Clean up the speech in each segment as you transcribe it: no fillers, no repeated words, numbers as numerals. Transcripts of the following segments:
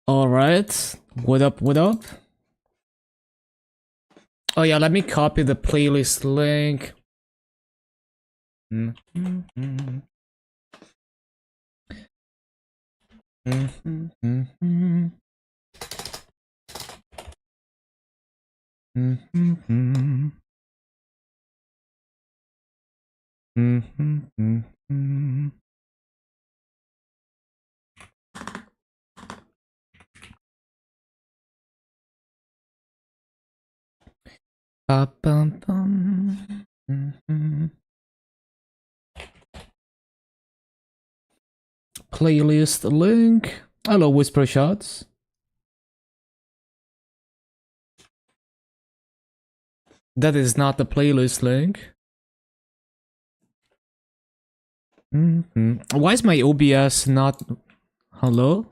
Alright, what up, what up? Oh yeah, let me copy the playlist link. Playlist link. Hello, Whisper Shots. That is not the playlist link. Why is my OBS not... Hello?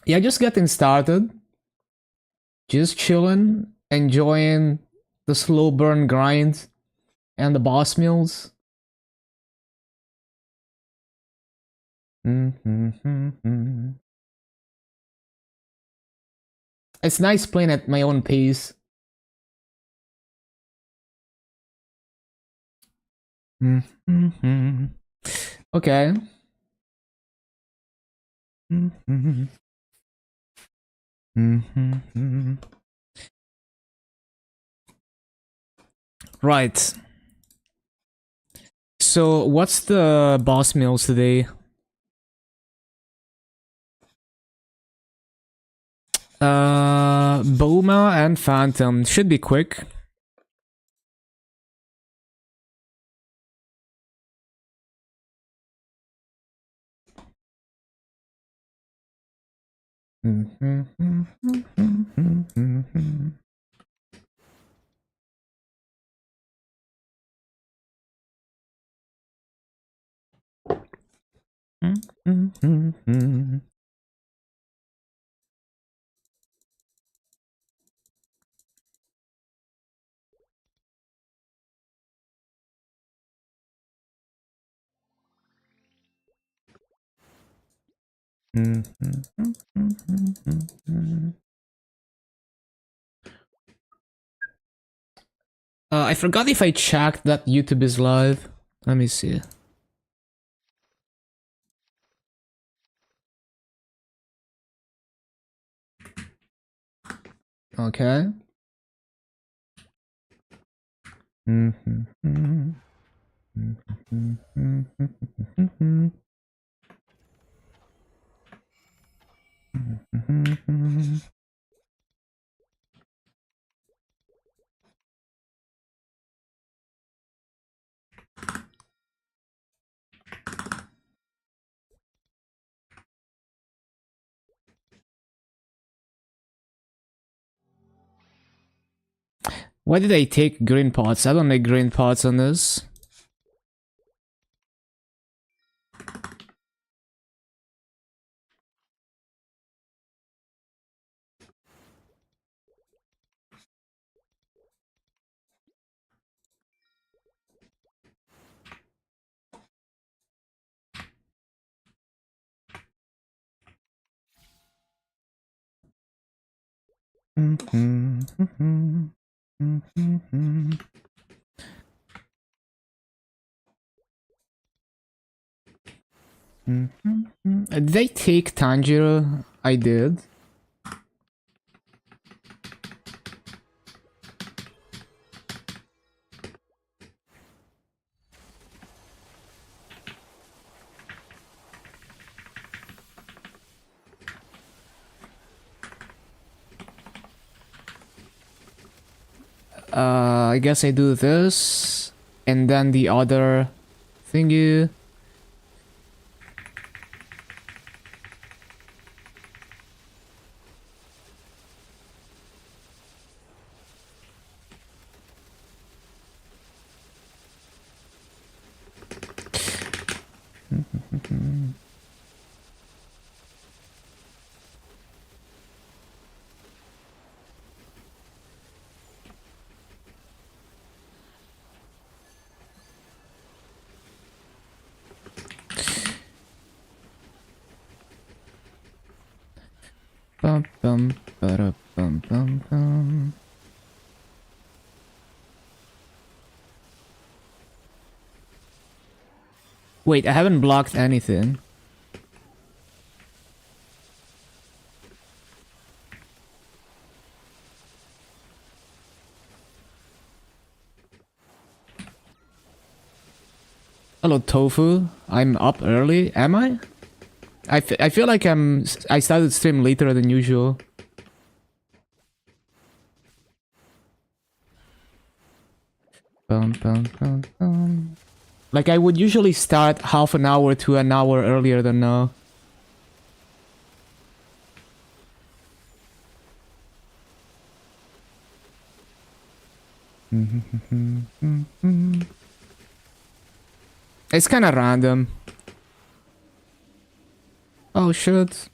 Yeah, just getting started. Just chilling, enjoying the slow burn grind and the boss meals. It's nice playing at my own pace. Okay. Right. So, what's the boss meals today? Boma and Phantom should be quick. I forgot if I checked that YouTube is live. Let me see. Okay. Why did I take green pots? I don't need green pots on this. Did I take Tanjiro? I did. I guess I do this, and then the other thingy. Bum, bum, ba-da, bum, bum, bum. Wait, I haven't blocked anything. Hello, Tofu. I'm up early. Am I? I feel like I started stream later than usual. Bum, bum, bum, bum. Like I would usually start half an hour to an hour earlier than now. It's kind of random. Oh shit.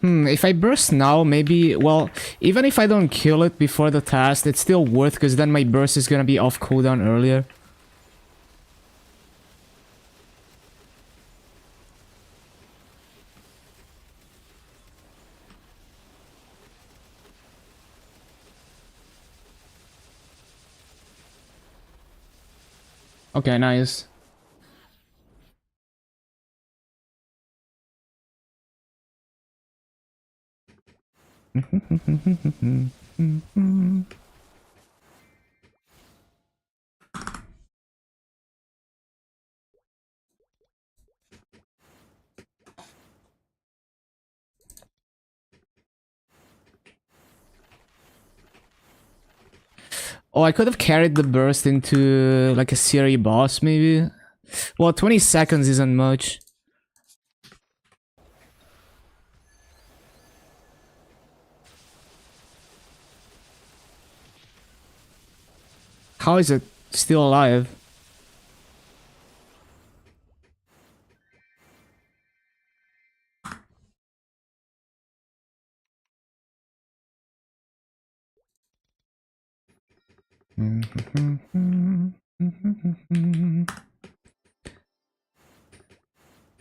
If I burst now, maybe, well, even if I don't kill it before the task, it's still worth, because then my burst is gonna be off cooldown earlier. Okay, nice. Oh, I could have carried the burst into like a series boss, maybe. Well, 20 seconds isn't much. How is it still alive?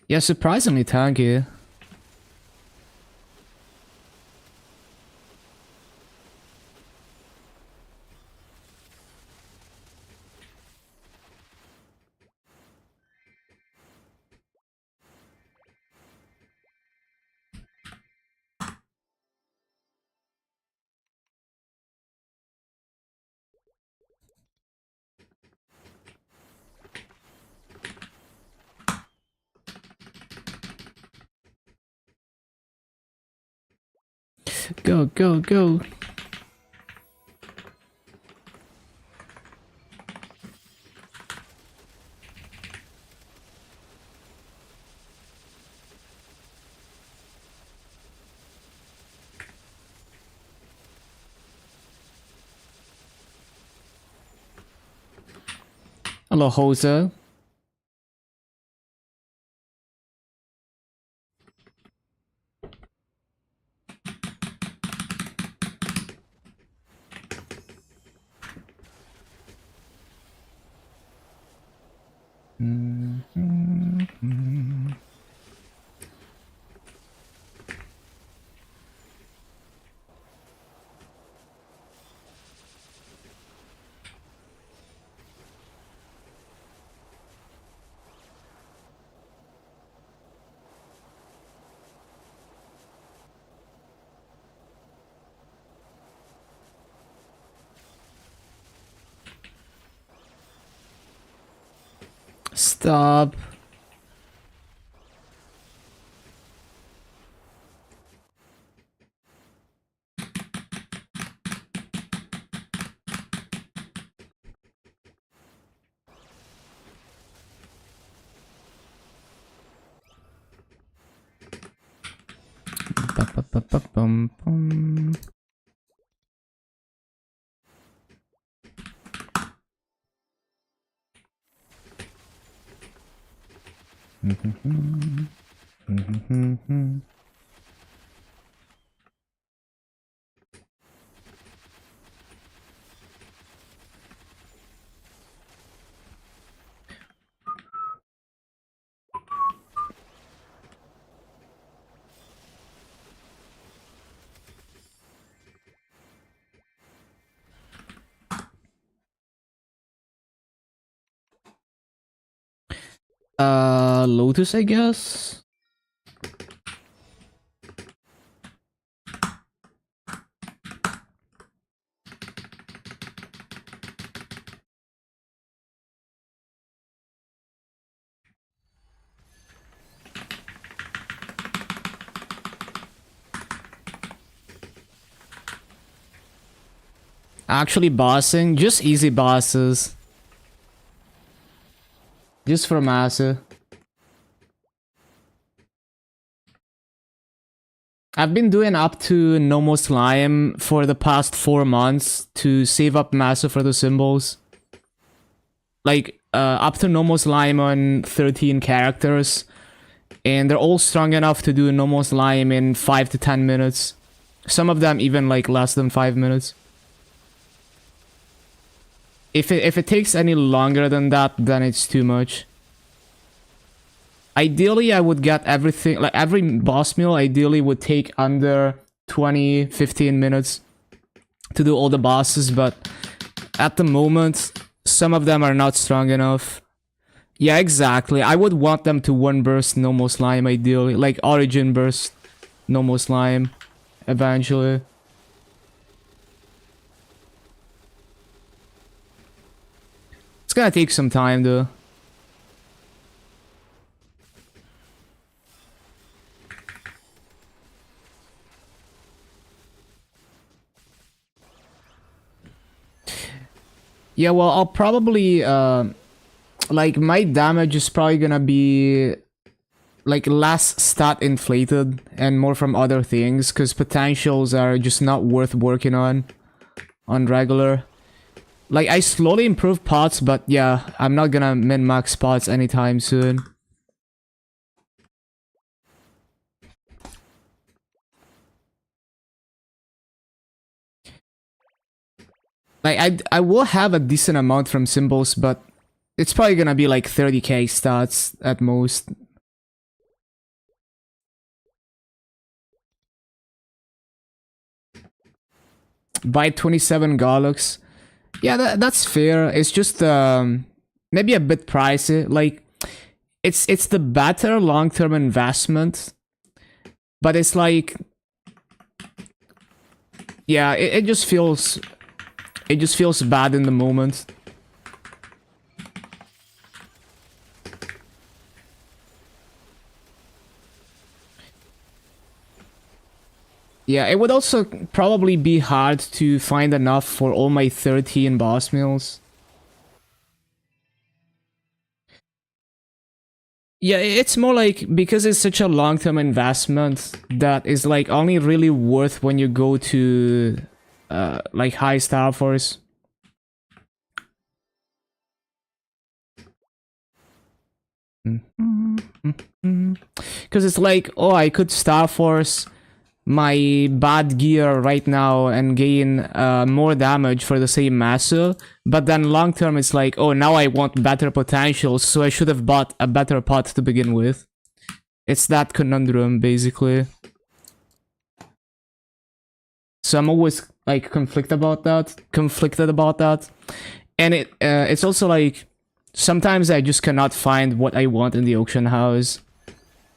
Yeah, surprisingly tanky. Go, go, go. Hello, Hoser. Stop. Ba-ba-ba-ba-bum-bum. Lotus, I guess. Actually bossing, just easy bosses. Just for Masa. I've been doing up to No More Slime for the past 4 months to save up Masa for the symbols. Like, up to No More Slime on 13 characters. And they're all strong enough to do No More Slime in 5 to 10 minutes. Some of them even like less than 5 minutes. If it takes any longer than that, then it's too much. Ideally, I would get everything, like every boss meal ideally would take under 20-15 minutes to do all the bosses, but at the moment, some of them are not strong enough. Yeah, exactly. I would want them to one burst No More Slime ideally, like Origin burst No More Slime eventually. It's gonna take some time though. Yeah, well, I'll probably, like, my damage is probably gonna be, like, less stat inflated and more from other things, because potentials are just not worth working on regular. Like, I slowly improve pots, but yeah, I'm not gonna min-max pots anytime soon. Like, I will have a decent amount from symbols, but it's probably gonna be like 30k stats at most. Buy 27 Garlux. Yeah, that's fair. It's just maybe a bit pricey. Like, it's the better long-term investment, but it's like, yeah, it just feels bad in the moment. Yeah, it would also probably be hard to find enough for all my 13 boss meals. Yeah, it's more like, because it's such a long-term investment that is like only really worth when you go to like high Star Force. Because it's like, oh, I could Star Force my bad gear right now and gain more damage for the same Masu, but then long term it's like, oh, now I want better potential, so I should have bought a better pot to begin with. It's that conundrum, basically. So I'm always like conflicted about that, and it's also like sometimes I just cannot find what I want in the auction house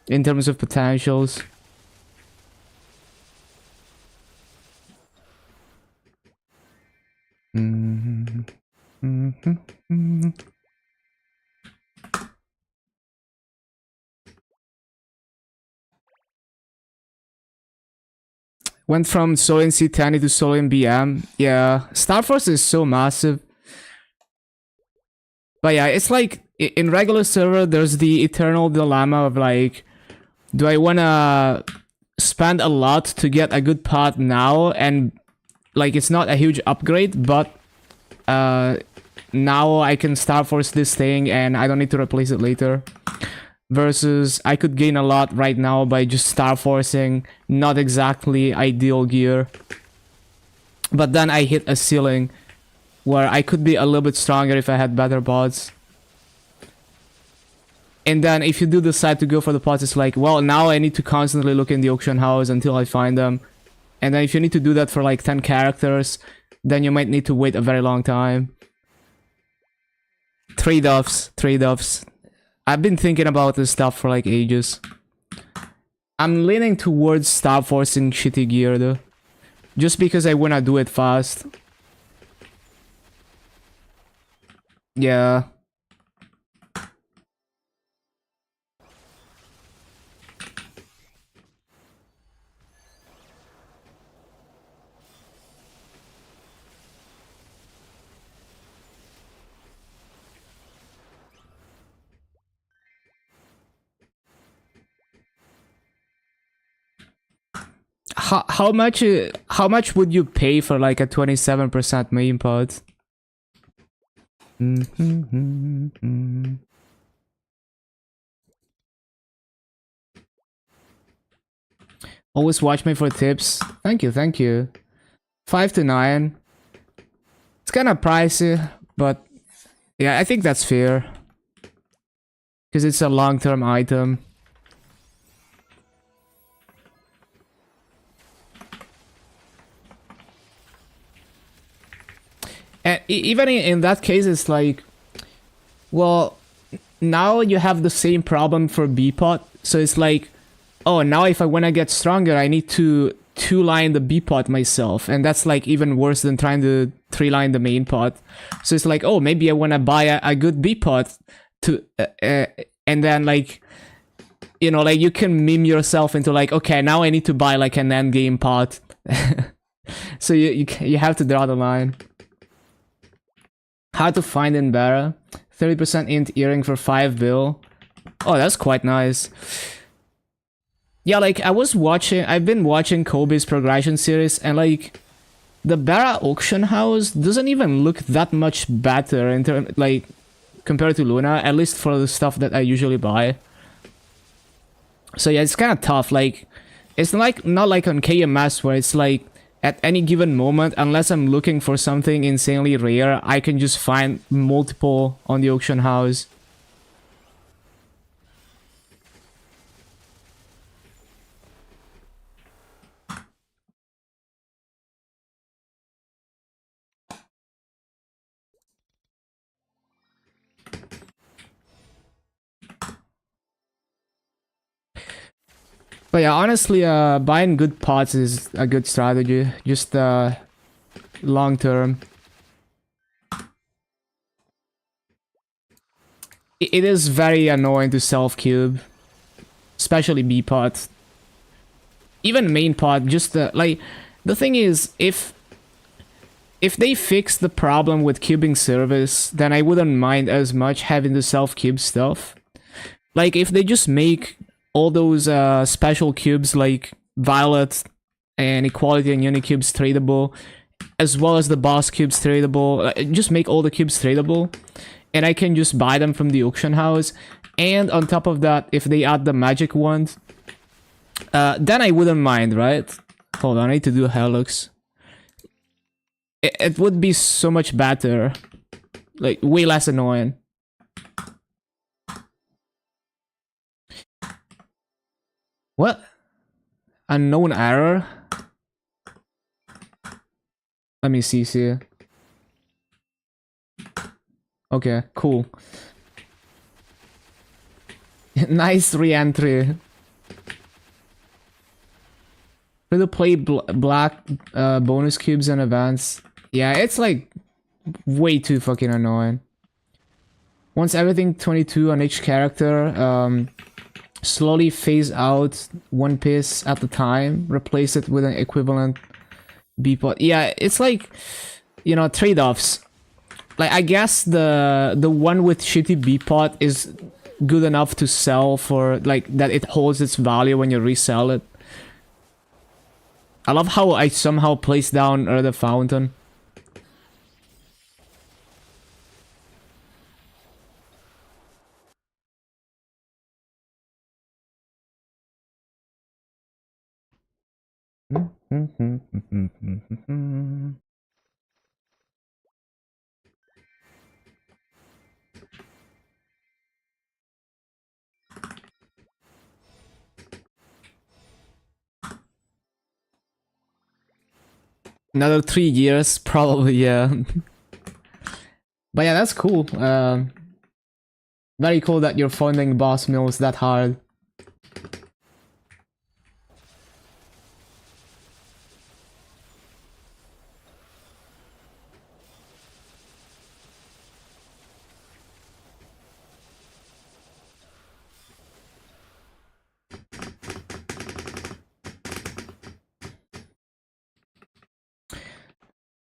in terms of potentials. Went from solo in C10 to solo in BM. Yeah, Star Force is so massive. But yeah, it's like, in regular server, there's the eternal dilemma of like, do I wanna spend a lot to get a good pot now, and like it's not a huge upgrade, but now I can Star Force this thing and I don't need to replace it later. Versus I could gain a lot right now by just Star Forcing not exactly ideal gear. But then I hit a ceiling where I could be a little bit stronger if I had better pots. And then if you do decide to go for the pots, it's like, well, now I need to constantly look in the auction house until I find them. And then if you need to do that for like 10 characters, then you might need to wait a very long time. Trade-offs. I've been thinking about this stuff for like ages. I'm leaning towards stop forcing shitty gear though. Just because I wanna do it fast. Yeah. How much would you pay for like a 27% main pod? Always watch me for tips. Thank you, thank you. 5 to 9. It's kind of pricey, but yeah, I think that's fair. Because it's a long-term item. And even in that case, it's like, well, now you have the same problem for B-pot. So it's like, oh, now if I want to get stronger, I need to 2-line the B-pot myself. And that's like even worse than trying to 3-line the main pot. So it's like, oh, maybe I want to buy a good B-pot to, and then like, you know, like you can meme yourself into like, okay, now I need to buy like an end game pot. So you have to draw the line. How to find in Barra. 30% int earring for 5 bill. Oh, that's quite nice. Yeah, like I've been watching Kobe's progression series, and like the Barra auction house doesn't even look that much better in like compared to Luna, at least for the stuff that I usually buy. So yeah, it's kind of tough. Like it's like not like on KMS where it's like at any given moment, unless I'm looking for something insanely rare, I can just find multiple on the auction house. But yeah, honestly, buying good pots is a good strategy. Just long term. It is very annoying to self-cube. Especially B-pot. Even main pot, just like... The thing is, if they fix the problem with cubing service, then I wouldn't mind as much having the self-cube stuff. Like, if they just make all those special cubes like Violet and Equality and Unicubes tradable, as well as the boss cubes tradable, just make all the cubes tradable, and I can just buy them from the auction house. And on top of that, if they add the magic wand, then I wouldn't mind, right? Hold on, I need to do Helix. It would be so much better. Like, way less annoying. What? Unknown error? Let me see here. Okay, cool. Nice re-entry. Free to play black bonus cubes and events. Yeah, it's like way too fucking annoying. Once everything 22 on each character, slowly phase out one piece at a time, replace it with an equivalent B-pot. Yeah, it's like, you know, trade-offs. Like, I guess the one with shitty B-pot is good enough to sell for, like, that it holds its value when you resell it. I love how I somehow placed down the fountain. Another 3 years, probably, yeah. But yeah, that's cool. Very cool that you're finding boss mills that hard.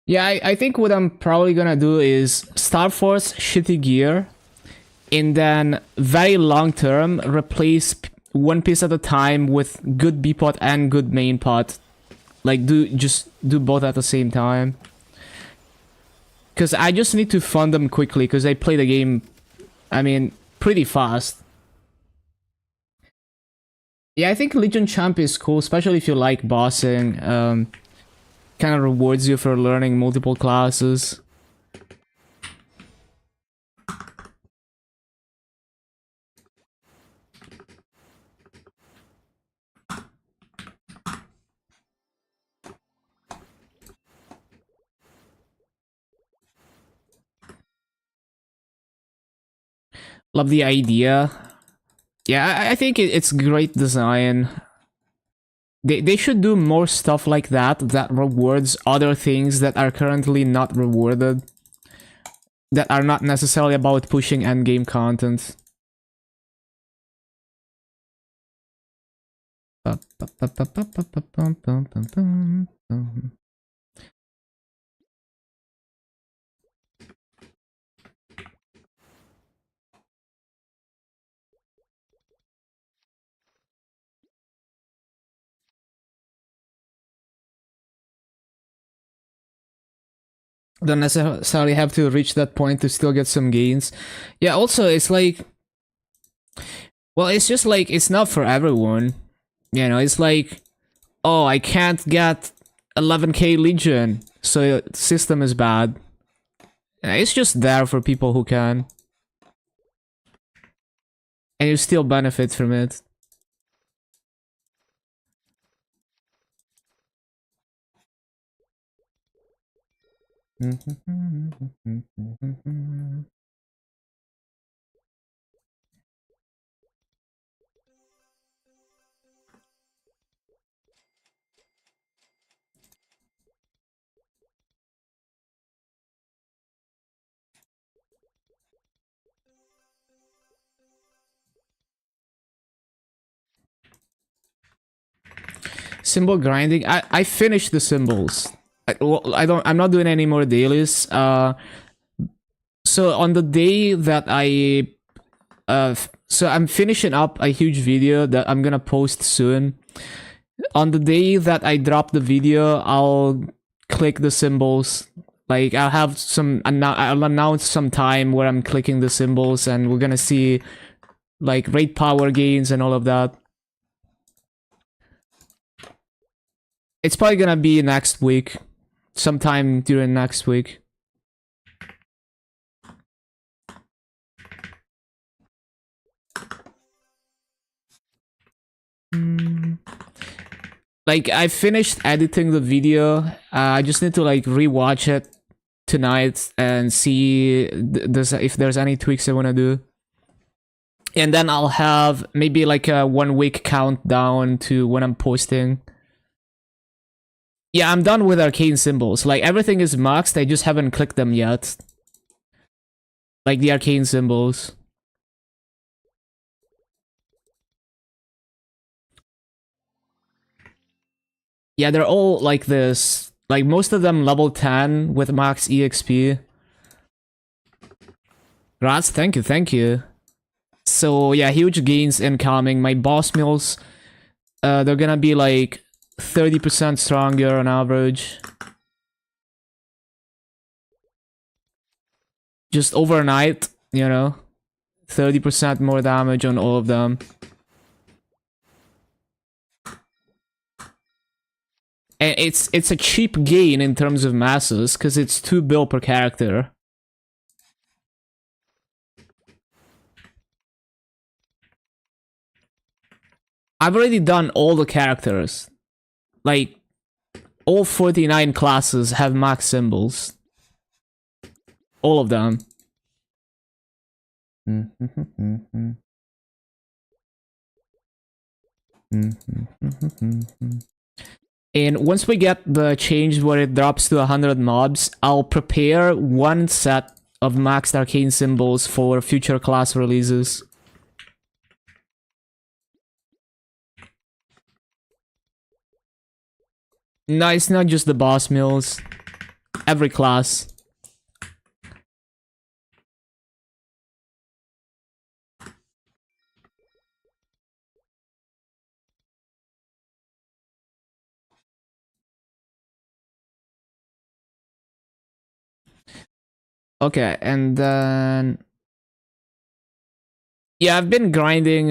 Yeah, I think what I'm probably gonna do is Star Force shitty gear, and then very long term replace one piece at a time with good B pot and good main pot. Like just do both at the same time. Cause I just need to fund them quickly because I play the game, I mean, pretty fast. Yeah, I think Legion Champ is cool, especially if you like bossing. Kind of rewards you for learning multiple classes. Love the idea. Yeah, I think it's great design. They should do more stuff like that that rewards other things that are currently not rewarded. That are not necessarily about pushing endgame content. Don't necessarily have to reach that point to still get some gains. Yeah, also, it's like... Well, it's just like, it's not for everyone. You know, it's like... Oh, I can't get 11k Legion, so system is bad. It's just there for people who can. And you still benefit from it. Symbol grinding. I finished the symbols. I'm not doing any more dailies. So on the day that so I'm finishing up a huge video that I'm gonna post soon. On the day that I drop the video, I'll click the symbols. Like I'll have some, I'll announce some time where I'm clicking the symbols, and we're gonna see like raid power gains and all of that. It's probably gonna be next week, sometime during next week. Like, I finished editing the video. I just need to like rewatch it tonight and see if there's any tweaks I want to do. And then I'll have maybe like a 1 week countdown to when I'm posting. Yeah, I'm done with arcane symbols. Like, everything is maxed, I just haven't clicked them yet. Like the arcane symbols. Yeah, they're all like this. Like, most of them level 10 with max EXP. Rats, thank you, thank you. So, yeah, huge gains incoming. My boss mills, they're gonna be like 30% stronger on average. Just overnight, you know? 30% more damage on all of them. And it's a cheap gain in terms of masses, because it's 2 bill per character. I've already done all the characters. Like, all 49 classes have max symbols. All of them. And once we get the change where it drops to 100 mobs, I'll prepare one set of maxed arcane symbols for future class releases. No, it's not just the boss mills. Every class. Okay, and then... Yeah, I've been grinding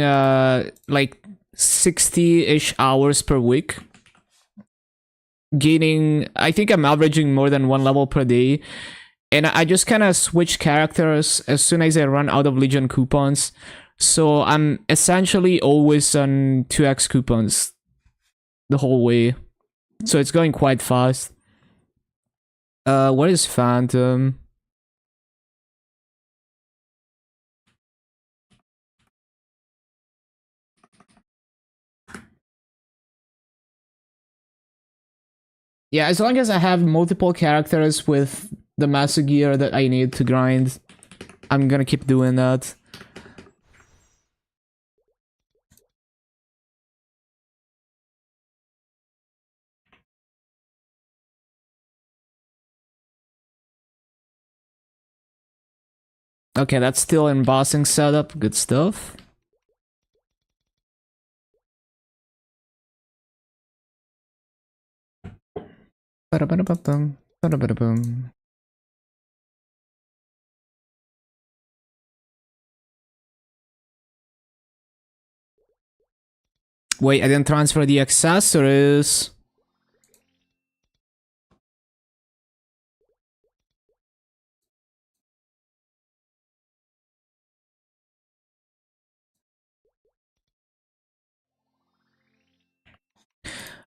like 60-ish hours per week. Gaining... I think I'm averaging more than 1 level per day. And I just kind of switch characters as soon as I run out of Legion coupons. So I'm essentially always on 2x coupons the whole way. So it's going quite fast. What is Phantom? Yeah, as long as I have multiple characters with the master gear that I need to grind, I'm gonna keep doing that. Okay, that's still embossing setup. Good stuff. Ba-da-ba-da-ba-bum, ba-da-ba-da-bum. Wait, I didn't transfer the accessories.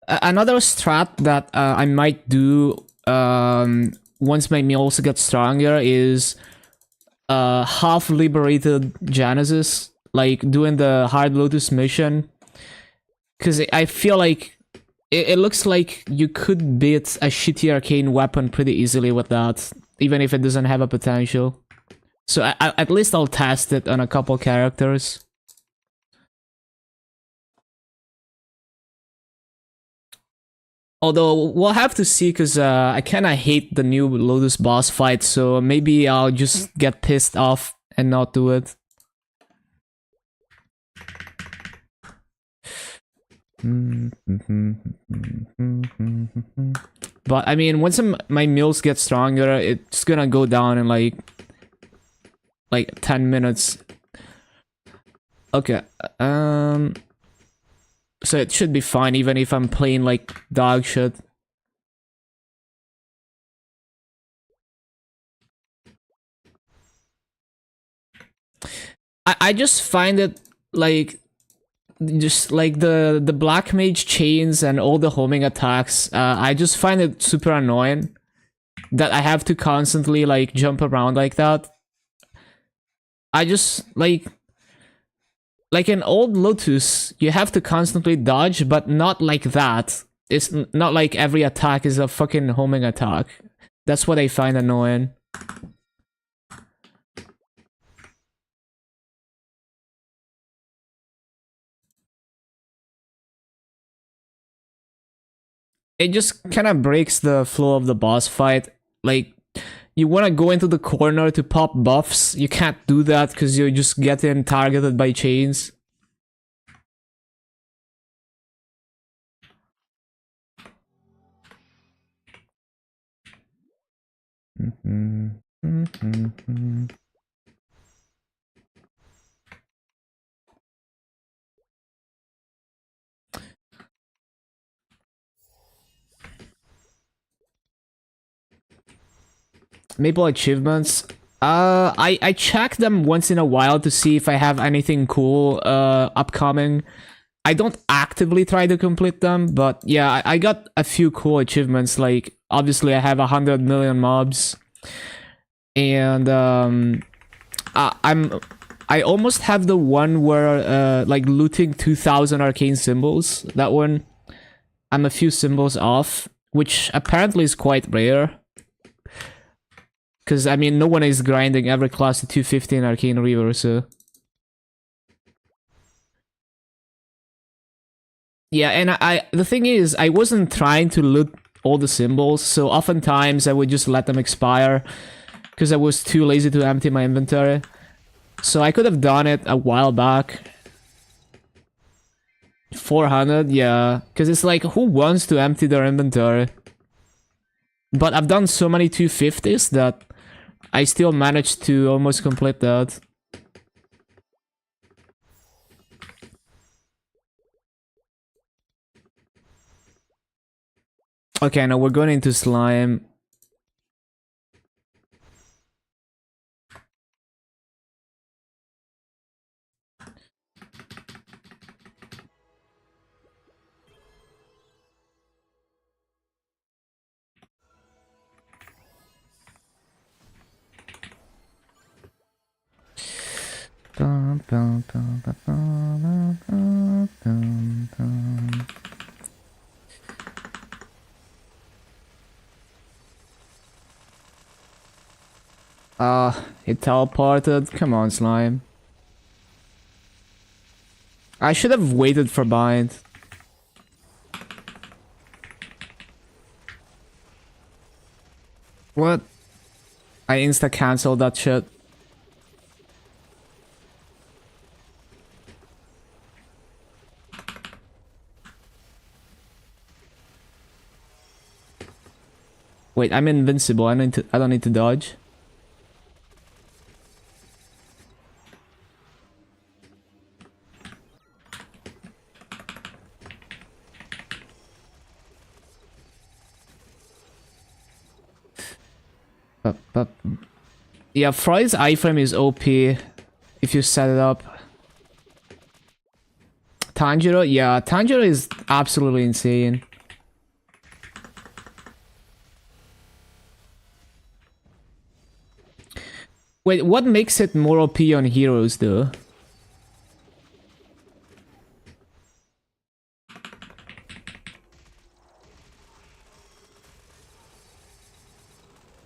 Another strat that I might do once my meals get stronger is half liberated Genesis, like doing the Hard Lotus mission. Because I feel like it looks like you could beat a shitty arcane weapon pretty easily with that, even if it doesn't have a potential. So at least I'll test it on a couple characters. Although, we'll have to see, because I kinda hate the new Lotus boss fight, so maybe I'll just get pissed off and not do it. But, I mean, once my meals get stronger, it's gonna go down in like 10 minutes. Okay, so it should be fine even if I'm playing like dog shit. I just find it like just like the black mage chains and all the homing attacks. I just find it super annoying that I have to constantly like jump around like that. I just like in old Lotus, you have to constantly dodge, but not like that. It's not like every attack is a fucking homing attack. That's what I find annoying. It just kind of breaks the flow of the boss fight. Like, you want to go into the corner to pop buffs, you can't do that because you're just getting targeted by chains. Maple achievements. I check them once in a while to see if I have anything cool upcoming. I don't actively try to complete them, but yeah, I got a few cool achievements. Like, obviously I have 100 million mobs, and I'm I almost have the one where, like, looting 2,000 arcane symbols. That one, I'm a few symbols off, which apparently is quite rare. Because, I mean, no one is grinding every class to 250 in Arcane Reaver, so... Yeah, and the thing is, I wasn't trying to loot all the symbols, so oftentimes I would just let them expire, because I was too lazy to empty my inventory. So I could have done it a while back. 400, yeah, because it's like, who wants to empty their inventory? But I've done so many 250s that I still managed to almost complete that. Okay, now we're going into slime. It teleported. Come on, slime. I should have waited for bind. What? I insta-cancelled that shit. Wait, I'm invincible. I don't need to dodge. Yeah, Fry's iframe is OP if you set it up. Tanjiro, yeah, Tanjiro is absolutely insane. Wait, what makes it more OP on heroes though?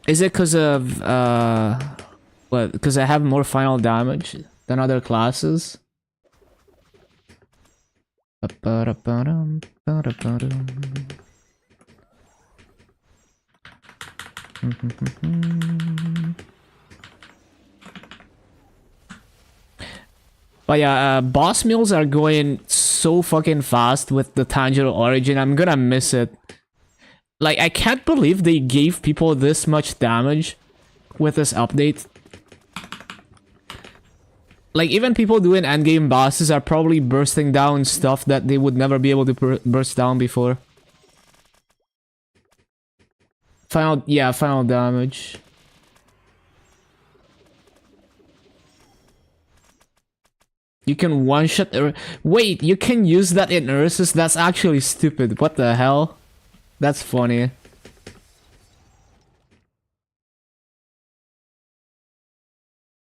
Is it because of, what, because I have more final damage than other classes? But yeah, boss meals are going so fucking fast with the Tanjiro origin. I'm gonna miss it. Like, I can't believe they gave people this much damage with this update. Like, even people doing endgame bosses are probably bursting down stuff that they would never be able to burst down before. Final damage. You can one-shot... Wait, you can use that in Ursus? That's actually stupid. What the hell? That's funny.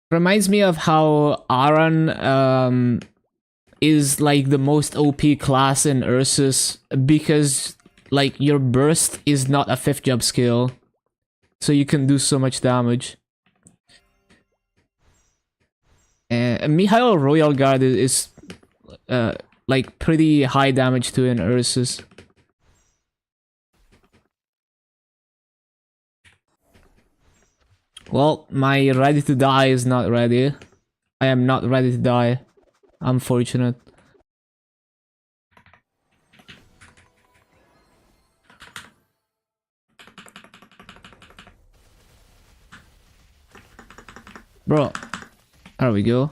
Reminds me of how Aran is like the most OP class in Ursus because like your burst is not a 5th job skill. So you can do so much damage. And Mihail Royal Guard is like pretty high damage too in Ursus. Well, my ready to die is not ready. I am not ready to die. Unfortunate. Bro, there we go.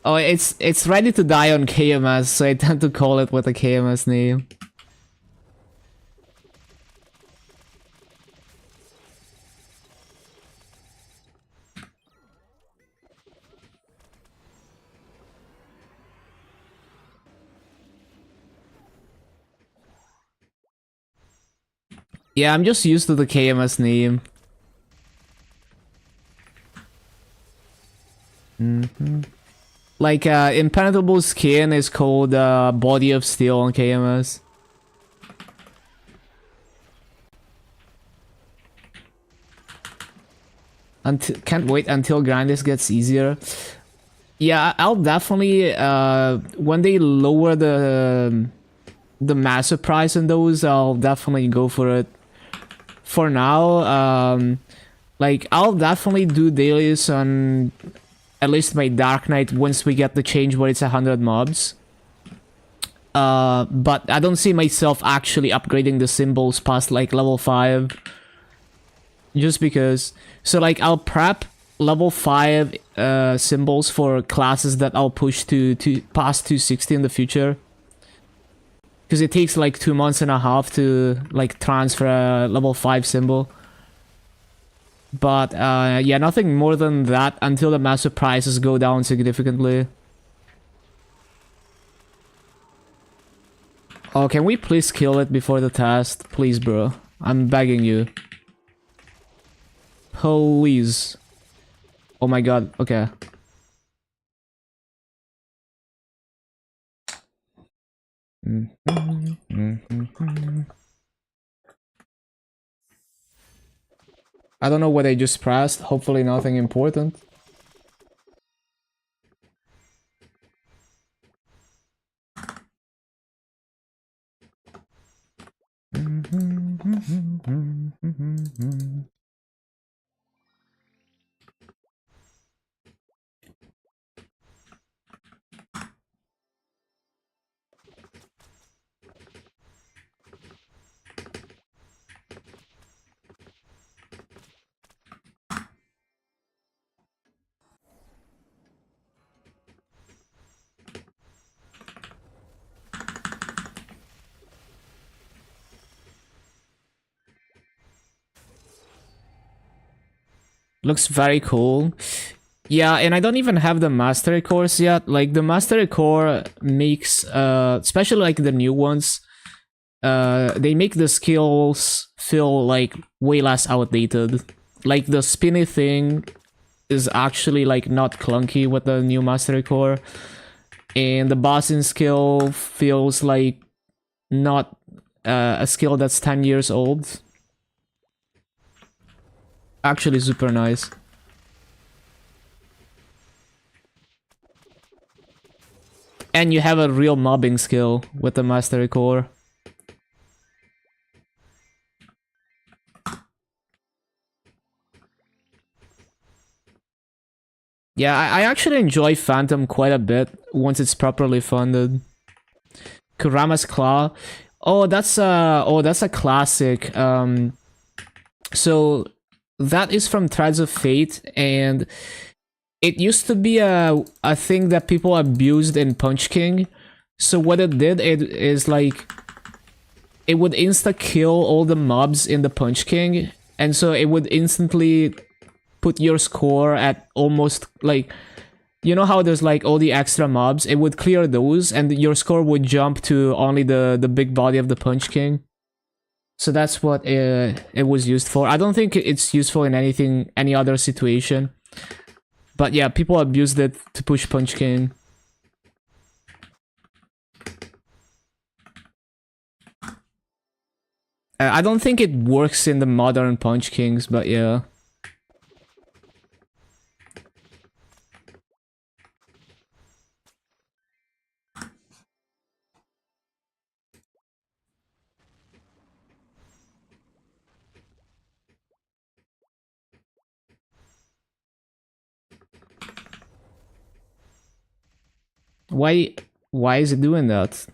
Oh, it's ready to die on KMS, so I tend to call it with a KMS name. Yeah, I'm just used to the KMS name. Like, Impenetrable Skin is called Body of Steel on KMS. Can't wait until Grinders gets easier. Yeah, I'll definitely, when they lower the massive price in those, I'll definitely go for it. For now, like, I'll definitely do dailies on at least my Dark Knight once we get the change where it's 100 mobs. But I don't see myself actually upgrading the symbols past like level 5. Just because. So like I'll prep level 5 symbols for classes that I'll push to past 260 in the future. Because it takes like 2 months and a half to like transfer a level 5 symbol. But yeah, nothing more than that until the massive prices go down significantly. Oh, can we please kill it before the test? Please, bro. I'm begging you. Please. Oh my god, okay. I don't know what I just pressed. Hopefully nothing important. Looks very cool. Yeah, and I don't even have the mastery cores yet. Like the mastery core makes especially like the new ones, they make the skills feel like way less outdated. Like the spinny thing is actually like not clunky with the new mastery core, and the bossing skill feels like not a skill that's 10 years old. Actually super nice. And you have a real mobbing skill with the mastery core. Yeah, I actually enjoy Phantom quite a bit once it's properly funded. Kurama's Claw. Oh, that's a classic. So that is from Threads of Fate, and it used to be a thing that people abused in Punch King. So what it did, it is like it would insta kill all the mobs in the Punch King, and so it would instantly put your score at almost like, you know how there's like all the extra mobs, it would clear those and your score would jump to only the big body of the Punch King. So that's what it was used for. I don't think it's useful in any other situation. But yeah, people abused it to push Punch King. I don't think it works in the modern Punch Kings, but yeah. Why is it doing that?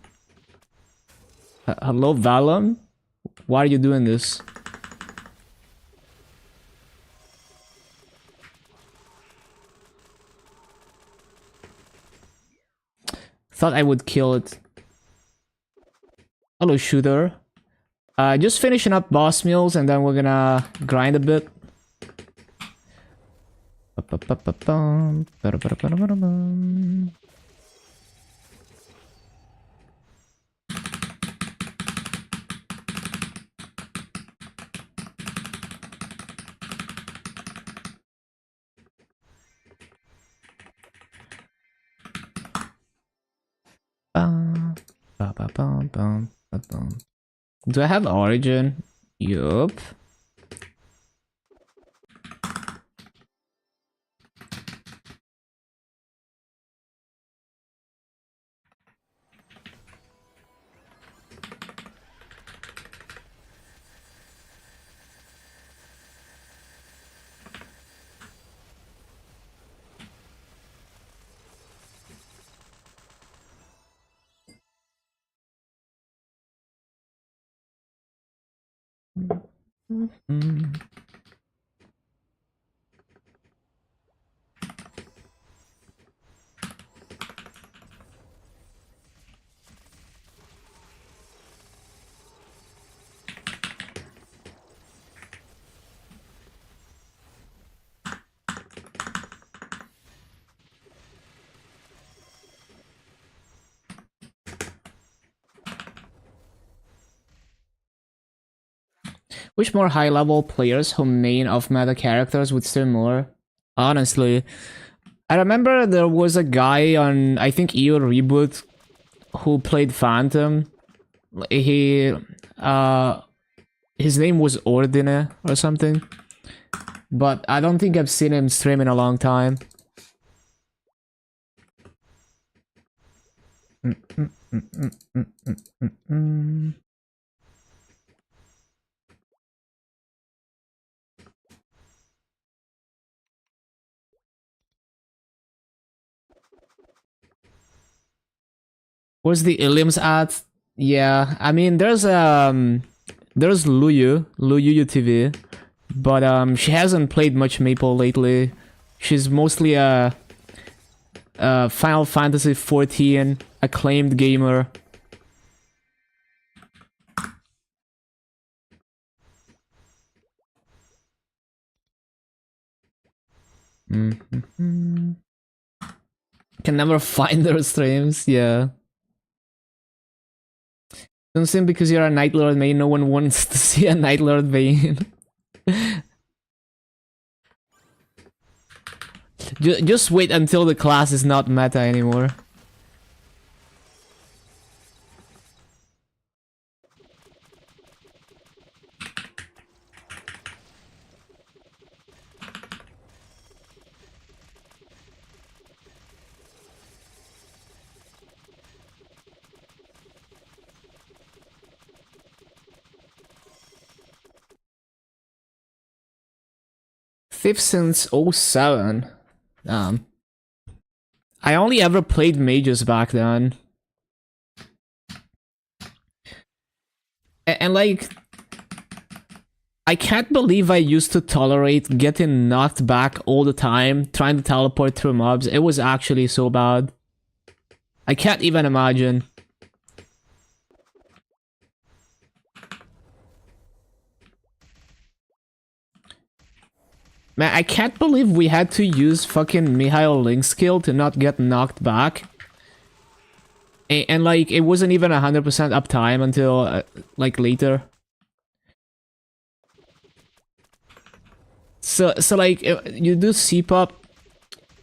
Hello, Valon? Why are you doing this? Thought I would kill it. Hello, shooter. Just finishing up boss meals and then we're gonna grind a bit. Do I have origin? Yup. Which more high-level players who main off-meta characters would steal more? Honestly, I remember there was a guy on, I think, EO Reboot who played Phantom. He, his name was Ordine or something. But I don't think I've seen him stream in a long time. Where's the Ilium's at? Yeah, I mean, there's Luyu TV, but she hasn't played much Maple lately. She's mostly a Final Fantasy 14 acclaimed gamer. Can never find their streams, yeah. Don't seem because you're a Night Lord main, no one wants to see a Night Lord main. Just wait until the class is not meta anymore. Fifth since 07. I only ever played mages back then. And like, I can't believe I used to tolerate getting knocked back all the time, trying to teleport through mobs. It was actually so bad. I can't even imagine. Man, I can't believe we had to use fucking Mihail Link's skill to not get knocked back. And like, it wasn't even 100% uptime until, like, later. So like, you do C-pop,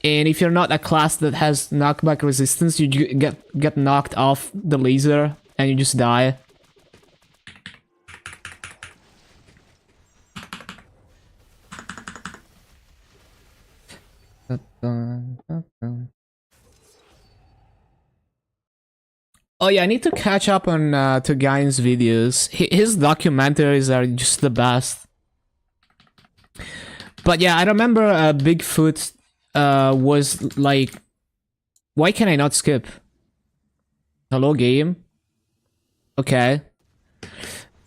and if you're not a class that has knockback resistance, you get knocked off the laser, and you just die. Oh yeah, I need to catch up on Togain's videos. His documentaries are just the best. But yeah, I remember Bigfoot was like... Why can I not skip? Hello, game? Okay.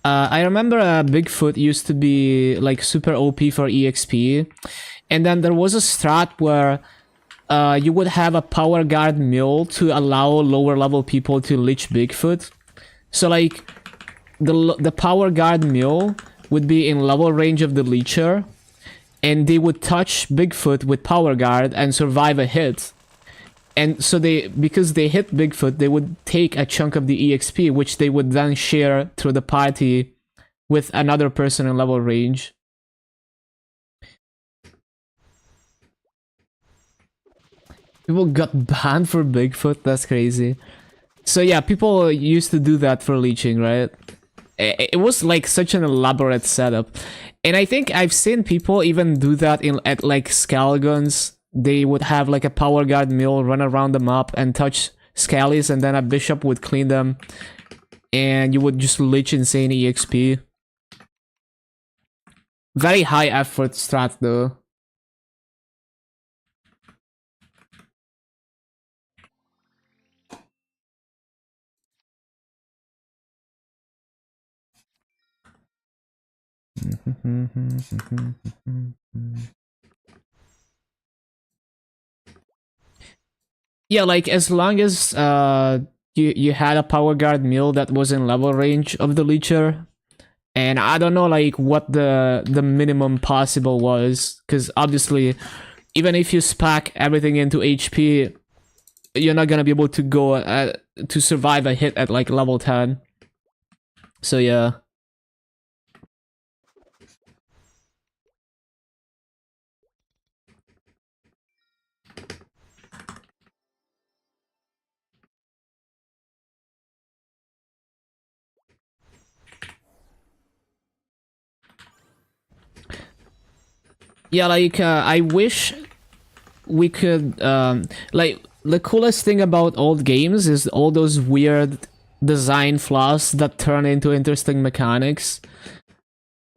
I remember Bigfoot used to be like super OP for EXP. And then there was a strat where you would have a power guard mill to allow lower level people to leech Bigfoot. So like, the power guard mill would be in level range of the leecher, and they would touch Bigfoot with power guard and survive a hit. And so because they hit Bigfoot, they would take a chunk of the EXP, which they would then share through the party with another person in level range. People got banned for Bigfoot? That's crazy. So yeah, people used to do that for leeching, right? It was like such an elaborate setup. And I think I've seen people even do that in at like Scalgons. They would have like a power guard mill run around the map and touch Scallies, and then a bishop would clean them. And you would just leech insane EXP. Very high effort strat though. Yeah, like as long as you had a power guard mill that was in level range of the leecher, and I don't know like what the minimum possible was, because obviously even if you spec everything into HP, you're not gonna be able to go to survive a hit at like level 10. So yeah. Yeah, like I wish we could like the coolest thing about old games is all those weird design flaws that turn into interesting mechanics.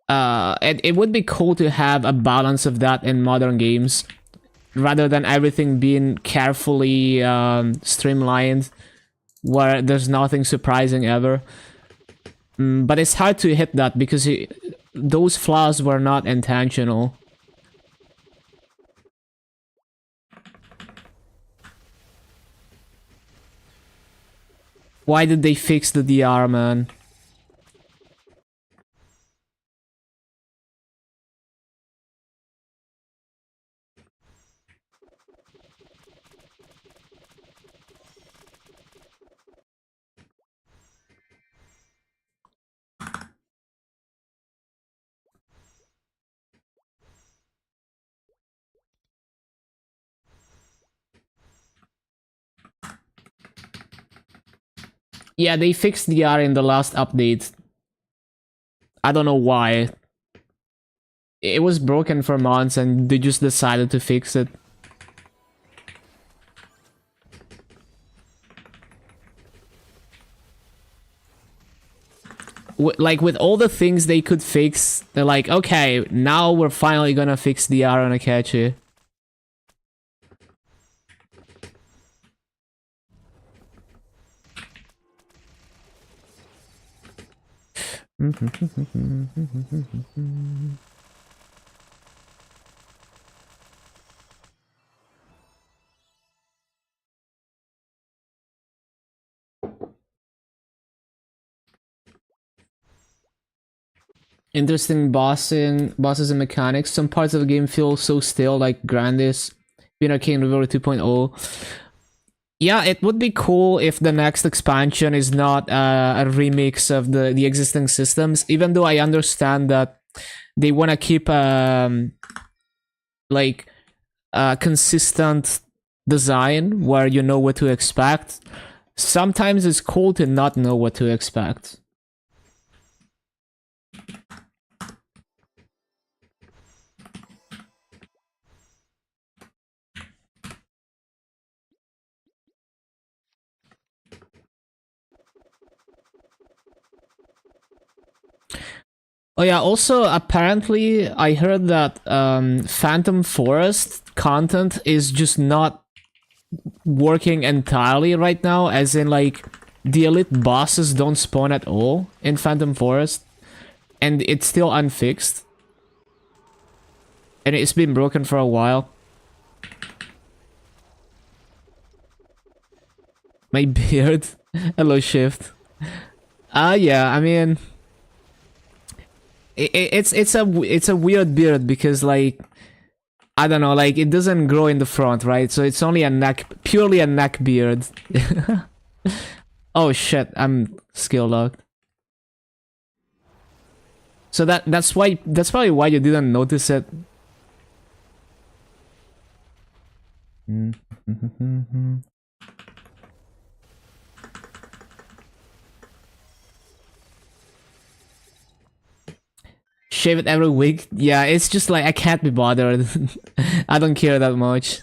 And it would be cool to have a balance of that in modern games, rather than everything being carefully streamlined, where there's nothing surprising ever. But it's hard to hit that because those flaws were not intentional. Why did they fix the DR, man? Yeah, they fixed DR in the last update. I don't know why. It was broken for months and they just decided to fix it. Like with all the things they could fix, they're like, okay, now we're finally gonna fix DR on Akechi. Interesting bosses and mechanics. Some parts of the game feel so still, like Grandis, being Arcane River 2.0. Yeah, it would be cool if the next expansion is not a remix of the existing systems, even though I understand that they want to keep like a consistent design where you know what to expect. Sometimes it's cool to not know what to expect. Oh yeah, also apparently I heard that Phantom Forest content is just not working entirely right now, as in like the elite bosses don't spawn at all in Phantom Forest, and it's still unfixed. And it's been broken for a while. My beard. Hello, Shift. Yeah, I mean, it's a weird beard because like I don't know, like it doesn't grow in the front, right? So it's only a neck, purely a neck beard. Oh shit, I'm skill locked. So that's probably why you didn't notice it. shave it every week. Yeah, it's just like I can't be bothered. I don't care that much.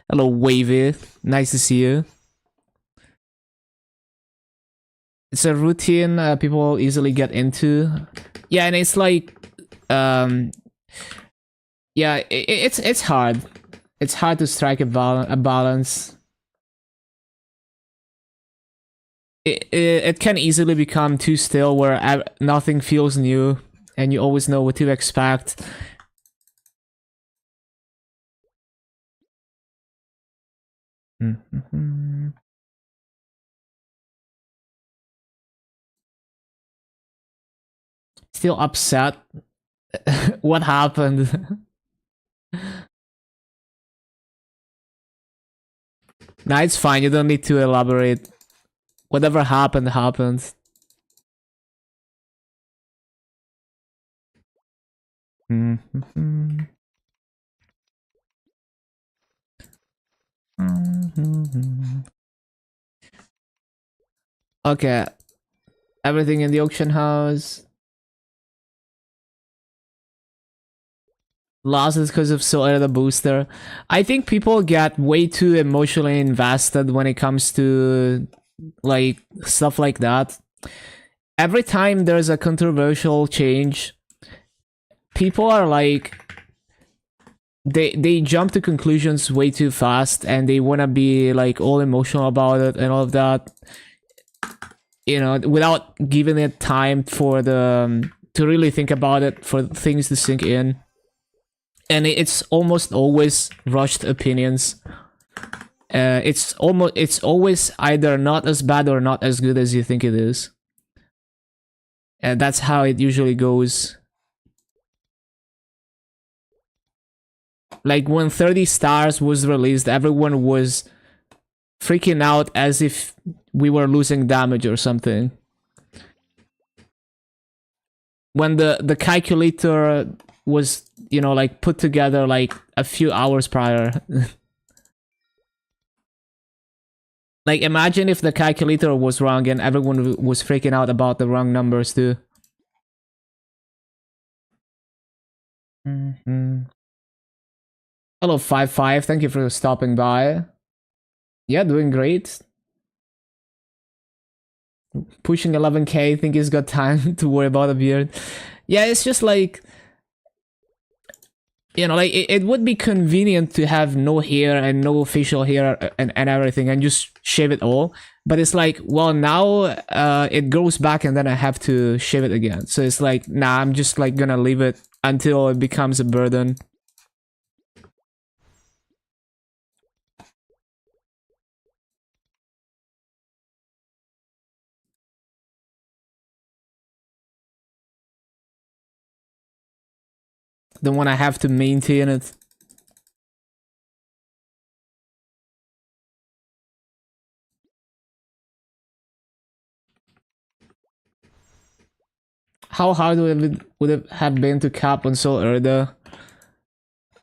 Hello, Wavy. Nice to see you. It's a routine people easily get into. Yeah, and it's like, yeah, it's hard. It's hard to strike a balance. It can easily become too still, where nothing feels new, and you always know what to expect. Still upset. What happened? Nah, it's fine. You don't need to elaborate. Whatever happened, happened. Okay. Everything in the auction house. Losses because of Solar the booster. I think people get way too emotionally invested when it comes to like stuff like that. Every time there's a controversial change, people are like they jump to conclusions way too fast, and they want to be like all emotional about it and all of that, you know, without giving it time for the to really think about it, for things to sink in. And it's almost always rushed opinions. It's always either not as bad or not as good as you think it is. And that's how it usually goes. Like when 30 Stars was released, everyone was freaking out as if we were losing damage or something. When the calculator was, you know, like put together like a few hours prior. Like imagine if the calculator was wrong and everyone was freaking out about the wrong numbers too. Hello 55, thank you for stopping by. Yeah, doing great. Pushing 11k, think he's got time to worry about a beard. Yeah, it's just like, you know, like it would be convenient to have no hair and no facial hair and everything and just shave it all. But it's like, well, now it grows back and then I have to shave it again. So it's like, nah, I'm just like gonna leave it until it becomes a burden. Don't want to have to maintain it. How hard would it have been to cap on Soul Erda?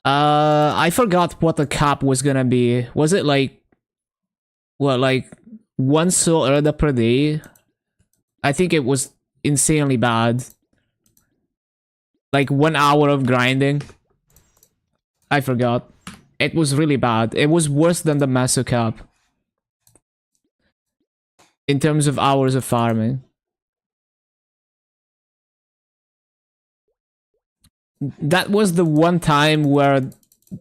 I forgot what the cap was gonna be. Was it like, what, like one Soul Erda per day? I think it was insanely bad. Like 1 hour of grinding. I forgot. It was really bad. It was worse than the Maso cap. In terms of hours of farming. That was the one time where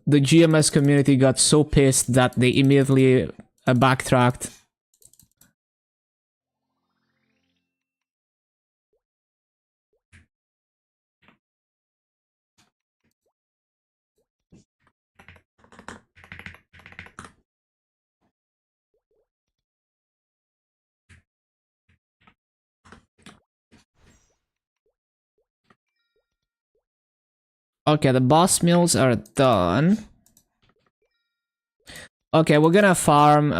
the GMS community got so pissed that they immediately backtracked. Okay, the boss meals are done. Okay, we're gonna farm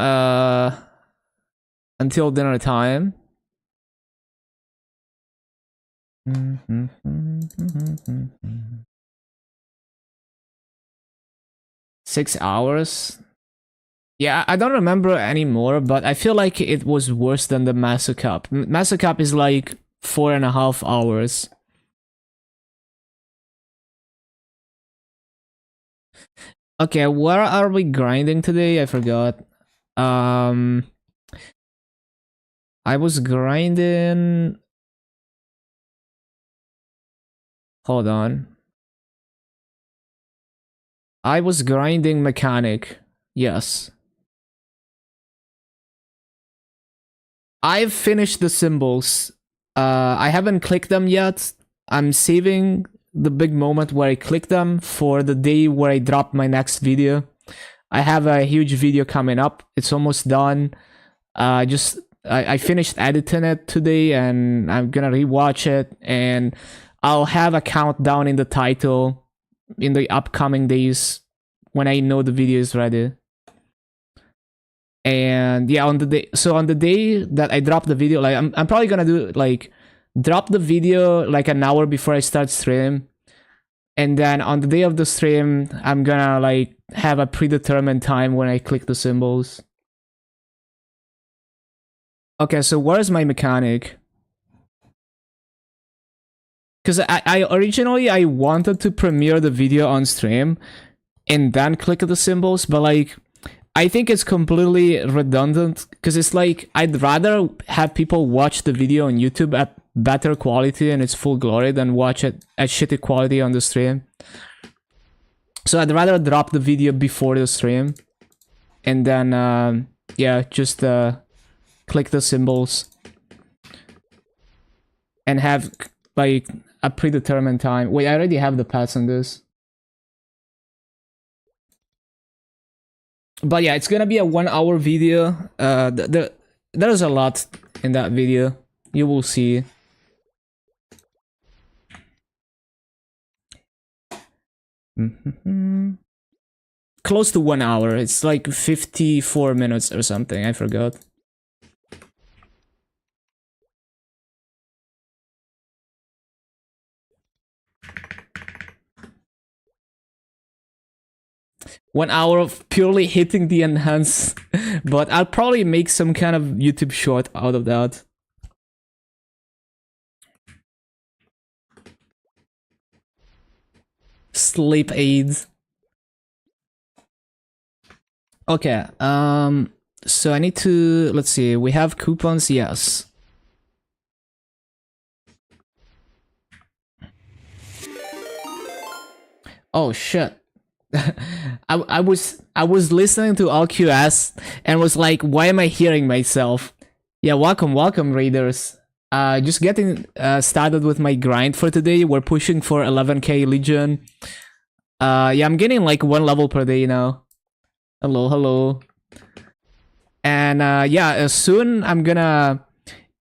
until dinner time. 6 hours. Yeah, I don't remember anymore, but I feel like it was worse than the Master Cup. Master Cup is like 4.5 hours. Okay, where are we grinding today? I forgot. I was grinding. Hold on. I was grinding mechanic. Yes. I've finished the symbols. I haven't clicked them yet. I'm saving the big moment where I click them for the day where I drop my next video. I have a huge video coming up. It's almost done. I finished editing it today, and I'm gonna rewatch it, and I'll have a countdown in the title in the upcoming days when I know the video is ready. And yeah, on the day that I drop the video, like I'm probably gonna do like drop the video like an hour before I start stream, and then on the day of the stream I'm gonna like have a predetermined time when I click the symbols. Okay, so where's my mechanic? Because I originally I wanted to premiere the video on stream and then click the symbols, but like I think it's completely redundant, because it's like I'd rather have people watch the video on YouTube at better quality and its full glory than watch it at shitty quality on the stream. So I'd rather drop the video before the stream and then yeah, just click the symbols and have like a predetermined time. Wait, I already have the paths on this. But yeah, it's gonna be a 1 hour video. There's a lot in that video. You will see. Close to 1 hour. It's like 54 minutes or something. I forgot. One hour of purely hitting the enhance, but I'll probably make some kind of YouTube short out of that. Sleep aids. Okay, so I need to, let's see, we have coupons, yes. Oh shit. I was listening to LQS and was like, why am I hearing myself? Yeah, welcome raiders. Just getting started with my grind for today. We're pushing for 11k Legion. Yeah, I'm getting like 1 level per day now. Hello. And yeah, soon I'm gonna,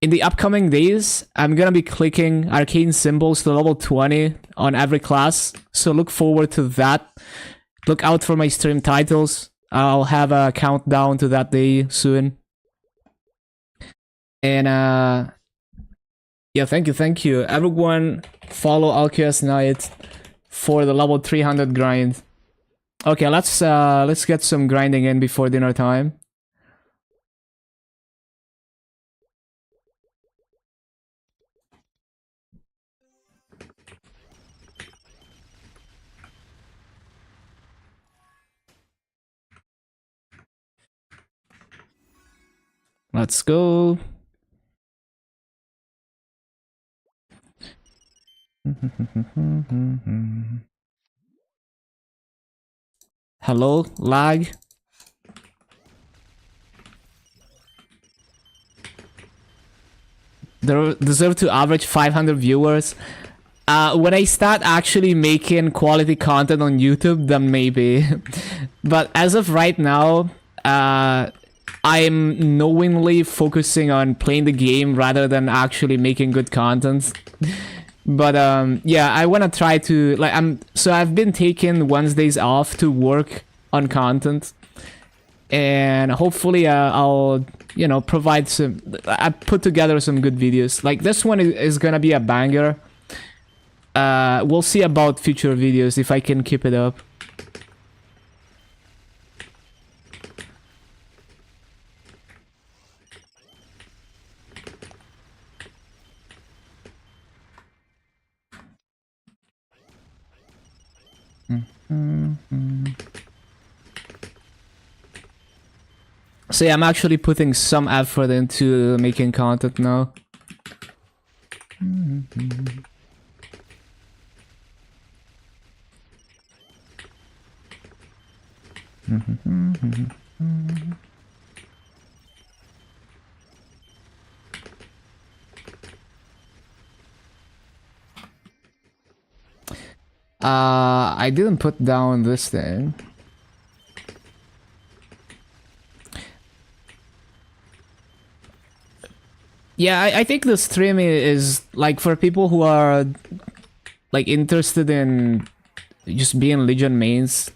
in the upcoming days, I'm gonna be clicking arcane symbols to level 20 on every class. So look forward to that. Look out for my stream titles. I'll have a countdown to that day soon. And yeah, thank you. Everyone follow LQS Night for the level 300 grind. Okay, let's get some grinding in before dinner time. Let's go. Hello, lag. They deserve to average 500 viewers. When I start actually making quality content on YouTube, then maybe. But as of right now, I'm knowingly focusing on playing the game rather than actually making good content. But yeah, I want to try to like so I've been taking Wednesdays off to work on content, and hopefully I'll provide some. I put together some good videos. Like this one is gonna be a banger. We'll see about future videos if I can keep it up. So yeah, I'm actually putting some effort into making content now. I didn't put down this thing. Yeah, I think the stream is like for people who are like interested in just being Legion mains.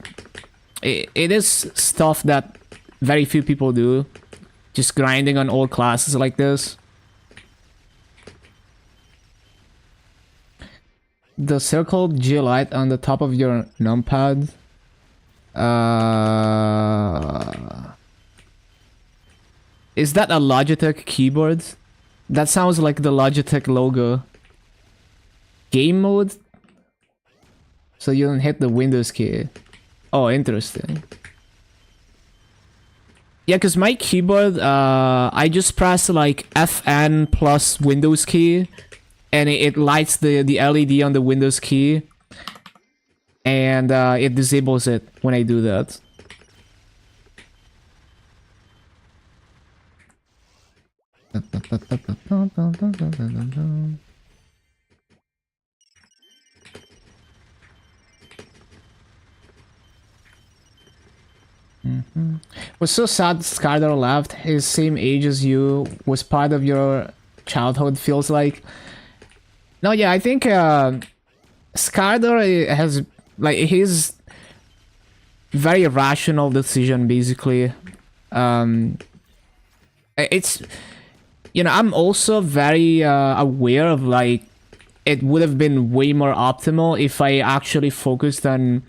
It is stuff that very few people do. Just grinding on old classes like this. The circled G light on the top of your numpad. Is that a Logitech keyboard? That sounds like the Logitech logo. Game mode? So you don't hit the Windows key. Oh, interesting. Yeah, because my keyboard, I just press like FN plus Windows key, and it lights the LED on the Windows key, and it disables it when I do that. Was so sad Skardar left. His same age as you, was part of your childhood, feels like. No, yeah, I think Skardar has like his very rational decision basically. It's, you know, I'm also very aware of like it would have been way more optimal if I actually focused on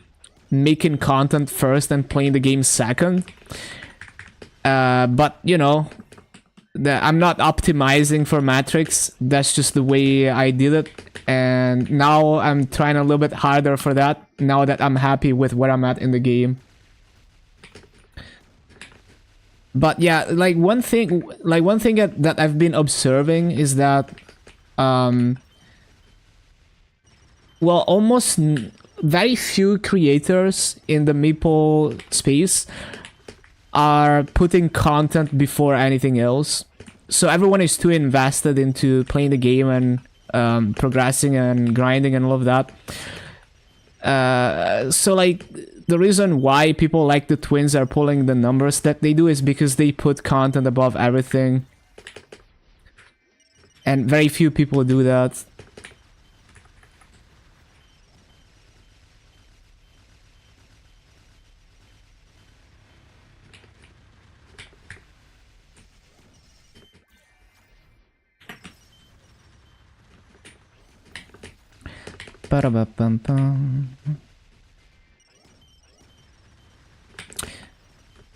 making content first and playing the game second. But you know, I'm not optimizing for metrics. That's just the way I did it, and now I'm trying a little bit harder for that. Now that I'm happy with where I'm at in the game. But yeah, like one thing that I've been observing is that, well, almost very few creators in the Maple space are putting content before anything else. So everyone is too invested into playing the game and progressing and grinding and all of that. So like the reason why people like the twins are pulling the numbers that they do is because they put content above everything. And very few people do that. Ba-da-ba-bum-bum.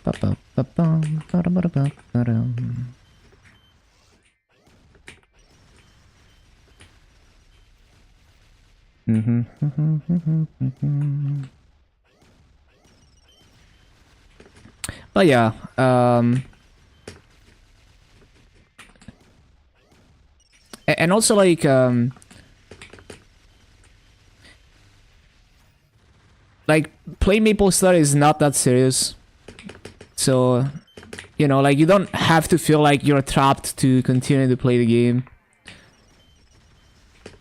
Ba-ba-ba-bum, ba-da-ba-da-ba-ba-dum. But yeah, and also like play MapleStory is not that serious. So, you know, like you don't have to feel like you're trapped to continue to play the game.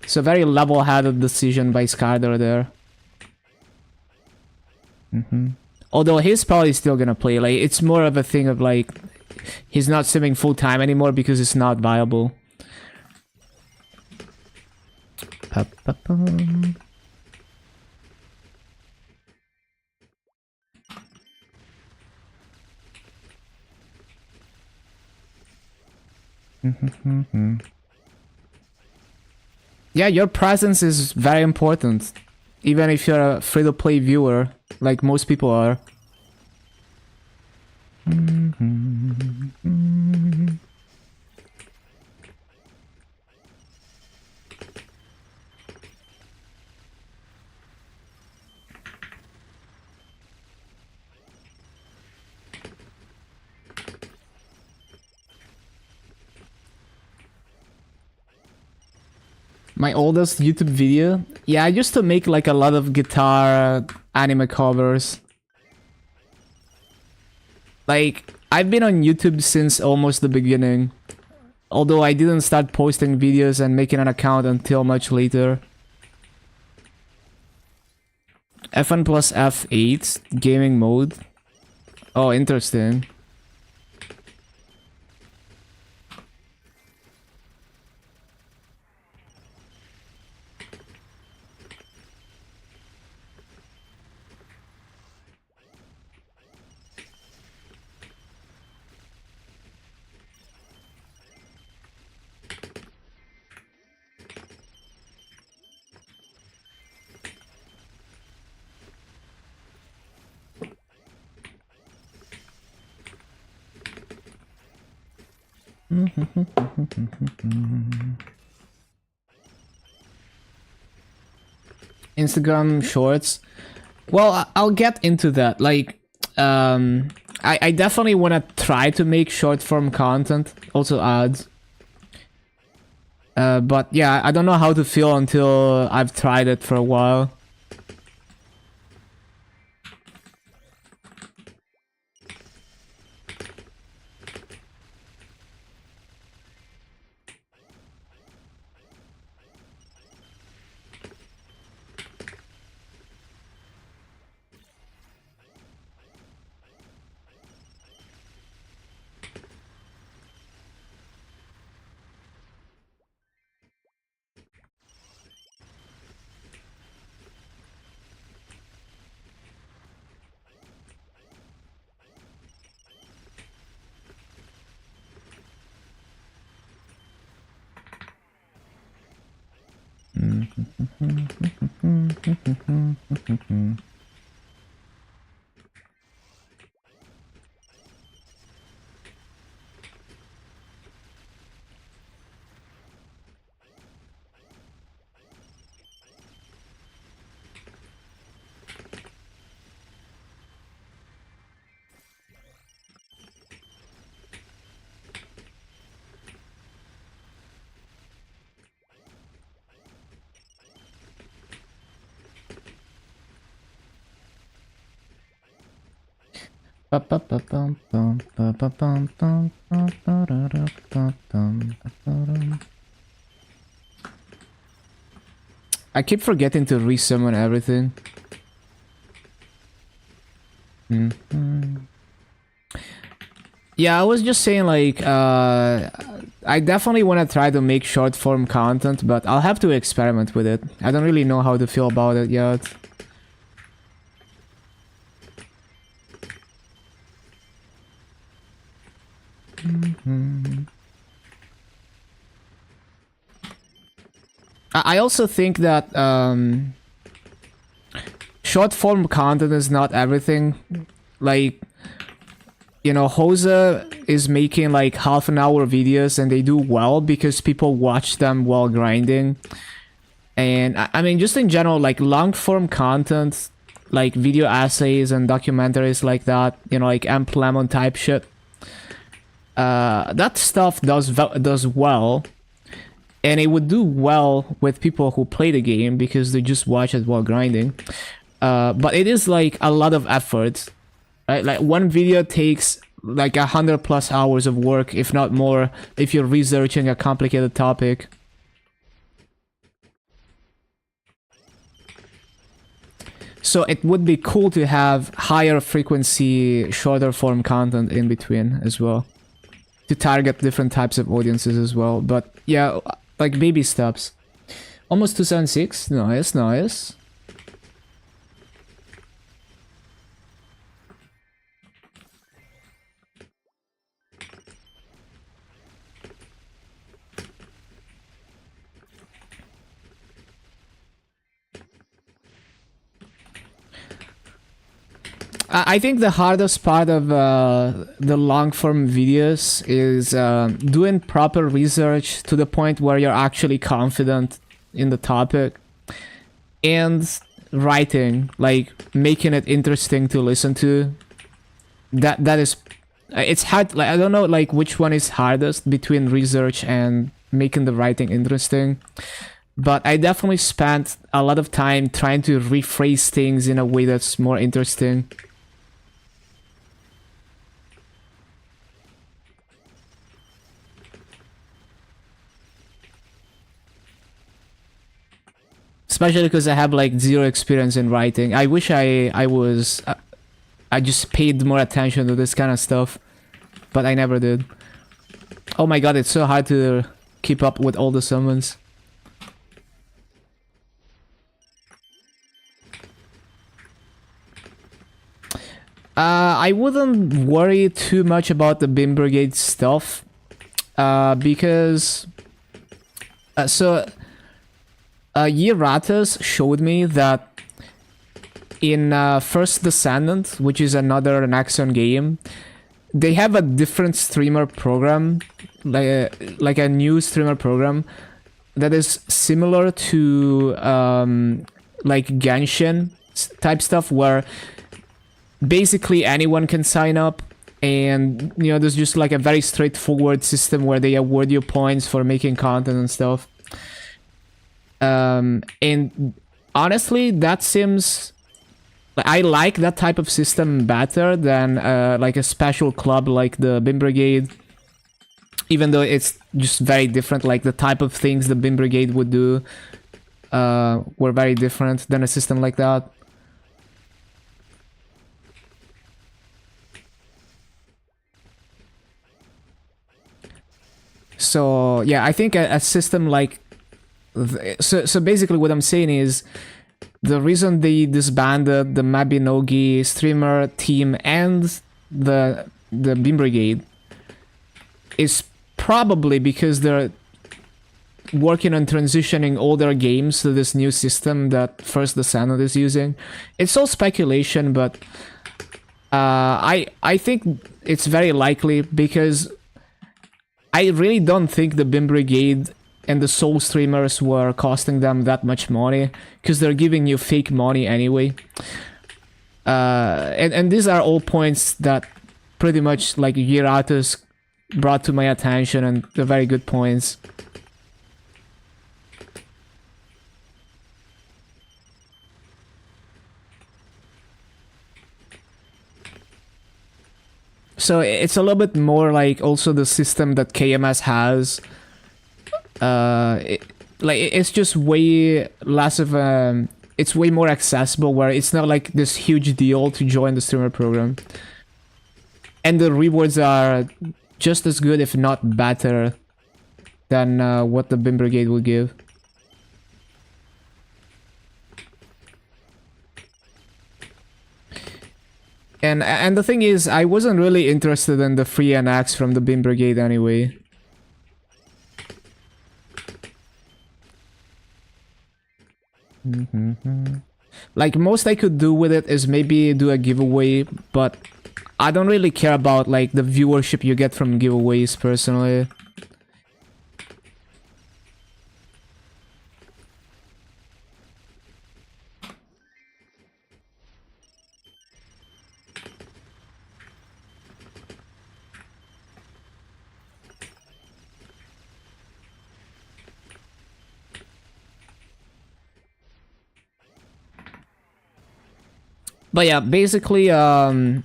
It's a very level-headed decision by Skardar there. Although he's probably still gonna play. Like, it's more of a thing of like, he's not simming full-time anymore because it's not viable. Pa-pa-pum. Yeah, your presence is very important. Even if you're a free-to-play viewer, like most people are. My oldest YouTube video? Yeah, I used to make like a lot of guitar anime covers. Like, I've been on YouTube since almost the beginning. Although I didn't start posting videos and making an account until much later. F1 plus F8 gaming mode. Oh, interesting. Instagram shorts. Well, I'll get into that. Like, I definitely want to try to make short form content, also ads. But yeah, I don't know how to feel until I've tried it for a while. I keep forgetting to resummon everything. Yeah, I was just saying, like, I definitely want to try to make short form content, but I'll have to experiment with it. I don't really know how to feel about it yet. I also think that short form content is not everything. Like, you know, Hosa is making like half an hour videos and they do well because people watch them while grinding. And I mean, just in general, like long form content, like video essays and documentaries like that, you know, like Lemon type shit. That stuff does well. And it would do well with people who play the game because they just watch it while grinding. But it is like a lot of effort, right? Like one video takes like 100+ hours of work, if not more, if you're researching a complicated topic. So it would be cool to have higher frequency, shorter form content in between as well, to target different types of audiences as well. But yeah, like baby steps. Almost 276. Nice, nice. I think the hardest part of the long form videos is doing proper research to the point where you're actually confident in the topic, and writing, like making it interesting to listen to. That is, it's hard. Like I don't know, like which one is hardest between research and making the writing interesting. but I definitely spent a lot of time trying to rephrase things in a way that's more interesting. Especially because I have like zero experience in writing. I wish I was I just paid more attention to this kind of stuff, but I never did. Oh my god, it's so hard to keep up with all the summons. I wouldn't worry too much about the Beam Brigade stuff, because Yeratas showed me that in First Descendant, which is another Nexon game, they have a different streamer program, like a new streamer program that is similar to like Genshin type stuff, where basically anyone can sign up, and you know there's just like a very straightforward system where they award you points for making content and stuff. And honestly, that seems... I like that type of system better than like a special club like the Beam Brigade, even though it's just very different. Like the type of things the Beam Brigade would do were very different than a system like that. So yeah, I think a system like so basically what I'm saying is, the reason they disbanded the Mabinogi streamer team and the Beam Brigade is probably because they're working on transitioning all their games to this new system that First Descendant is using. It's all speculation, but I think it's very likely, because I really don't think the Beam Brigade and the Soul streamers were costing them that much money, because they're giving you fake money anyway. And these are all points that pretty much like Giratus brought to my attention, and they're very good points. So it's a little bit more like also the system that KMS has. It's just way less of a... It's way more accessible, where it's not like this huge deal to join the streamer program. And the rewards are just as good, if not better, than what the Beam Brigade would give. And the thing is, I wasn't really interested in the free NX from the Beam Brigade anyway. Like, most I could do with it is maybe do a giveaway, but I don't really care about like the viewership you get from giveaways personally. But yeah, basically, I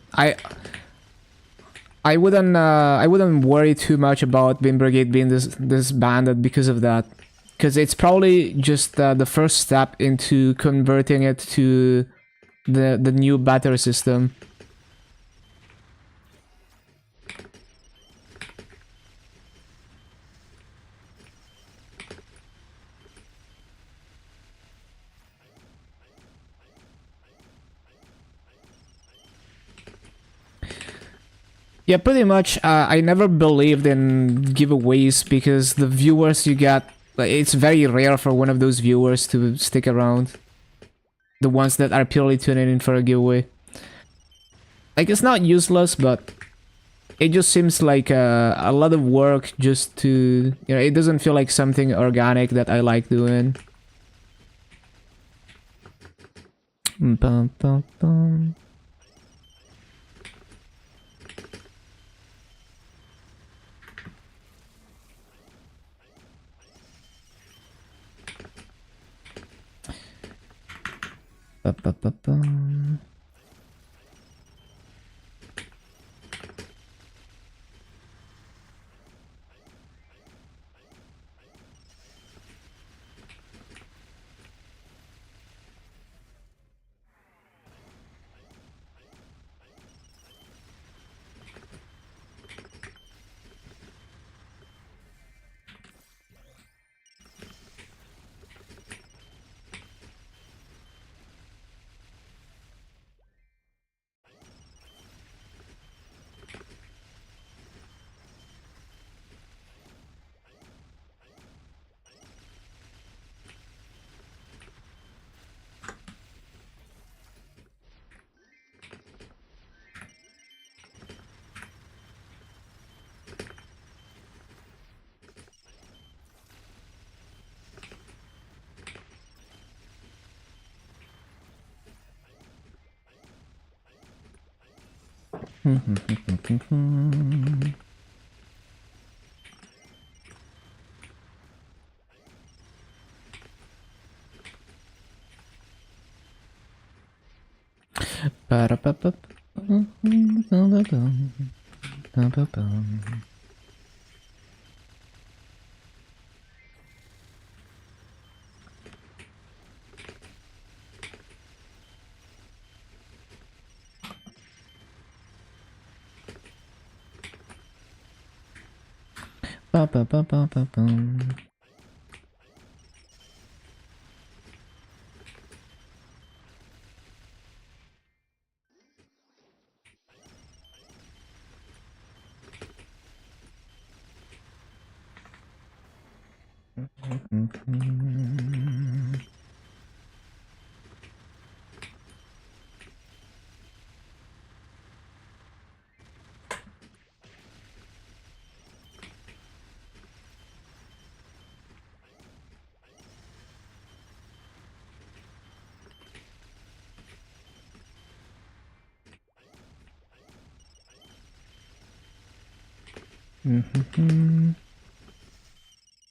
wouldn't worry too much about Beam Brigade being disbanded because of that, because it's probably just the first step into converting it to the new better system. Yeah, pretty much. I never believed in giveaways because the viewers you get, like, it's very rare for one of those viewers to stick around. The ones that are purely tuning in for a giveaway. Like, it's not useless, but it just seems like a lot of work just to, you know, it doesn't feel like something organic that I like doing. Bum, bum, bum. Ba-ba-ba-bum.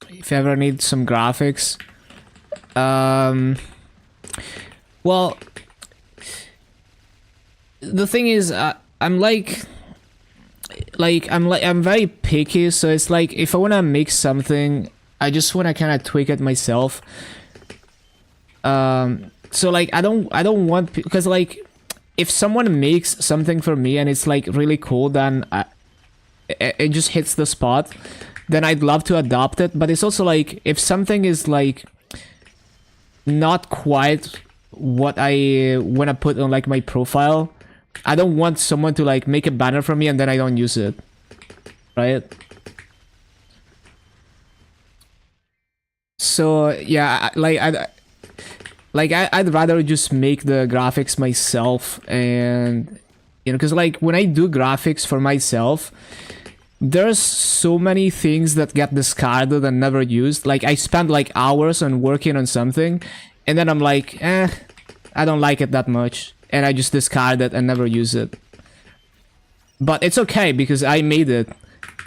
If you ever need some graphics, well, the thing is, I'm very picky, so it's like if I wanna make something, I just wanna kind of tweak it myself. So like I don't want, because like if someone makes something for me and it's like really cool, then it just hits the spot, then I'd love to adopt it. But it's also like if something is like not quite what I want to put on like my profile, I don't want someone to like make a banner for me and then I don't use it, right? So yeah, I'd rather just make the graphics myself. And you know, because like when I do graphics for myself, there's so many things that get discarded and never used. Like I spend like hours on working on something and then I'm like, I don't like it that much, and I just discard it and never use it. But it's okay because I made it,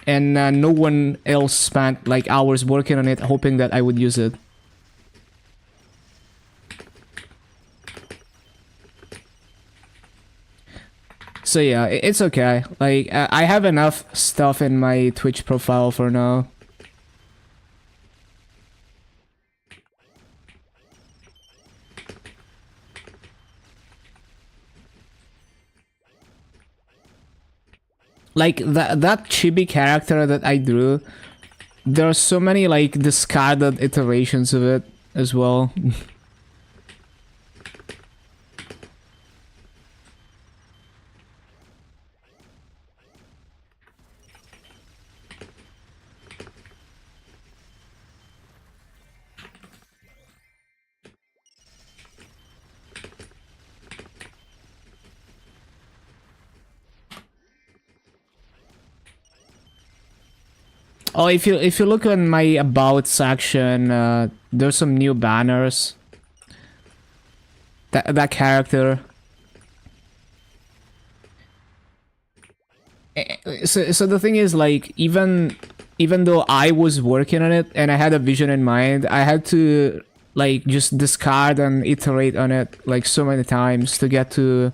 and no one else spent like hours working on it hoping that I would use it. So yeah, it's okay. Like I have enough stuff in my Twitch profile for now. Like that chibi character that I drew, there are so many like discarded iterations of it as well. Oh, if you look on my about section, there's some new banners. That character. So the thing is, like, even though I was working on it and I had a vision in mind, I had to like just discard and iterate on it like so many times to get to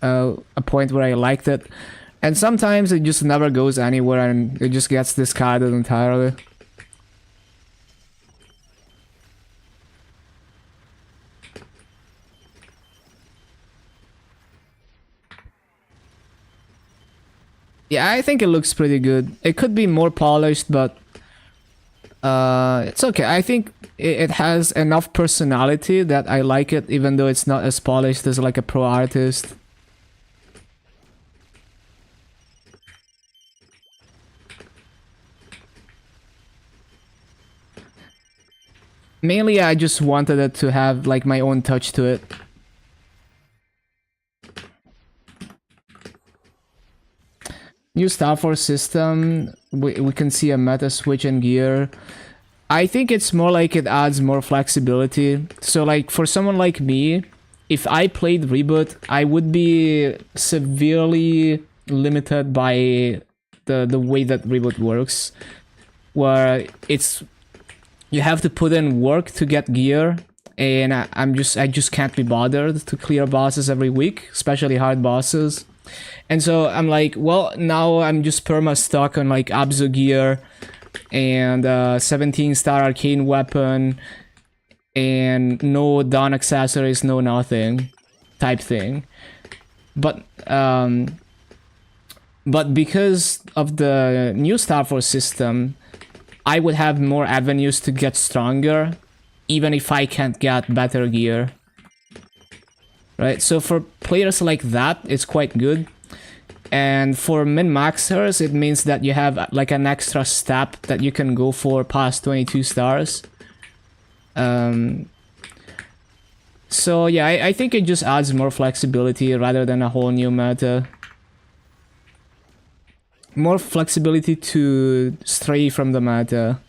a point where I liked it. And sometimes it just never goes anywhere and it just gets discarded entirely. Yeah, I think it looks pretty good. It could be more polished, but it's okay. I think it has enough personality that I like it, even though it's not as polished as like a pro artist. Mainly, I just wanted it to have like my own touch to it. New Star Force system, we can see a meta switch in gear. I think it's more like it adds more flexibility. So like for someone like me, if I played Reboot, I would be severely limited by the way that Reboot works. Where it's, you have to put in work to get gear, and I just can't be bothered to clear bosses every week, especially hard bosses. And so I'm like, well, now I'm just perma stuck on like Abzu gear and 17-star arcane weapon and no Dawn accessories, no nothing type thing. But because of the new Star Force system, I would have more avenues to get stronger, even if I can't get better gear. Right, so for players like that, it's quite good. And for min-maxers, it means that you have like an extra step that you can go for past 22 stars. So yeah, I think it just adds more flexibility rather than a whole new meta. More flexibility to stray from the meta.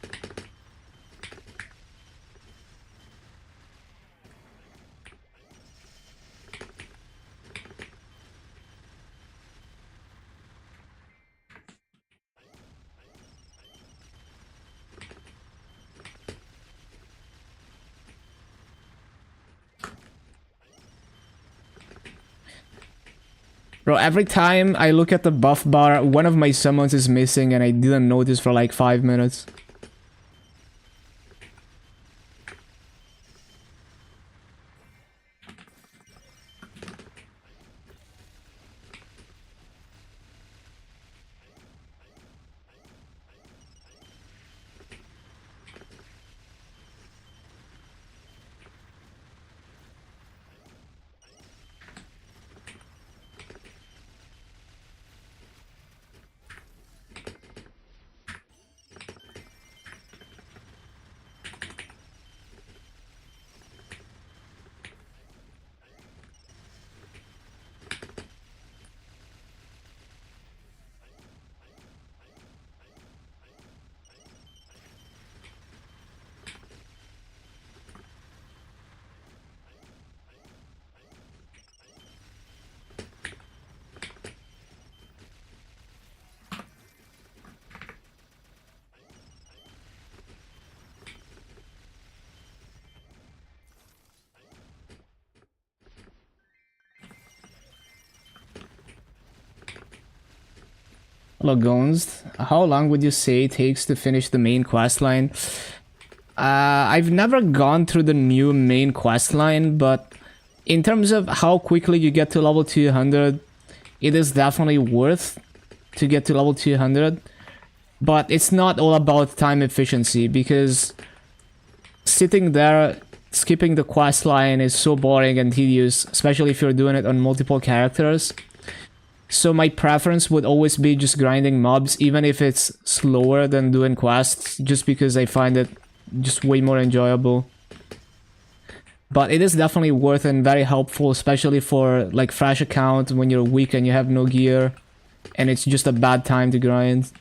Bro, every time I look at the buff bar, one of my summons is missing and I didn't notice for like 5 minutes. Hello, Gonst. How long would you say it takes to finish the main questline? I've never gone through the new main questline, but in terms of how quickly you get to level 200, it is definitely worth to get to level 200. But it's not all about time efficiency, because sitting there skipping the questline is so boring and tedious, especially if you're doing it on multiple characters. So my preference would always be just grinding mobs, even if it's slower than doing quests, just because I find it just way more enjoyable. But it is definitely worth and very helpful, especially for like fresh account when you're weak and you have no gear, and it's just a bad time to grind.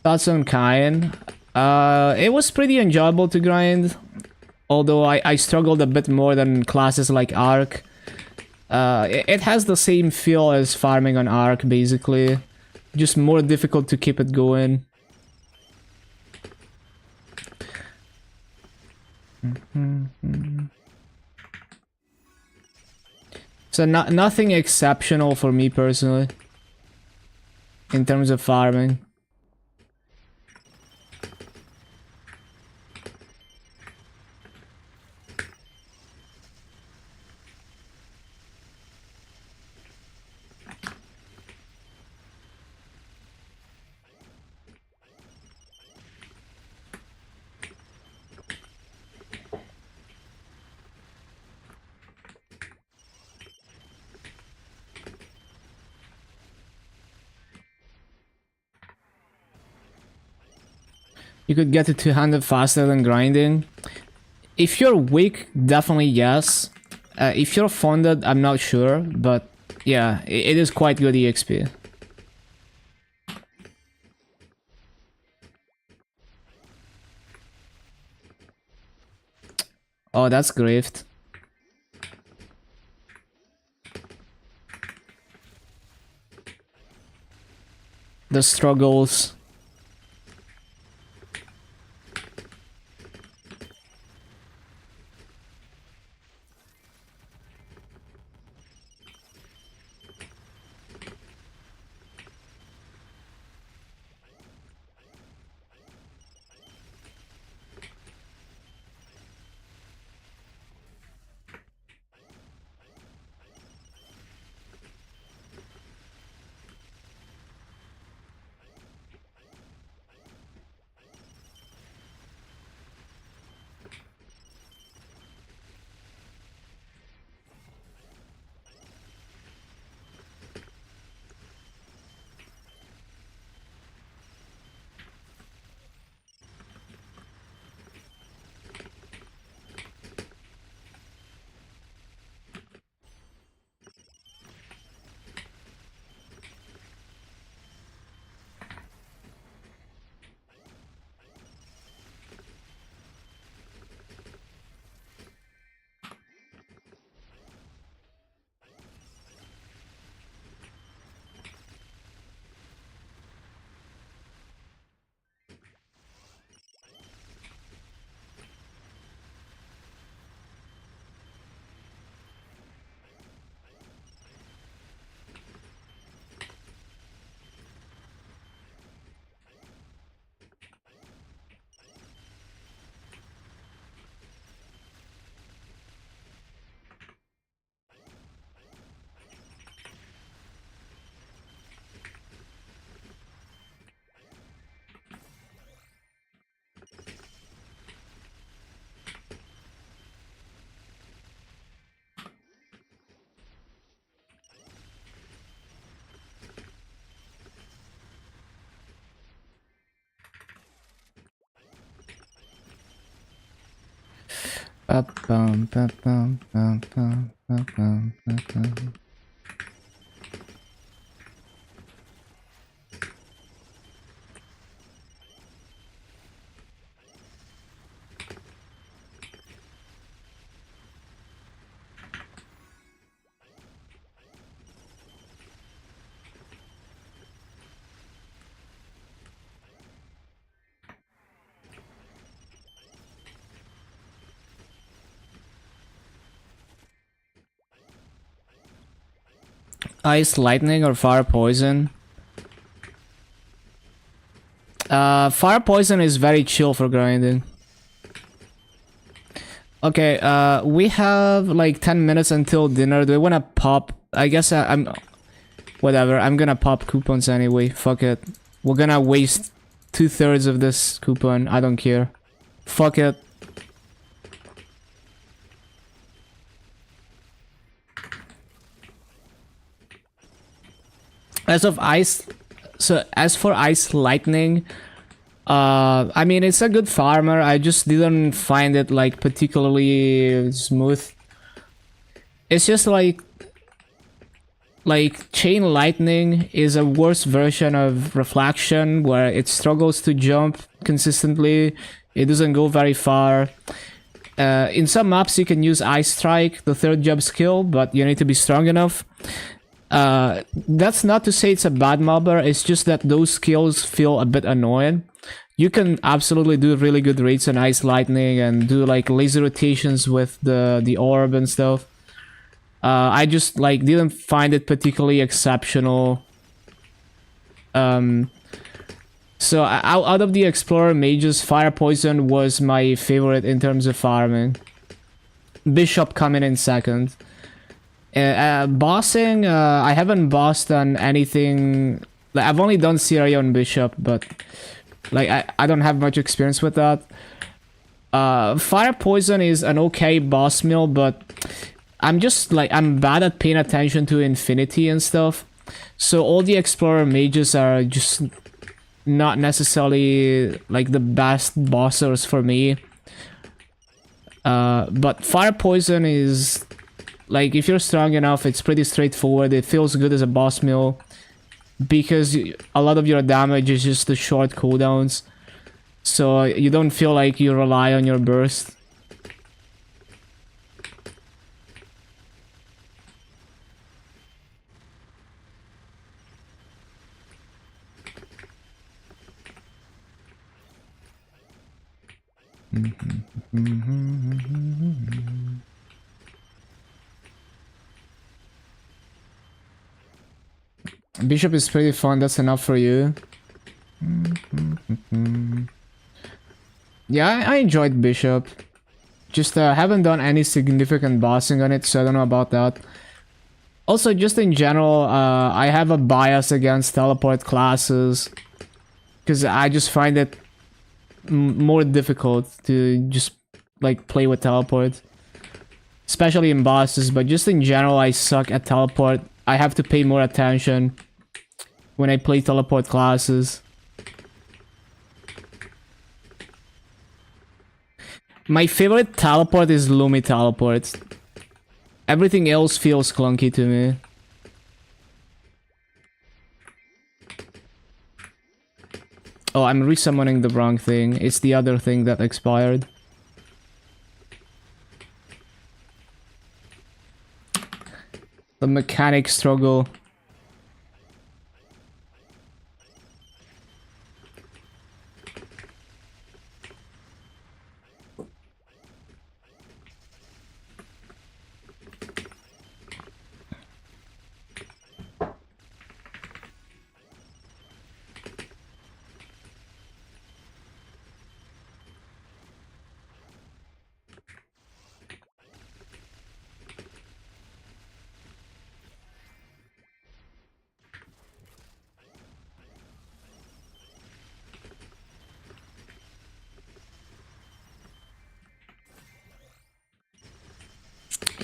Thoughts on Kain? It was pretty enjoyable to grind, although I struggled a bit more than classes like Arc. It has the same feel as farming on Arc, basically. Just more difficult to keep it going. So nothing exceptional for me personally in terms of farming. You could get to 200 faster than grinding. If you're weak, definitely yes. If you're funded, I'm not sure, but yeah, it is quite good EXP. Oh, that's grift. The struggles. Ice, lightning, or fire poison? Fire poison is very chill for grinding. Okay, we have like 10 minutes until dinner. Do we wanna pop? I guess I'm... Whatever, I'm gonna pop coupons anyway. Fuck it. We're gonna waste 2/3 of this coupon. I don't care. Fuck it. As of ice... So, as for ice lightning... I mean, it's a good farmer. I just didn't find it like particularly smooth. It's just like chain lightning is a worse version of reflection, where it struggles to jump consistently. It doesn't go very far. In some maps you can use ice strike, the third jump skill, but you need to be strong enough. That's not to say it's a bad mobber, it's just that those skills feel a bit annoying. you can absolutely do really good rates on Ice Lightning and do like laser rotations with the orb and stuff. I just like didn't find it particularly exceptional. So out of the Explorer mages, Fire Poison was my favorite in terms of farming. Bishop coming in second. Bossing, I haven't bossed on anything. Like, I've only done Syria on Bishop, but like I don't have much experience with that. Fire Poison is an okay boss mill, but I'm just like I'm bad at paying attention to Infinity and stuff. So all the Explorer mages are just not necessarily like the best bossers for me. But Fire Poison is like, if you're strong enough, it's pretty straightforward. It feels good as a boss mill because a lot of your damage is just the short cooldowns, so you don't feel like you rely on your burst. Bishop is pretty fun, that's enough for you. Yeah, I enjoyed Bishop. Just haven't done any significant bossing on it, so I don't know about that. Also, just in general, I have a bias against teleport classes, because I just find it more difficult to just like play with teleport, especially in bosses. But just in general, I suck at teleport. I have to pay more attention when I play teleport classes. My favorite teleport is Lumi teleport. Everything else feels clunky to me. Oh, I'm resummoning the wrong thing. It's the other thing that expired. The mechanic struggle.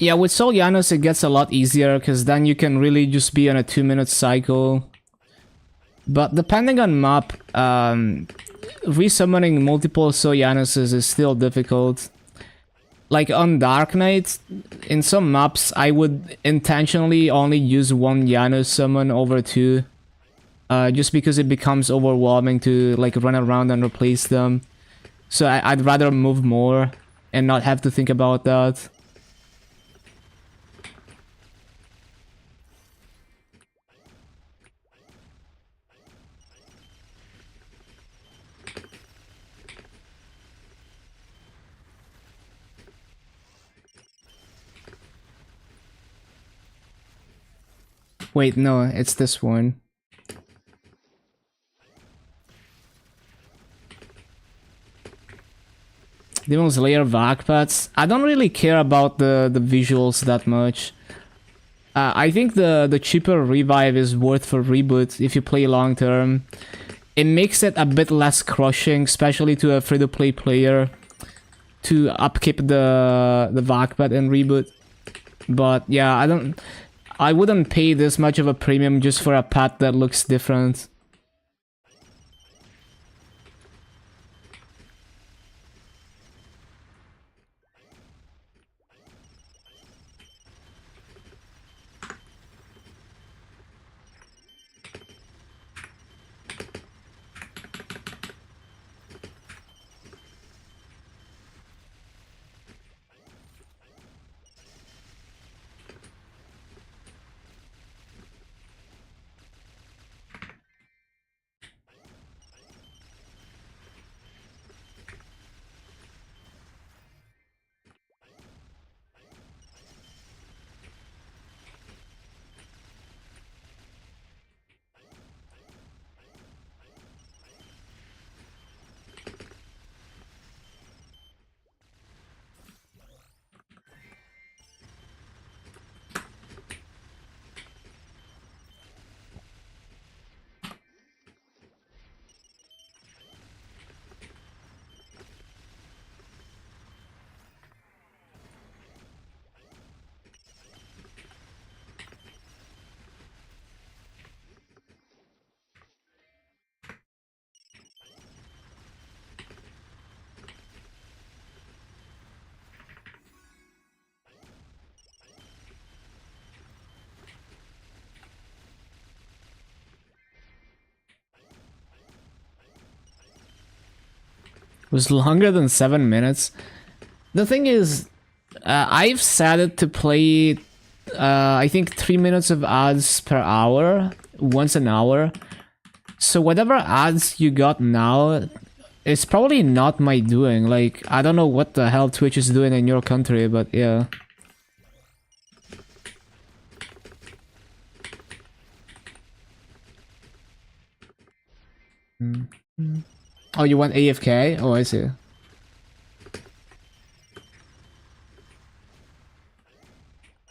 Yeah, with Sol Janos it gets a lot easier, because then you can really just be on a 2-minute cycle. But depending on map, resummoning multiple Sol Janoses is still difficult. Like on Dark Knight, in some maps I would intentionally only use one Janus summon over two. Just because it becomes overwhelming to like run around and replace them. So I'd rather move more and not have to think about that. Wait, no, it's this one. Demon Slayer Vakpats. I don't really care about the visuals that much. I think the cheaper revive is worth for reboot if you play long term. It makes it a bit less crushing, especially to a free-to-play player, to upkeep the Vakpat and reboot. But yeah, I wouldn't pay this much of a premium just for a pet that looks different. was longer than 7 minutes. The thing is, I've set it to play, I think 3 minutes of ads per hour, once an hour. So whatever ads you got now, it's probably not my doing. Like, I don't know what the hell Twitch is doing in your country, but yeah. Oh, you want AFK? Oh, I see.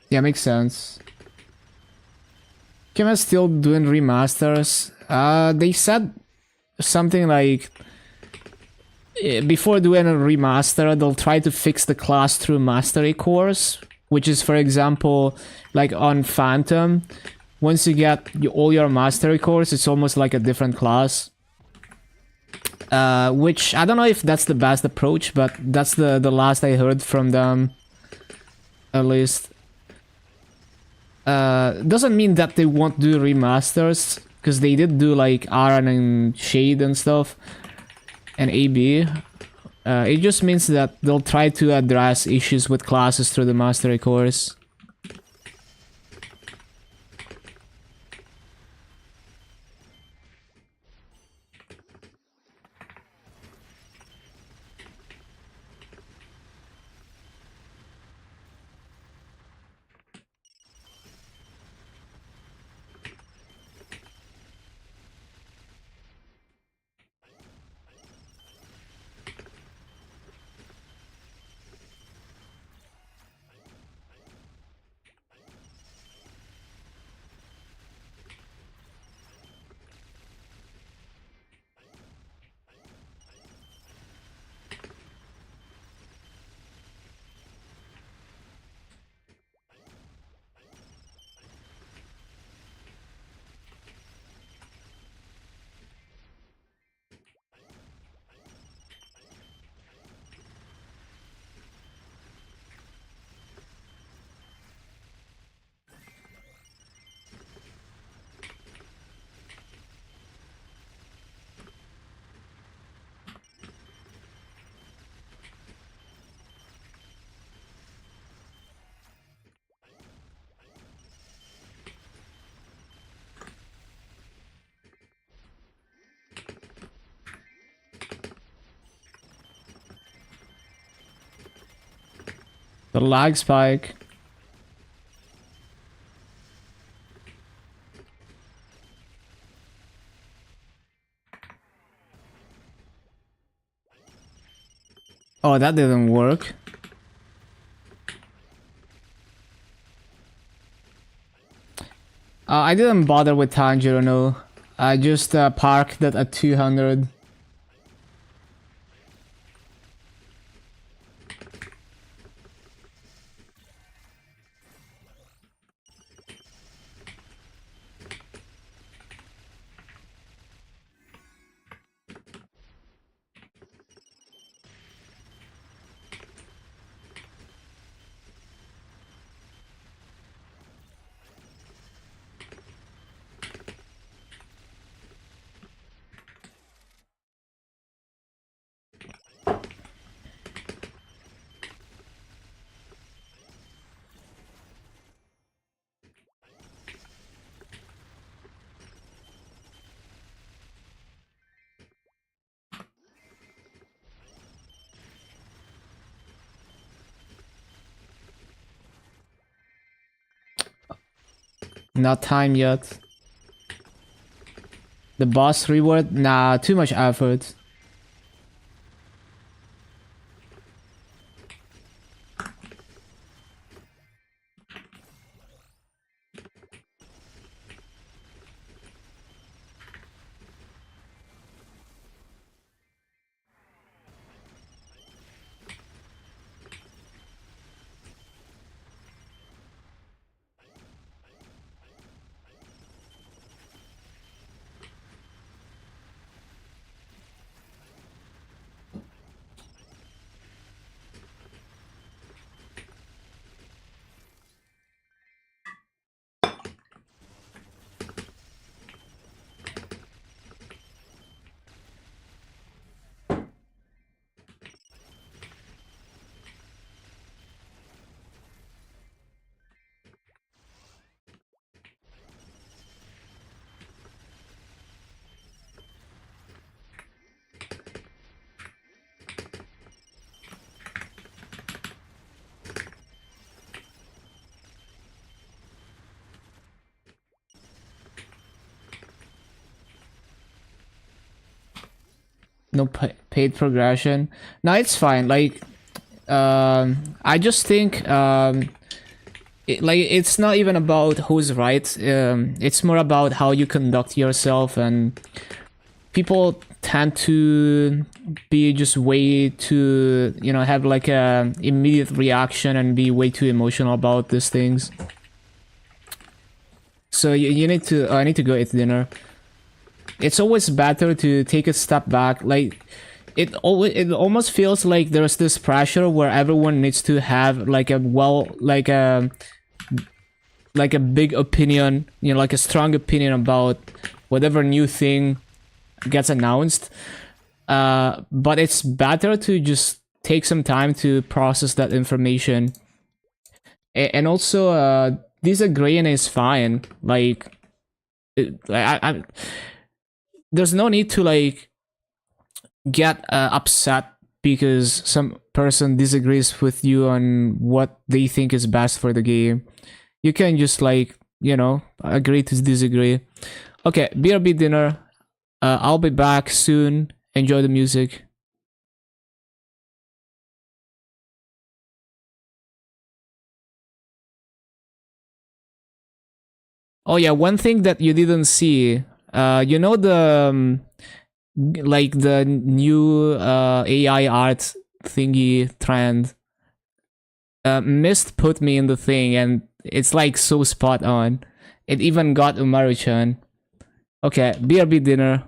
Yeah, makes sense. Kim is still doing remasters. They said something like before doing a remaster, they'll try to fix the class through mastery course, which is, for example, like on Phantom. Once you get all your mastery course, it's almost like a different class. Which I don't know if that's the best approach, but that's the last I heard from them, at least. Doesn't mean that they won't do remasters, because they did do like Aran and Shade and stuff, and AB. It just means that they'll try to address issues with classes through the mastery course. The lag spike. Oh, that didn't work. I didn't bother with Tanjiro, no. I just parked that at 200. Not time yet. The boss reward? Nah, too much effort. No paid progression. No, it's fine. Like, I just think it's not even about who's right. It's more about how you conduct yourself, and people tend to be just way too, have like a immediate reaction and be way too emotional about these things. So you need to. I need to go eat dinner. It's always better to take a step back. Like, it almost feels like there's this pressure where everyone needs to have like a like a big opinion, like a strong opinion about whatever new thing gets announced. But it's better to just take some time to process that information. And also, disagreeing is fine. Like, there's no need to like get upset because some person disagrees with you on what they think is best for the game. You can just like, agree to disagree. Okay, BRB dinner. I'll be back soon. Enjoy the music. Oh yeah, one thing that you didn't see. The like the new AI art thingy trend. Mist put me in the thing, and it's like so spot on. It even got Umaru-chan. Okay, BRB dinner.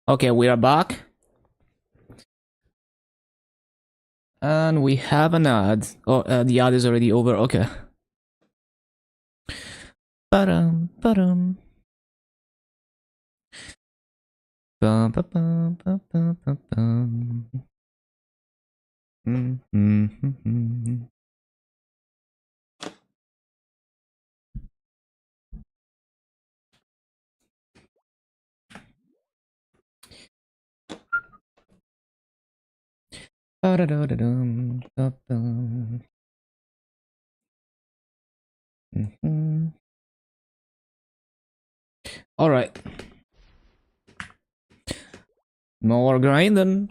Okay, we are back. And we have an ad. Oh, the ad is already over. Okay. Ba-dum, ba-dum. Bum, ba, bum, ba, ba, ba, bum. Mm-hmm. Ba-da-da-da-dum, ba-bum. Mm-hmm. All right. More grinding.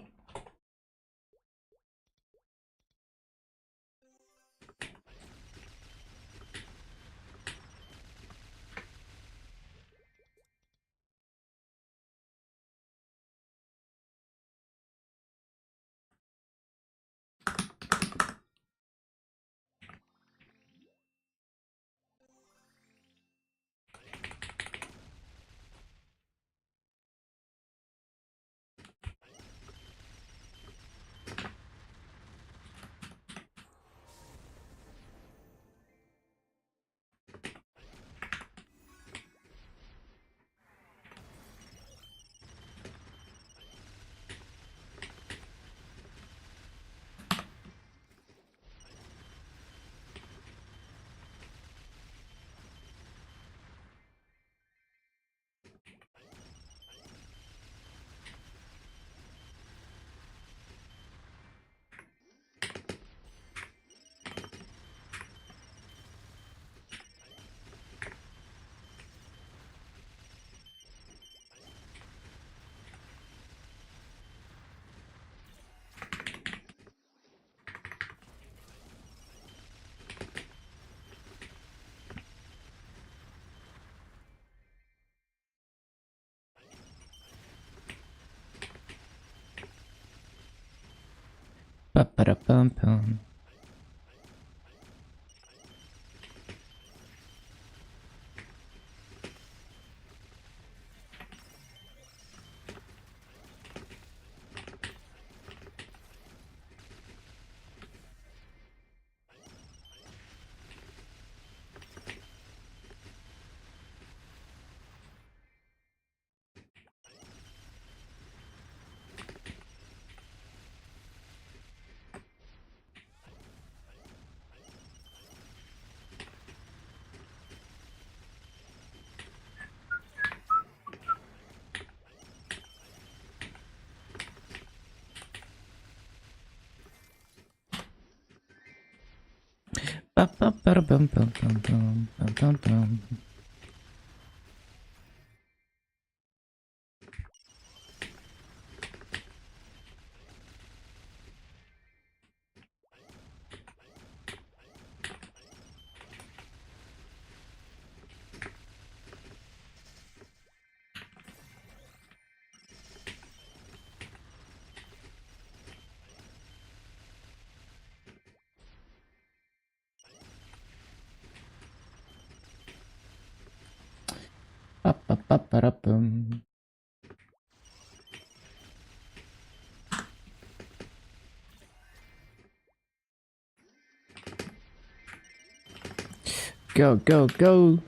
Ba-ba-da-bum-bum. Ba-ba-ba-da-bum-bum-bum-bum-bum-bum. Ba-ba-ba-ba-da-bum. Go, go, go.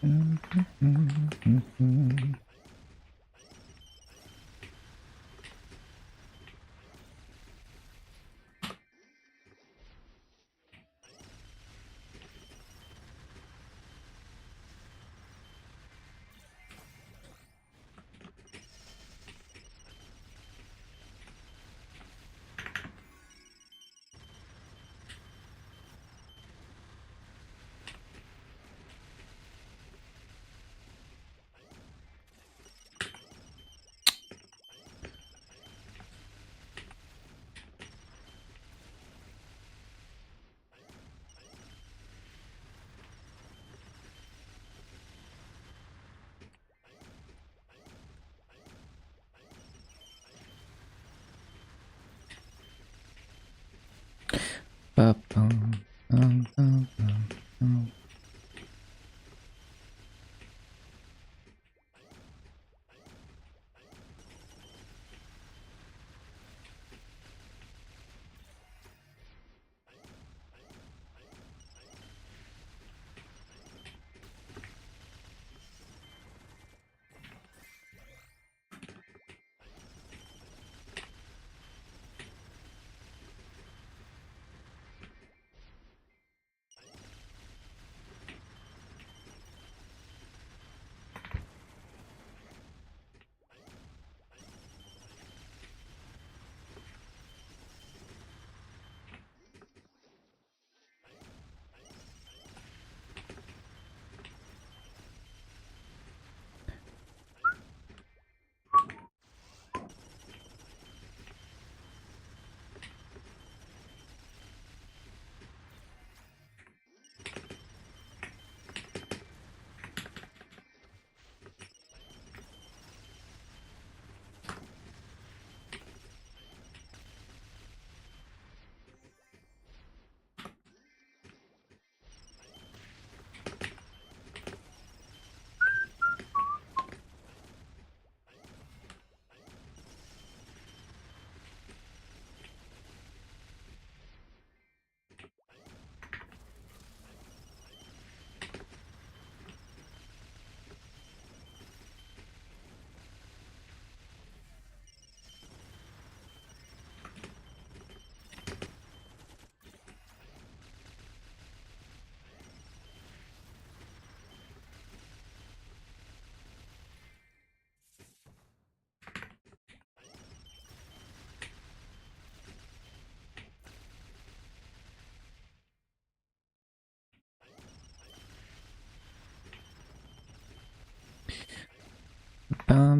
Bum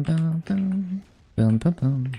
bum bum bum bum bum.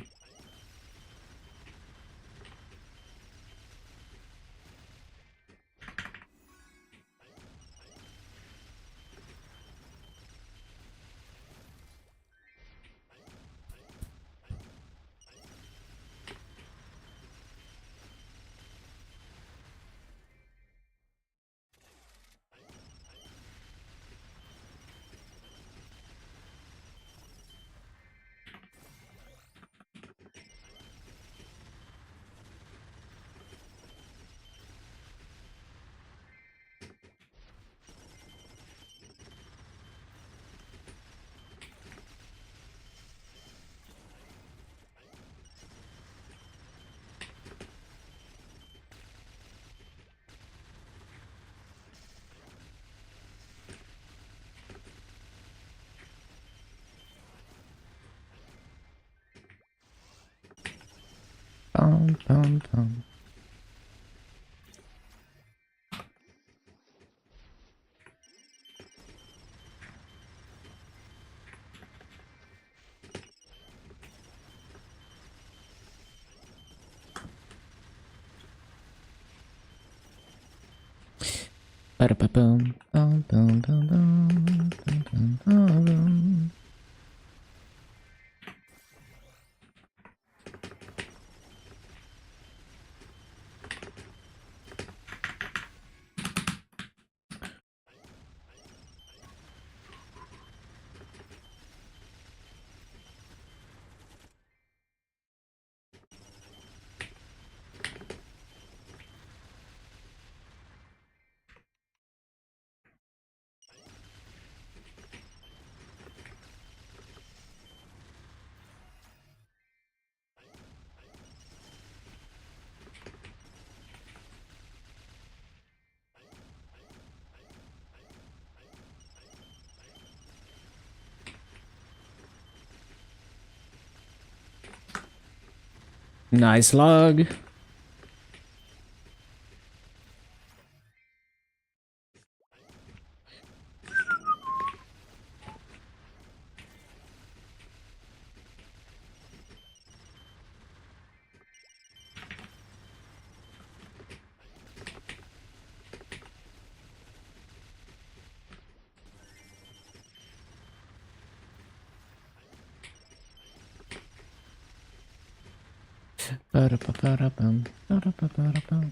Bum bum bum. Ba-da-ba-bum, bum bum bum bum bum bum bum. Nice log. Ba-da-ba-ba-da-bum, ba-da-ba-ba-da-bum.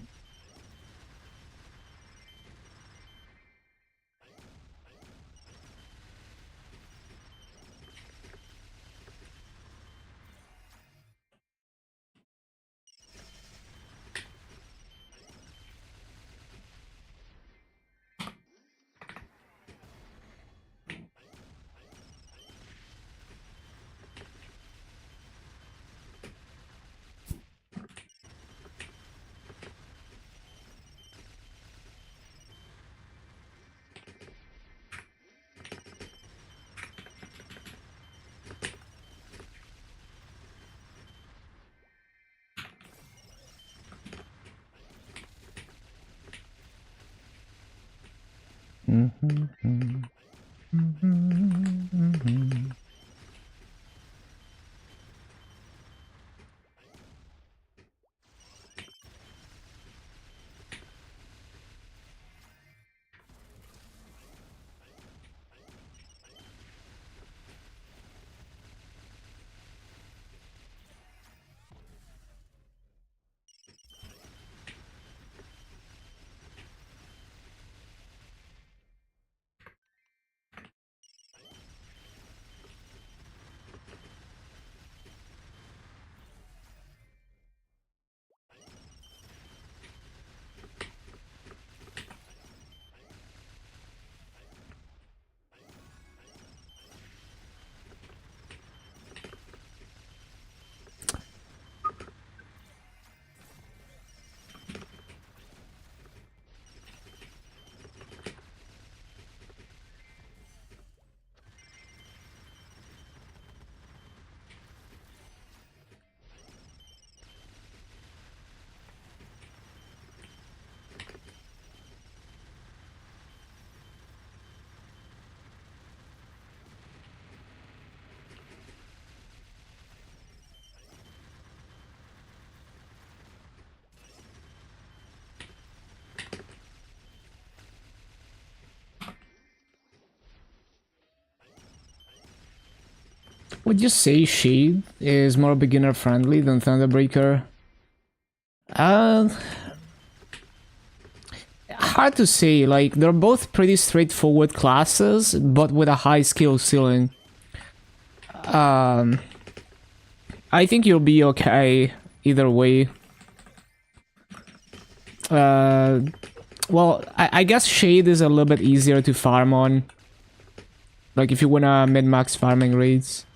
Would you say Shade is more beginner friendly than Thunderbreaker? Hard to say, like, they're both pretty straightforward classes, but with a high skill ceiling. I think you'll be okay either way. Well, I guess Shade is a little bit easier to farm on. Like, if you wanna min-max farming raids.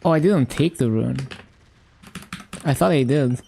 Oh, I didn't take the rune. I thought I did.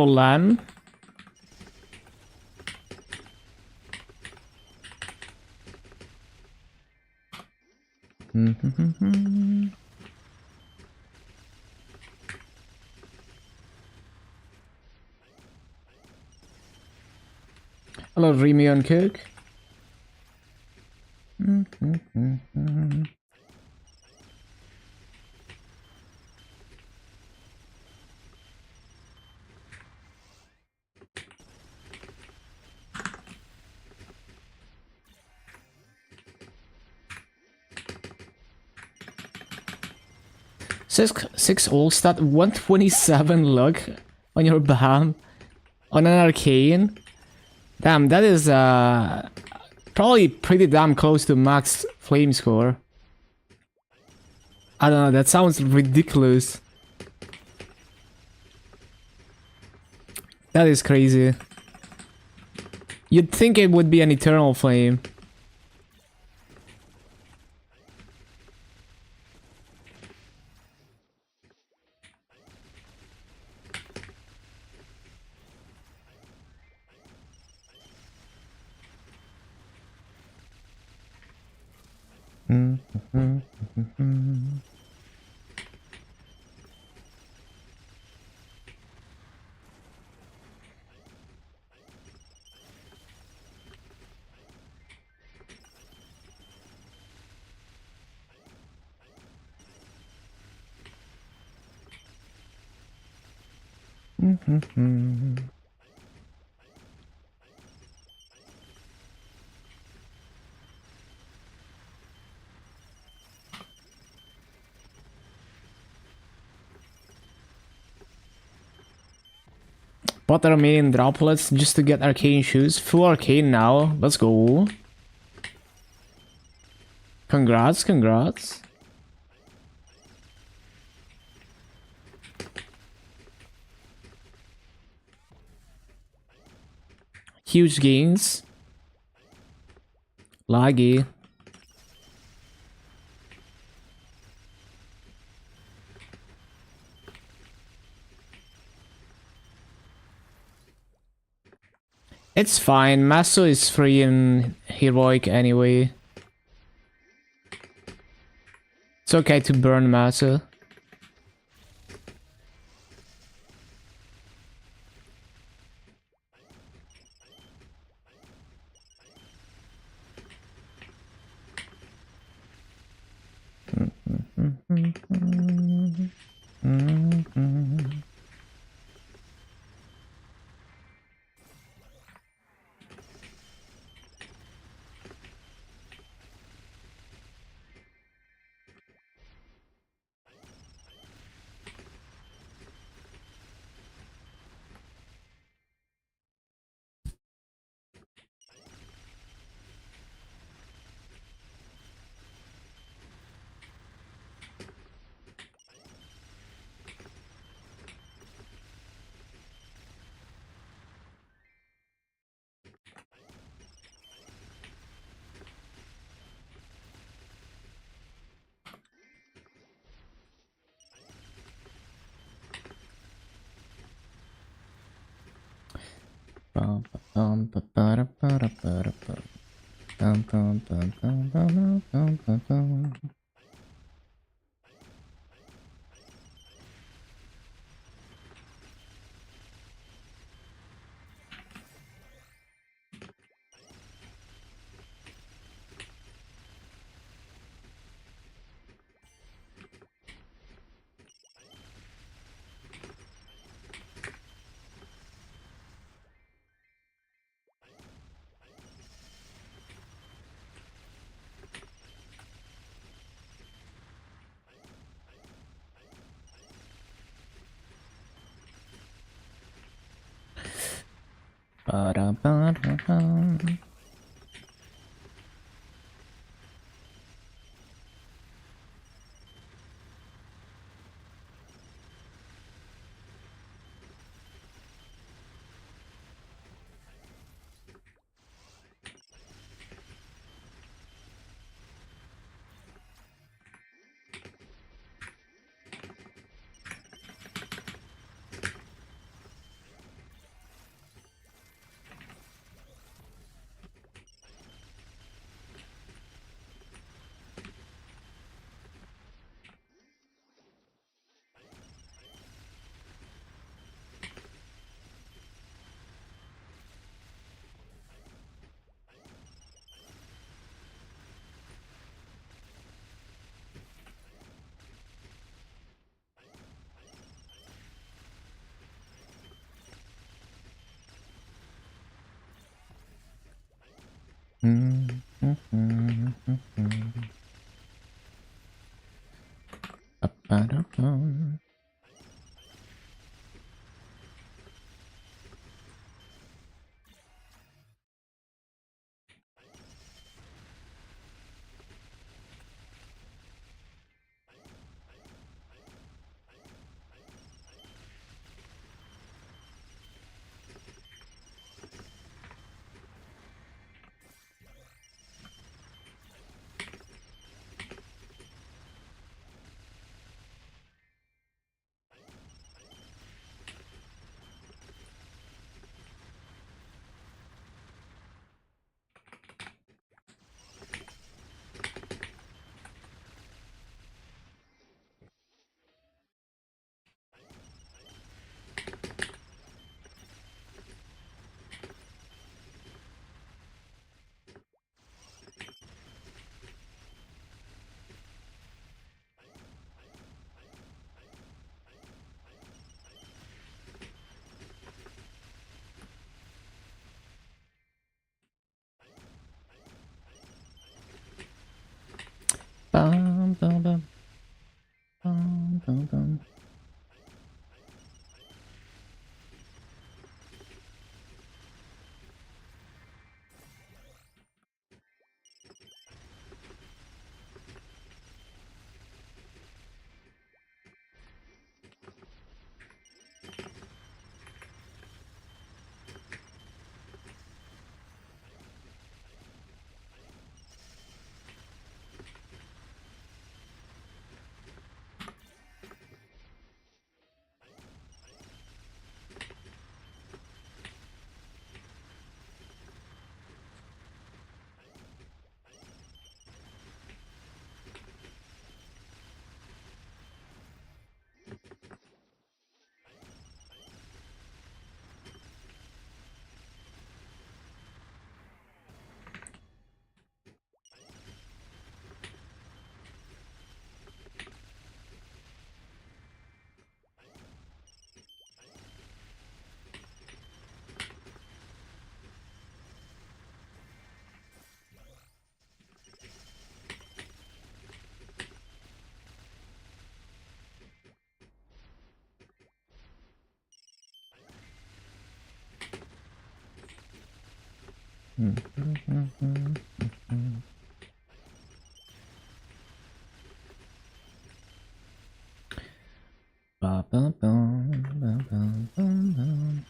Lolan. Hello, Remy and Cook. Six all stat 127 luck on your BAM on an arcane. Damn, that is probably pretty damn close to max flame score. I don't know, that sounds ridiculous. That is crazy. You'd think it would be an eternal flame. Bought the remaining droplets just to get arcane shoes. Full arcane now. Let's go. Congrats, congrats. Huge gains. Laggy. It's fine. Maso is free and heroic anyway. It's okay to burn Maso. Bum, bum, bum. Bum, bum, bum. Ba, ba, bum, ba, bum, bum, bum.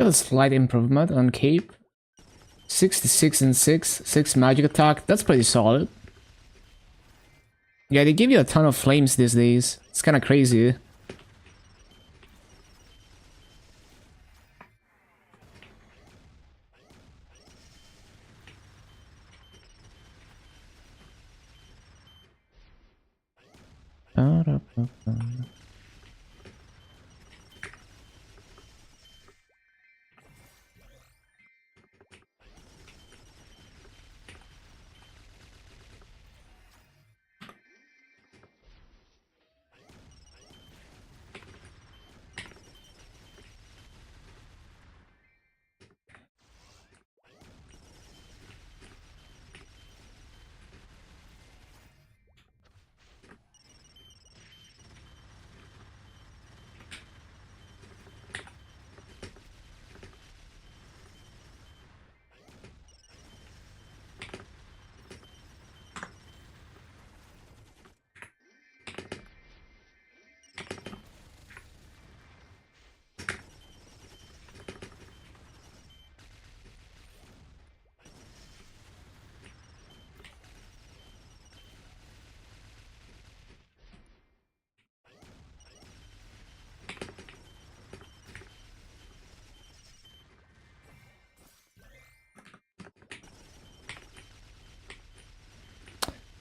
Got a slight improvement on Cape. 66 and 6. 6 magic attack. That's pretty solid. Yeah, they give you a ton of flames these days. It's kind of crazy.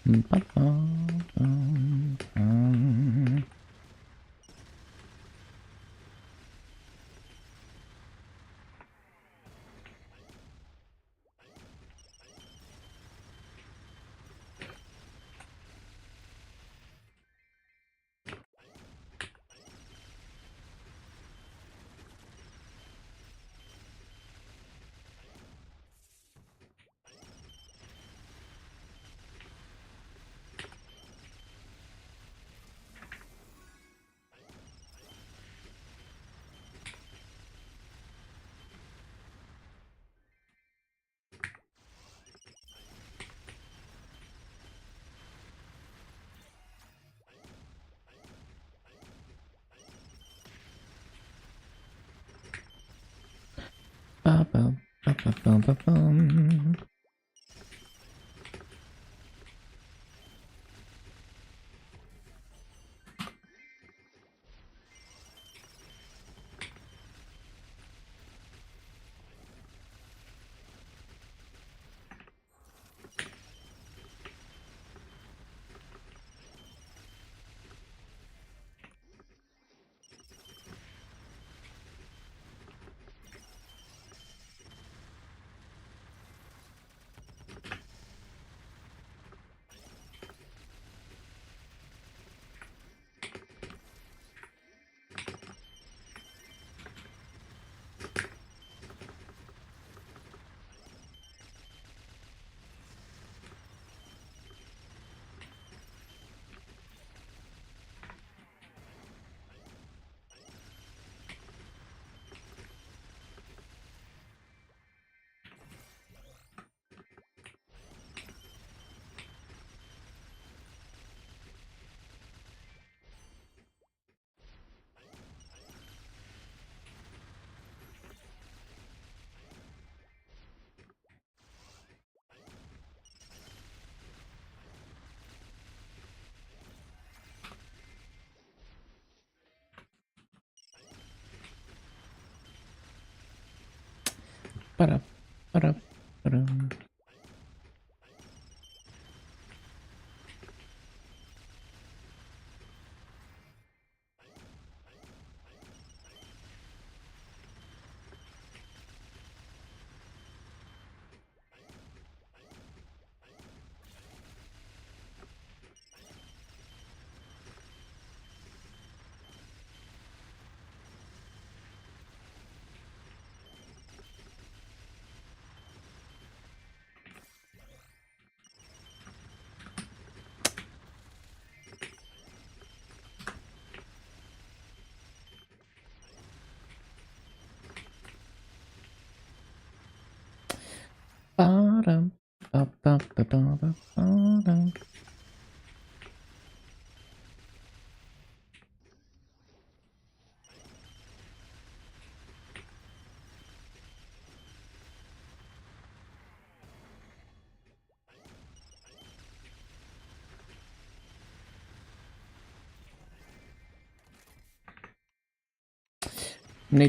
Need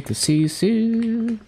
to see.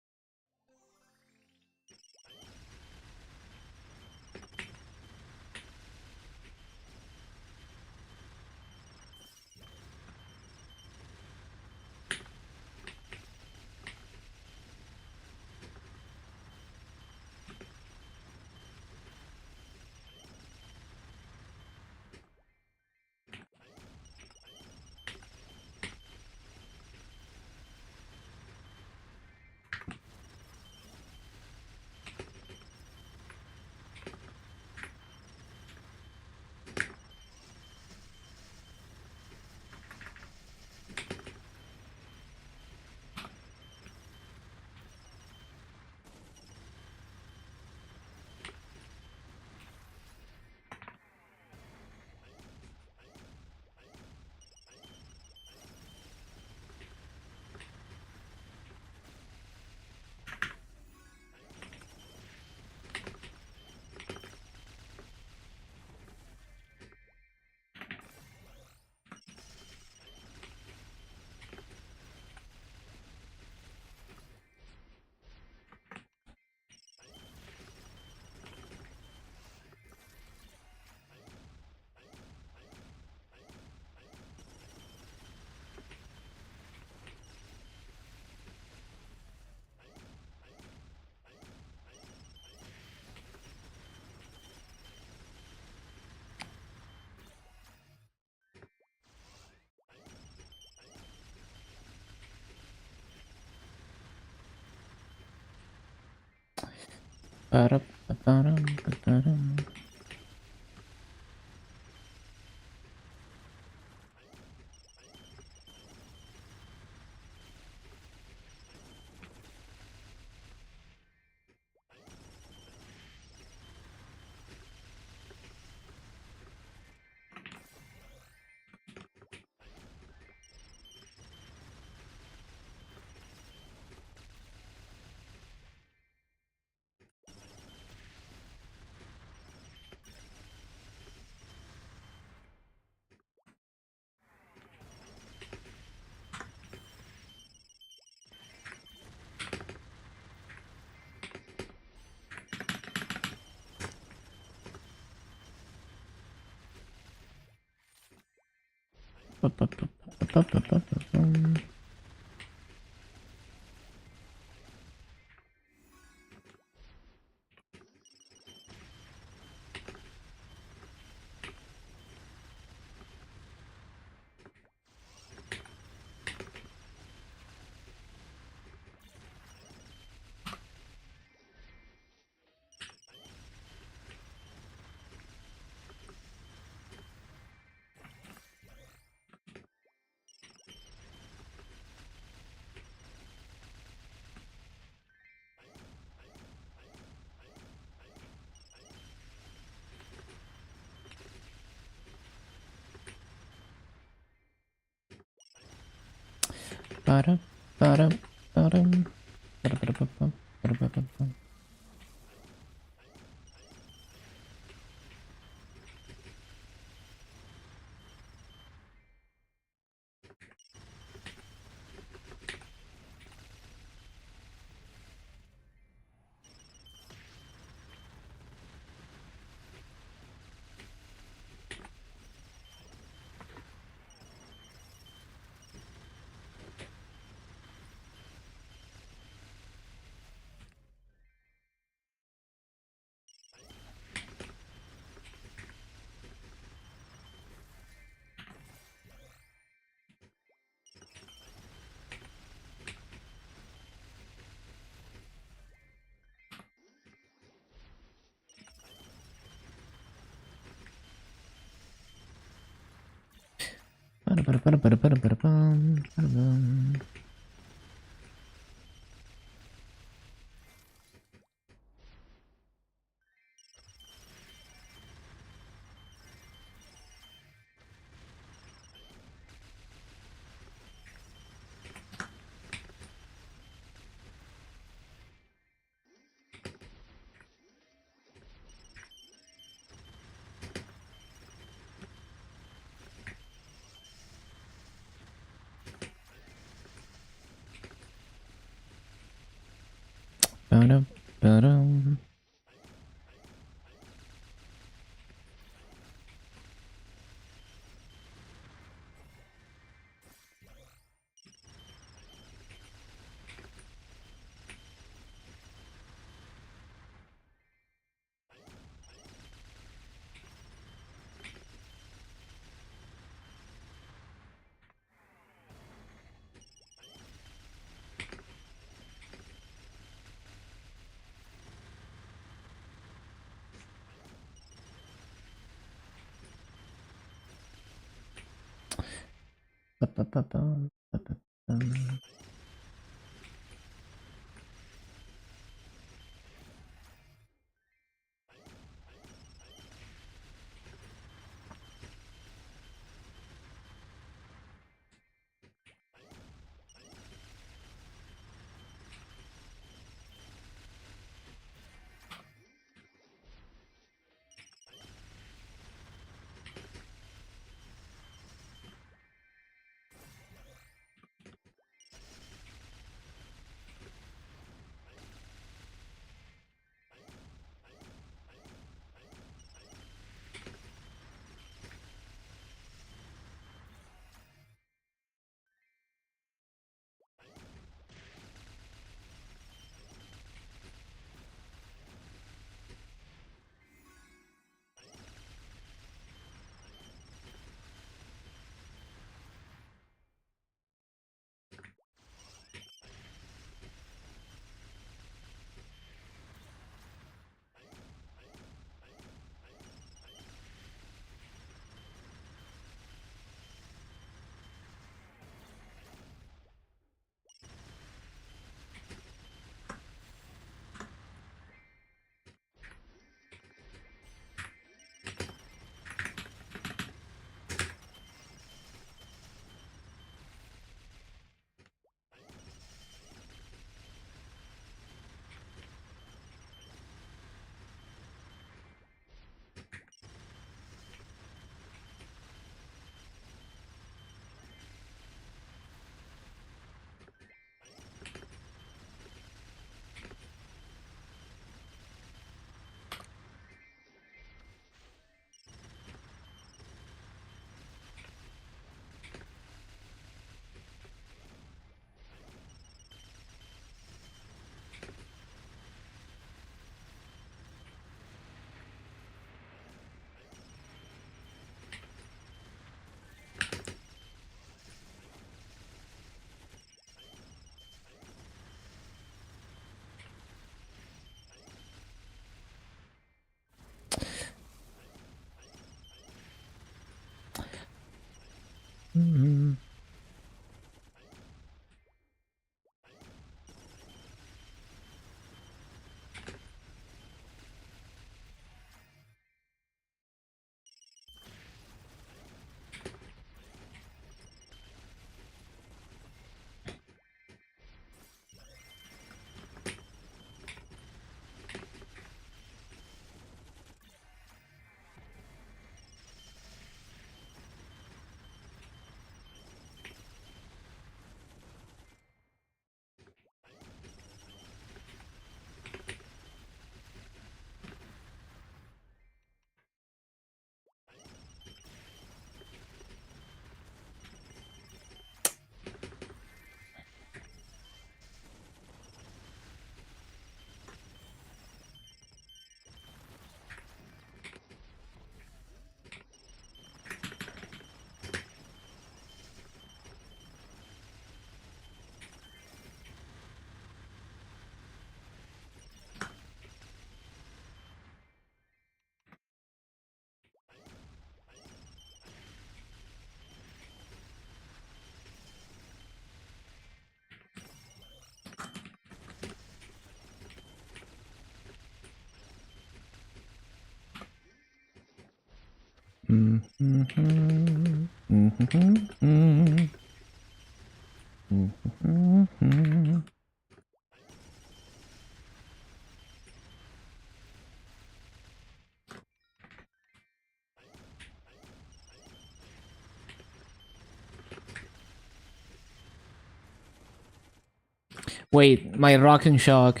Wait, my rocking shock.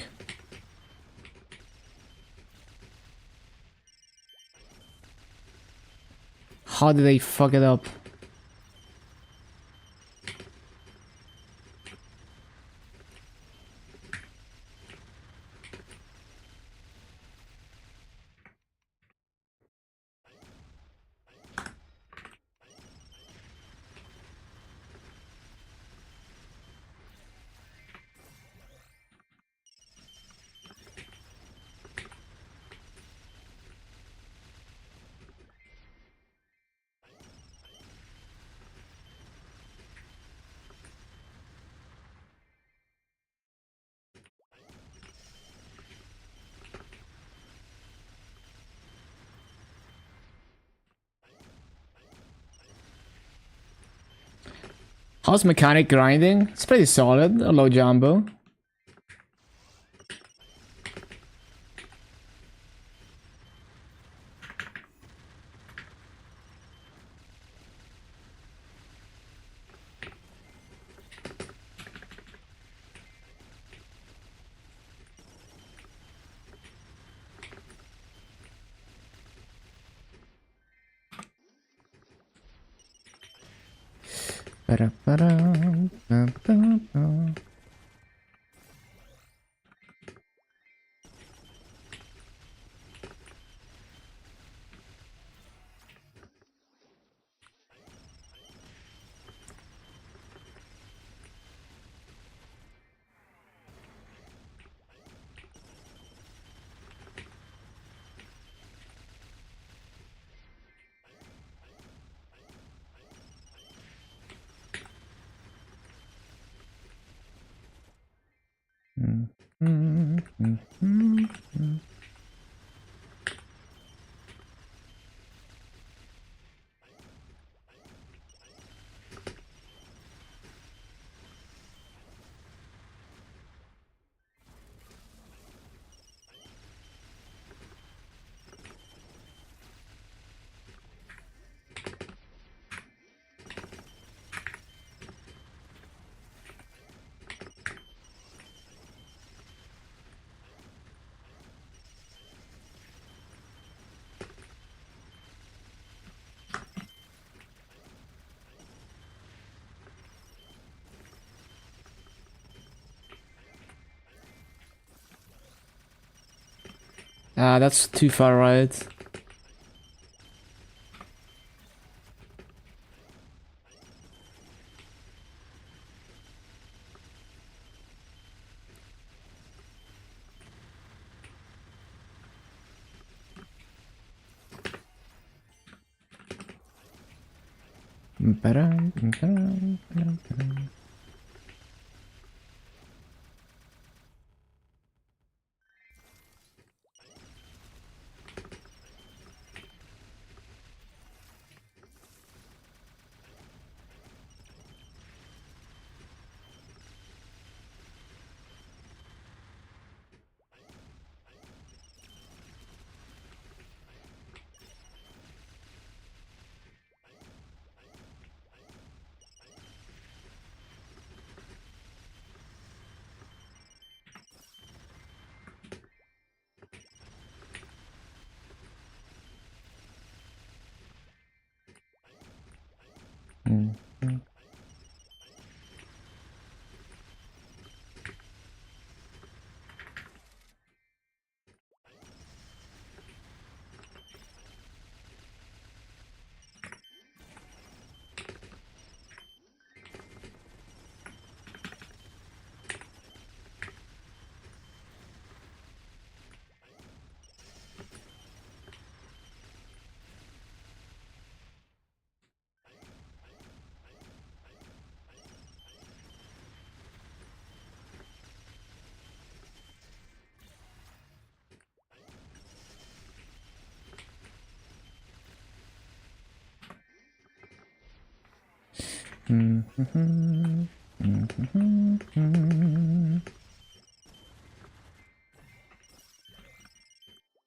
How did they fuck it up? How's mechanic grinding? It's pretty solid. A low jumbo. Ah, that's too far right.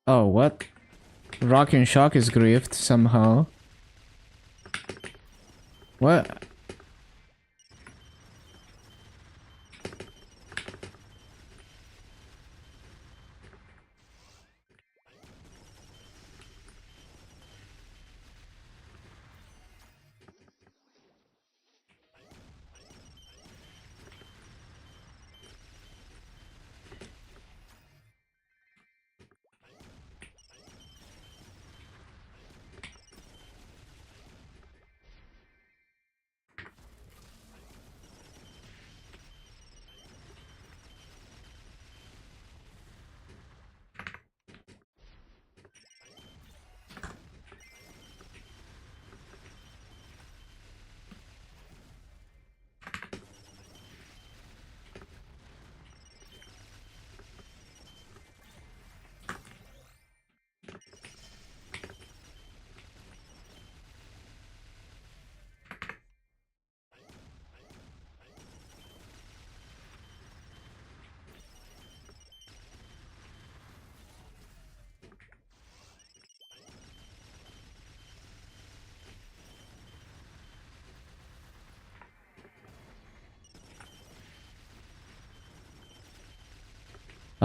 Oh, what? Rock and Shock is griefed somehow. What?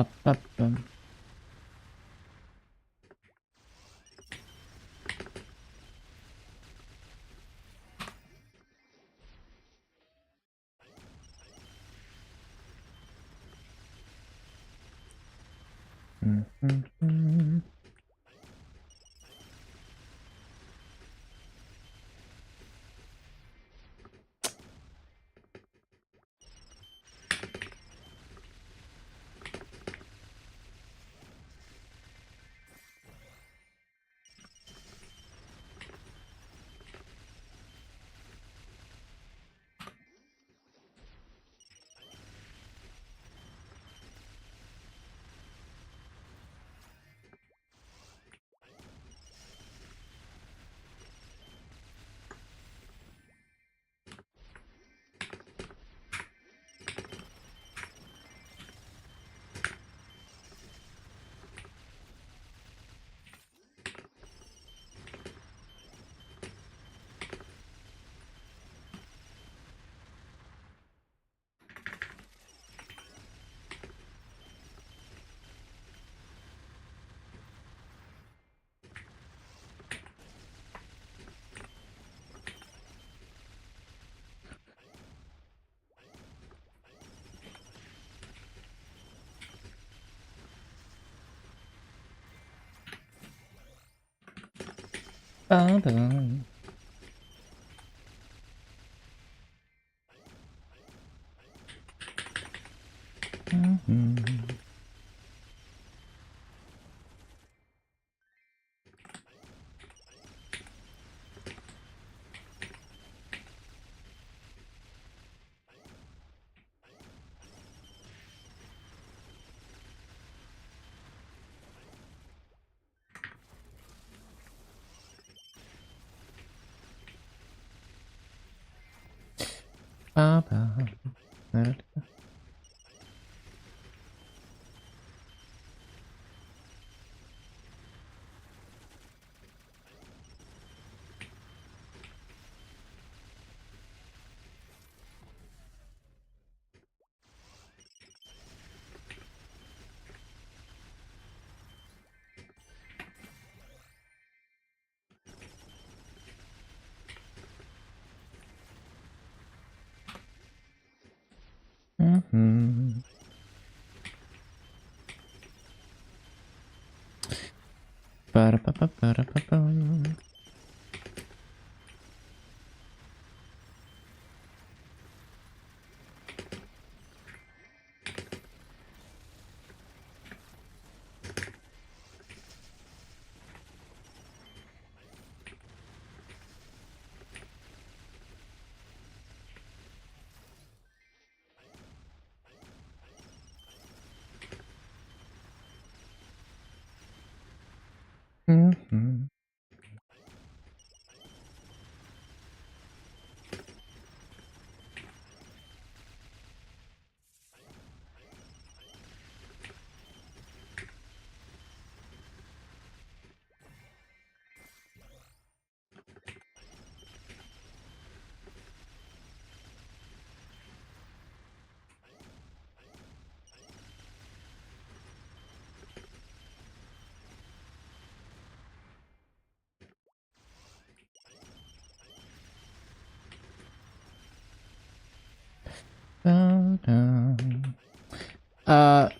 Up, up, up.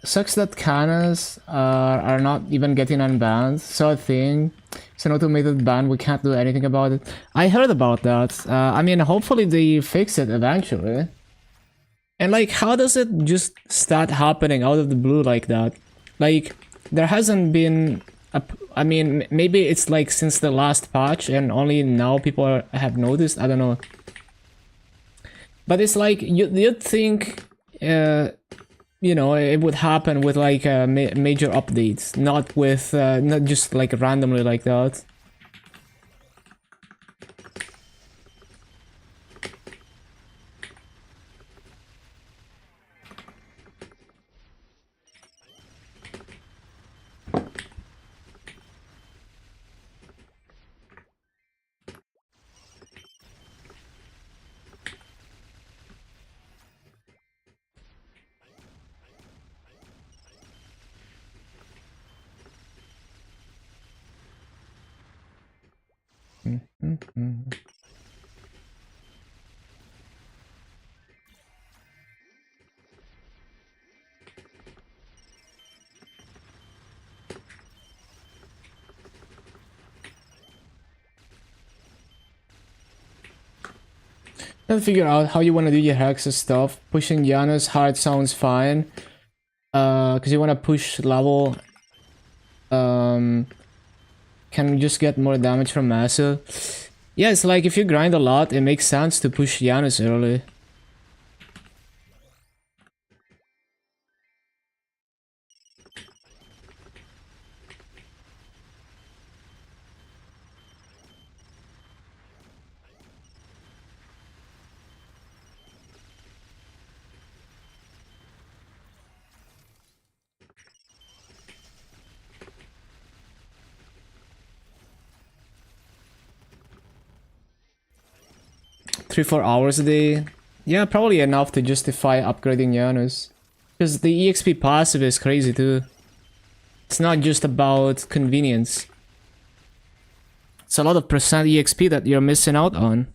Sucks that Kanas are not even getting unbanned. So I think it's an automated ban. We can't do anything about it. I heard about that. I mean, hopefully they fix it eventually. And like, how does it just start happening out of the blue like that? Like, there hasn't been a, I mean, maybe it's like since the last patch and only now people have noticed. I don't know. But it's like you'd think, you know, it would happen with like major updates, not with not just like randomly like that. Gotta figure out how you want to do your Hexes stuff. Pushing Janus hard sounds fine. Because you want to push level. Can just get more damage from Massive. Yeah, it's like if you grind a lot, it makes sense to push Janus early. Three, 4 hours a day. Yeah, probably enough to justify upgrading Janus. Because the EXP passive is crazy too. It's not just about convenience. It's a lot of percent EXP that you're missing out on.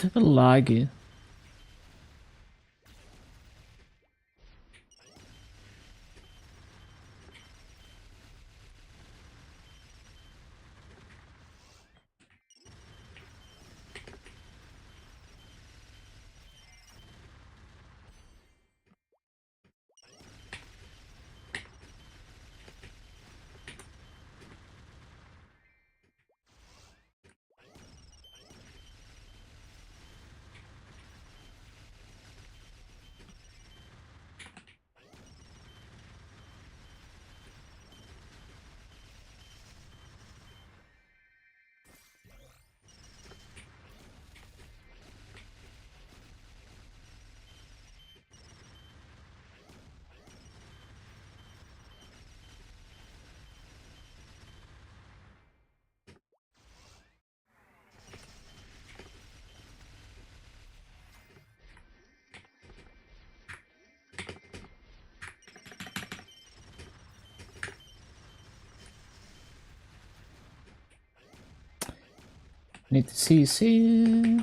Laggy. Need to see.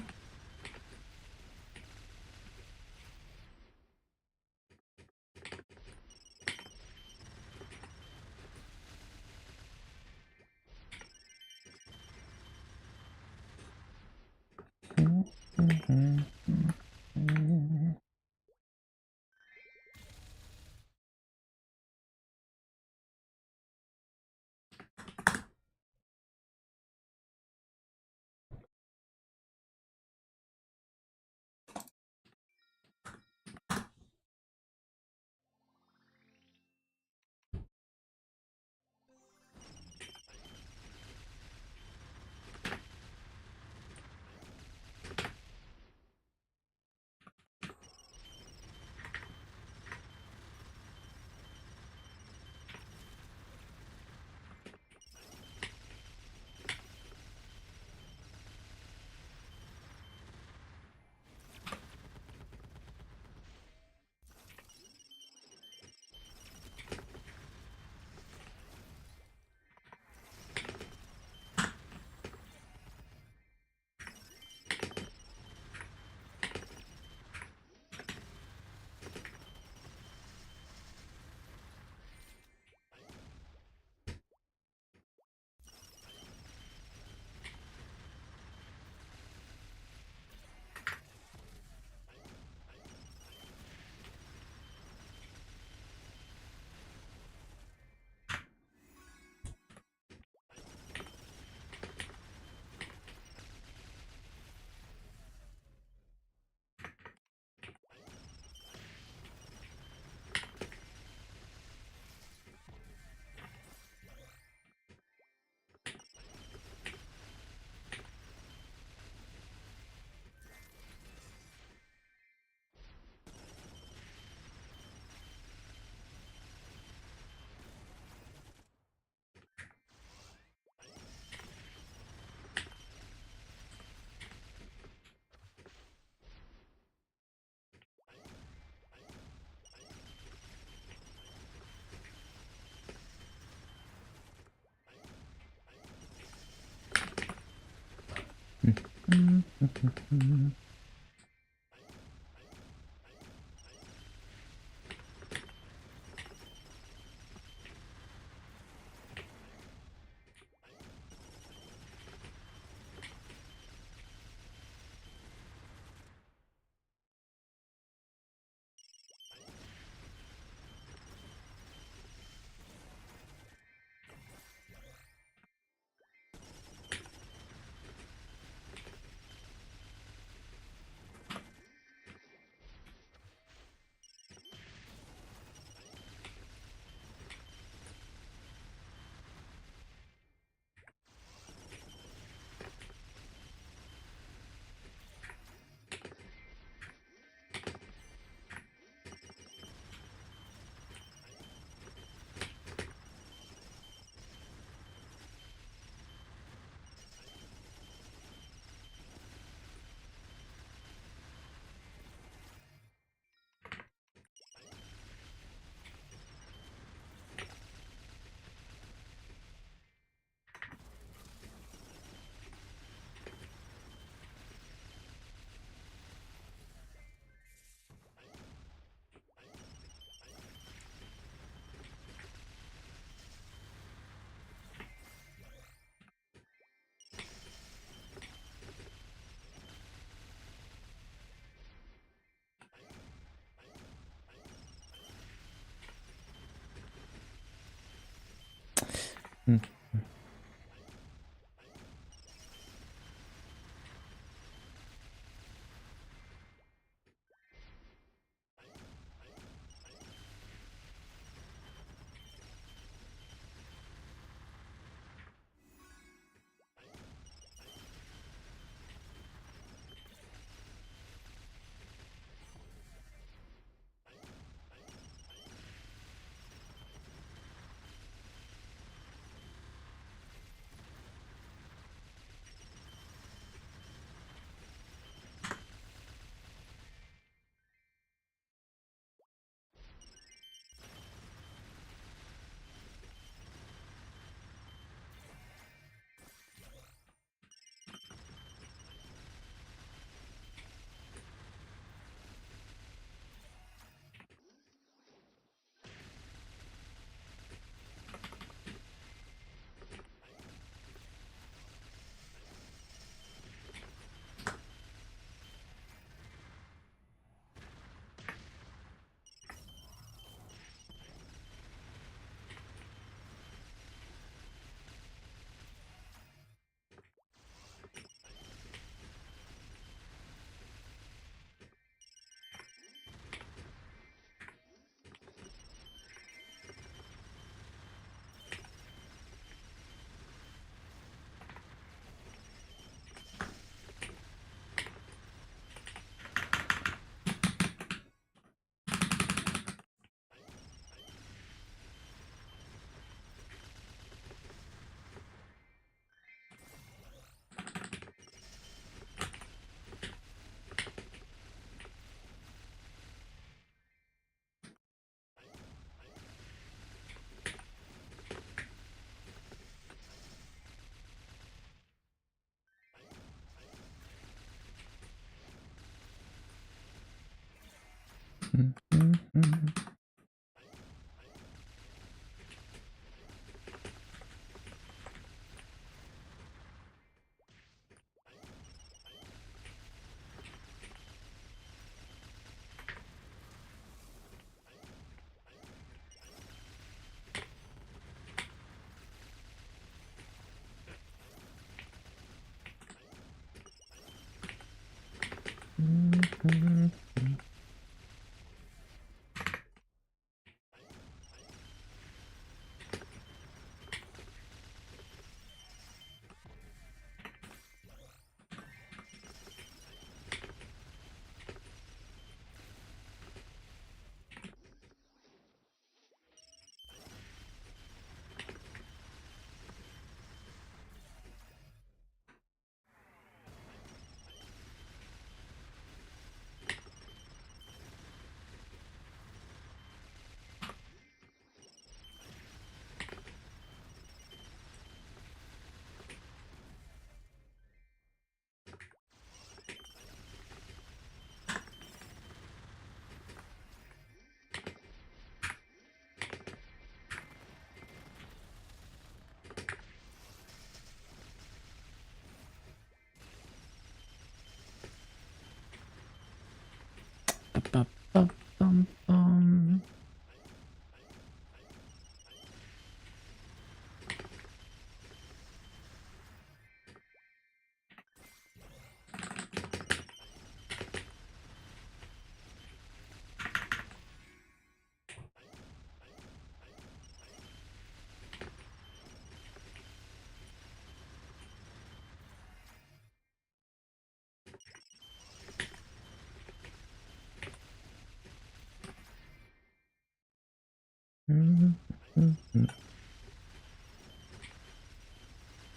Ba-ba-ba-bum-bum.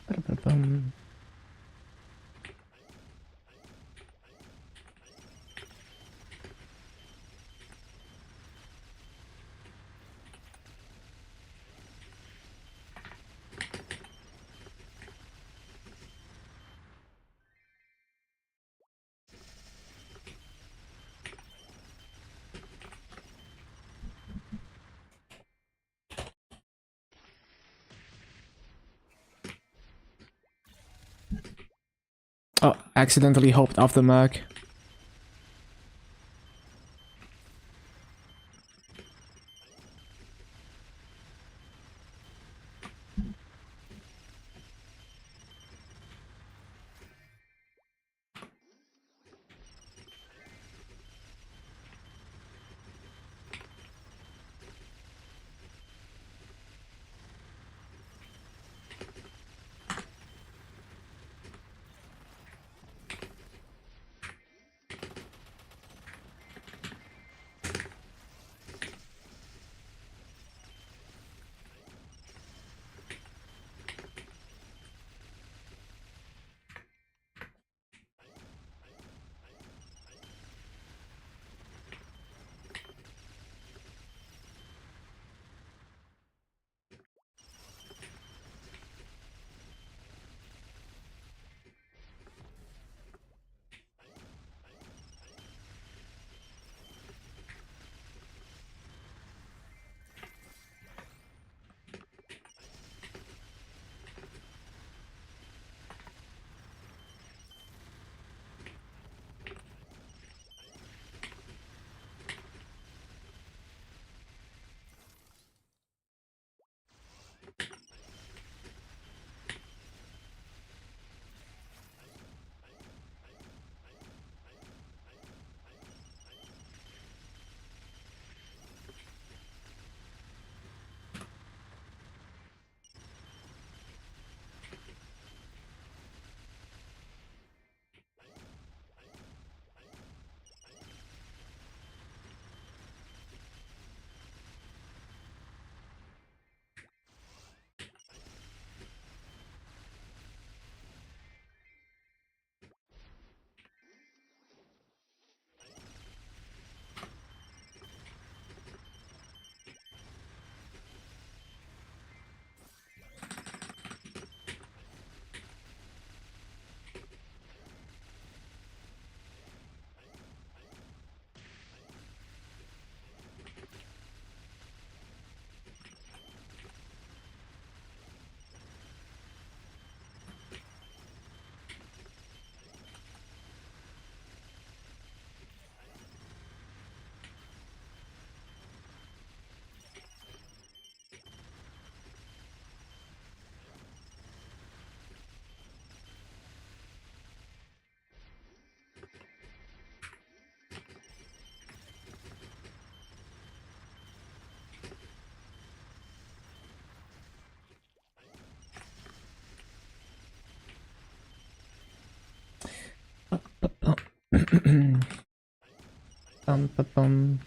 Ba-da-ba-bum. Oh, accidentally hopped off the Mac. Bum, ba, bum.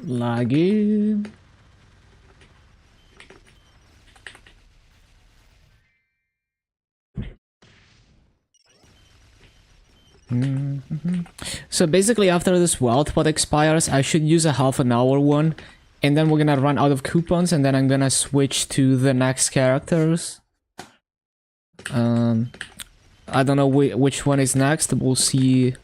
Lagi. So basically after this wealth pot expires, I should use a half an hour one, and then we're gonna run out of coupons, and then I'm gonna switch to the next characters. I don't know which one is next, we'll see.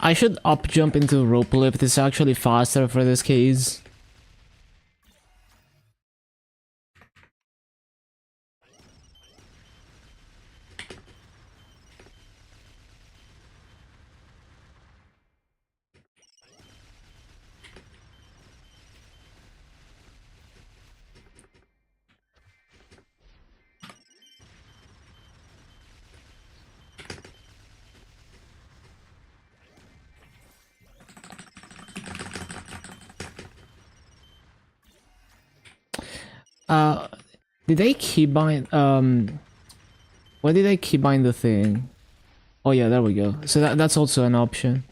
I should up jump into rope lift. It's actually faster for this case. Did I keybind, where did I keybind the thing? Oh yeah, there we go. So that's also an option.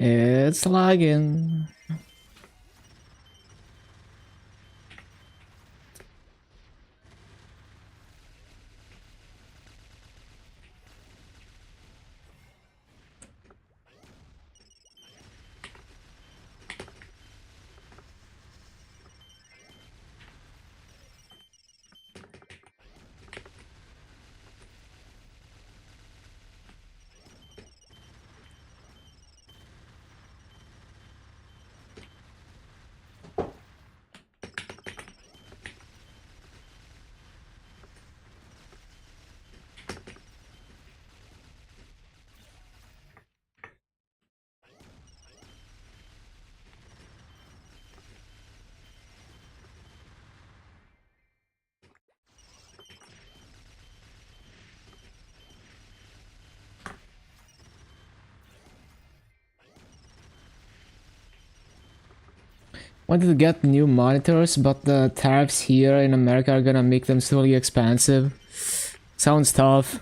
It's lagging. Wanted to get new monitors, but the tariffs here in America are gonna make them slowly expensive. Sounds tough.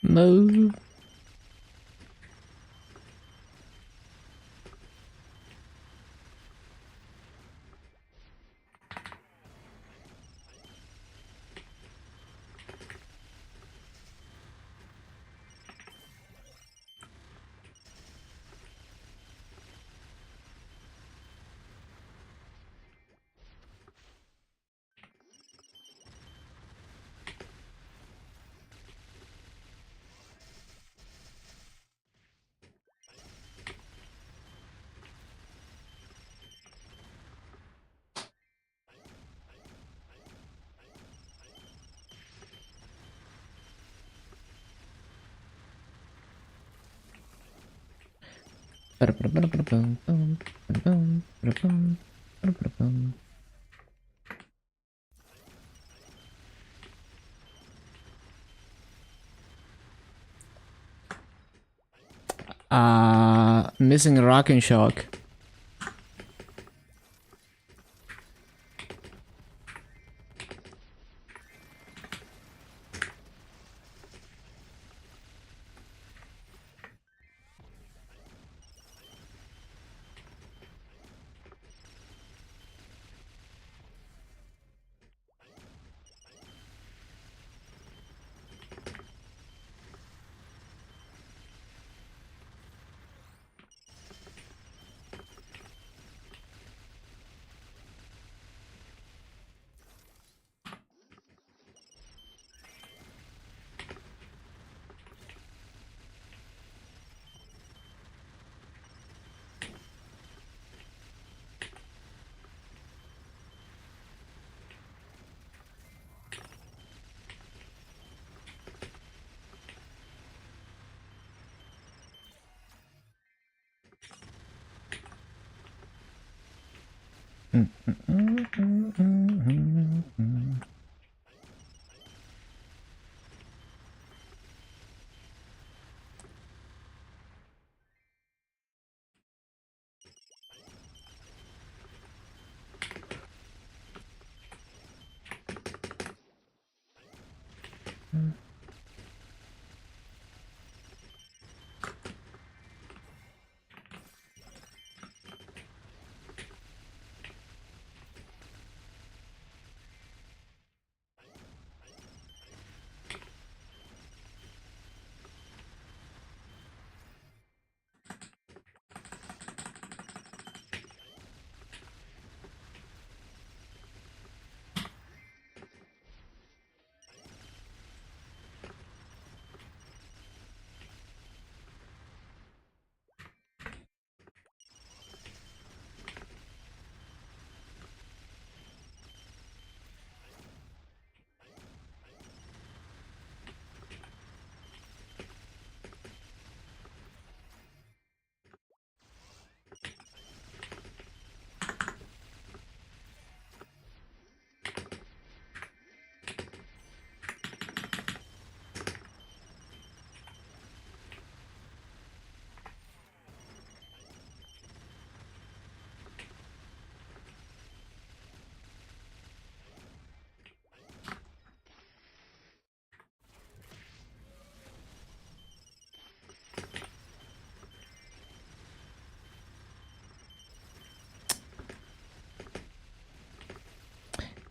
Move. Missing a rock and shock.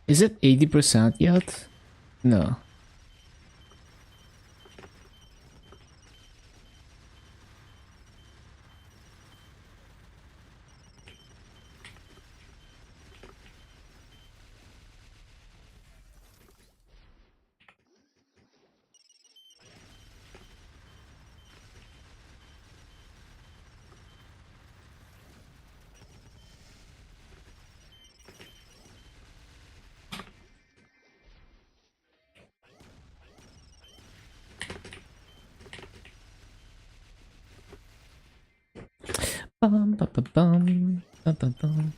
Is it 80% yet? No. Bum, ba, ba, bum, ba, ba, bum.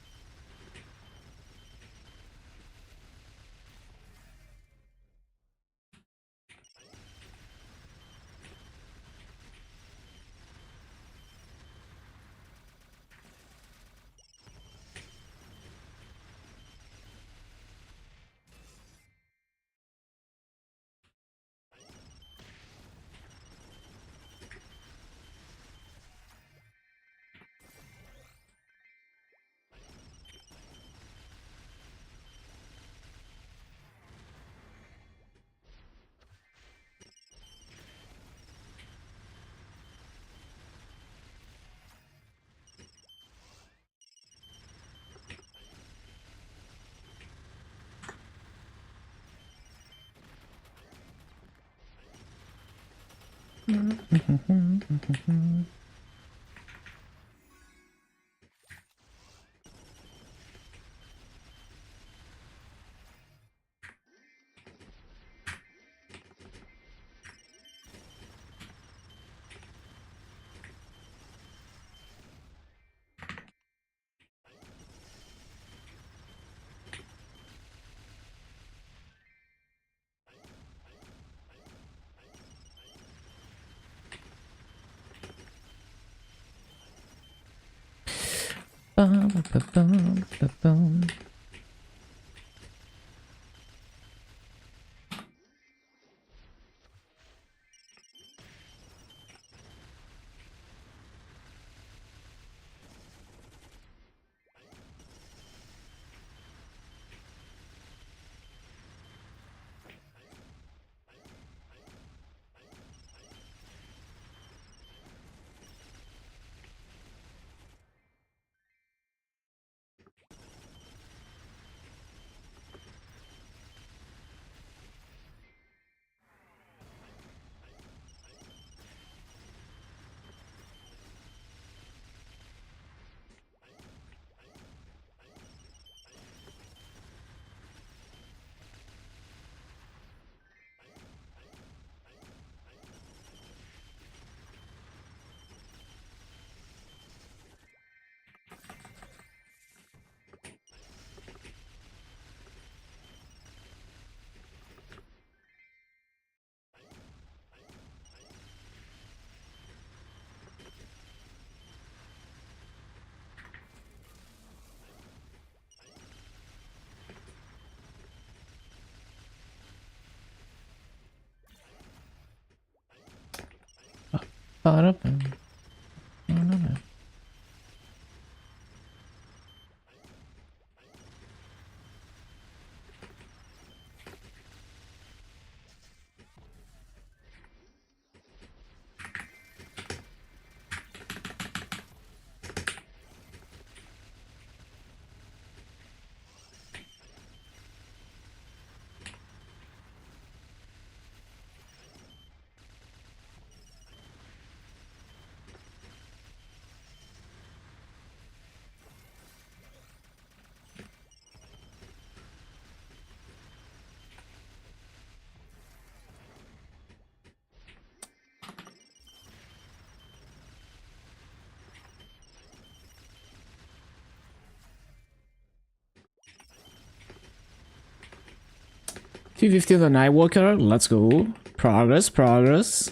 250 on the Nightwalker, let's go. Progress, progress.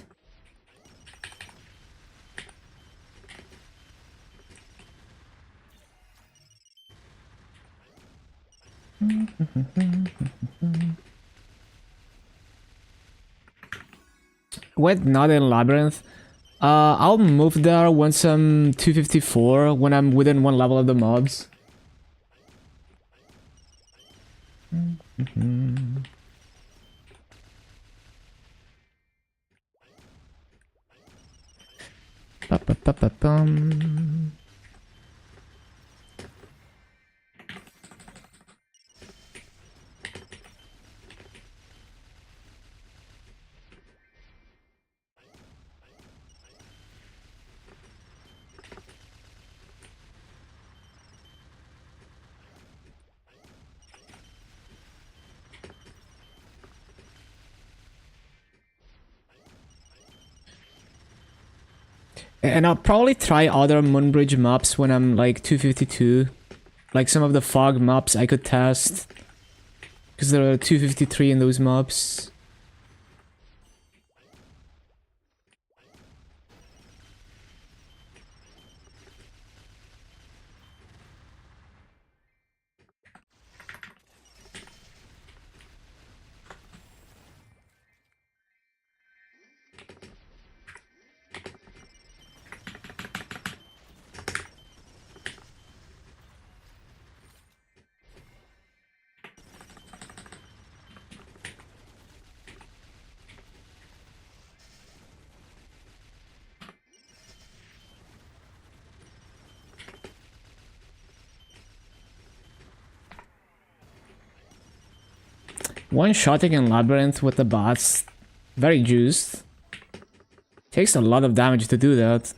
Wait, not in Labyrinth. I'll move there once I'm 254, when I'm within one level of the mobs. Ba-ba-ba-ba-bum. And I'll probably try other Moonbridge maps when I'm like 252. Like some of the fog maps I could test. Because there are 253 in those maps. One-shotting in Labyrinth with the bots, very juiced. Takes a lot of damage to do that.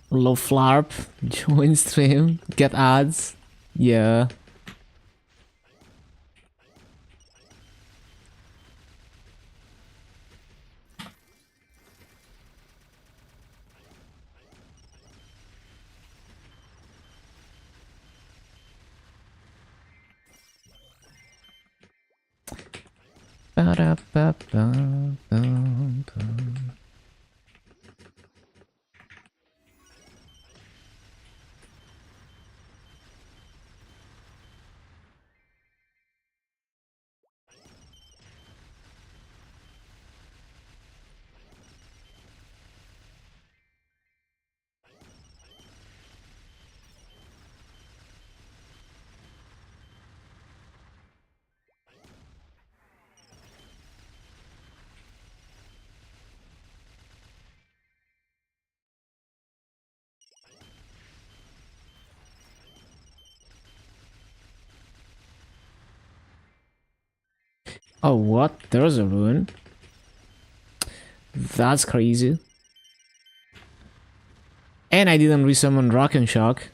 Low flarp, join stream, get ads. Yeah. Oh, what? There's a ruin? That's crazy. And I didn't resummon Rock and Shock.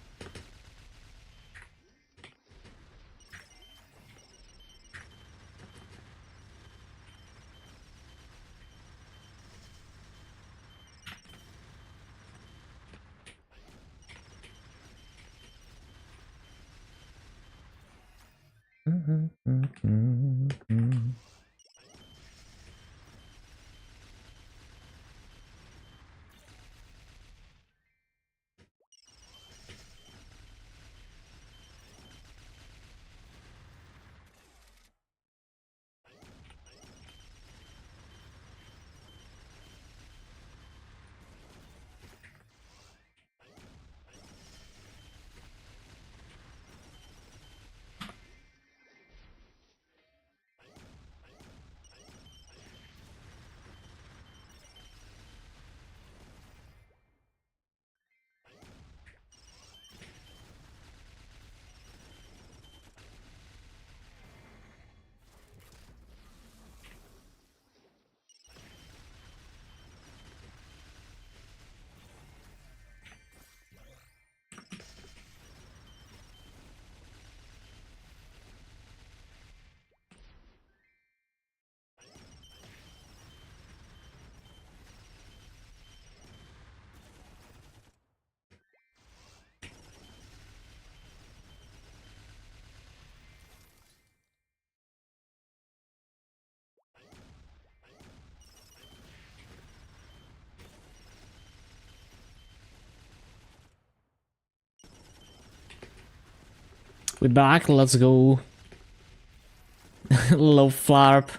We're back, let's go. Low flarp.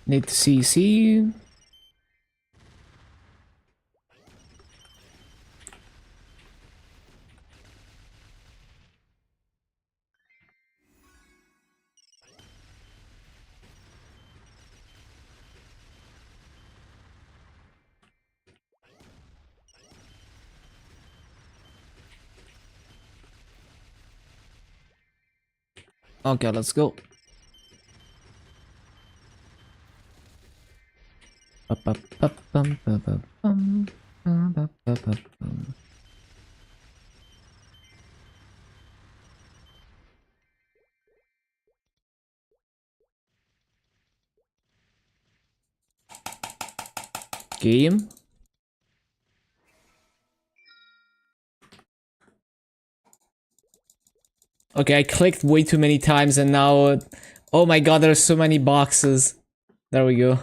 Need to CC. Okay, let's go. Game. Okay, I clicked way too many times and now... Oh my god, there's so many boxes. There we go.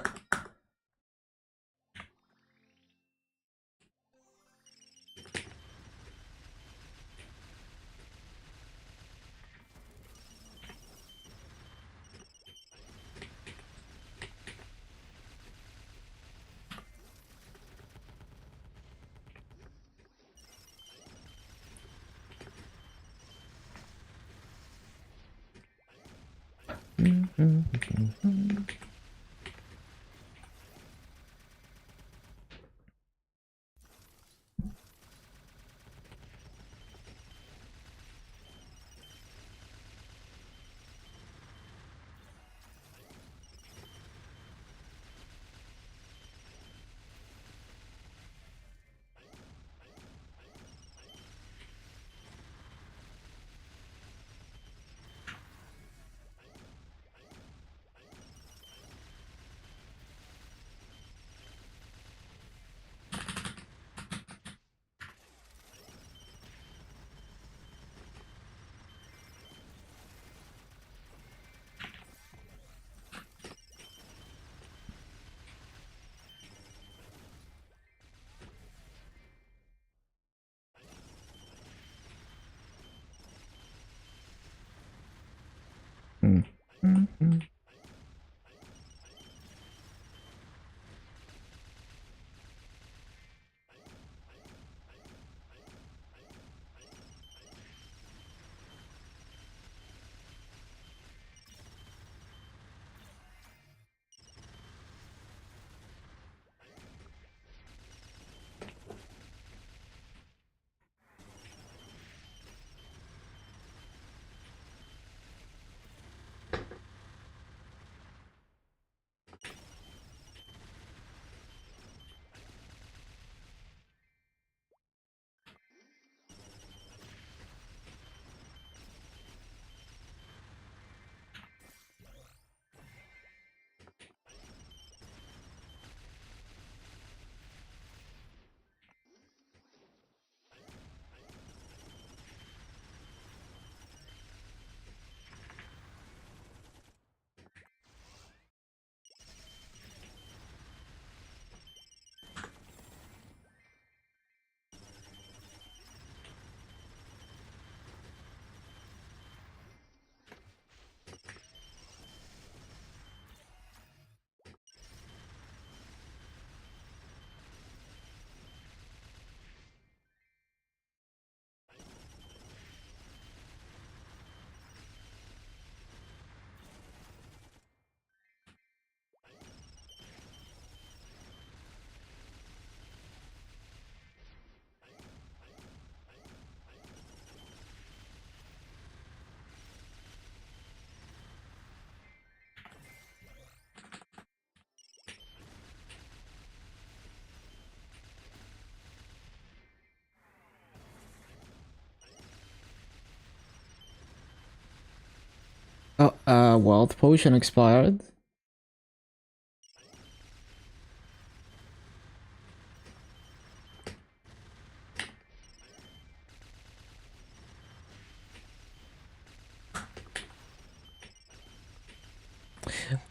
Oh, wealth potion expired.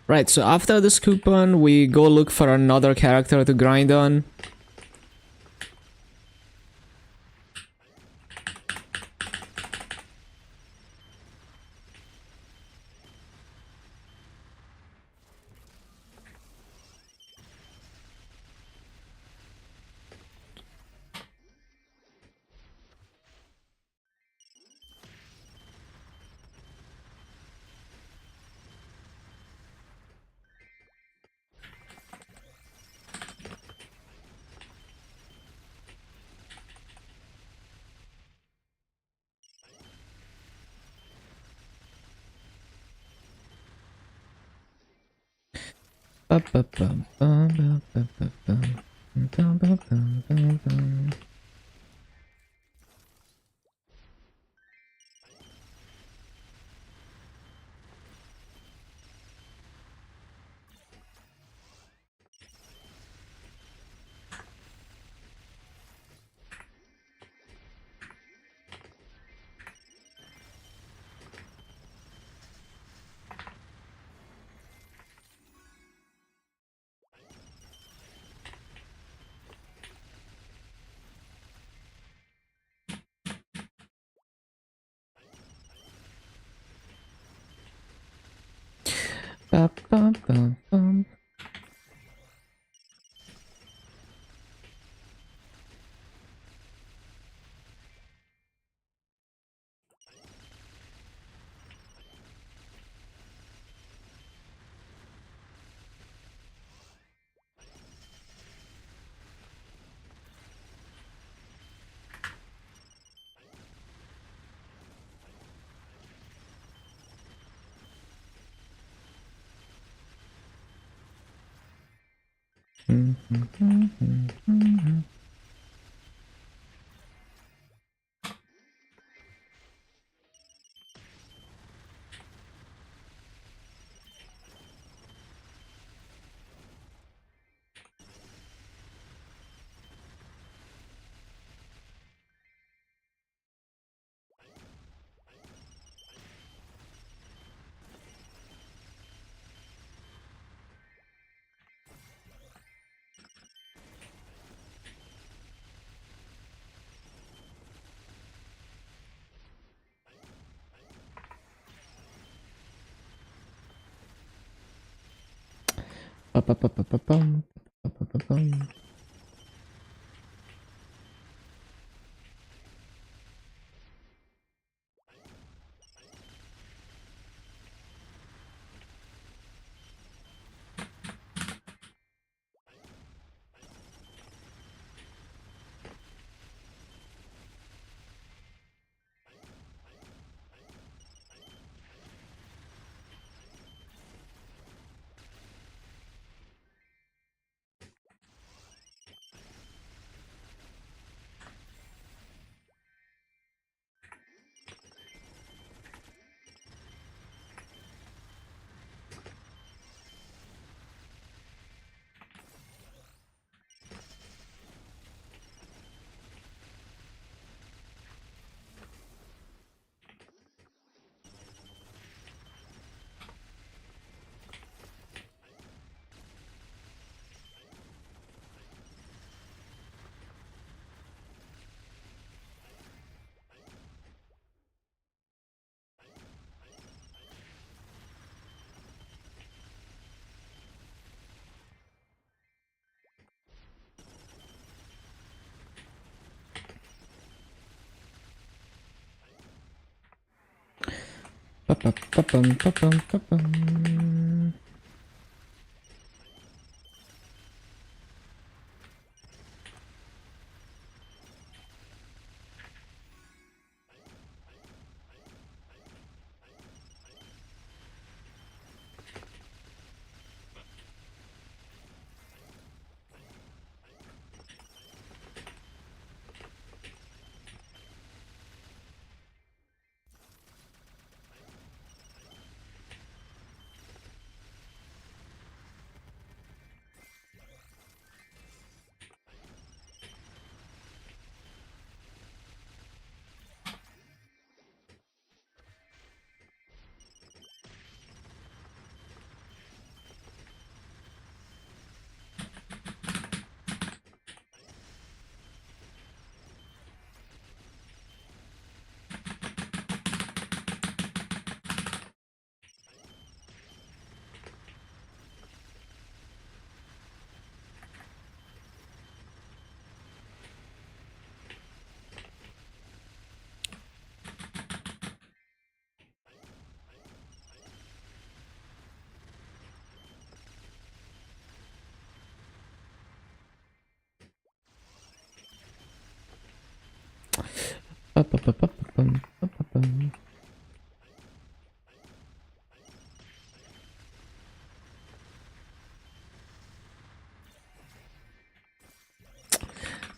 Right, so after this coupon, we go look for another character to grind on.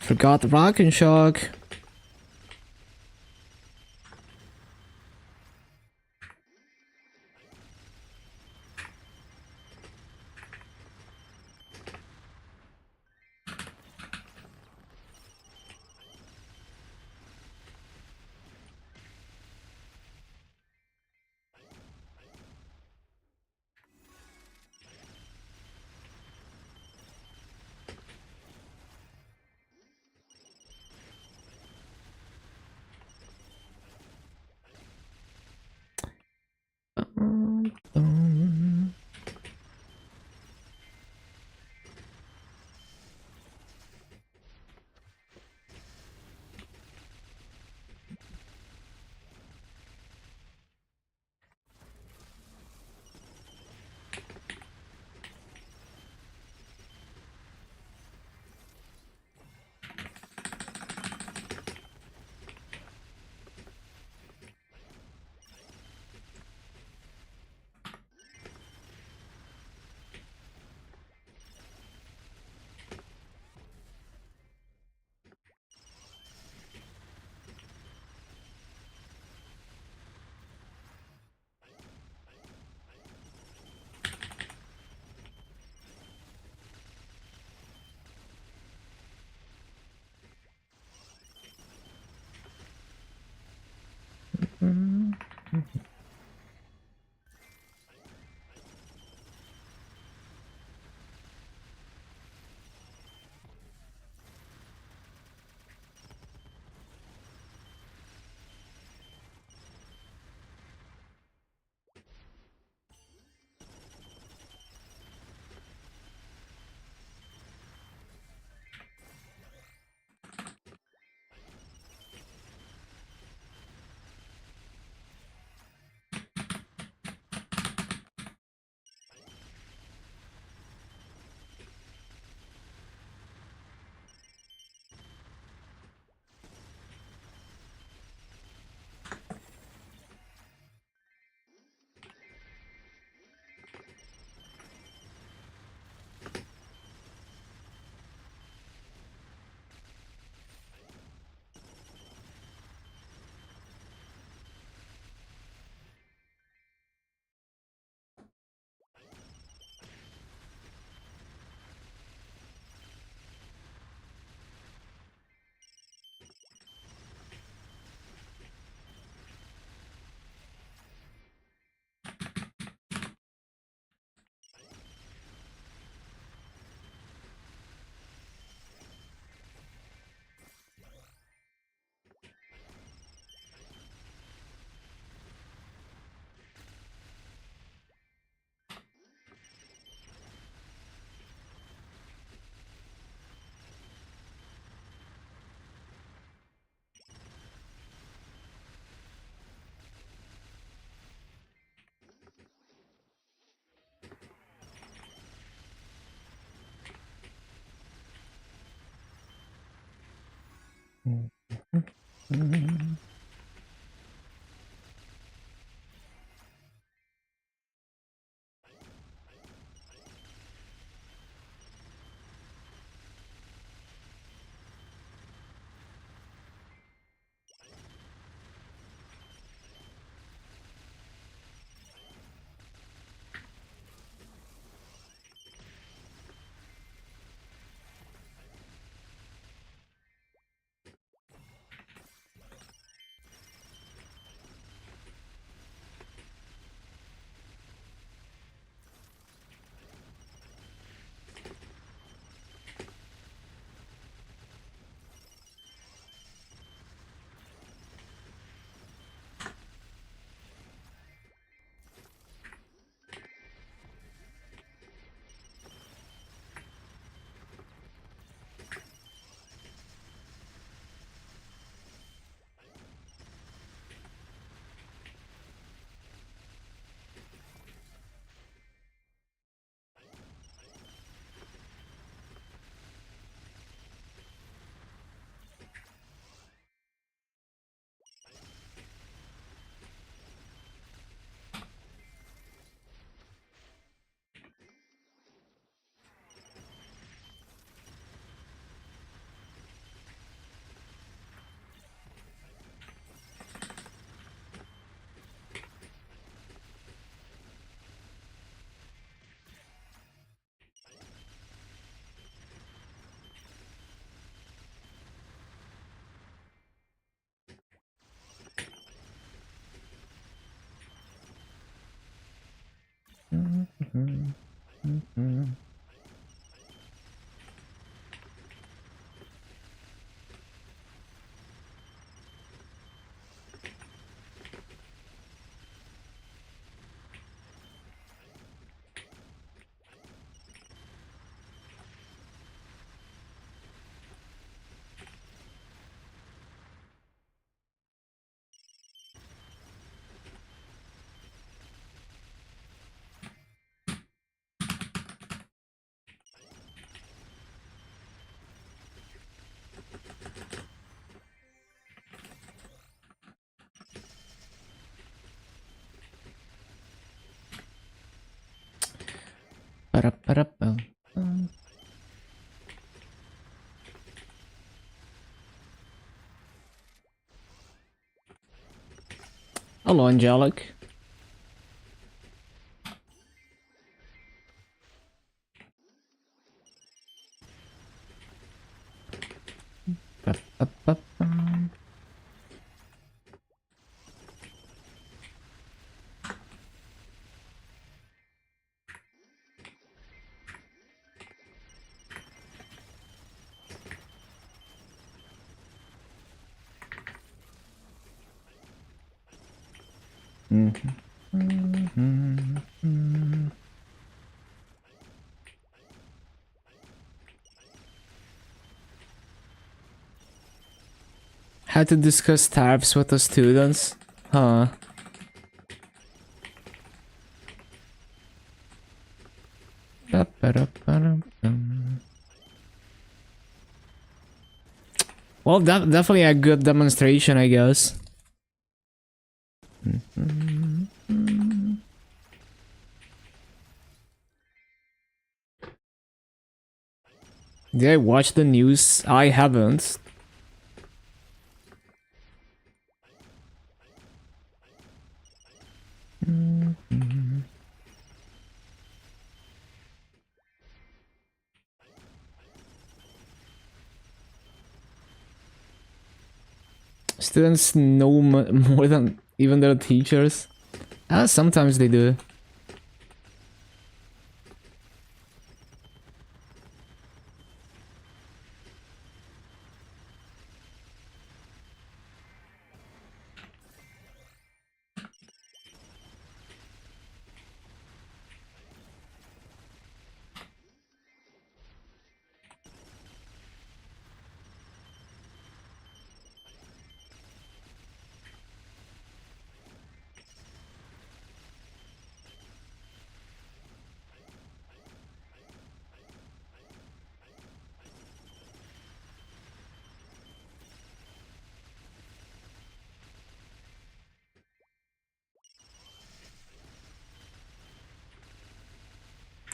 Forgot the Rocket Shock. Hello, Angelic. Had to discuss tariffs with the students? Huh. Well, definitely a good demonstration, I guess. Did I watch the news? I haven't. Students know more than even their teachers. Sometimes they do.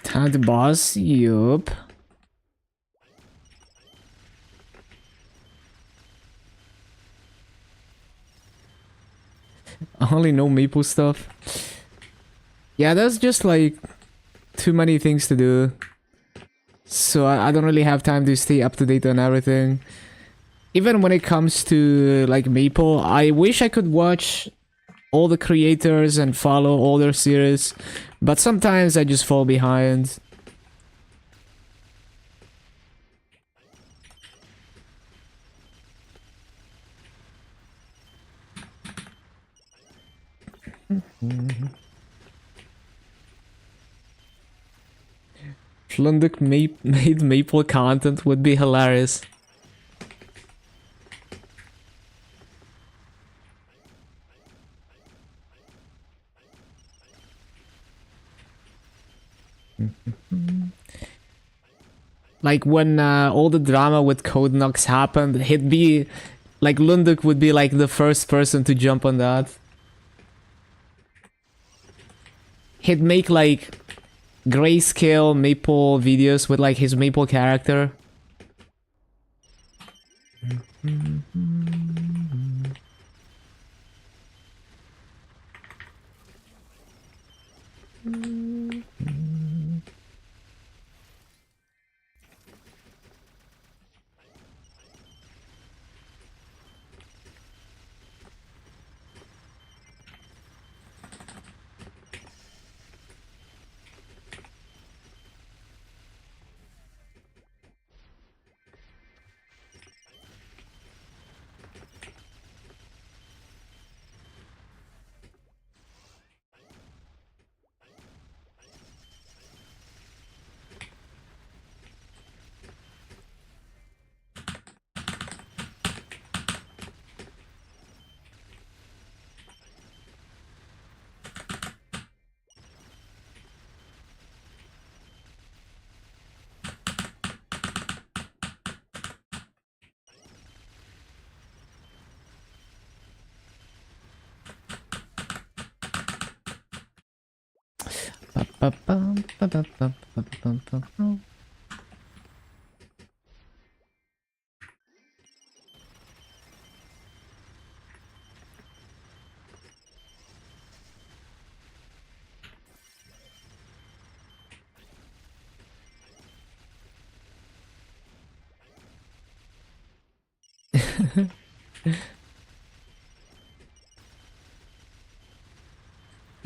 Time to boss? Yup. I only know Maple stuff. Yeah, there's just like too many things to do. So I don't really have time to stay up to date on everything. Even when it comes to like Maple, I wish I could watch all the creators and follow all their series, but sometimes I just fall behind. Flunduk made Maple content would be hilarious. Like when all the drama with Code Knox happened, he'd be like Lunduk would be like the first person to jump on that. He'd make like grayscale Maple videos with like his Maple character.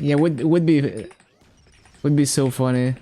Yeah, would be so funny.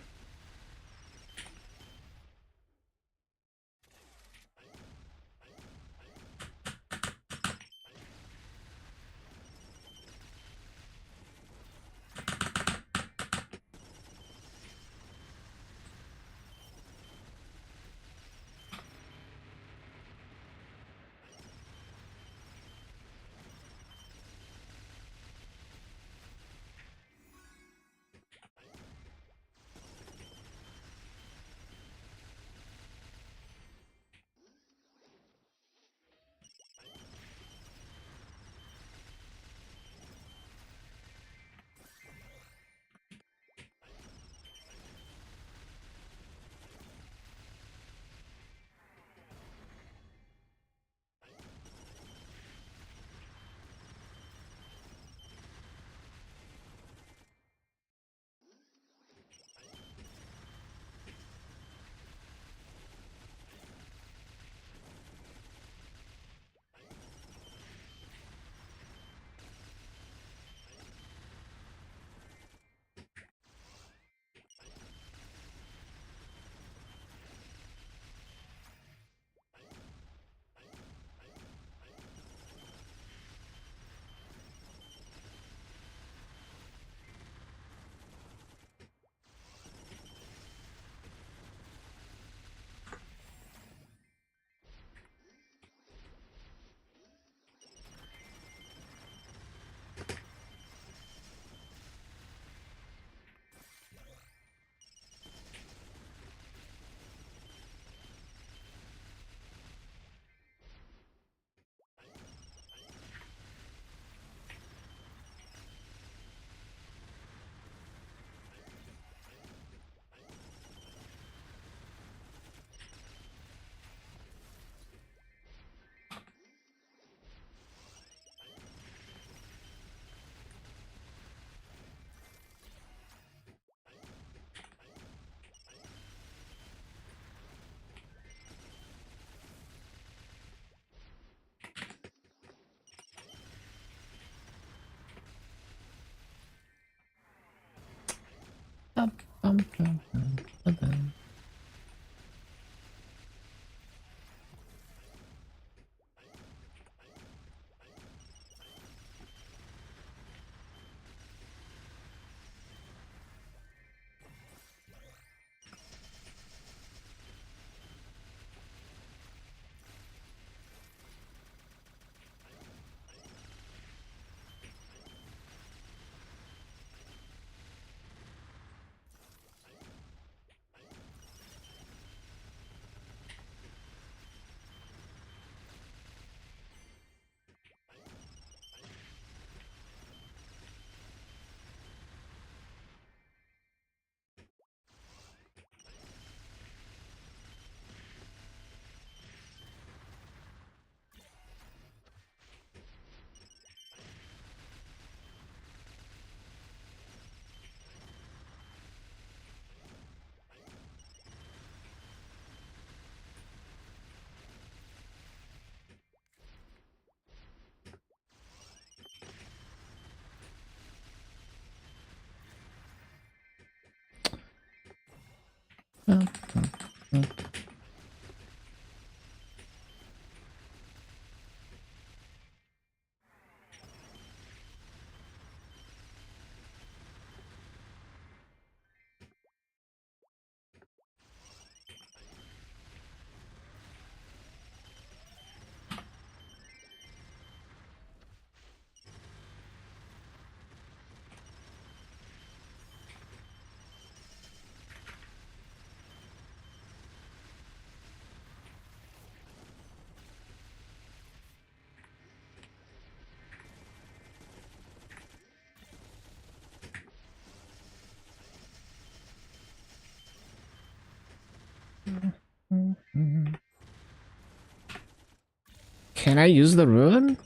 Can I use the rune?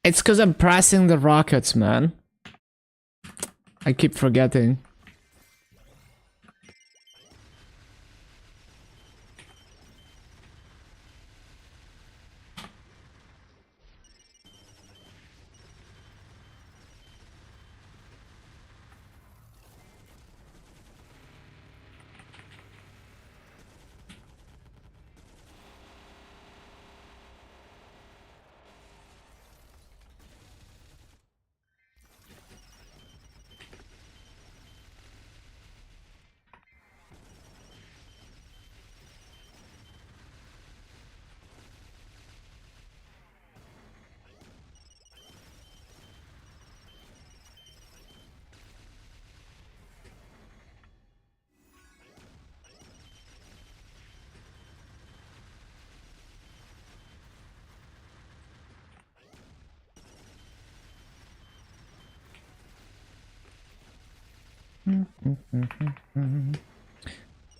It's because I'm pressing the rockets, man. I keep forgetting.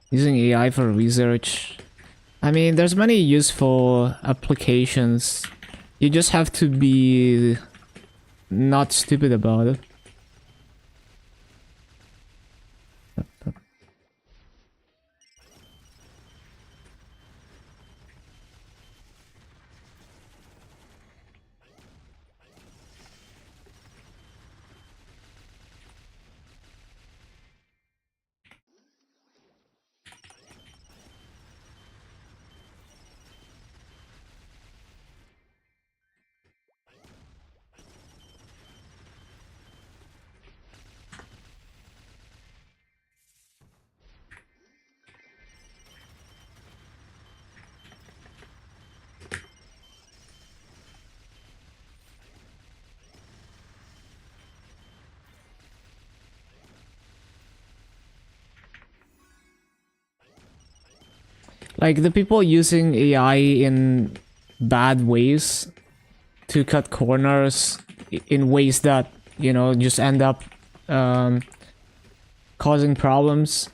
Using AI for research. I mean, there's many useful applications. You just have to be not stupid about it. Like the people using AI in bad ways to cut corners in ways that, you know, just end up causing problems.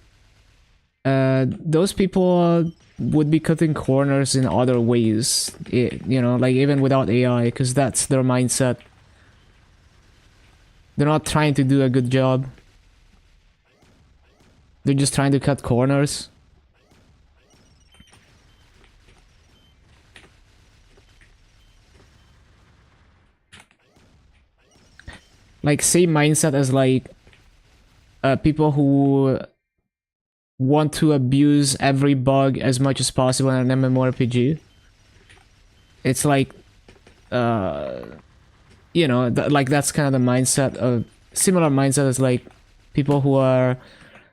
Those people would be cutting corners in other ways, you know, like even without AI, because that's their mindset. They're not trying to do a good job. They're just trying to cut corners. Like same mindset as like people who want to abuse every bug as much as possible in an MMORPG. It's like, you know, like that's kind of the mindset of similar mindset as like people who are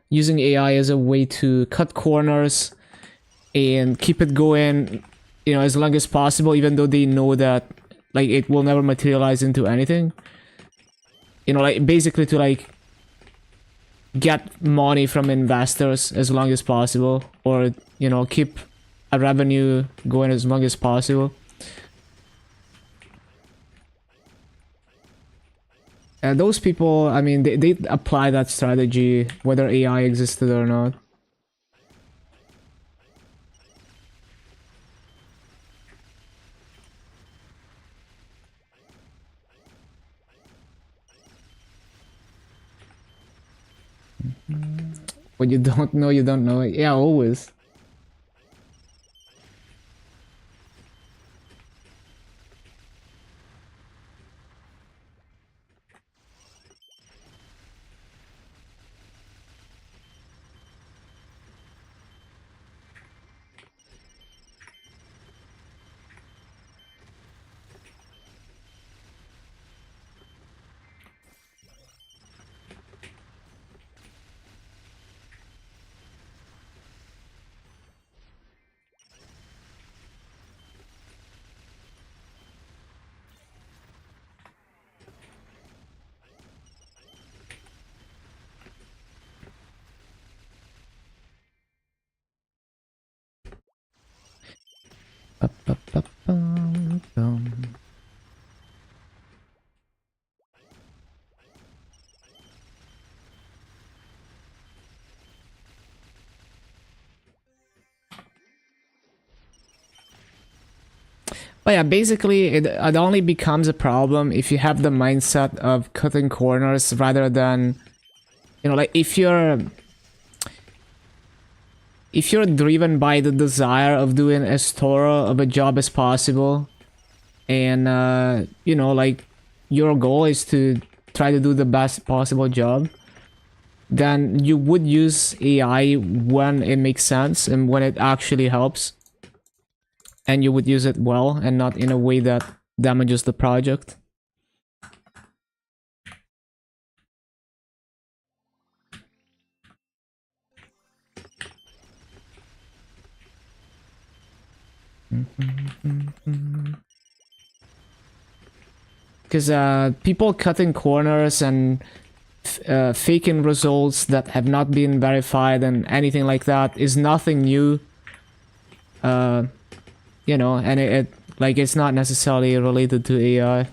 using AI as a way to cut corners and keep it going, you know, as long as possible, even though they know that like it will never materialize into anything. You know, like basically to like get money from investors as long as possible, or you know, keep a revenue going as long as possible. And those people, I mean, they apply that strategy whether AI existed or not. What you don't know, you don't know it. Yeah, always. Ba-ba-ba-bum-bum. But yeah, basically it only becomes a problem if you have the mindset of cutting corners rather than, you know, like if you're driven by the desire of doing as thorough of a job as possible, and you know, like your goal is to try to do the best possible job, then you would use AI when it makes sense and when it actually helps, and you would use it well and not in a way that damages the project. Because people cutting corners and faking results that have not been verified and anything like that is nothing new. You know, and it like it's not necessarily related to AI.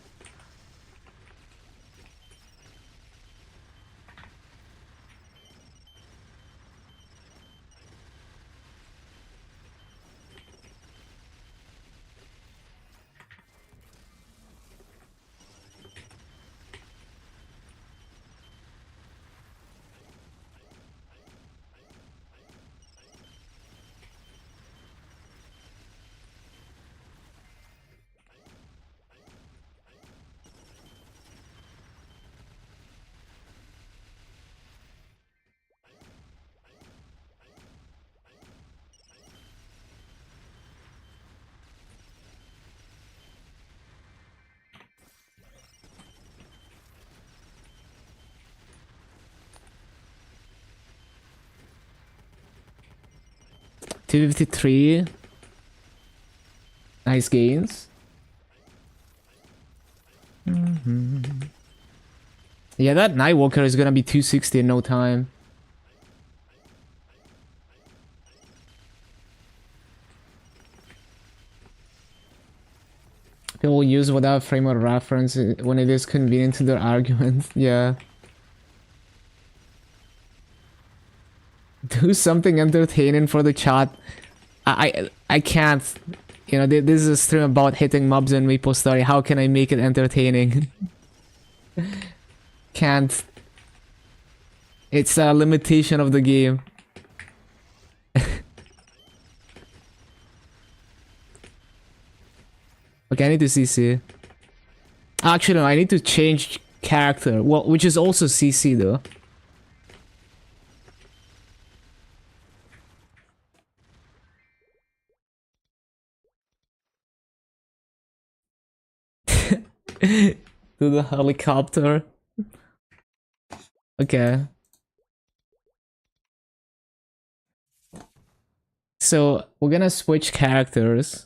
$253. Nice gains. Yeah, that Nightwalker is gonna be 260 in no time. People use without frame of reference when it is convenient to their argument. Yeah. Do something entertaining for the chat. I can't. You know, this is a stream about hitting mobs in MapleStory. How can I make it entertaining? Can't. It's a limitation of the game. Okay, I need to CC. Actually, no, I need to change character. Well, which is also CC though. To the helicopter. Okay. So we're gonna switch characters.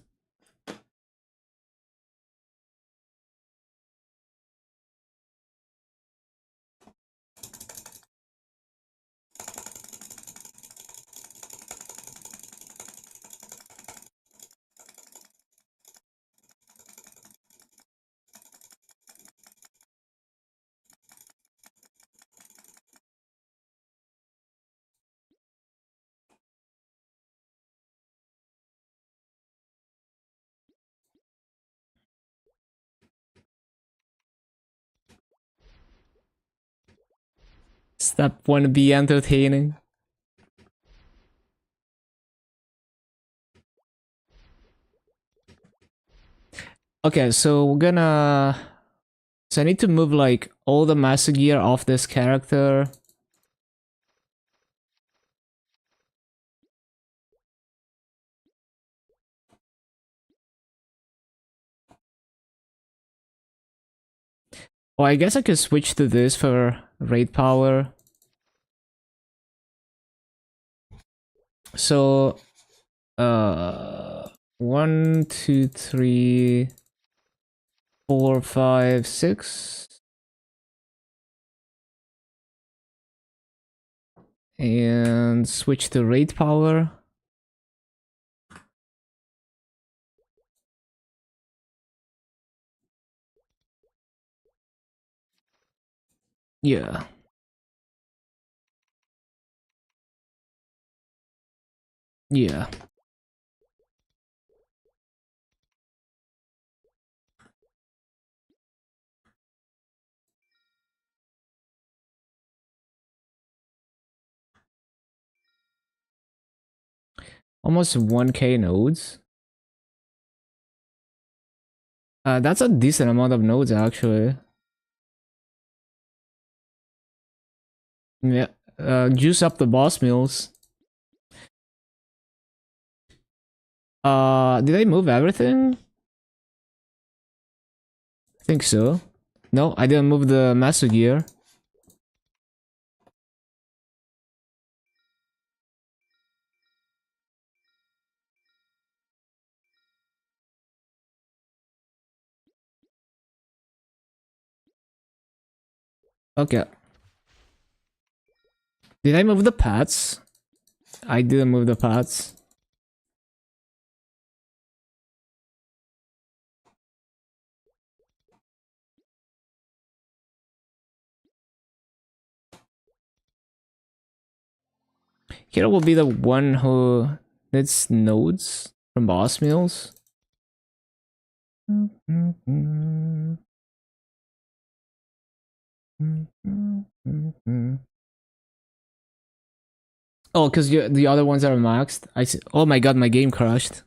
Step 1, be entertaining. Okay, so we're gonna... So I need to move like all the master gear off this character. Oh, I guess I could switch to this for raid power. So, 1, 2, 3, 4, 5, 6. And switch to raid power. Yeah. Yeah. Almost 1k nodes. That's a decent amount of nodes actually. Yeah. Juice up the boss mills. Did I move everything? I think so. No, I didn't move the master gear. Okay. Did I move the pads? I didn't move the pads. Here will be the one who needs nodes from boss mills. Oh, because the other ones are maxed. I see. Oh my god, my game crashed.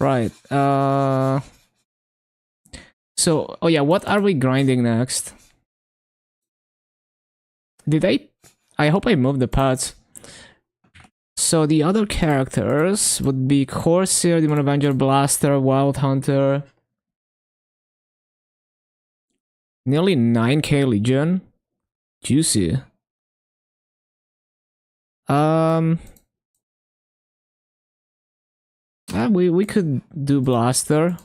Right. So, oh yeah, what are we grinding next? Did I hope I moved the pads. So the other characters would be Corsair, Demon Avenger, Blaster, Wild Hunter. Nearly 9k Legion. Juicy. We could do Blaster.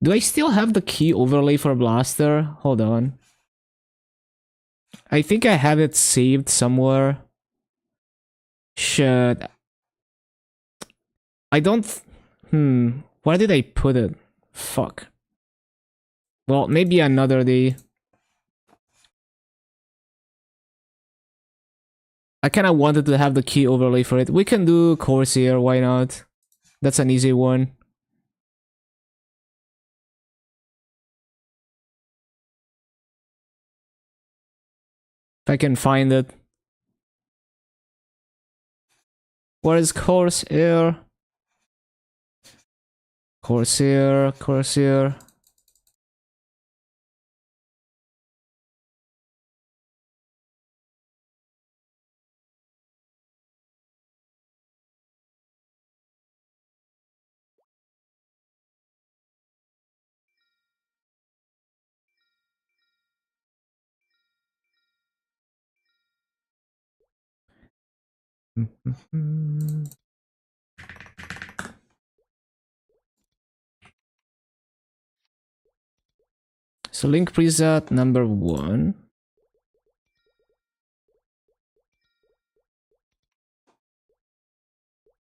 Do I still have the key overlay for Blaster? Hold on. I think I have it saved somewhere. Shit. I don't... Where did I put it? Fuck. Well, maybe another day. I kinda wanted to have the key overlay for it. We can do Corsair, why not? That's an easy one. If I can find it. Where is Corsair? Corsair, Corsair. So link preset number 1.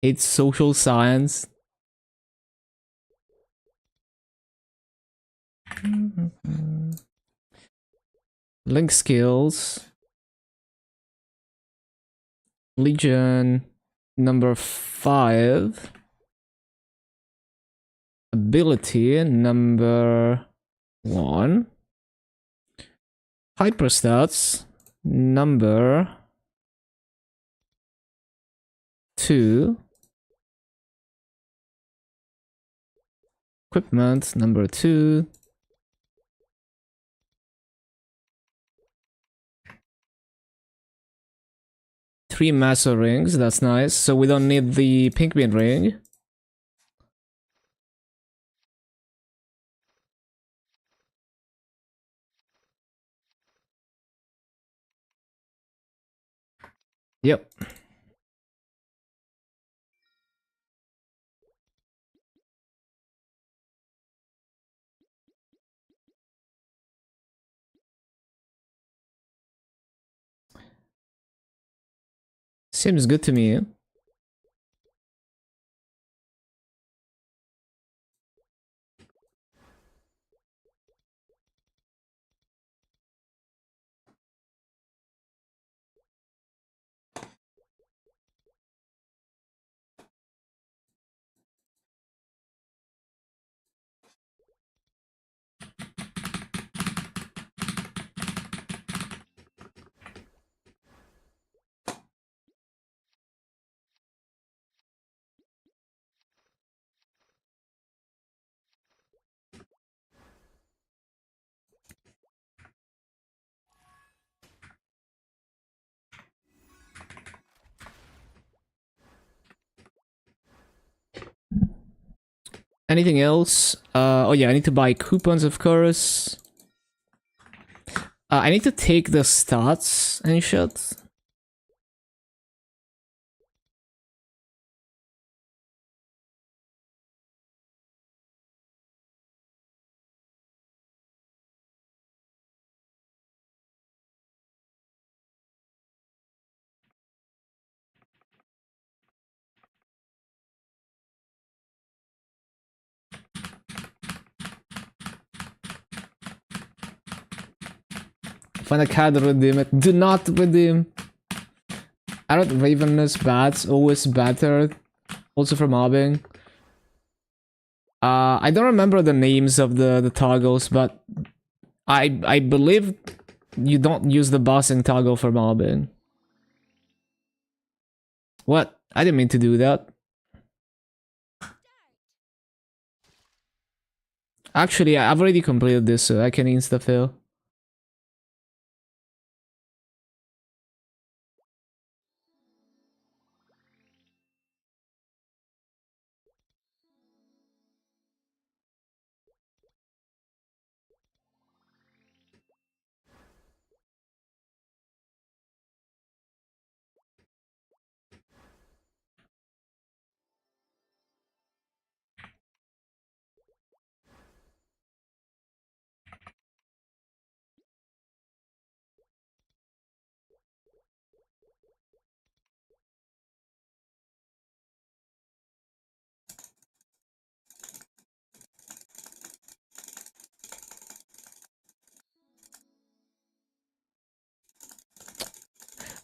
It's social science. Link skills. Legion number 5. Ability number 1. Hyperstats number 2. Equipment number 2. Three master rings, that's nice. So we don't need the pink bean ring. Yep. Seems good to me. Anything else? Oh yeah, I need to buy coupons, of course. I need to take the stats and shit. Find a card to redeem it. Do not redeem. I don't Ravenous Bats, always battered. Also for mobbing. I don't remember the names of the toggles, but I believe you don't use the bossing toggle for mobbing. What? I didn't mean to do that. Actually, I've already completed this, so I can insta-fail.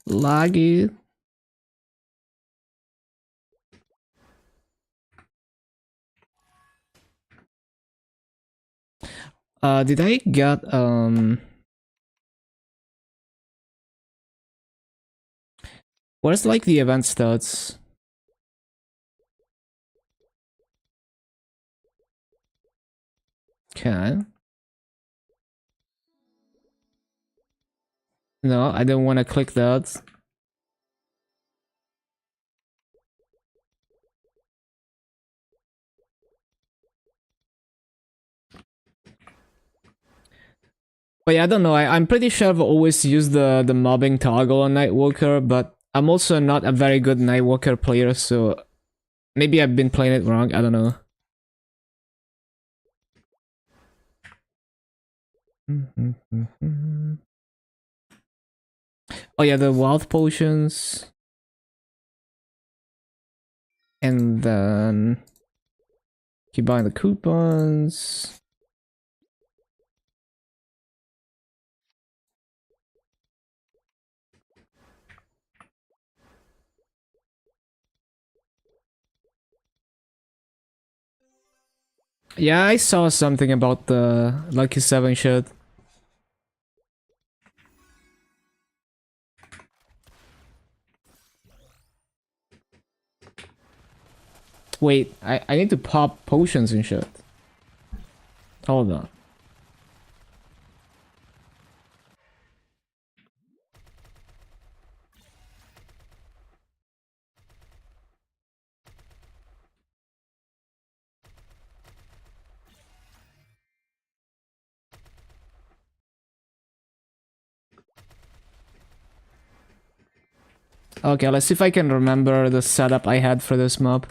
Laggy. Did I get where's like the event stats? Okay. No, I don't want to click that. But yeah, I don't know. I'm pretty sure I've always used the mobbing toggle on Nightwalker, but I'm also not a very good Nightwalker player, so maybe I've been playing it wrong. I don't know. Oh yeah, the wild potions. And then keep buying the coupons. Yeah, I saw something about the Lucky 7 shit. Wait, I need to pop potions and shit. Hold on. Okay, let's see if I can remember the setup I had for this mob.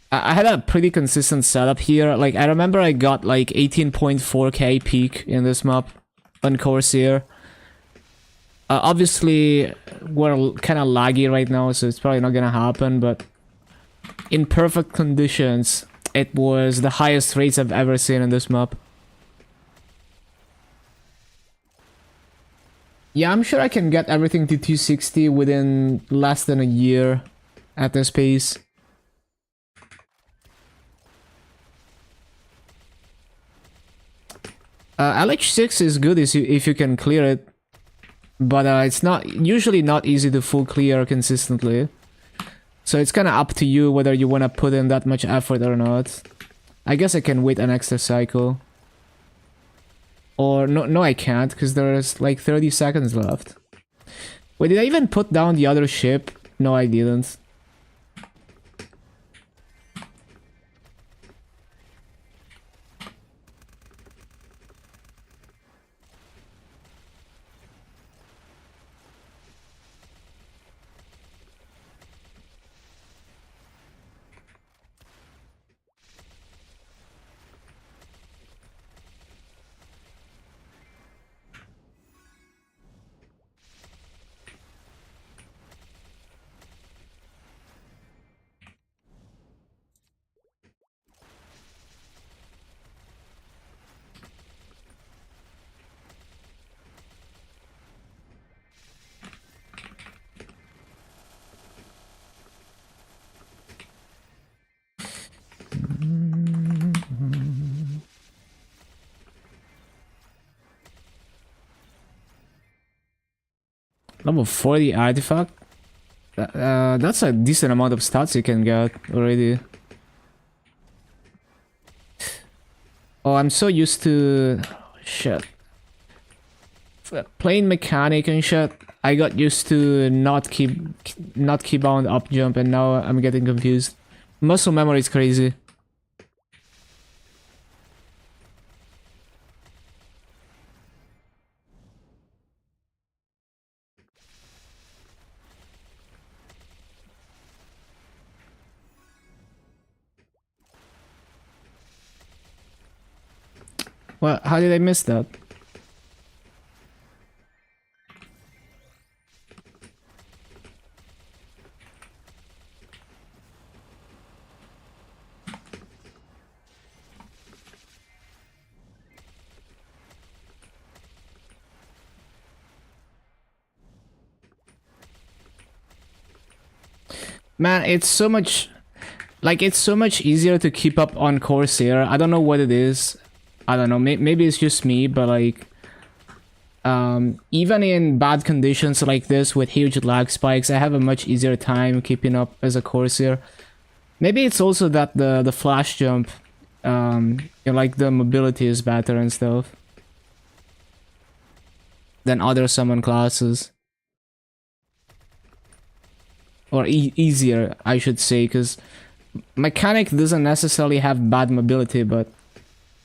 I had a pretty consistent setup here. Like, I remember I got like 18.4k peak in this mob on Corsair. Obviously, we're kind of laggy right now, so it's probably not gonna happen, but in perfect conditions, it was the highest rates I've ever seen in this map. Yeah, I'm sure I can get everything to 260 within less than a year at this pace. LH6 is good if you can clear it, but it's usually not easy to full clear consistently. So it's kind of up to you whether you want to put in that much effort or not. I guess I can wait an extra cycle. Or no, I can't, because there's like 30 seconds left. Wait, did I even put down the other ship? No, I didn't. Level 40 artifact? That's a decent amount of stats you can get already. Oh, I'm so used to... shit. Playing mechanic and shit, I got used to not keep on up jump, and now I'm getting confused. Muscle memory is crazy. Well, how did I miss that? Man, it's so much... like, it's so much easier to keep up on Corsair. I don't know what it is. I don't know, maybe it's just me, but like... even in bad conditions like this with huge lag spikes, I have a much easier time keeping up as a Corsair. Maybe it's also that the flash jump, like the mobility is better and stuff than other summon classes. Or easier, I should say, because mechanic doesn't necessarily have bad mobility, but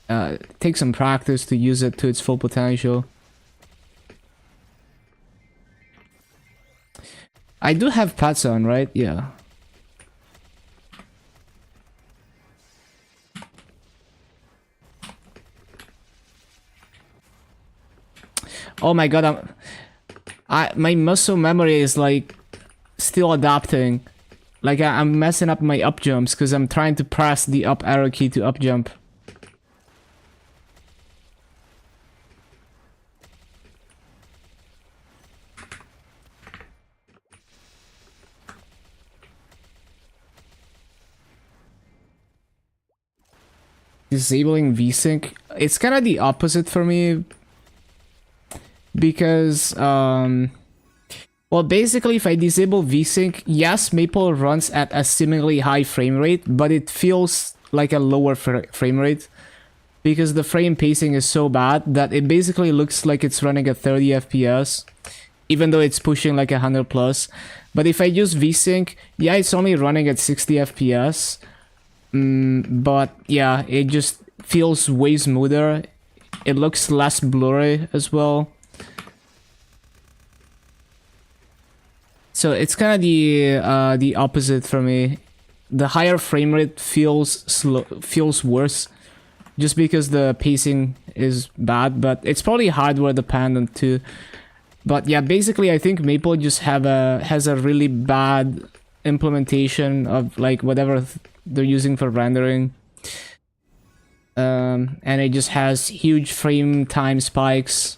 it takes some practice to use it to its full potential. I do have pets on, right? Yeah. Oh my god, my muscle memory is like still adapting. Like I'm messing up my up jumps because I'm trying to press the up arrow key to up jump. Disabling VSync, it's kind of the opposite for me, because well, basically if I disable VSync, yes, Maple runs at a seemingly high frame rate, but it feels like a lower frame rate because the frame pacing is so bad that it basically looks like it's running at 30 FPS even though it's pushing like 100 plus. But if I use VSync, yeah, it's only running at 60 FPS. But yeah, it just feels way smoother. It looks less blurry as well. So it's kind of the opposite for me. The higher frame rate feels worse, just because the pacing is bad. But it's probably hardware dependent too. But yeah, basically I think Maple just has a really bad implementation of like whatever they're using for rendering. And it just has huge frame time spikes.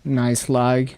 Nice lag.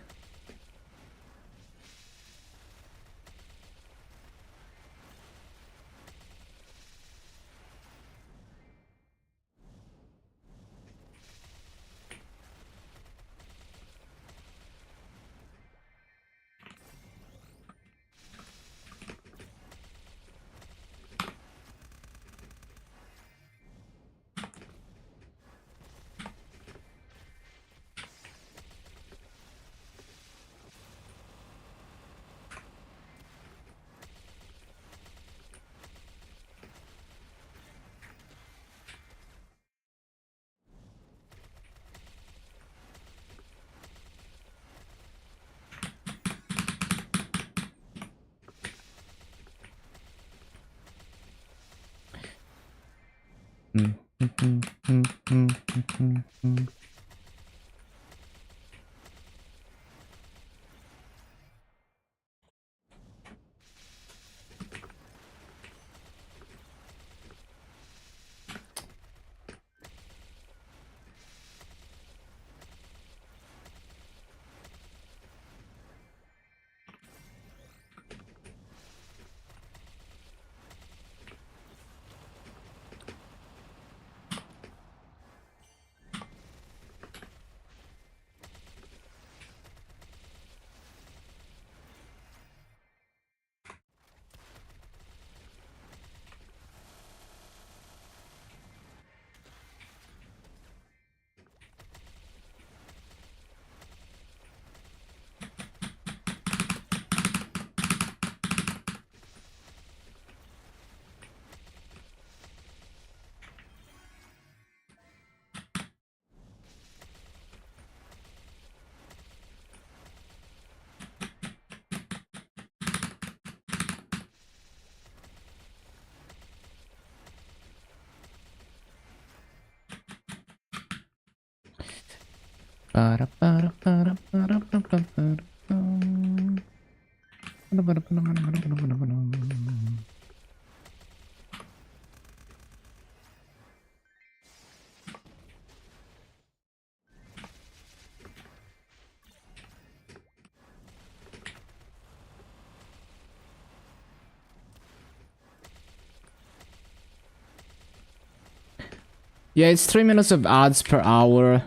Yeah, it's 3 minutes of ads per hour.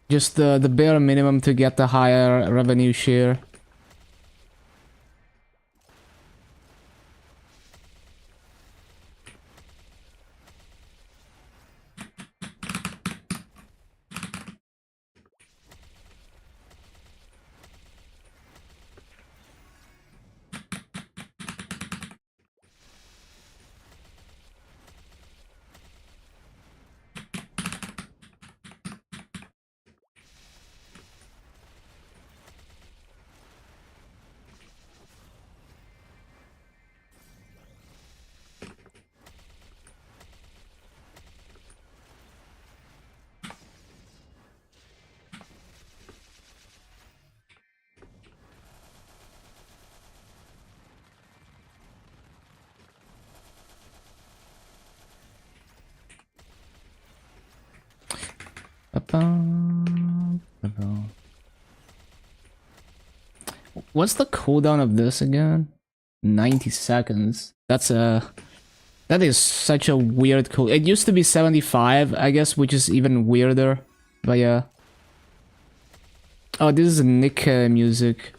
Just the bare minimum to get the higher revenue share. What's the cooldown of this again? 90 seconds. That is such a weird cool. It used to be 75, I guess, which is even weirder. But yeah. Oh, this is Nick music.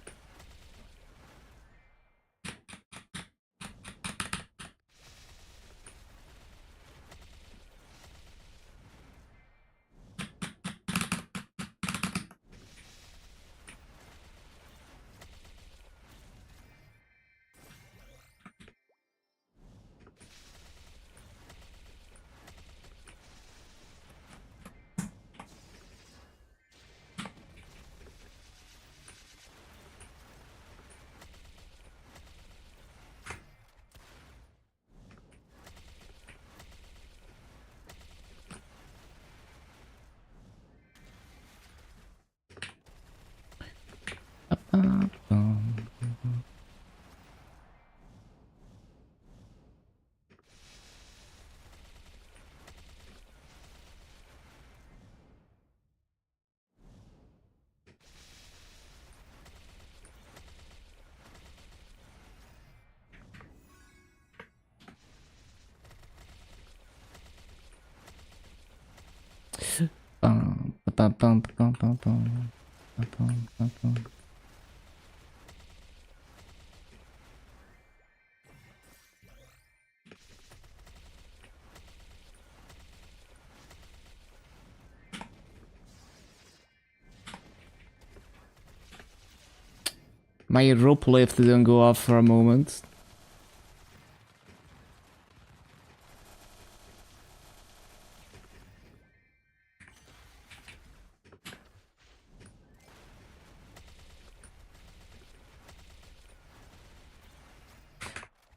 My rope lift didn't go off for a moment.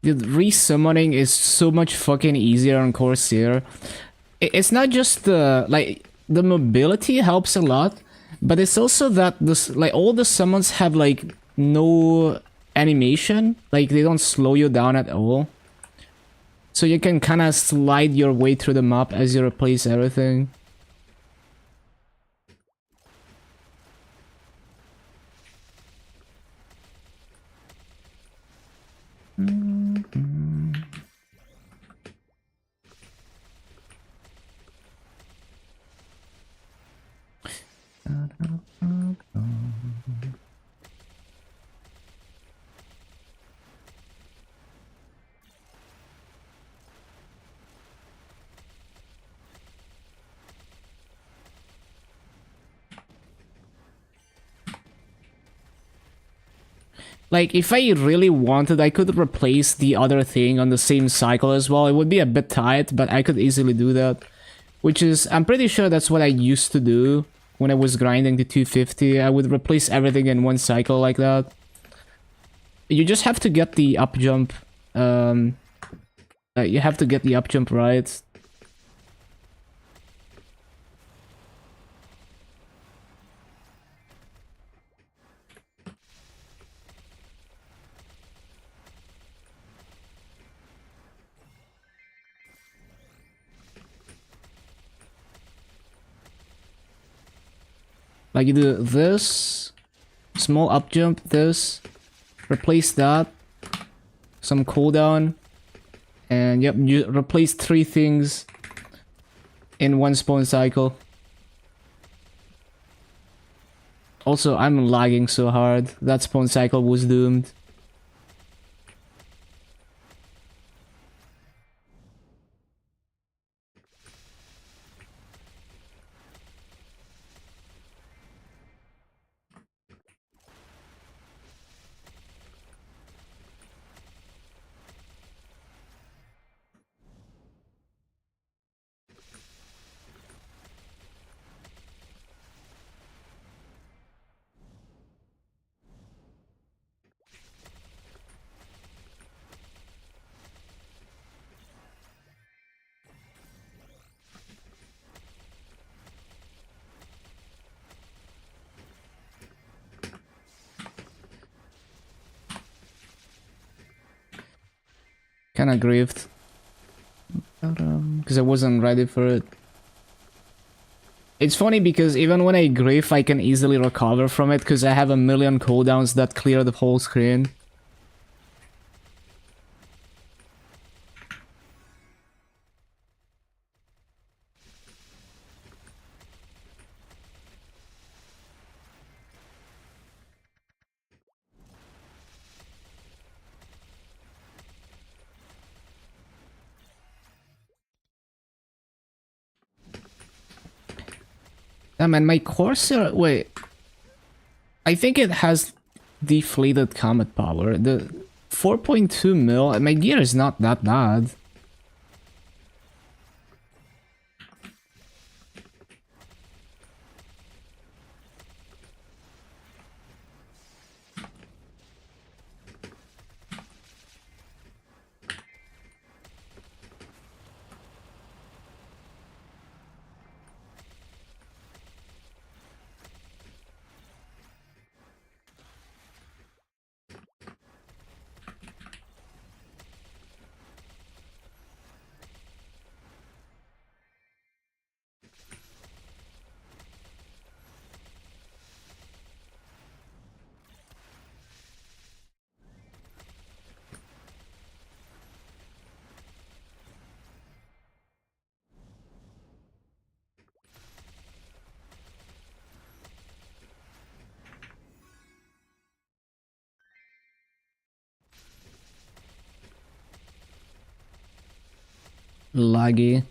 Dude, resummoning is so much fucking easier on Corsair. It's not just the, like, the mobility helps a lot, but it's also that this, like, all the summons have, like, no animation. Like, they don't slow you down at all. So you can kind of slide your way through the map as you replace everything. Like, if I really wanted, I could replace the other thing on the same cycle as well. It would be a bit tight, but I could easily do that. Which is, I'm pretty sure that's what I used to do when I was grinding to 250. I would replace everything in one cycle like that. You just have to get the up jump. You have to get the up jump right. Like, you do this, small up jump, this, replace that, some cooldown, and yep, you replace 3 things in one spawn cycle. Also, I'm lagging so hard. That spawn cycle was doomed. Kinda grieved. Because I wasn't ready for it. It's funny because even when I grief, I can easily recover from it because I have a million cooldowns that clear the whole screen. Damn, and my Corsair... Wait. I think it has deflated comet power. The 4.2 mil... My gear is not that bad. Laggy.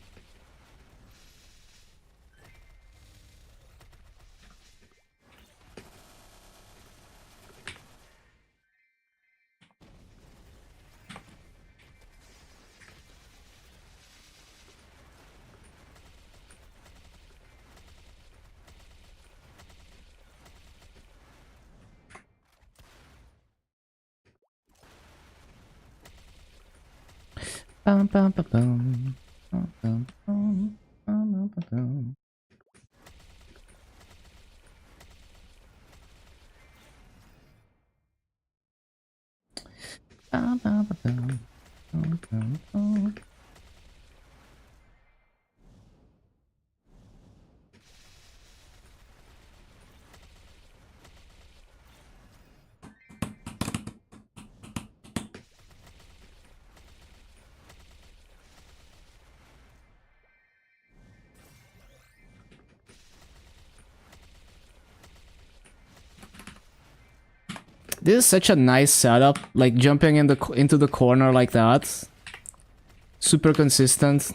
Bum, bum, bum, bum. Bum, bum, bum. Bum, bum, bum, bum. Bum, bum, bum, bum. Bum, bum, bum. This is such a nice setup, like jumping into the corner like that. Super consistent.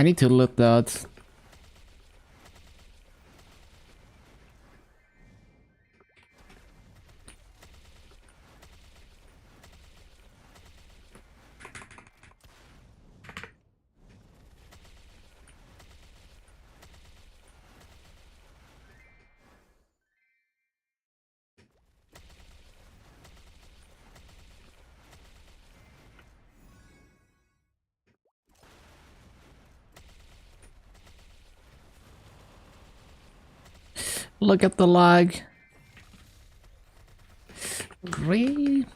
I need to loot that. Look at the lag. Great.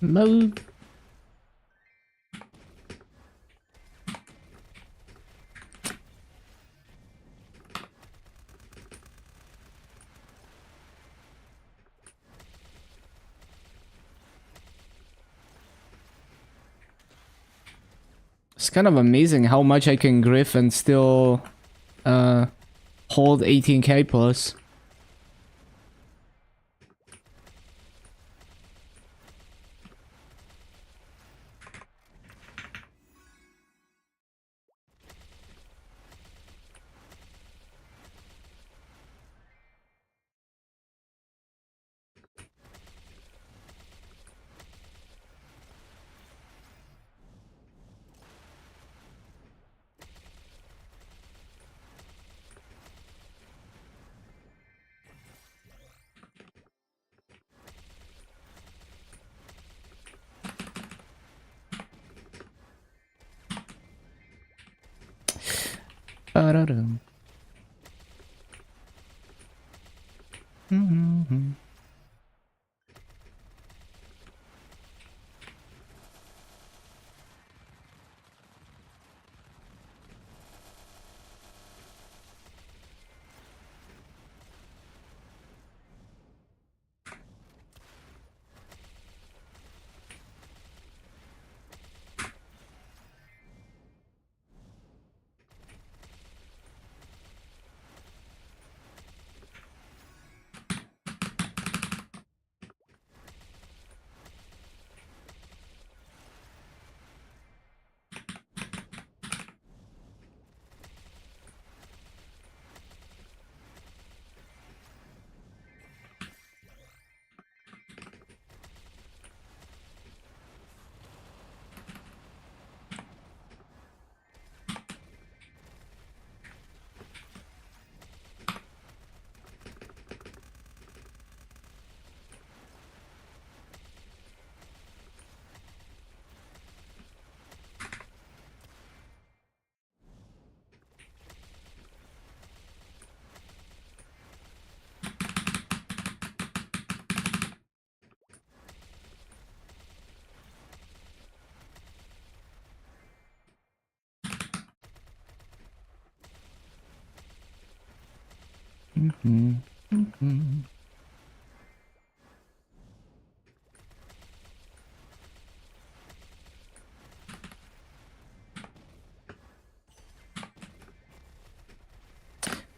Mode. It's kind of amazing how much I can griff and still hold 18k plus. Ba-da-dum.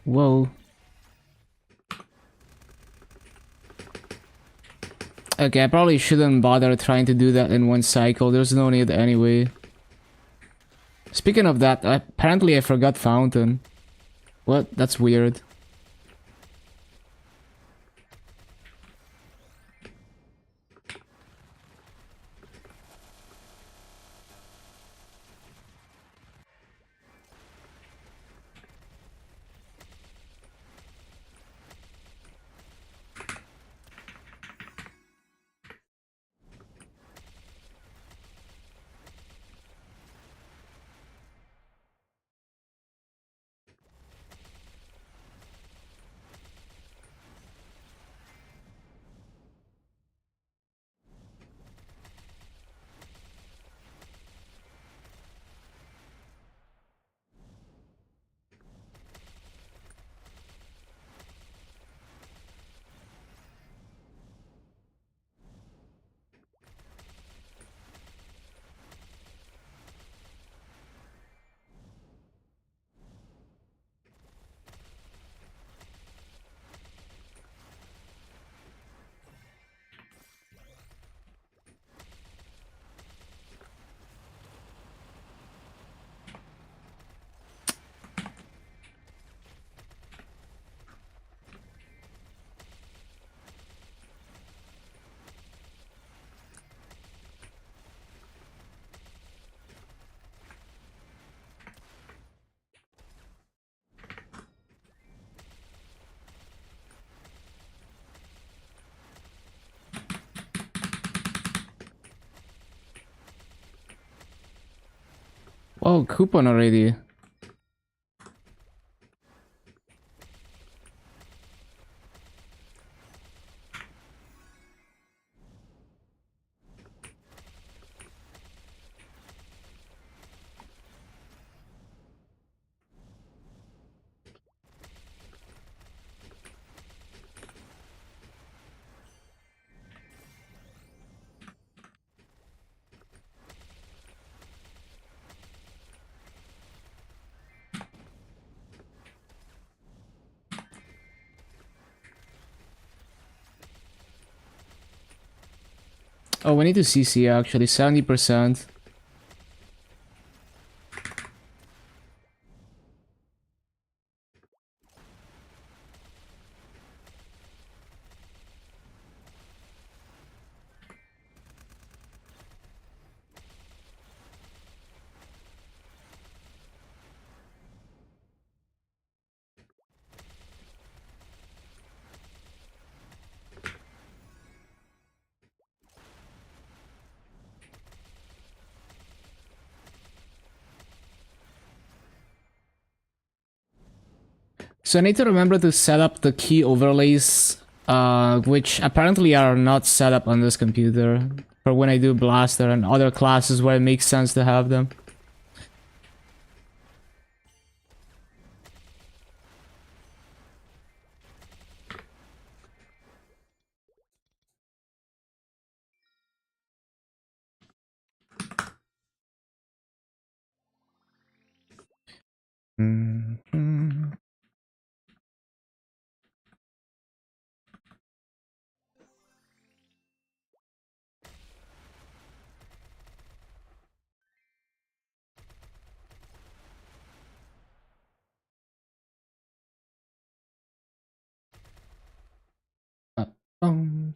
Whoa. Okay, I probably shouldn't bother trying to do that in one cycle. There's no need anyway. Speaking of that, apparently I forgot Fountain. What? That's weird. Oh, coupon already. Oh, we need to CC actually, 70%. So I need to remember to set up the key overlays, which apparently are not set up on this computer, for when I do Blaster and other classes where it makes sense to have them. Mm-hmm. Um,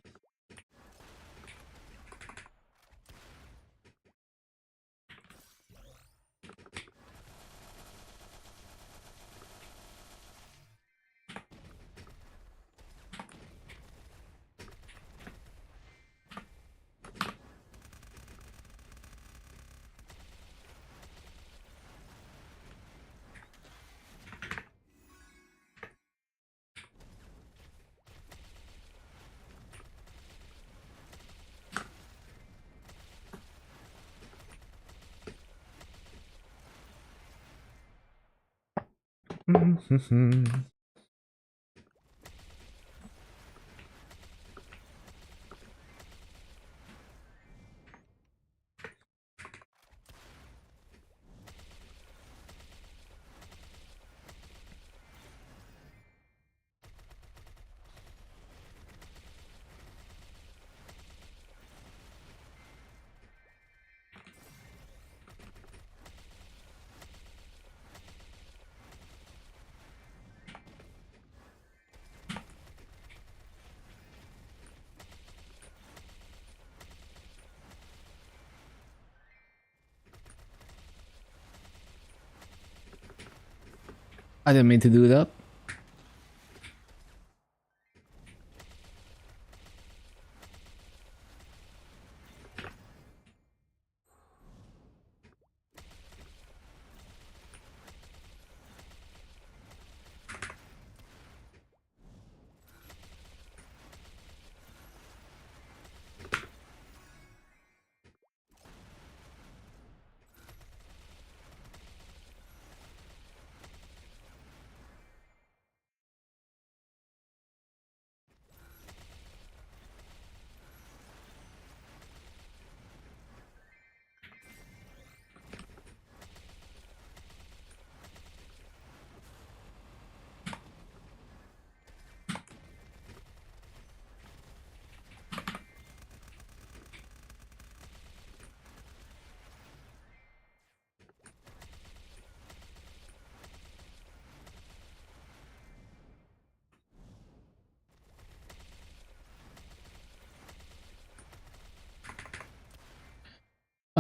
I didn't mean to do that.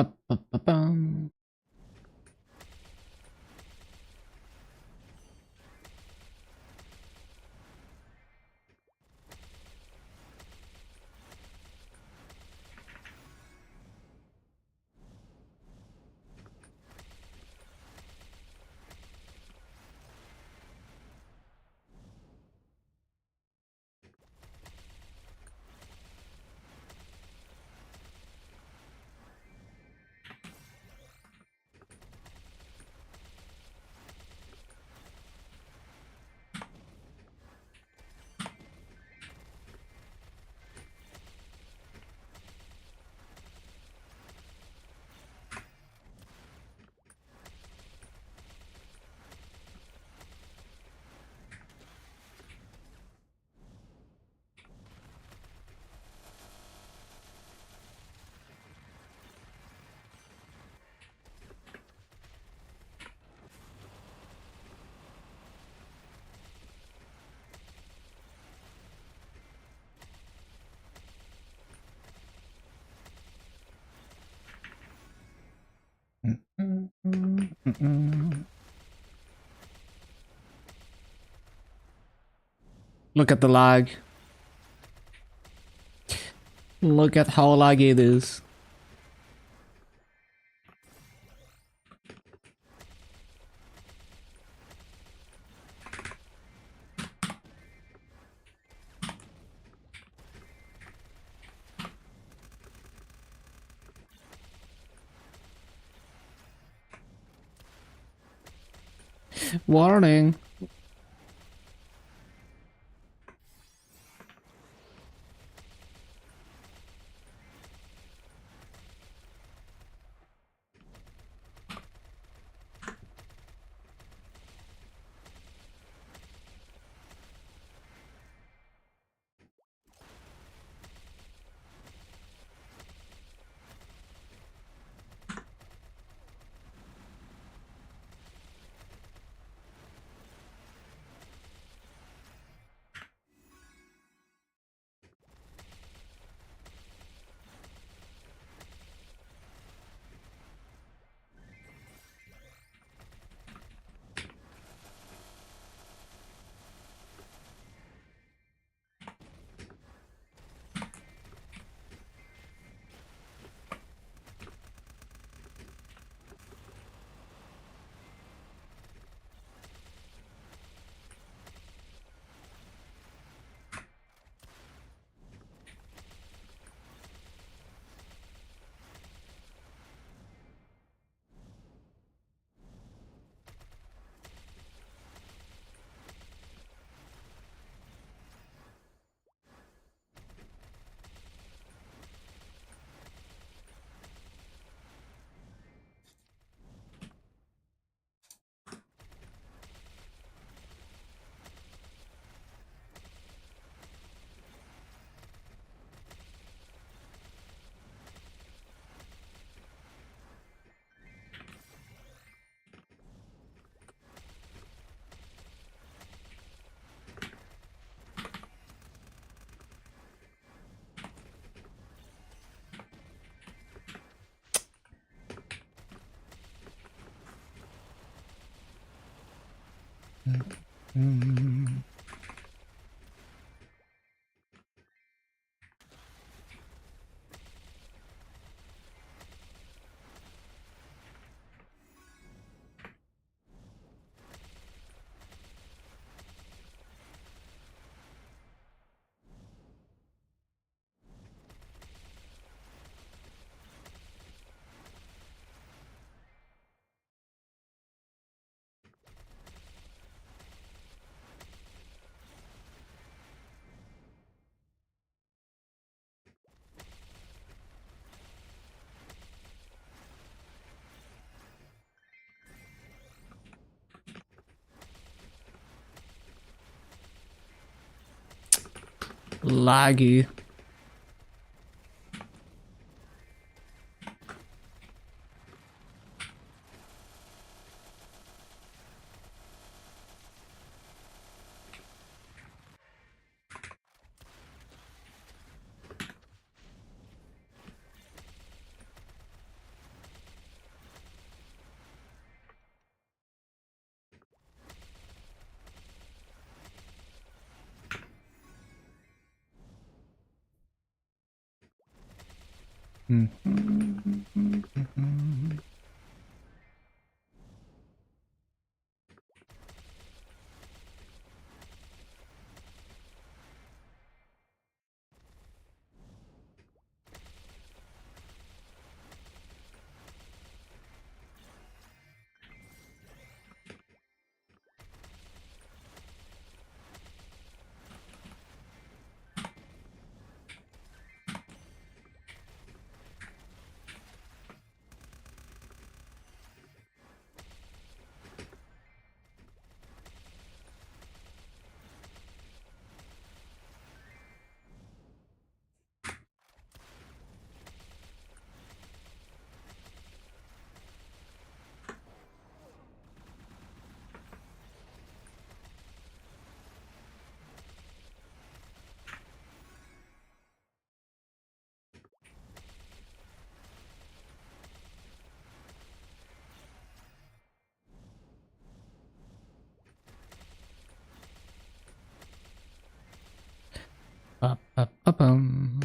Ba-ba-ba-bum. Look at the lag. Look at how laggy it is. Warning. Laggy. Ba-ba-ba-bum.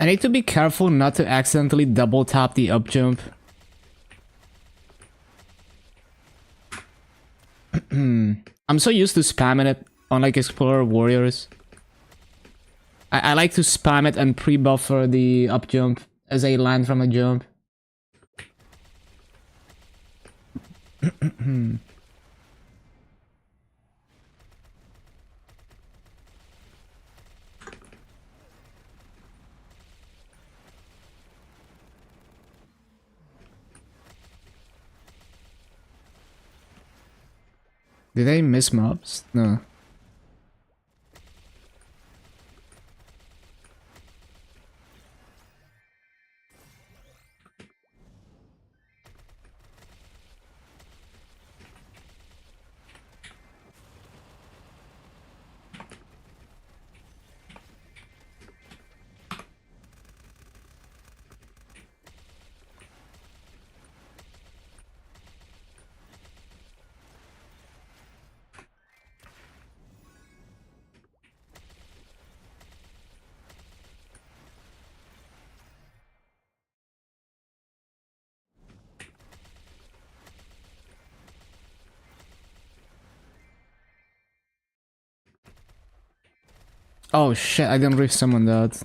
I need to be careful not to accidentally double tap the up jump. I'm so used to spamming it on like Explorer Warriors. I like to spam it and pre-buffer the up jump as I land from a jump. Did I miss mobs? No. Oh shit, I didn't re-summon that.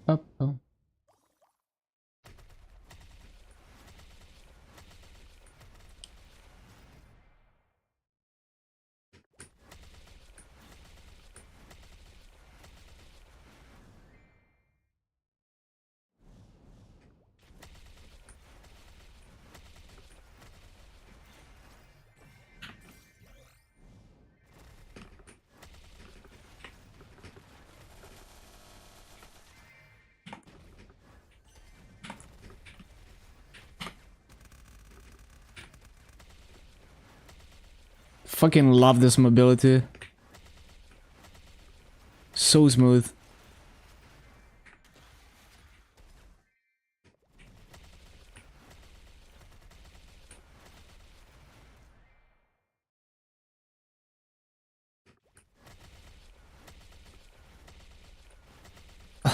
Up. Fucking love this mobility. So smooth.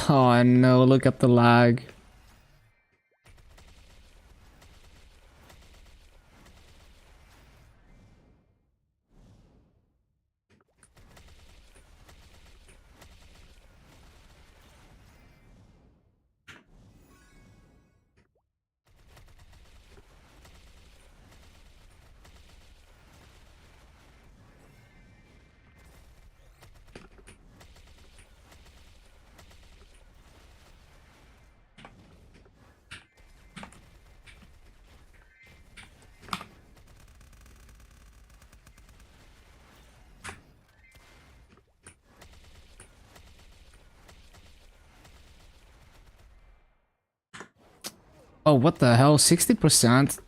Oh no, look at the lag. Oh, what the hell? 60%?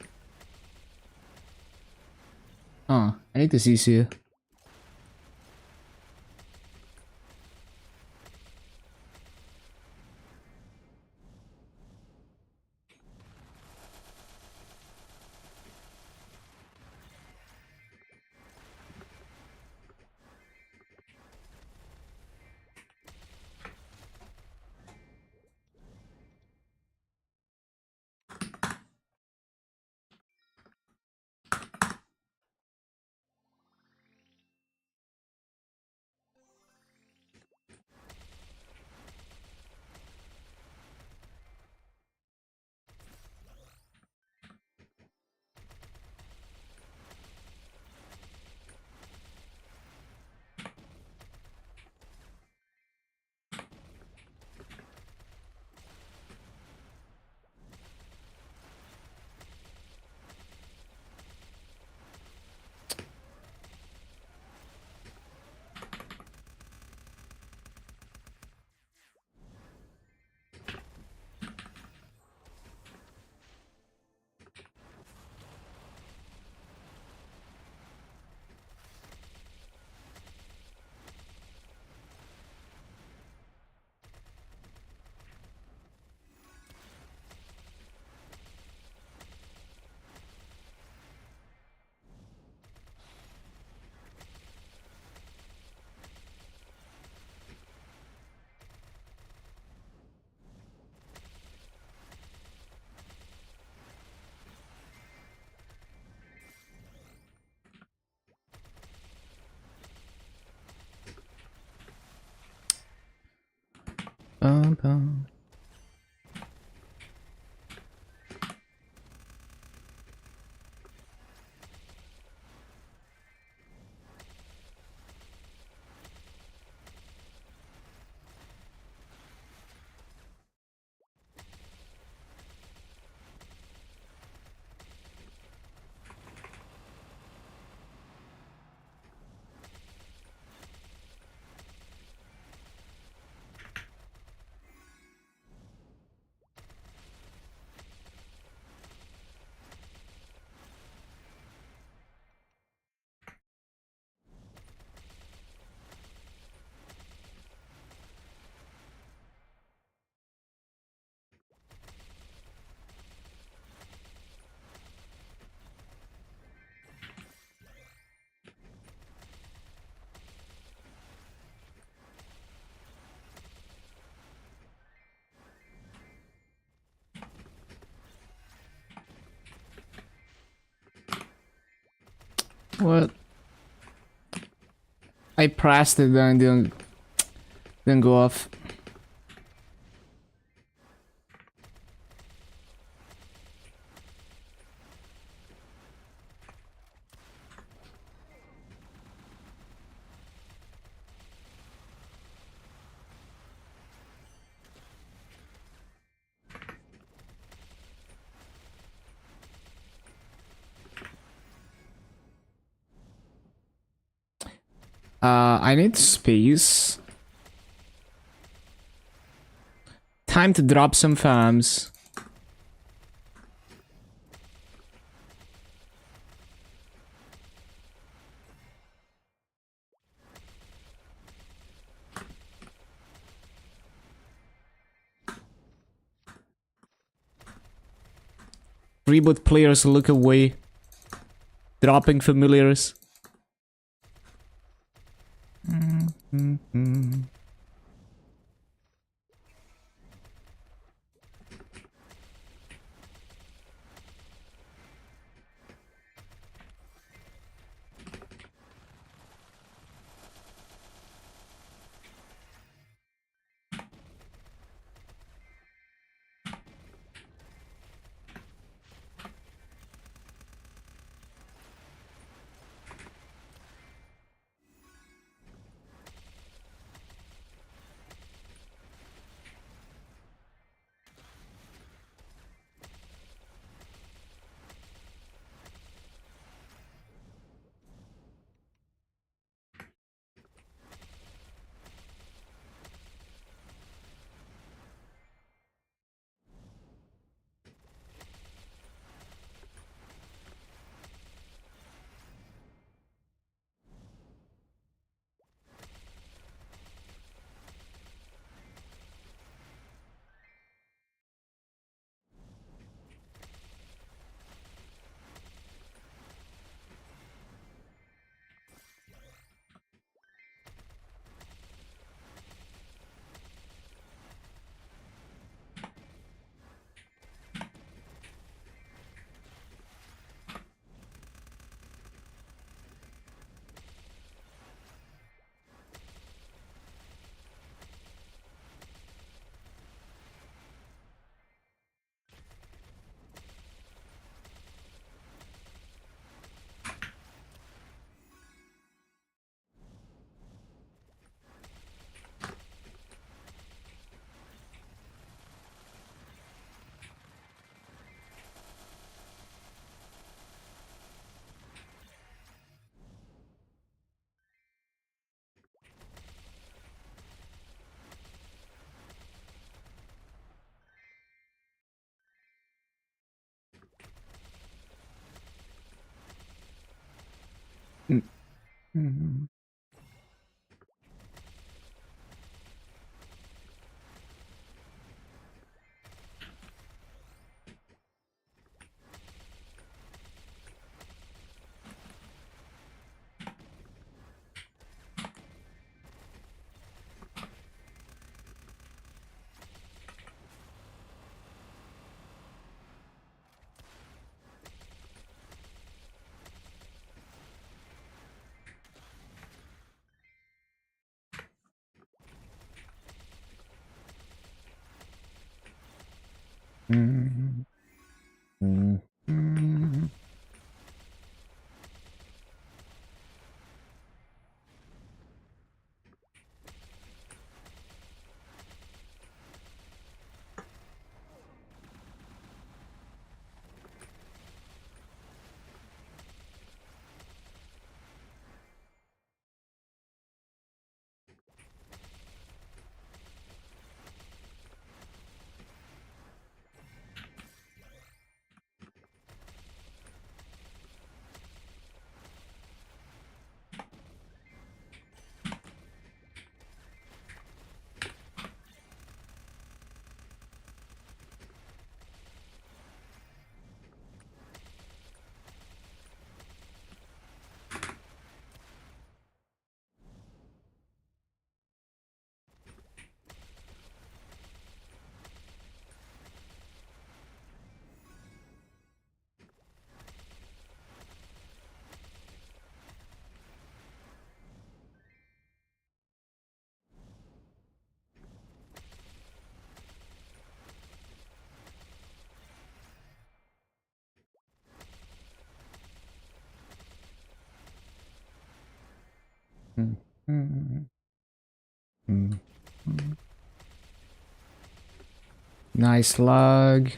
Oh, I need to CC. What? I pressed it and didn't go off. I need space. Time to drop some farms. Reboot players look away. Dropping familiars. Nice log.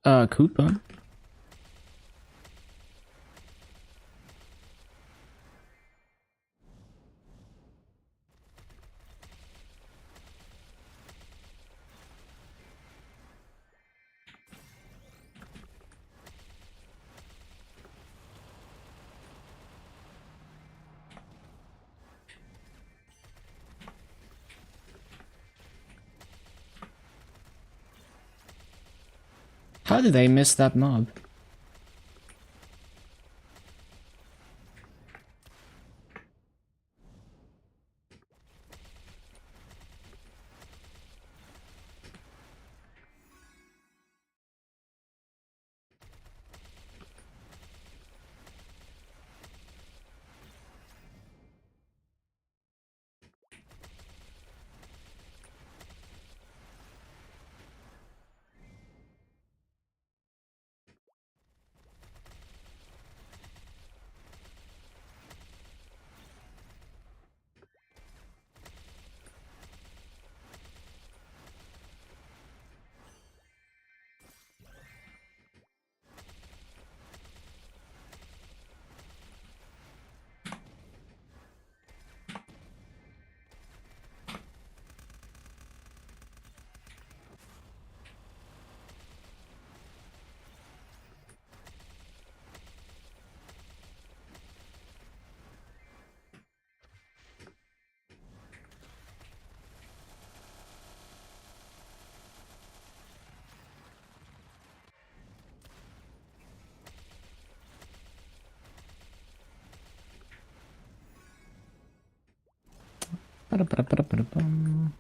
coupon. How did I miss that mob? Ba-da-ba-da-ba-da-ba-dum.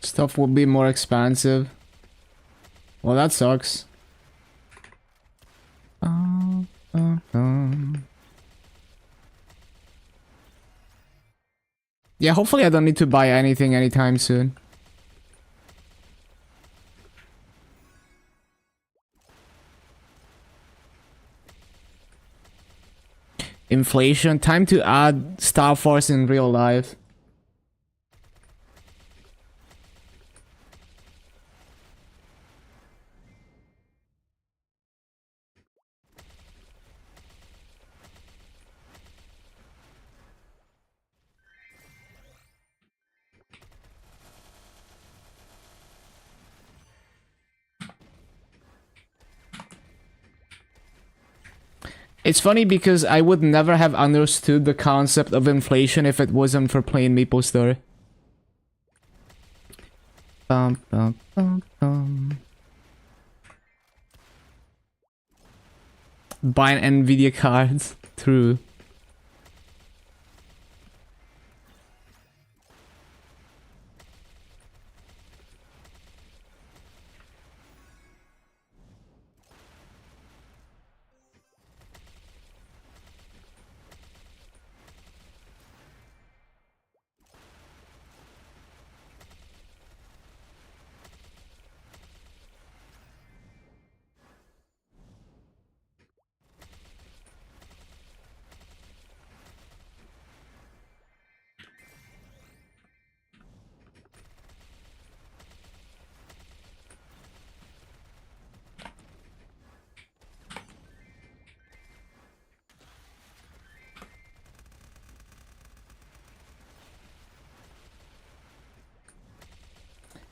Stuff will be more expensive. Well, that sucks. Yeah, hopefully I don't need to buy anything anytime soon. Inflation. Time to add Star Force in real life. It's funny because I would never have understood the concept of inflation if it wasn't for playing MapleStory. Bum, bum, bum, bum. Buying Nvidia cards. True.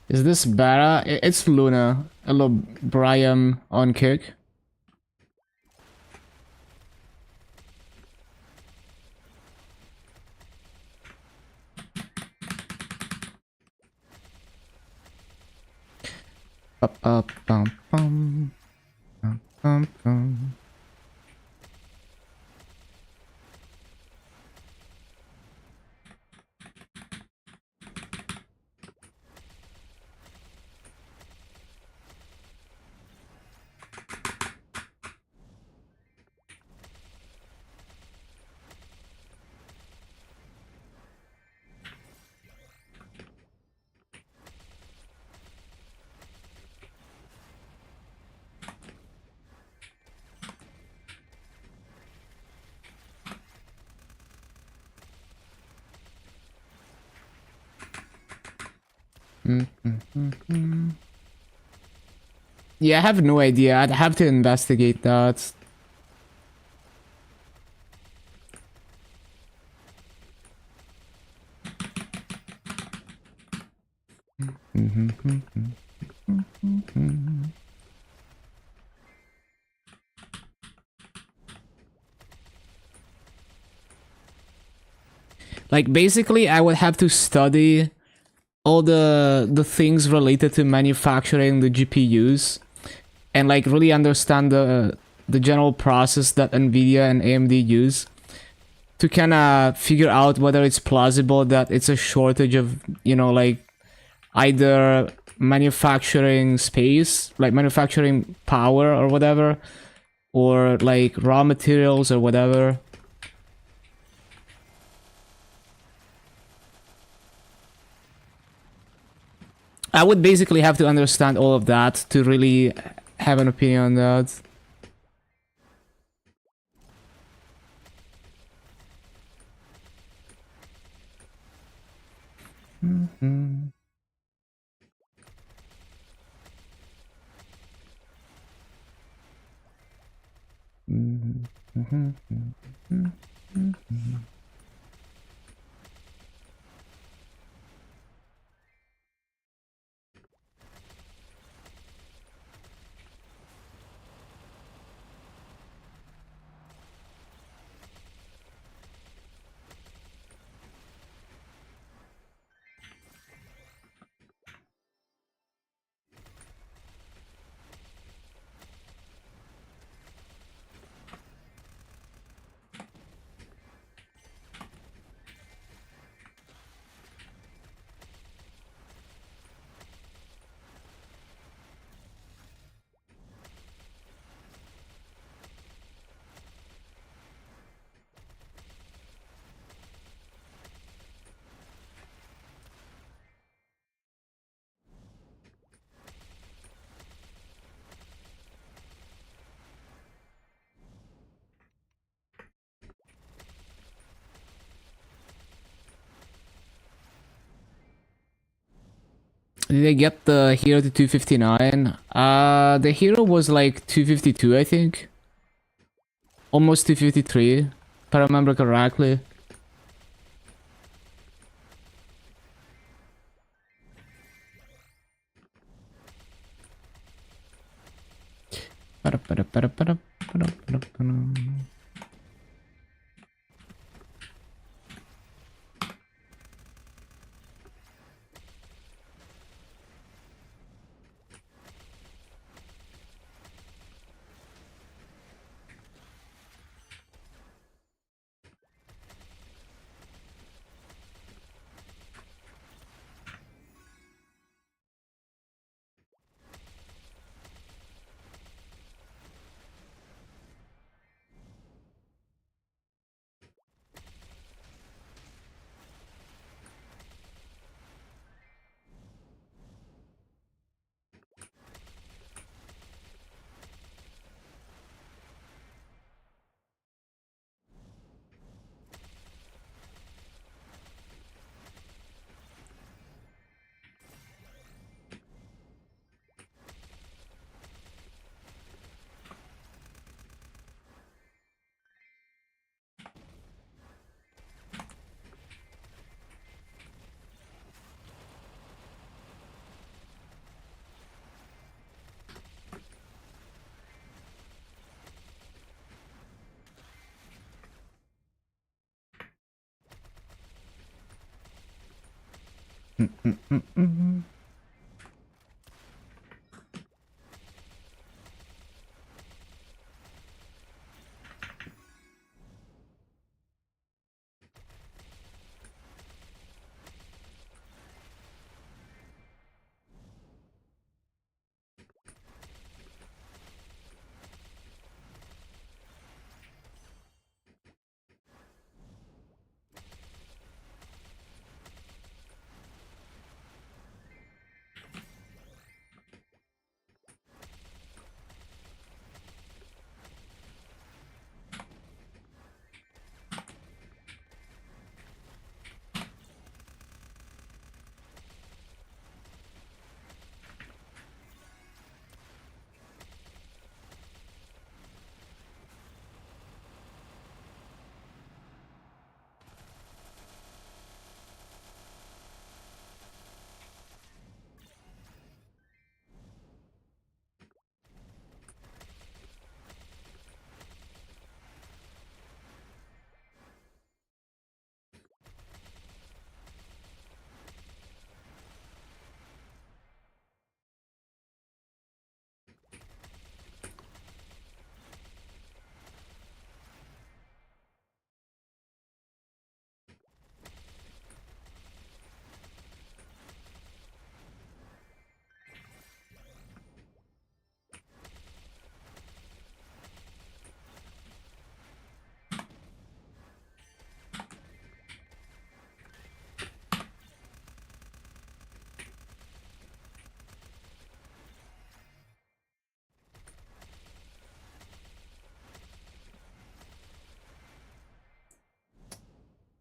Is this Bara? It's Luna. Hello, Brian on kick. Up, up, bum, bum. Bum, bum, bum. Yeah, I have no idea. I'd have to investigate that. Like basically I would have to study all the things related to manufacturing the GPUs and like really understand the general process that Nvidia and AMD use to kind of figure out whether it's plausible that it's a shortage of, you know, like either manufacturing space, like manufacturing power or whatever, or like raw materials or whatever. I would basically have to understand all of that to really have an opinion on that. Did I get the hero to 259? The hero was like 252, I think. Almost 253, if I remember correctly.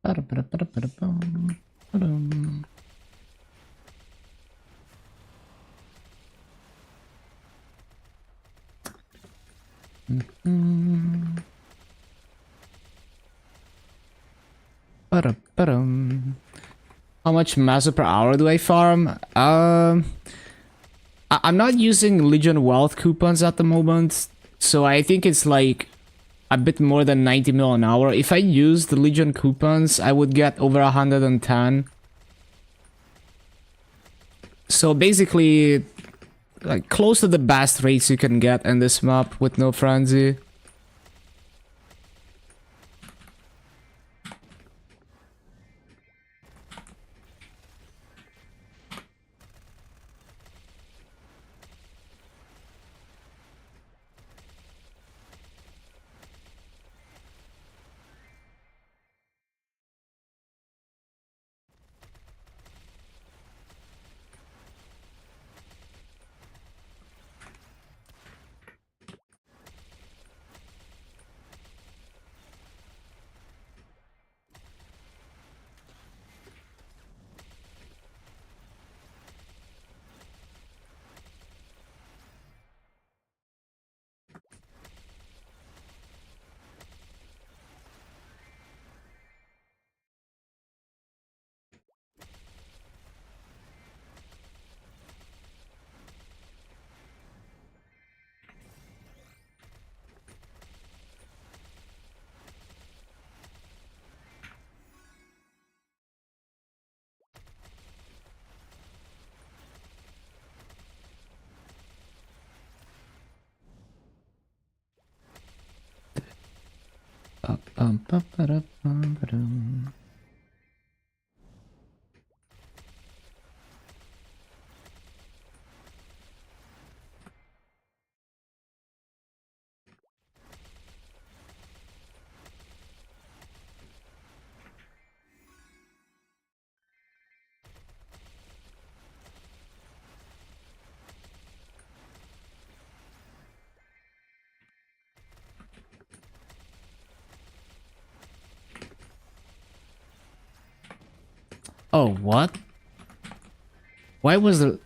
How much master per hour do I farm? I'm not using Legion Wealth coupons at the moment, so I think it's like a bit more than 90 mil an hour. If I use the Legion coupons, I would get over 110. So basically, like close to the best rates you can get in this map with no frenzy. Oh, what? Why was the...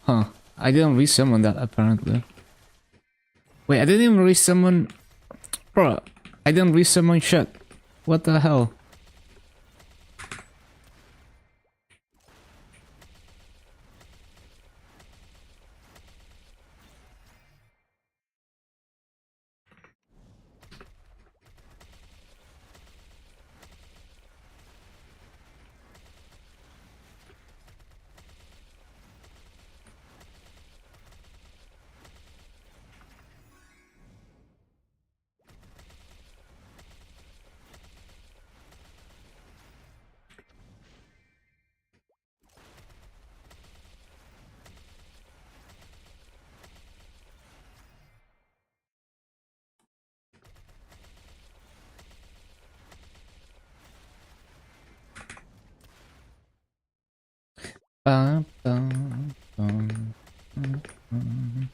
Huh. I didn't resummon that, apparently. Wait, I didn't even resummon... Bro, I didn't resummon shit. What the hell? Bum, bum, bum, bum, bum.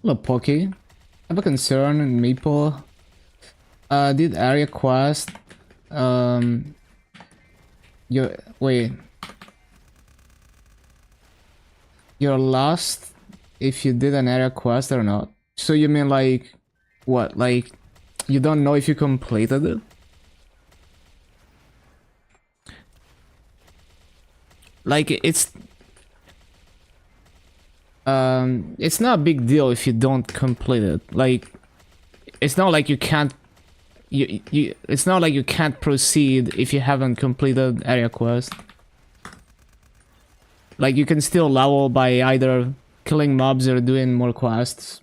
Hello, Pokey. I have a concern in Maple. Did area quest. Wait. You're lost if you did an area quest or not. So you mean like, what? Like, you don't know if you completed it? Like, it's not a big deal if you don't complete it. Like, it's not like you can't it's not like you can't proceed if you haven't completed area quest. Like, you can still level by either killing mobs or doing more quests.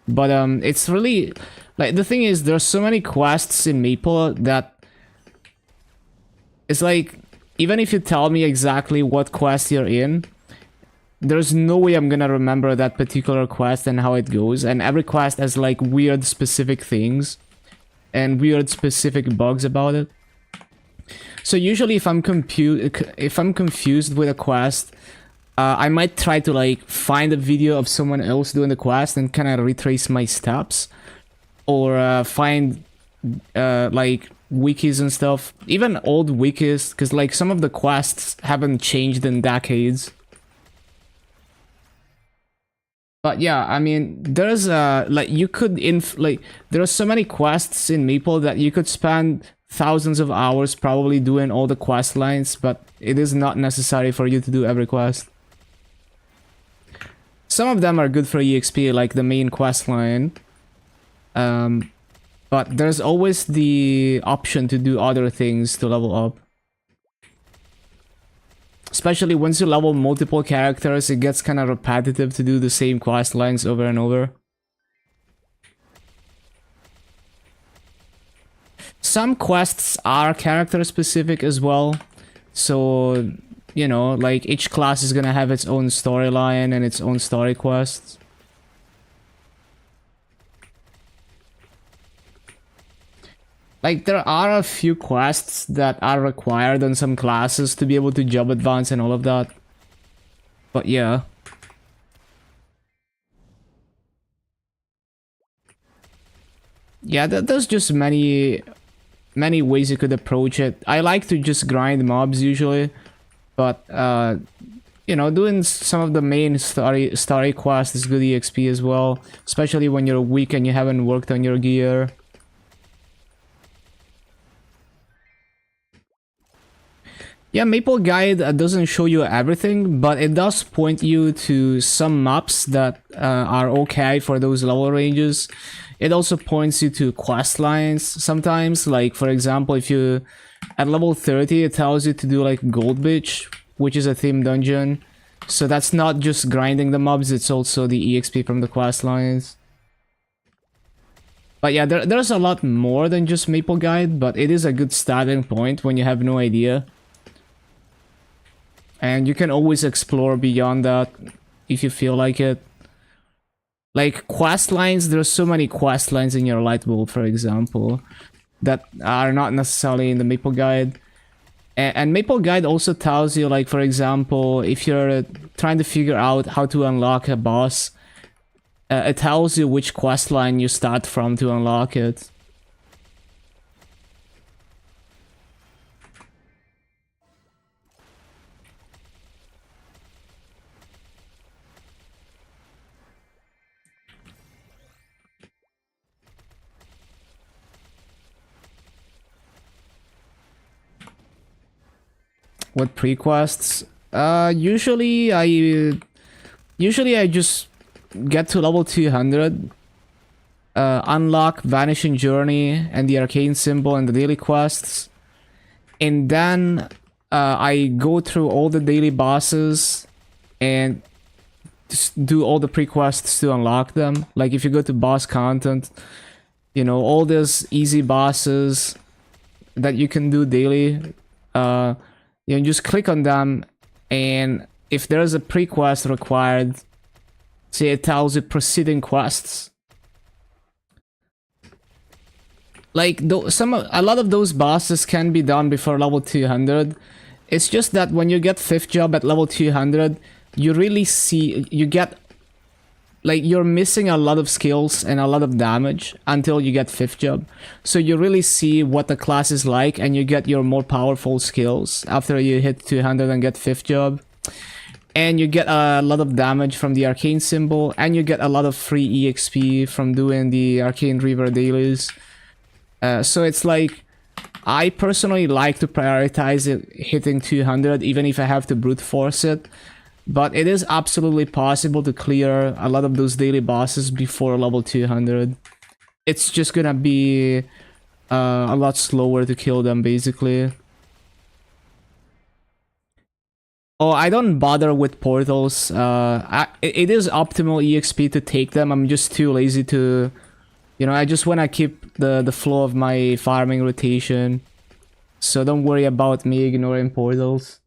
But it's really, like, the thing is, there's so many quests in Maple that it's like, even if you tell me exactly what quest you're in, there's no way I'm gonna remember that particular quest and how it goes. And every quest has like weird specific things and weird specific bugs about it. So usually if I'm confused with a quest, I might try to like find a video of someone else doing the quest and kind of retrace my steps, or find like wikis and stuff, even old wikis, because like some of the quests haven't changed in decades. But yeah, I mean, there's like, you could there are so many quests in Maple that you could spend thousands of hours probably doing all the quest lines, but it is not necessary for you to do every quest. Some of them are good for EXP, like the main quest line. But there's always the option to do other things to level up. Especially once you level multiple characters, it gets kind of repetitive to do the same quest lines over and over. Some quests are character specific as well. So, you know, like each class is gonna have its own storyline and its own story quests. Like, there are a few quests that are required on some classes to be able to job advance and all of that. But yeah. Yeah, there's just many ways you could approach it. I like to just grind mobs usually. But, you know, doing some of the main story quests is good EXP as well. Especially when you're weak and you haven't worked on your gear. Yeah, Maple Guide doesn't show you everything, but it does point you to some maps that are okay for those level ranges. It also points you to quest lines sometimes, like for example, if you at level 30, it tells you to do like Gold Beach, which is a theme dungeon. So that's not just grinding the mobs, it's also the EXP from the quest lines. But yeah, there's a lot more than just Maple Guide, but it is a good starting point when you have no idea. And you can always explore beyond that if you feel like it. Like quest lines, there's so many quest lines in your Light World, for example, that are not necessarily in the Maple Guide. And Maple Guide also tells you, like, for example, if you're trying to figure out how to unlock a boss, it tells you which quest line you start from to unlock it. What pre-quests? Usually I just get to level 200, unlock Vanishing Journey and the Arcane Symbol and the daily quests, and then I go through all the daily bosses and just do all the pre-quests to unlock them. Like if you go to boss content, you know, all these easy bosses that you can do daily, you know, just click on them, and if there's a pre-quest required, say it tells you preceding quests. Like a lot of those bosses can be done before level 200. It's just that when you get 5th job at level 200, you really see, you get, like, you're missing a lot of skills and a lot of damage until you get 5th job. So you really see what the class is like, and you get your more powerful skills after you hit 200 and get 5th job. And you get a lot of damage from the arcane symbol, and you get a lot of free EXP from doing the arcane river dailies. So it's like, I personally like to prioritize it hitting 200, even if I have to brute force it. But it is absolutely possible to clear a lot of those daily bosses before level 200. It's just gonna be a lot slower to kill them, basically. Oh, I don't bother with portals. It is optimal EXP to take them. I'm just too lazy to... You know, I just want to keep the flow of my farming rotation. So don't worry about me ignoring portals.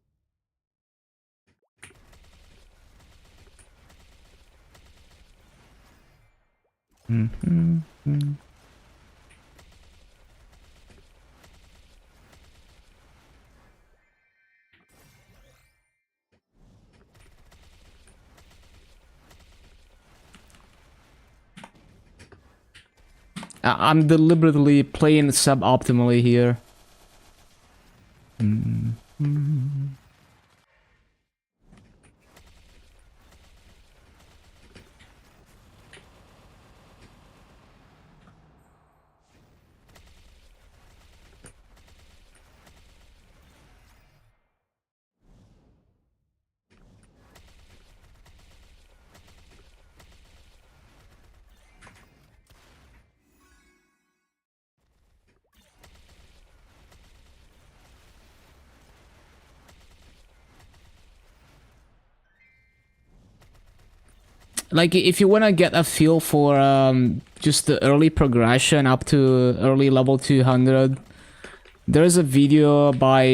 I'm deliberately playing suboptimally here. Like, if you want to get a feel for just the early progression up to early level 200, there's a video by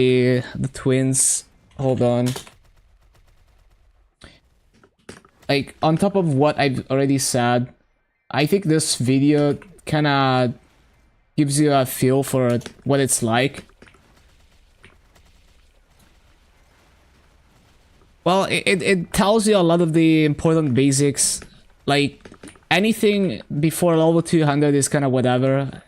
the twins. Hold on. Like, on top of what I've already said, I think this video kind of gives you a feel for what it's like. Well, it tells you a lot of the important basics. Like, anything before level 200 is kind of whatever.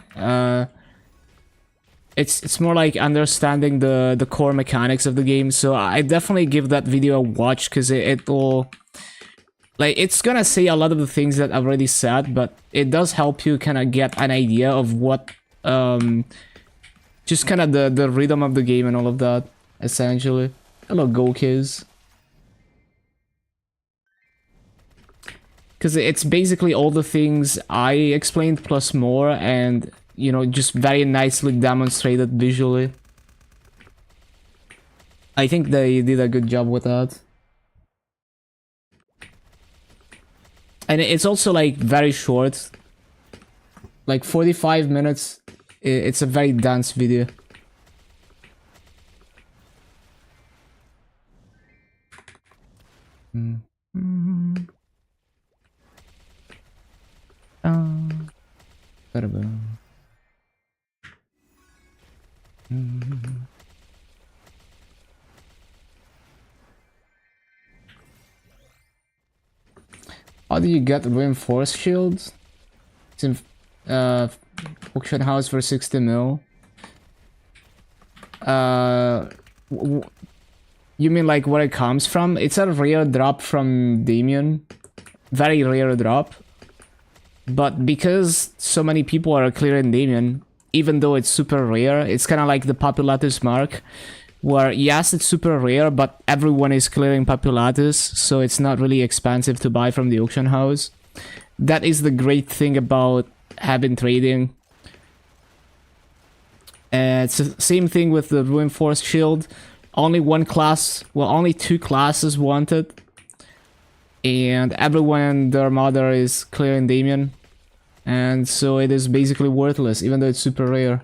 It's more like understanding the core mechanics of the game. So I definitely give that video a watch, because it'll... Like, it's gonna say a lot of the things that I've already said, but it does help you kind of get an idea of what... just kind of the rhythm of the game and all of that, essentially. Hello, Gokiz. Because it's basically all the things I explained plus more, and, you know, just very nicely demonstrated visually. I think they did a good job with that. And it's also, like, very short. Like, 45 minutes. It's a very dense video. How do you get reinforced shields? It's in auction house for 60 mil. You mean like where it comes from? It's a rare drop from Damien. Very rare drop. But because so many people are clearing Damien, even though it's super rare, it's kind of like the Populatus mark, where yes, it's super rare, but everyone is clearing Populatus, so it's not really expensive to buy from the auction house. That is the great thing about having trading. It's the same thing with the reinforced shield. only one class, well, only 2 classes wanted, and everyone and their mother is clearing Damien, and so it is basically worthless, even though it's super rare.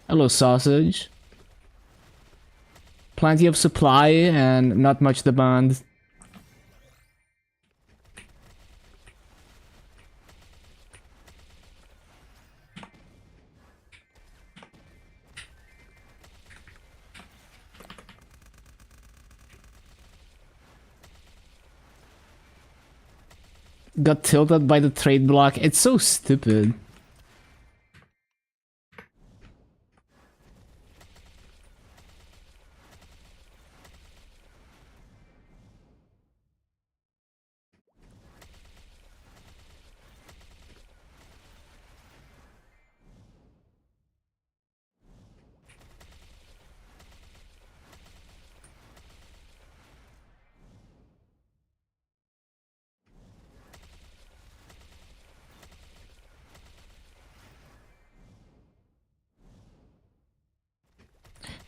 Hello, sausage. Plenty of supply and not much demand. Got tilted by the trade block. It's so stupid.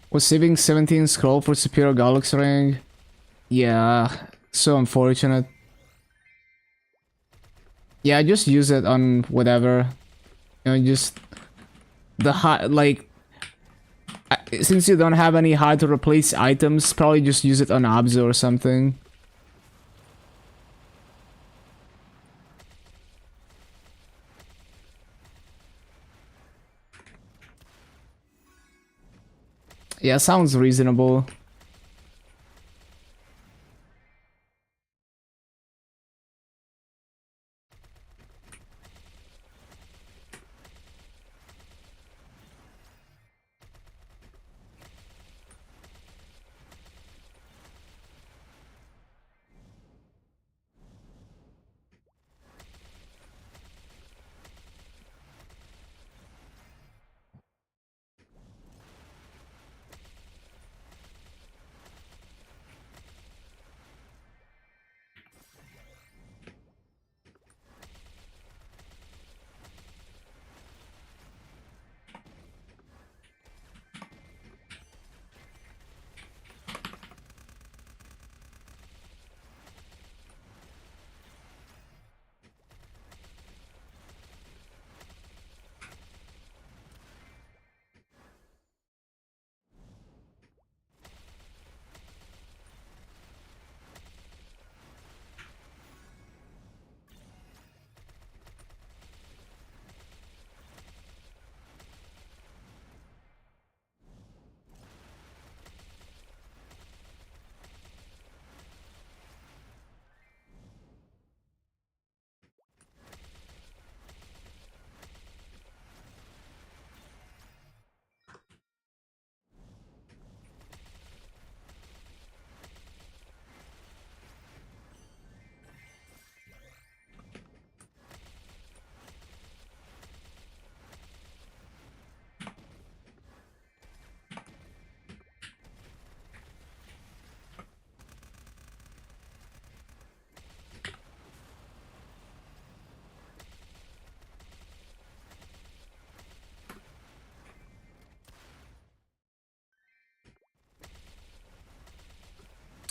Was saving 17 scroll for Superior Galaxy Ring. Yeah, so unfortunate. Yeah, just use it on whatever. You know, just the high, like, since you don't have any hard to replace items, probably just use it on Abzu or something. Yeah, sounds reasonable.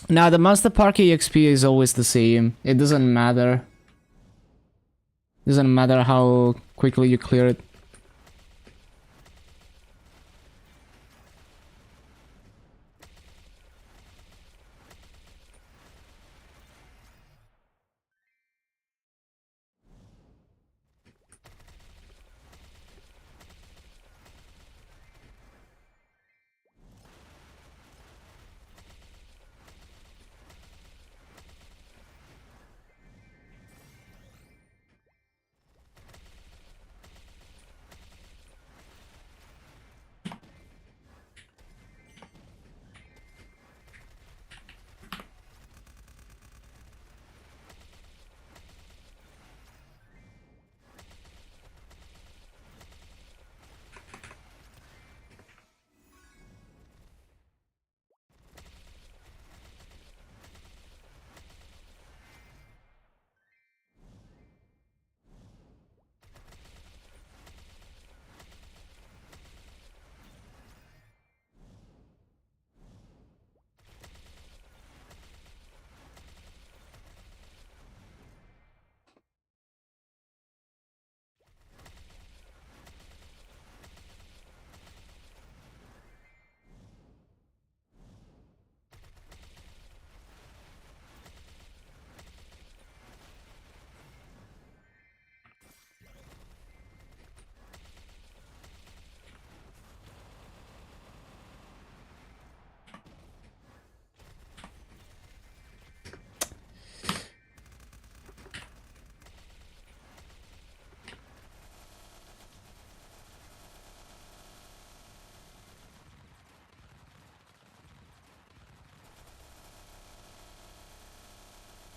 Now, the Master Park EXP is always the same. It doesn't matter. Doesn't matter how quickly you clear it.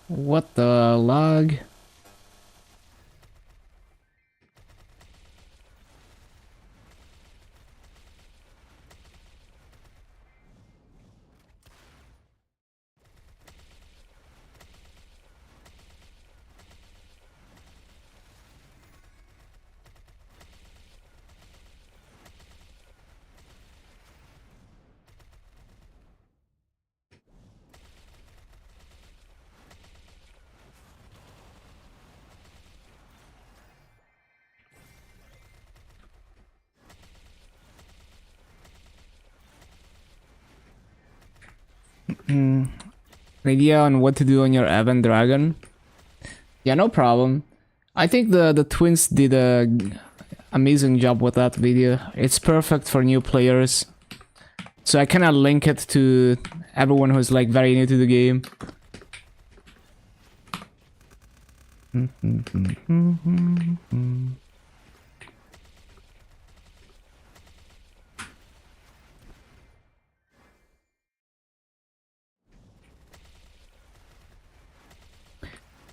What the log? Idea on what to do on your Evan Dragon? Yeah, no problem. I think the twins did a amazing job with that video. It's perfect for new players. So I kind of link it to everyone who's like very new to the game.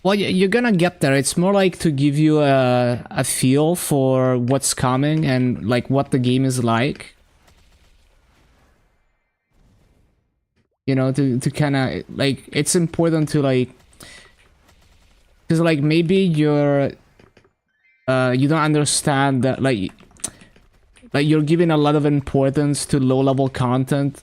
Well, you're gonna get there. It's more like to give you a feel for what's coming and like what the game is like. You know, to kind of like, it's important to like, because like maybe you're you don't understand that like you're giving a lot of importance to low level content.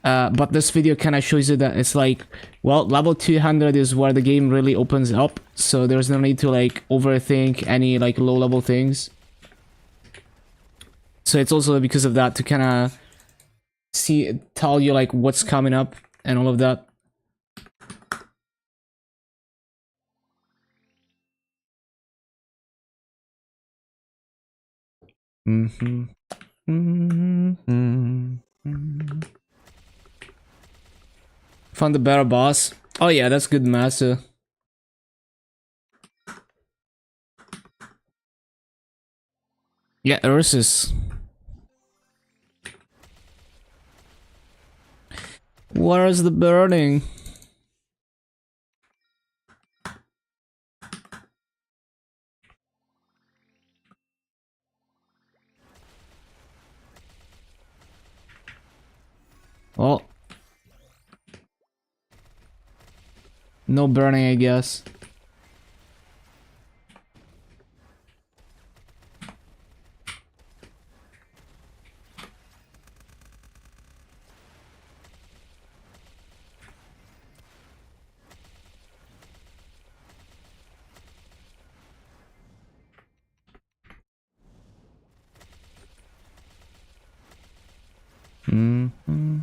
But this video kind of shows you that it's like, well, level 200 is where the game really opens up, so there's no need to like overthink any like low level things. So it's also because of that to kind of tell you like what's coming up and all of that. Found the better boss. Oh yeah, that's good, master. Yeah, Ursus. Where's the burning? Oh. No burning, I guess. Mm-hmm.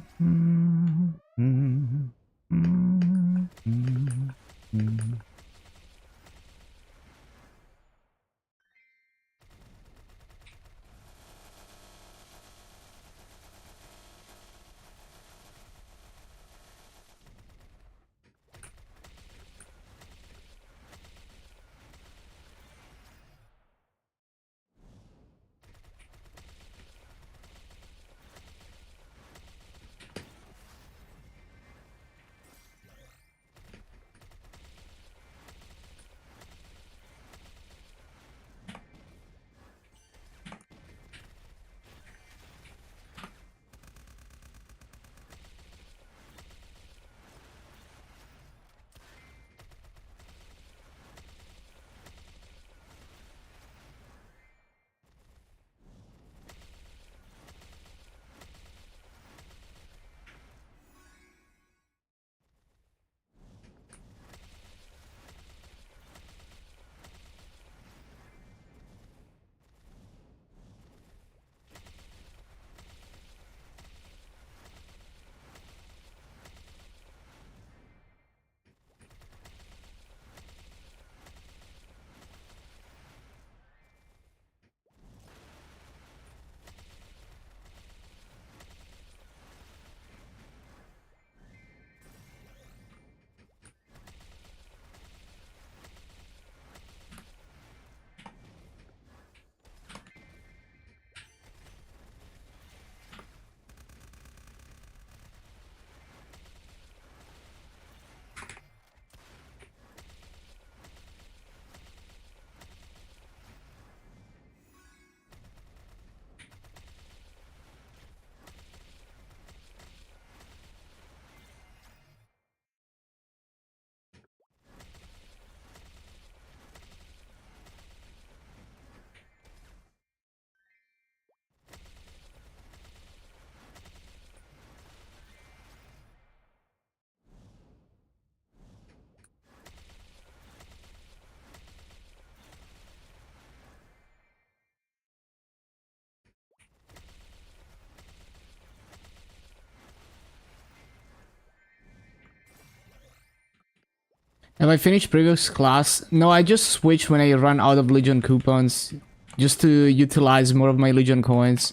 Have I finished previous class? No, I just switch when I run out of Legion coupons. Just to utilize more of my Legion coins.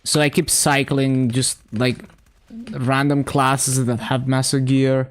So I keep cycling just like random classes that have master gear.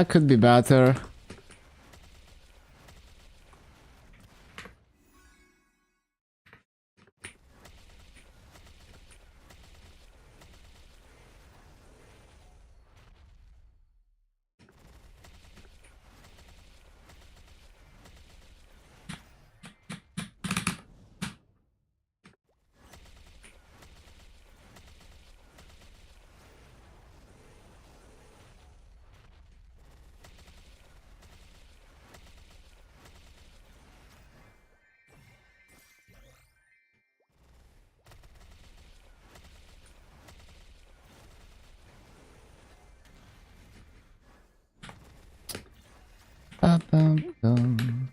Could be better. Ba-bum-bum.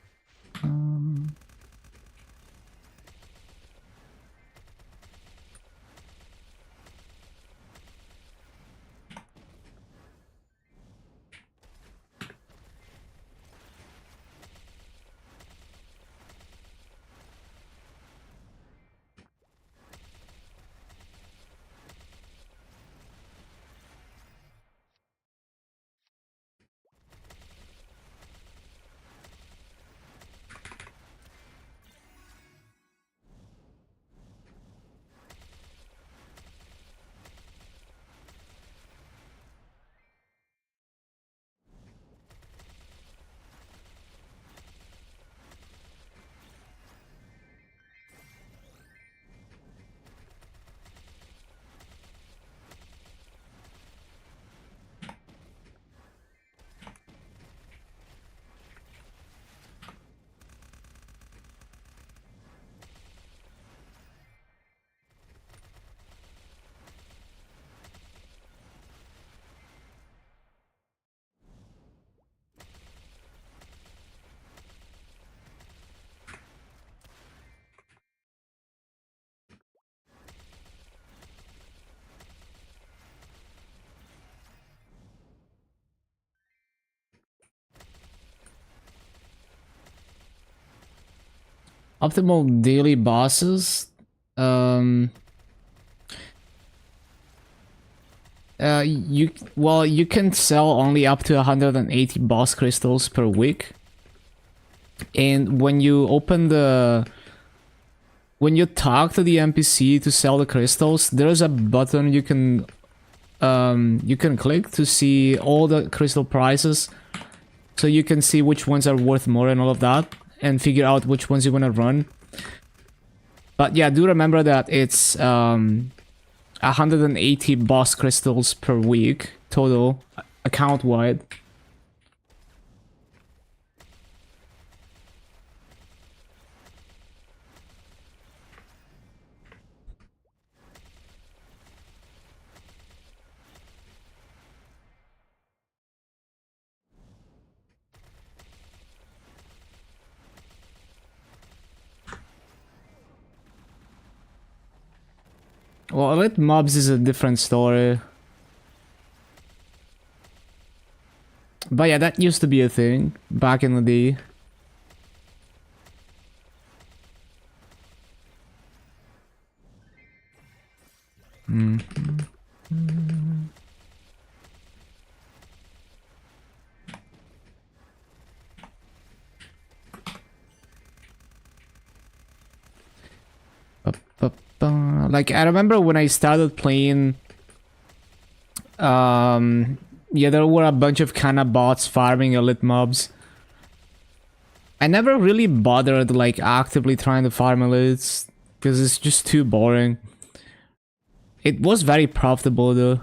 Optimal daily bosses. You can sell only up to 180 boss crystals per week. And when you talk to the NPC to sell the crystals, there's a button you can click to see all the crystal prices, so you can see which ones are worth more and all of that, and figure out which ones you want to run. But yeah, do remember that it's 180 boss crystals per week total, account wide. Well, Elite Mobs is a different story. But yeah, that used to be a thing back in the day. Like, I remember when I started playing, yeah, there were a bunch of kind of bots farming elite mobs. I never really bothered, like, actively trying to farm elites, because it's just too boring. It was very profitable, though.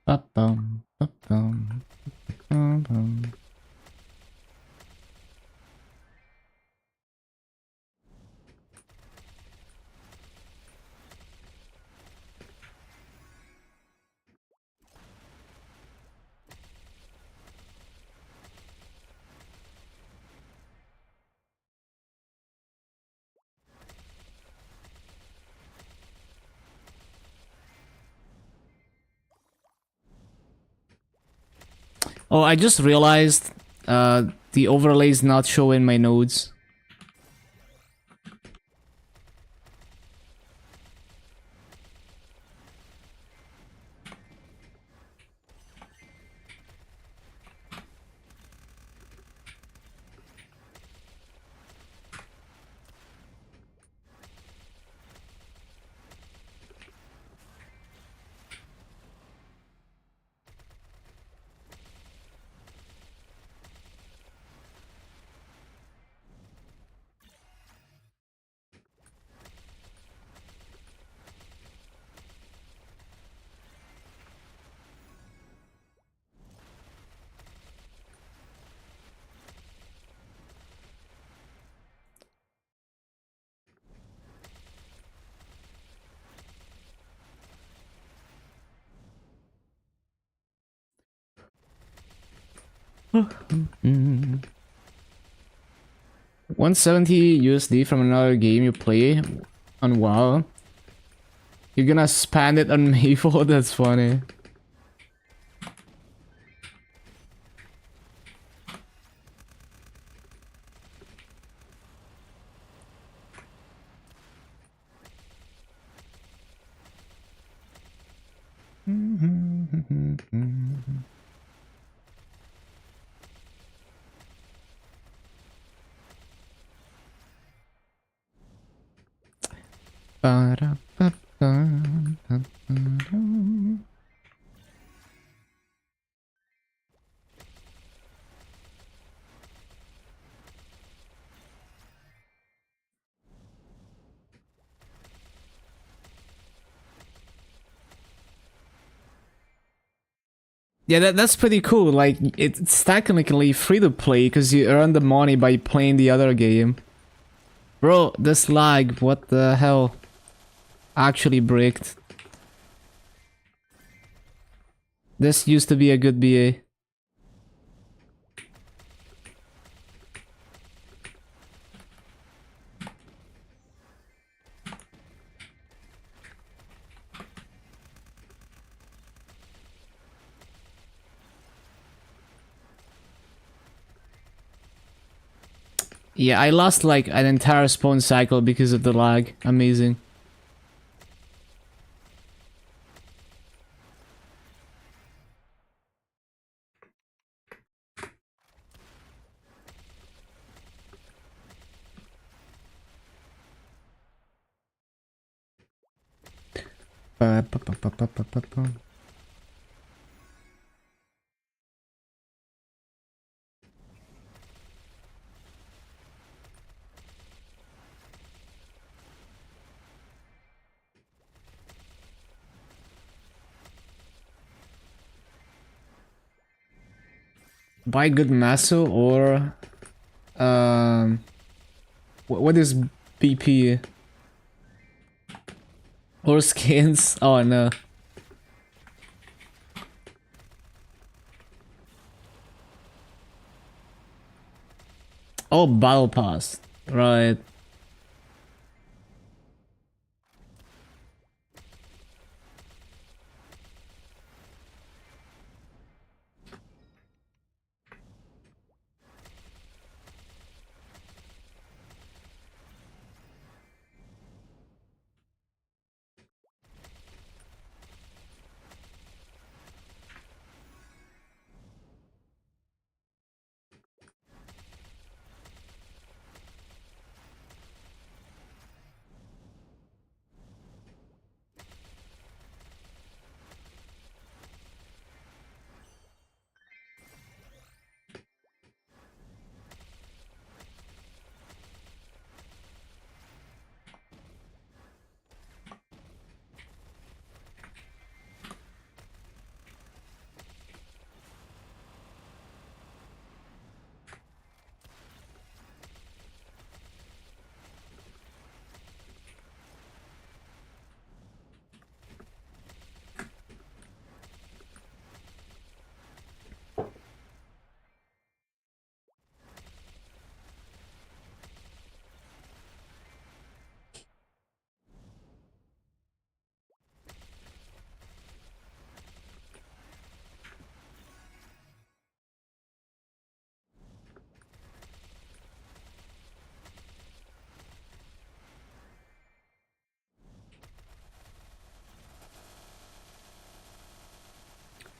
Ba-bum, ba-bum, ba-bum. Oh, I just realized the overlay is not showing my nodes. $170 USD from another game you play on WoW. You're gonna spend it on Maple? That's funny. Yeah, that's pretty cool. Like, it's technically free to play because you earn the money by playing the other game. Bro, this lag, what the hell? Actually bricked. This used to be a good BA. Yeah, I lost like an entire spawn cycle because of the lag. Amazing. Buy good Maso or what is BP? Or skins? Oh no. Oh, battle pass. Right.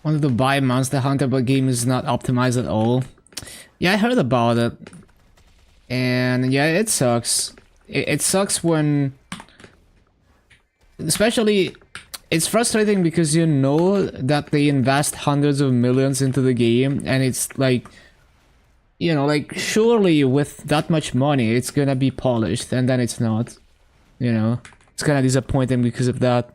Wanted to buy Monster Hunter, but game is not optimized at all. Yeah, I heard about it. And yeah, it sucks. It sucks when... Especially, it's frustrating because you know that they invest hundreds of millions into the game, and it's like... You know, like, surely with that much money, it's gonna be polished, and then it's not. You know? It's kinda disappointing because of that.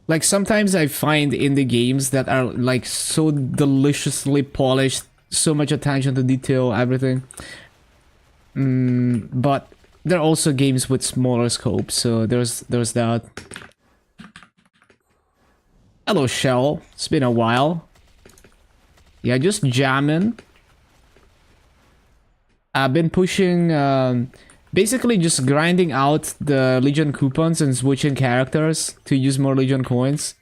Like, sometimes I find indie games that are, like, so deliciously polished, so much attention to detail, everything. But there are also games with smaller scope, so there's that. Hello, Shell. It's been a while. Yeah, just jamming. I've been pushing, basically just grinding out the Legion coupons and switching characters to use more Legion coins.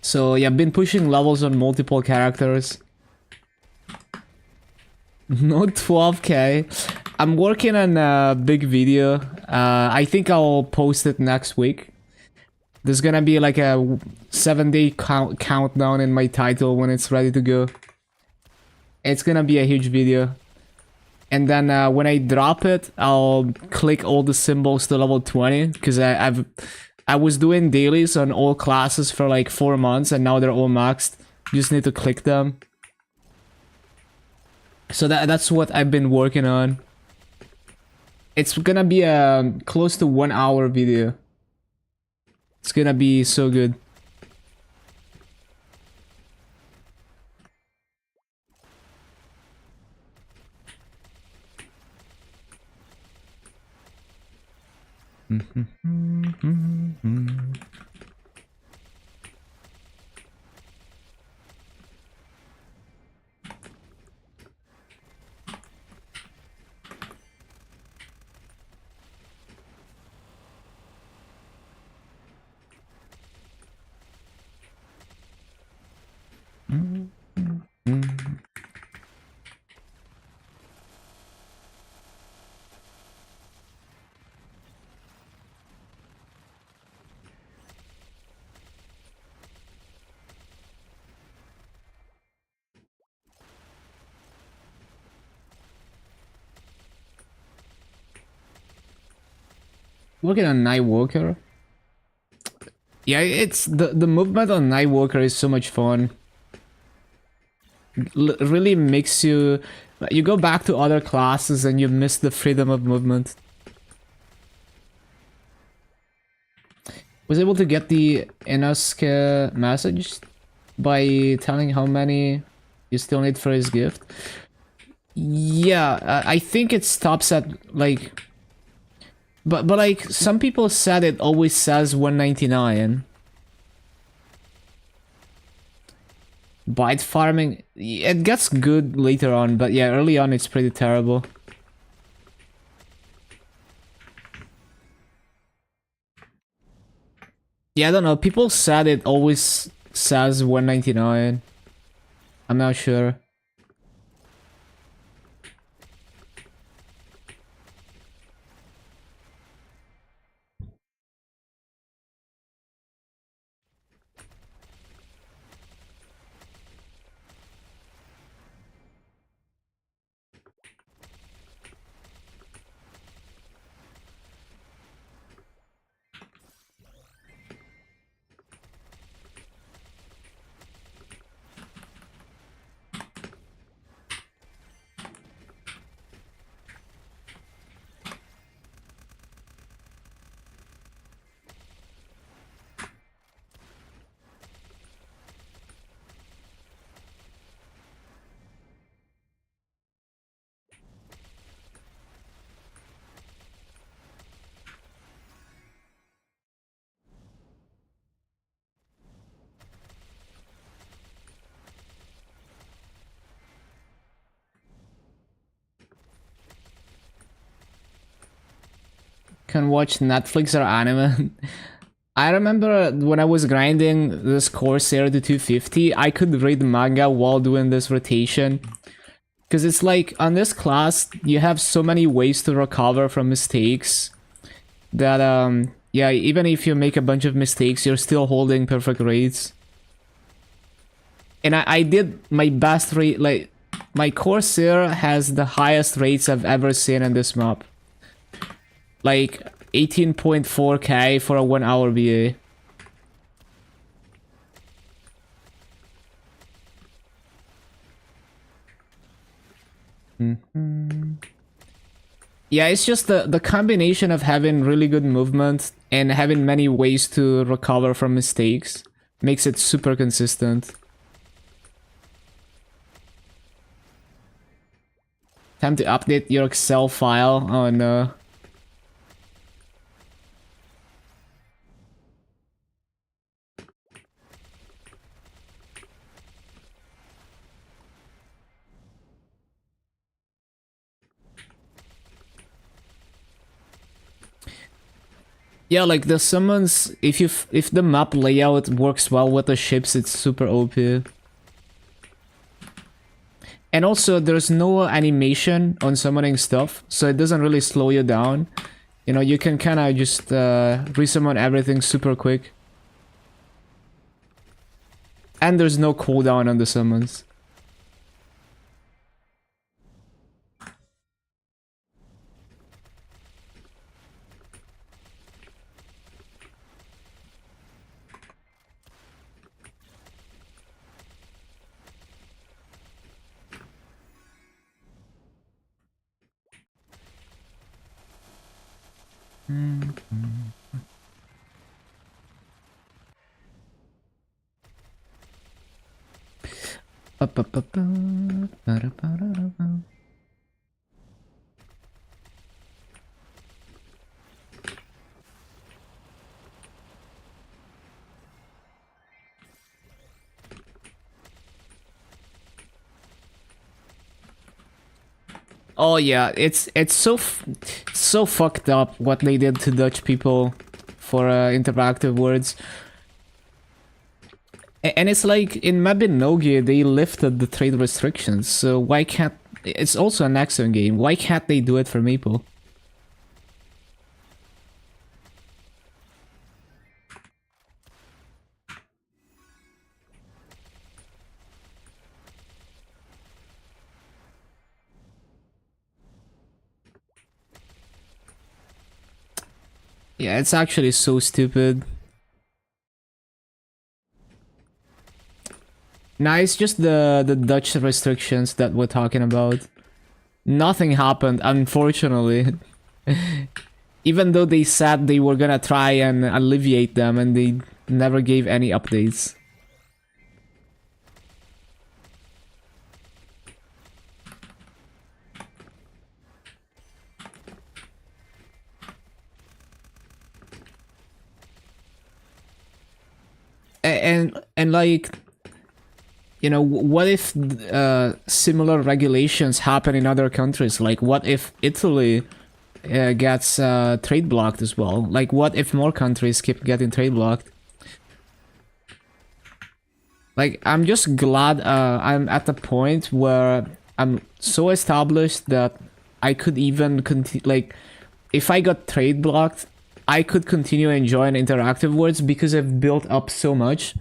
So yeah, I've been pushing levels on multiple characters. No 12k. I'm working on a big video. I think I'll post it next week. There's gonna be like a 7-day countdown in my title when it's ready to go. It's gonna be a huge video. And then when I drop it, I'll click all the symbols to level 20. Because I was doing dailies on all classes for like 4 months and now they're all maxed. You just need to click them. So that's what I've been working on. It's gonna be a close to 1 hour video. It's gonna be so good. Working on Nightwalker. Yeah, it's the movement on Nightwalker is so much fun. Really makes you go back to other classes and you miss the freedom of movement. Was able to get the Inosuke message by telling how many you still need for his gift. Yeah, I think it stops at like. But like some people said it always says 199. Bite farming, it gets good later on, but yeah, early on it's pretty terrible. Yeah, I don't know, people said it always says 199. I'm not sure. Can watch Netflix or anime. I remember when I was grinding this Corsair to 250, I could read manga while doing this rotation. Because it's like, on this class, you have so many ways to recover from mistakes. That, yeah, even if you make a bunch of mistakes, you're still holding perfect rates. And I did my best rate, like, my Corsair has the highest rates I've ever seen in this map. Like 18.4k for a 1 hour VA. Yeah, it's just the combination of having really good movement and having many ways to recover from mistakes makes it super consistent. Time to update your Excel file. Oh no. Yeah, like the summons, if the map layout works well with the ships, it's super OP. And also, there's no animation on summoning stuff, so it doesn't really slow you down. You know, you can kind of just resummon everything super quick. And there's no cooldown on the summons. Oh yeah, it's so fucked up what they did to Dutch people for interactive words. And it's like in Mabinogi they lifted the trade restrictions, so why can't... It's also an Nexon game, why can't they do it for Maple? Yeah, it's actually so stupid. Nah, it's just the Dutch restrictions that we're talking about. Nothing happened, unfortunately. Even though they said they were gonna try and alleviate them, and they never gave any updates. And like, you know, what if similar regulations happen in other countries? Like, what if Italy gets trade blocked as well? Like, what if more countries keep getting trade blocked? Like, I'm just glad I'm at the point where I'm so established that I could even continue. Like, if I got trade blocked, I could continue enjoying interactive words because I've built up so much.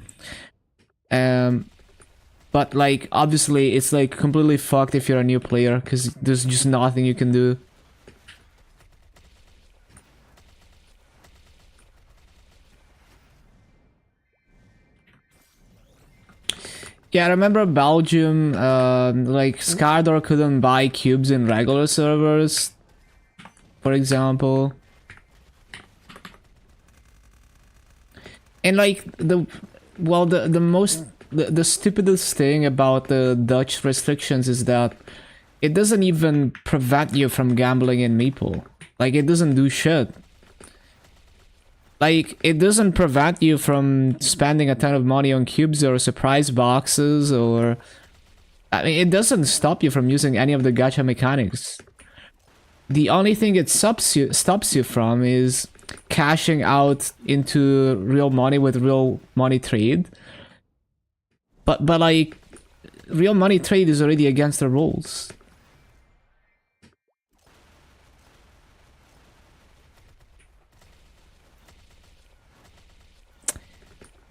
But like, obviously, it's like completely fucked if you're a new player because there's just nothing you can do. Yeah, I remember Belgium, like Skardor couldn't buy cubes in regular servers, for example. And like the stupidest thing about the Dutch restrictions is that it doesn't even prevent you from gambling in Maple. Like, it doesn't do shit. Like, it doesn't prevent you from spending a ton of money on cubes or surprise boxes, or... I mean, it doesn't stop you from using any of the gacha mechanics. The only thing it stops you from is cashing out into real money with real money trade. But like, real money trade is already against the rules.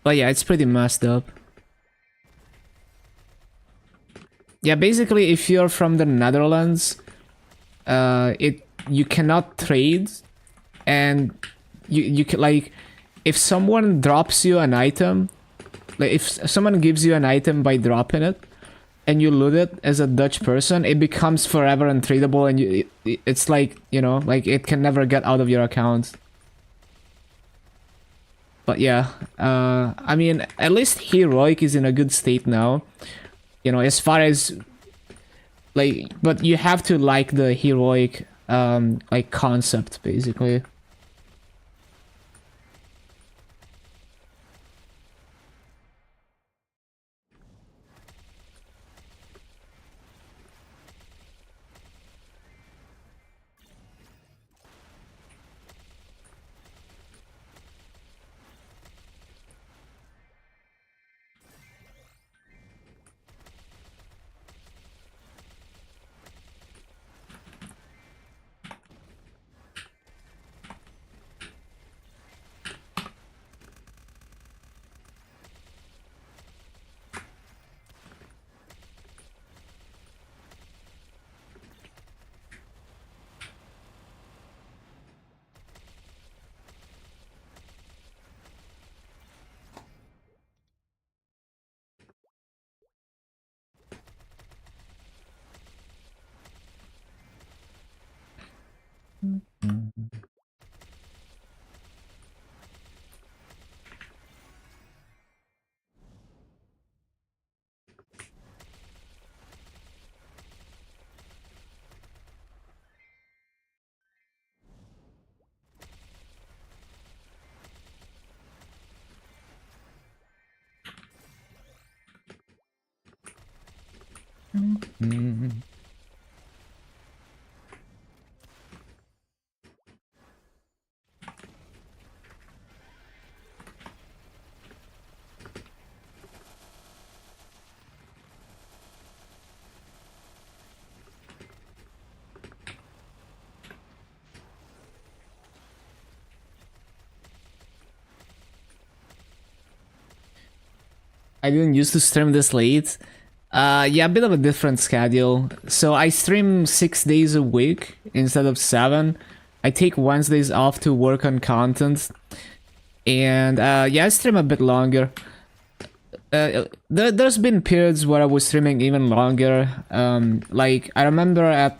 But yeah, it's pretty messed up. Yeah, basically, if you're from the Netherlands, you cannot trade, and you can, like, if someone drops you an item, like if someone gives you an item by dropping it, and you loot it as a Dutch person, it becomes forever untradeable, and it's like, you know, like it can never get out of your account. But yeah, I mean, at least Heroic is in a good state now. You know, as far as like, but you have to like the Heroic like concept, basically. I didn't used to stream this late. Yeah, a bit of a different schedule. So I stream 6 days a week instead of 7. I take Wednesdays off to work on content. And yeah, I stream a bit longer. There's been periods where I was streaming even longer. Like, I remember at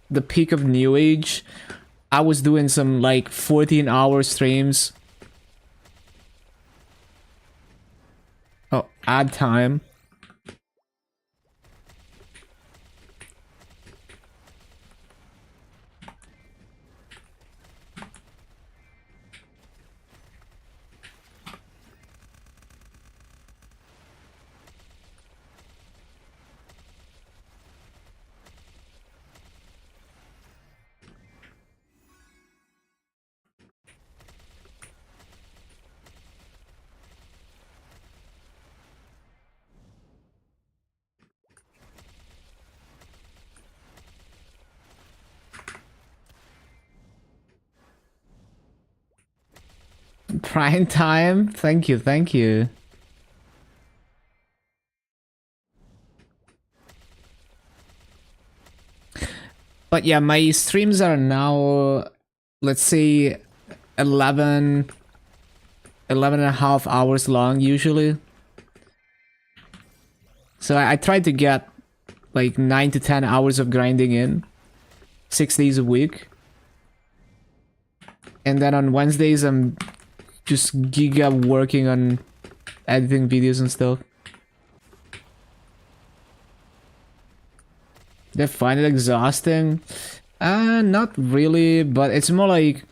the peak of New Age, I was doing some like 14-hour streams. Oh, add time. Prime time? Thank you, thank you. But yeah, my streams are now, let's say, 11 and a half hours long usually. So I try to get like 9 to 10 hours of grinding in 6 days a week. And then on Wednesdays I'm just giga working on editing videos and stuff. They find it exhausting? Not really, but it's more like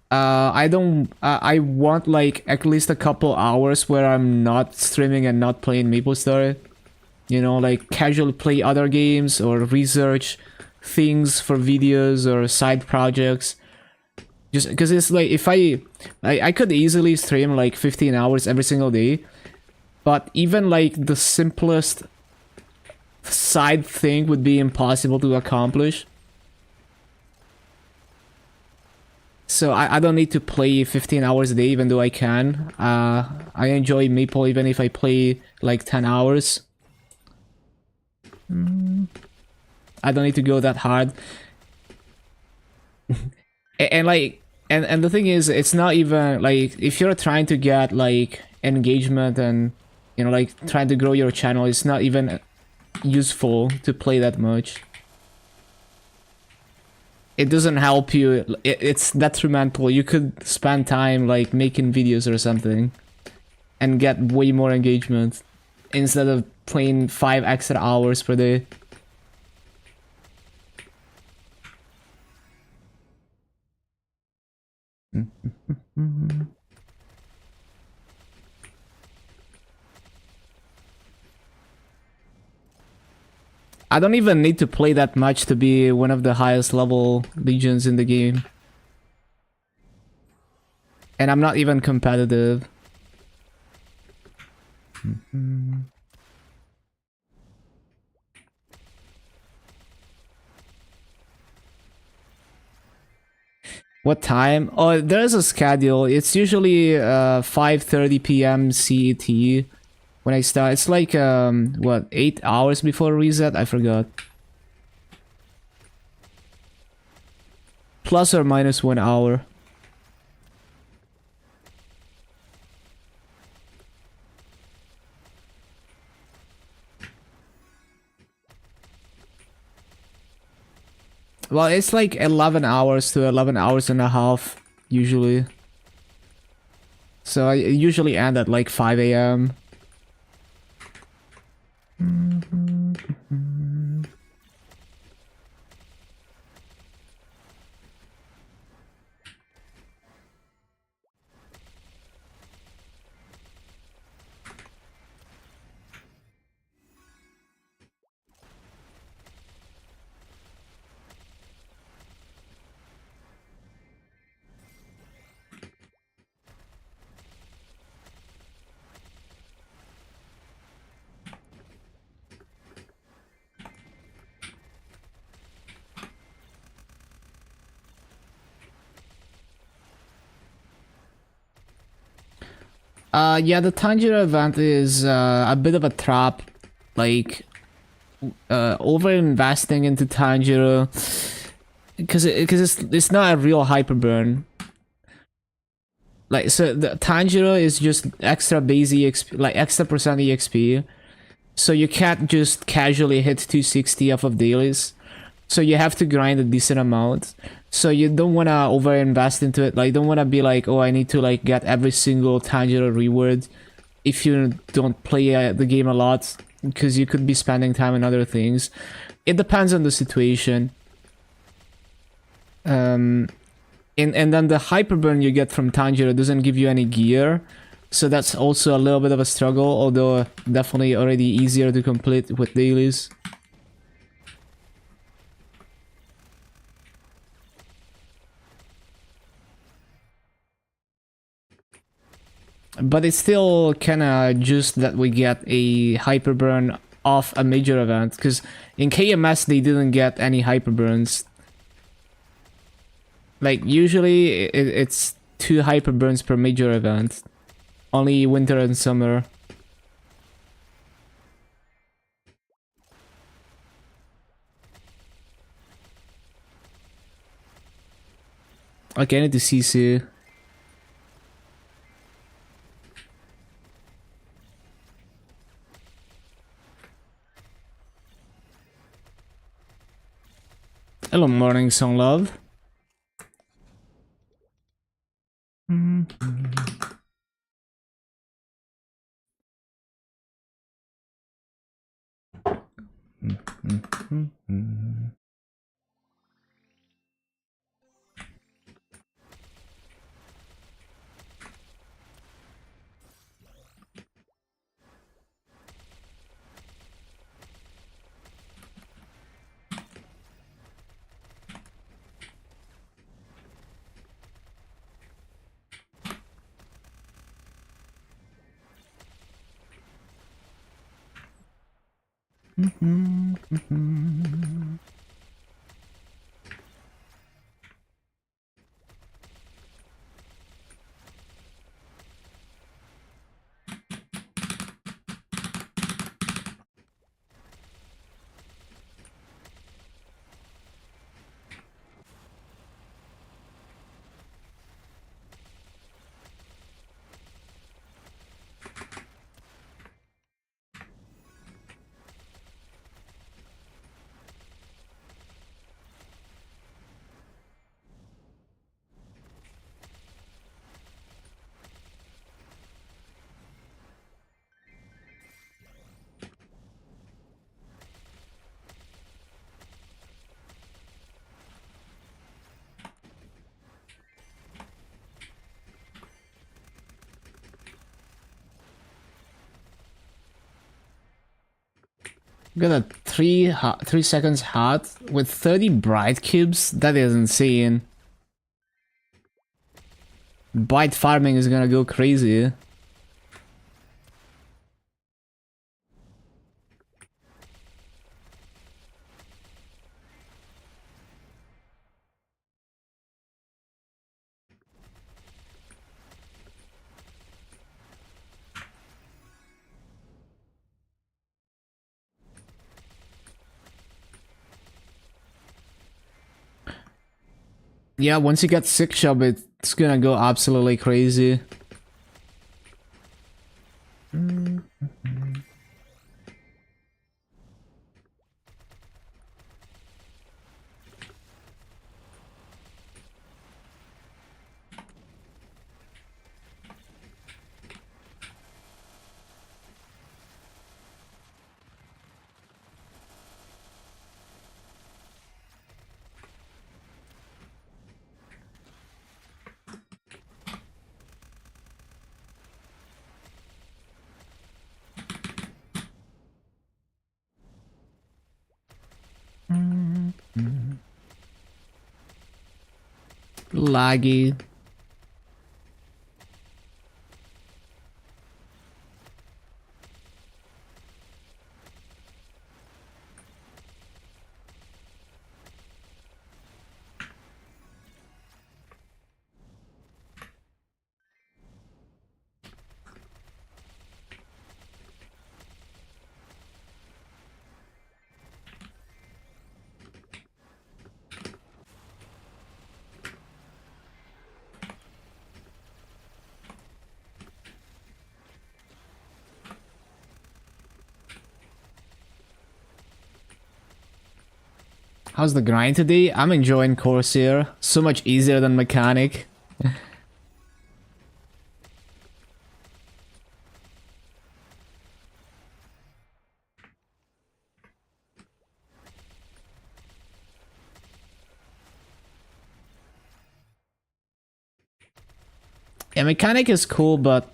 I want like at least a couple hours where I'm not streaming and not playing MapleStory. You know, like casually play other games or research things for videos or side projects. Just because it's like if I could easily stream like 15 hours every single day, but even like the simplest side thing would be impossible to accomplish. So I don't need to play 15 hours a day even though I can. I enjoy Maple even if I play like 10 hours. I don't need to go that hard. And like and the thing is, it's not even like if you're trying to get like engagement and you know like trying to grow your channel, it's not even useful to play that much. It doesn't help you. It's detrimental. You could spend time like making videos or something and get way more engagement instead of playing 5 extra hours per day. I don't even need to play that much to be one of the highest level legions in the game. And I'm not even competitive. What time? Oh, there's a schedule. It's usually 5:30 p.m. CET when I start. It's like what, 8 hours before reset? I forgot. Plus or minus 1 hour. Well, it's like 11 hours to 11 hours and a half, usually. So I usually end at like 5 a.m. Yeah, the Tanjiro event is a bit of a trap. Like, over investing into Tanjiro, because it's not a real hyper burn. Like, so the Tanjiro is just extra base EXP, like extra percent EXP. So you can't just casually hit 260 off of dailies. So you have to grind a decent amount. So you don't want to overinvest into it. Like, you don't want to be like, oh, I need to like get every single Tanjiro reward if you don't play the game a lot, because you could be spending time on other things. It depends on the situation. And then the hyper burn you get from Tanjiro doesn't give you any gear. So that's also a little bit of a struggle, although definitely already easier to complete with dailies. But it's still kinda just that we get a hyper burn off a major event, because in KMS they didn't get any hyper burns. Like, usually it's 2 hyper burns per major event. Only winter and summer. Okay, I need to CC. Hello, morning song love. Got a 3 seconds hot with 30 bright cubes. That is insane. Byte farming is gonna go crazy. Yeah, once you get 6 shop, it's gonna go absolutely crazy. Laggy. How's the grind today? I'm enjoying Corsair. So much easier than Mechanic. Yeah, Mechanic is cool, but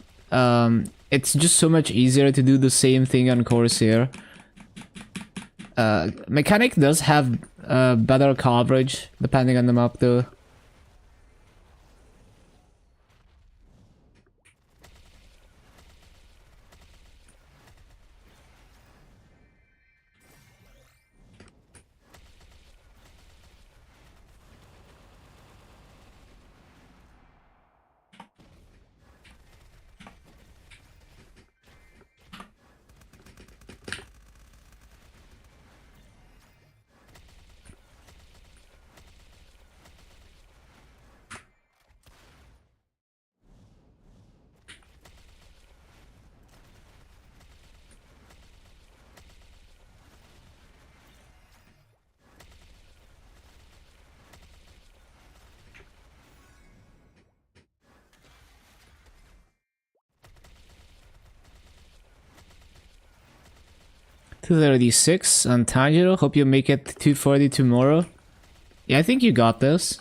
it's just so much easier to do the same thing on Corsair. Mechanic does have better coverage, depending on the map though. $236 on Tanjiro. Hope you make it 240 tomorrow. Yeah, I think you got this.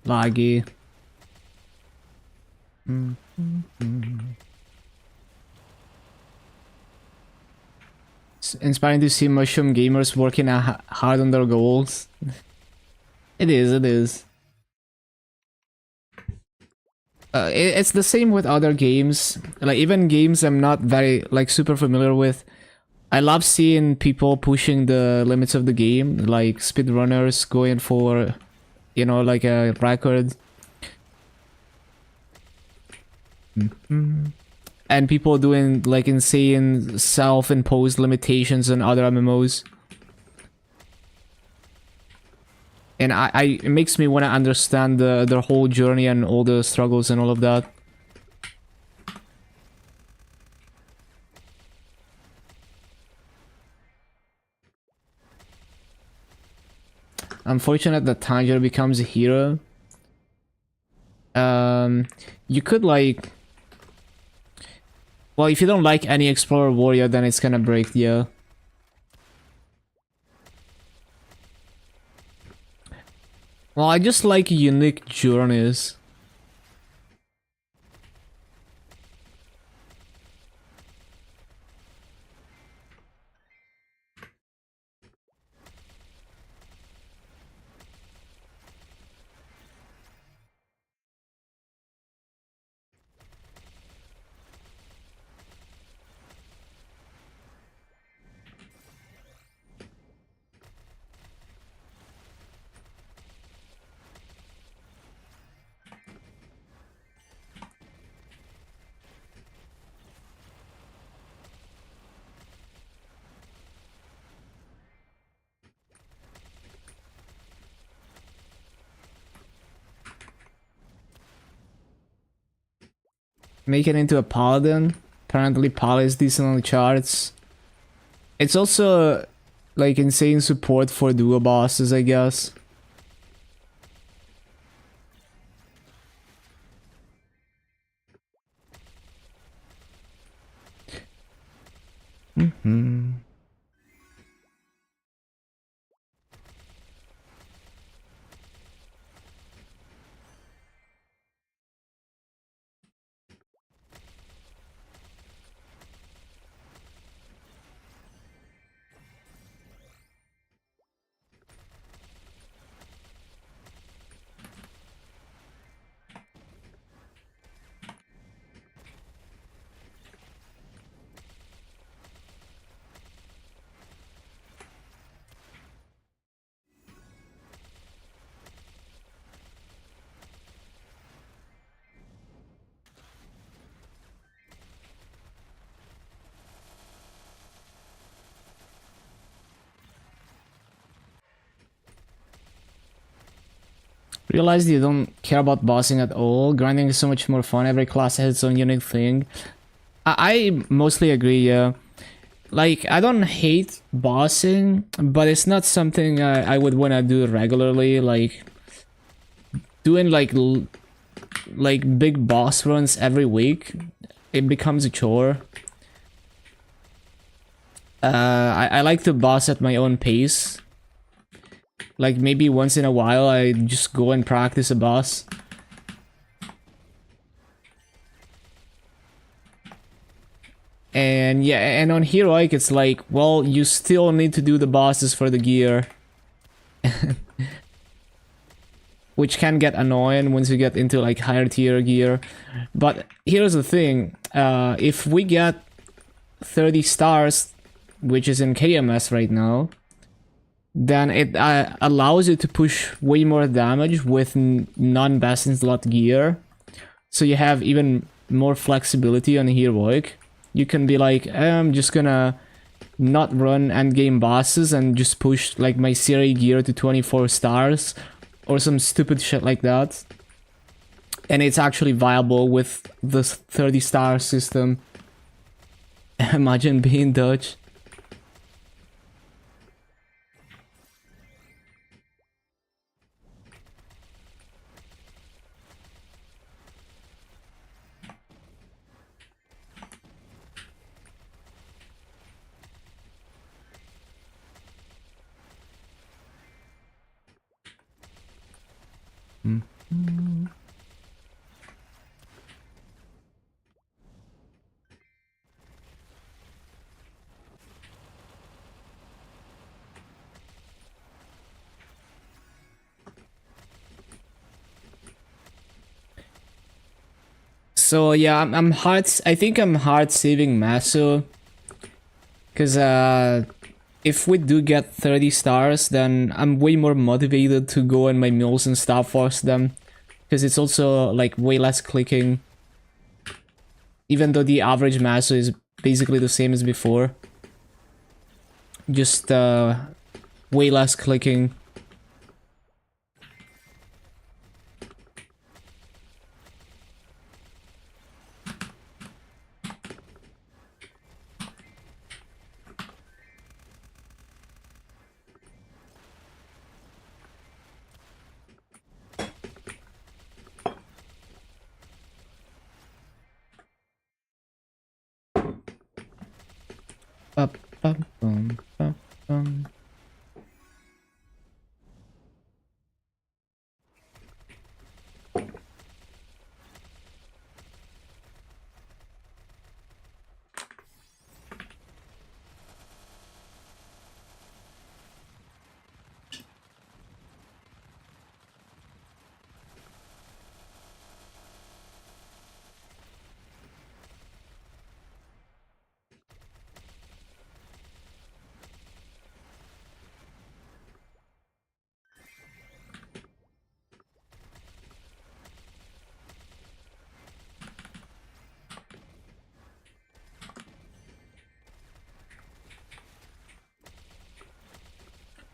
Laggy. It's inspiring to see Mushroom gamers working hard on their goals. It is, it is. It's the same with other games. Like, even games I'm not very, like, super familiar with. I love seeing people pushing the limits of the game, like speedrunners going for, you know, like a record. And people doing like insane self-imposed limitations on other MMOs. And it makes me want to understand their whole journey and all the struggles and all of that. Unfortunate that Tanjiro becomes a hero. You could like... Well, if you don't like any Explorer Warrior, then it's gonna break, yeah. Well, I just like unique journeys. Make it into a paladin. Apparently Pala is decent on the charts. It's also like insane support for duo bosses, I guess. Realized you don't care about bossing at all. Grinding is so much more fun. Every class has its own unique thing. I mostly agree, yeah. Like, I don't hate bossing, but it's not something I would want to do regularly. Like, doing like big boss runs every week, it becomes a chore. I like to boss at my own pace. Like, maybe once in a while I just go and practice a boss. And yeah, and on Heroic it's like, well, you still need to do the bosses for the gear. Which can get annoying once you get into like higher tier gear. But here's the thing, if we get 30 stars, which is in KMS right now, then it allows you to push way more damage with non-best in slot gear. So you have even more flexibility on Heroic. You can be like, I'm just gonna not run endgame bosses and just push like my series gear to 24 stars or some stupid shit like that. And it's actually viable with this 30 star system. Imagine being Dutch. So yeah, I'm hard. I think I'm hard saving Maso, because if we do get 30 stars, then I'm way more motivated to go on my mules and Star Force them, because it's also like way less clicking. Even though the average Maso is basically the same as before, just way less clicking. Up, up, up, up.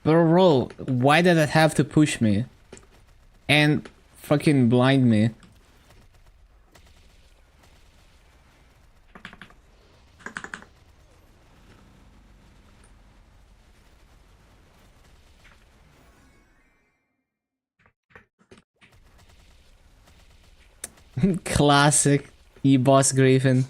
Bro, why did it have to push me? And fucking blind me? Classic E-Boss Graven.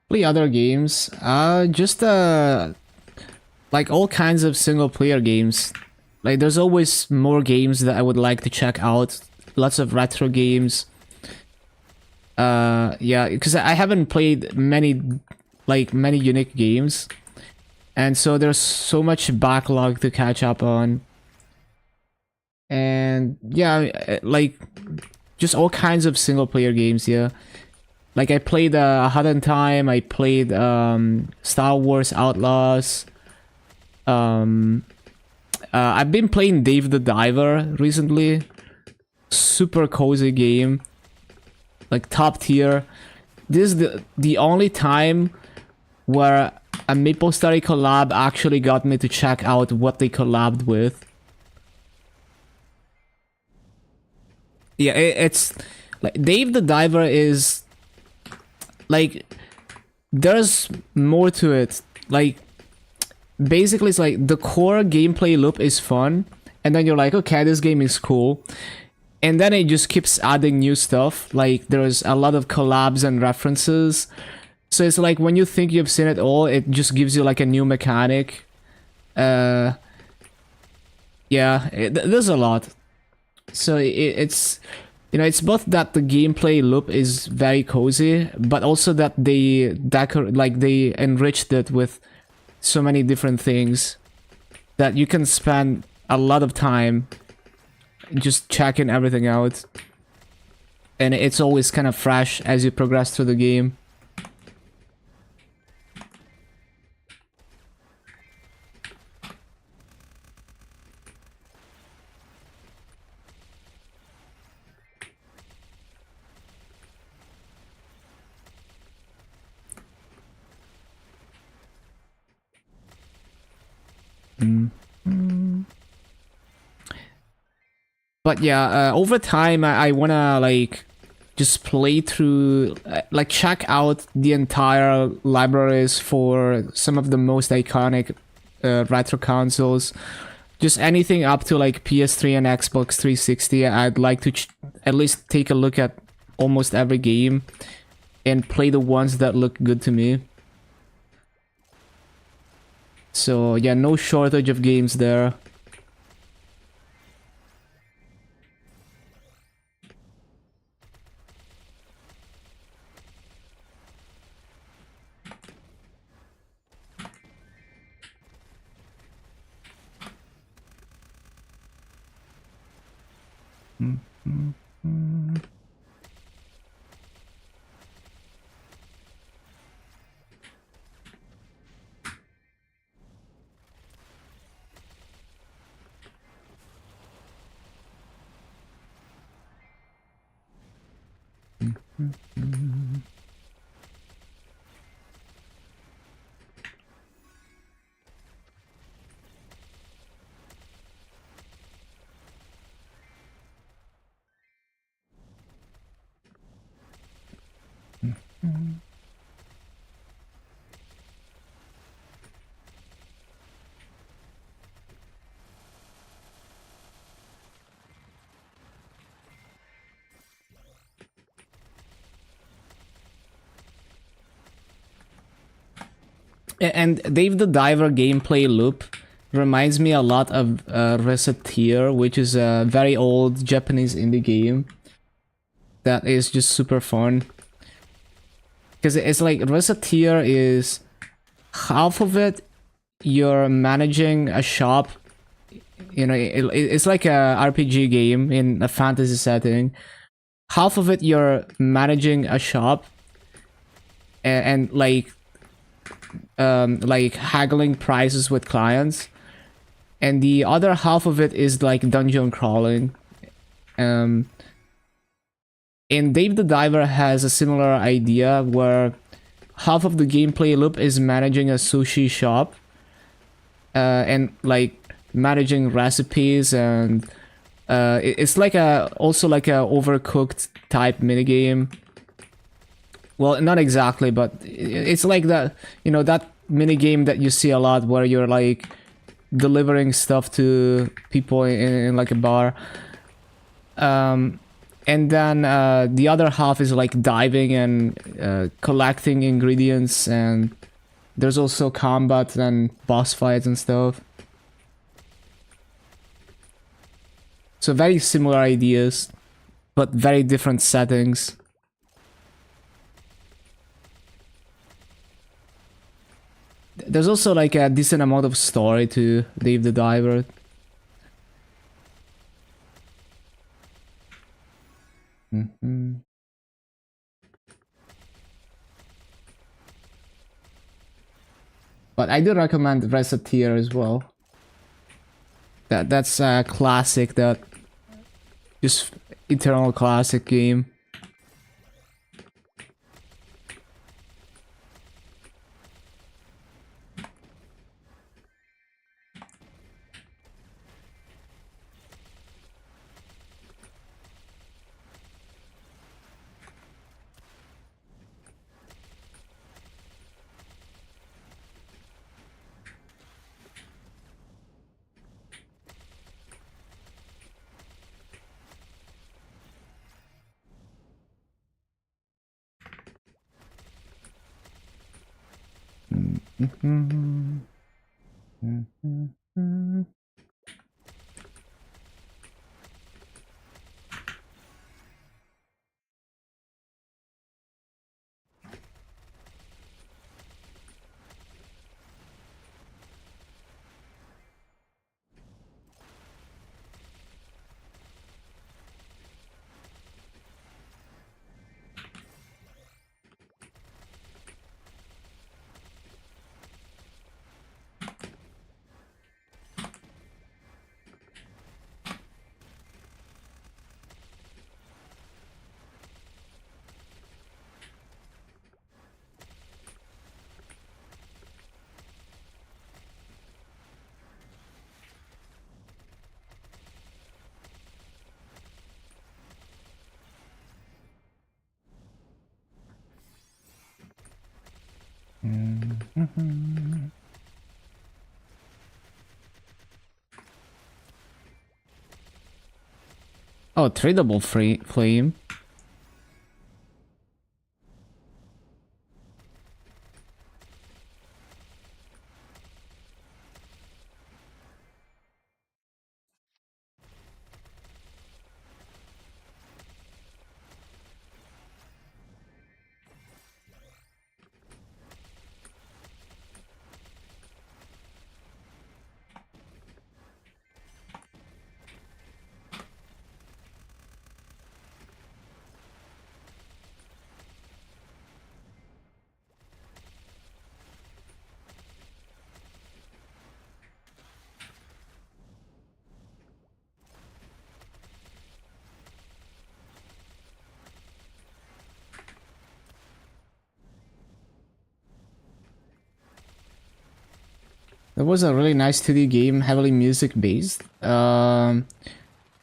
Play other games. Just like all kinds of single player games. Like there's always more games that I would like to check out. Lots of retro games. Yeah, because I haven't played many unique games. And so there's so much backlog to catch up on. And yeah, like just all kinds of single player games, yeah. Like I played Hot in Time, I played Star Wars Outlaws. I've been playing Dave the Diver recently. Super cozy game. Like top tier. This is the only time where a MapleStory collab actually got me to check out what they collabed with. Yeah, it's like Dave the Diver is like there's more to it. Like basically it's like the core gameplay loop is fun and then you're like, okay, this game is cool. And then it just keeps adding new stuff. Like there's a lot of collabs and references. So it's like when you think you've seen it all, it just gives you like a new mechanic. Yeah, there's a lot. So it's, you know, it's both that the gameplay loop is very cozy, but also that they they enriched it with so many different things that you can spend a lot of time just checking everything out. And it's always kind of fresh as you progress through the game. But yeah, over time I wanna like just play through, like check out the entire libraries for some of the most iconic retro consoles. Just anything up to like PS3 and Xbox 360. I'd like to at least take a look at almost every game and play the ones that look good to me. So yeah, no shortage of games there. And Dave the Diver gameplay loop reminds me a lot of Recettear, which is a very old Japanese indie game that is just super fun. Because it's like Recettear is half of it you're managing a shop. You know, it's like a RPG game in a fantasy setting. Half of it you're managing a shop and like haggling prices with clients, and the other half of it is like dungeon crawling. And Dave the Diver has a similar idea where half of the gameplay loop is managing a sushi shop and like managing recipes, and it's like also like a overcooked type minigame. Well, not exactly, but it's like that, you know, that minigame that you see a lot where you're like delivering stuff to people in like a bar. And then the other half is like diving and collecting ingredients, and there's also combat and boss fights and stuff. So very similar ideas, but very different settings. There's also like a decent amount of story to Dave the Diver. But I do recommend Recettear as well. That's a classic, that just eternal classic game. Oh, tradable flame. That was a really nice 2D game, heavily music based. Oh,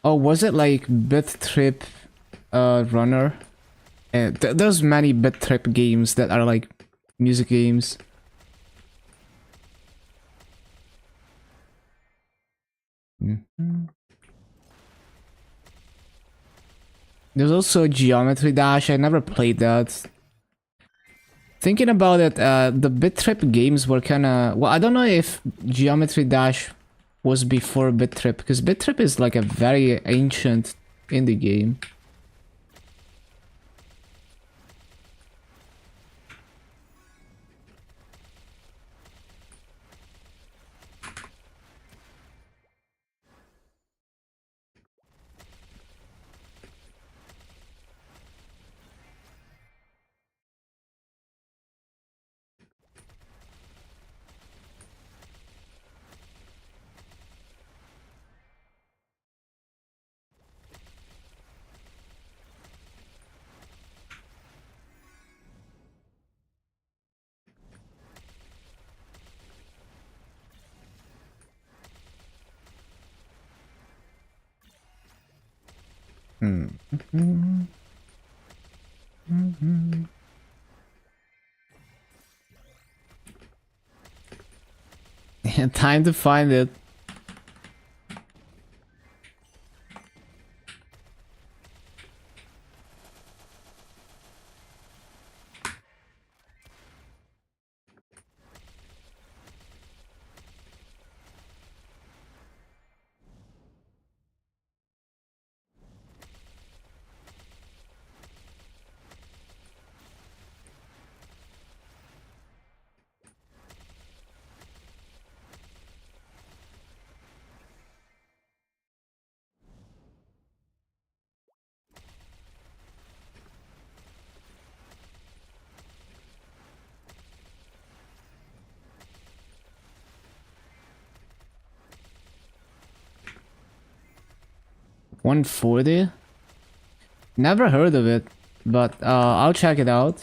was it like Bit Trip Runner? There's many Bit Trip games that are like music games. There's also Geometry Dash. I never played that. Thinking about it, the Bit Trip games were kinda... Well, I don't know if Geometry Dash was before Bit Trip, because Bit Trip is like a very ancient indie game. Time to find it. $140? Never heard of it, but I'll check it out.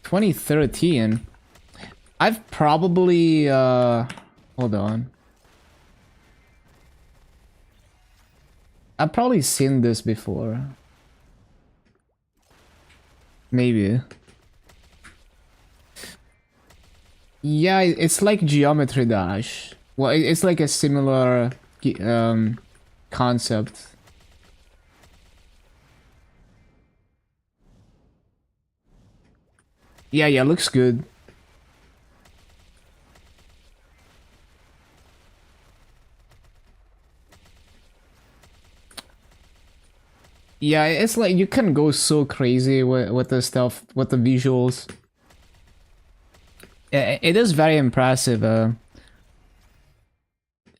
$2013. I've probably hold on. I've probably seen this before. Maybe. Yeah, it's like Geometry Dash. Well, it's like a similar concept. Yeah, looks good. Yeah, it's like you can go so crazy with the stuff, with the visuals. It is very impressive,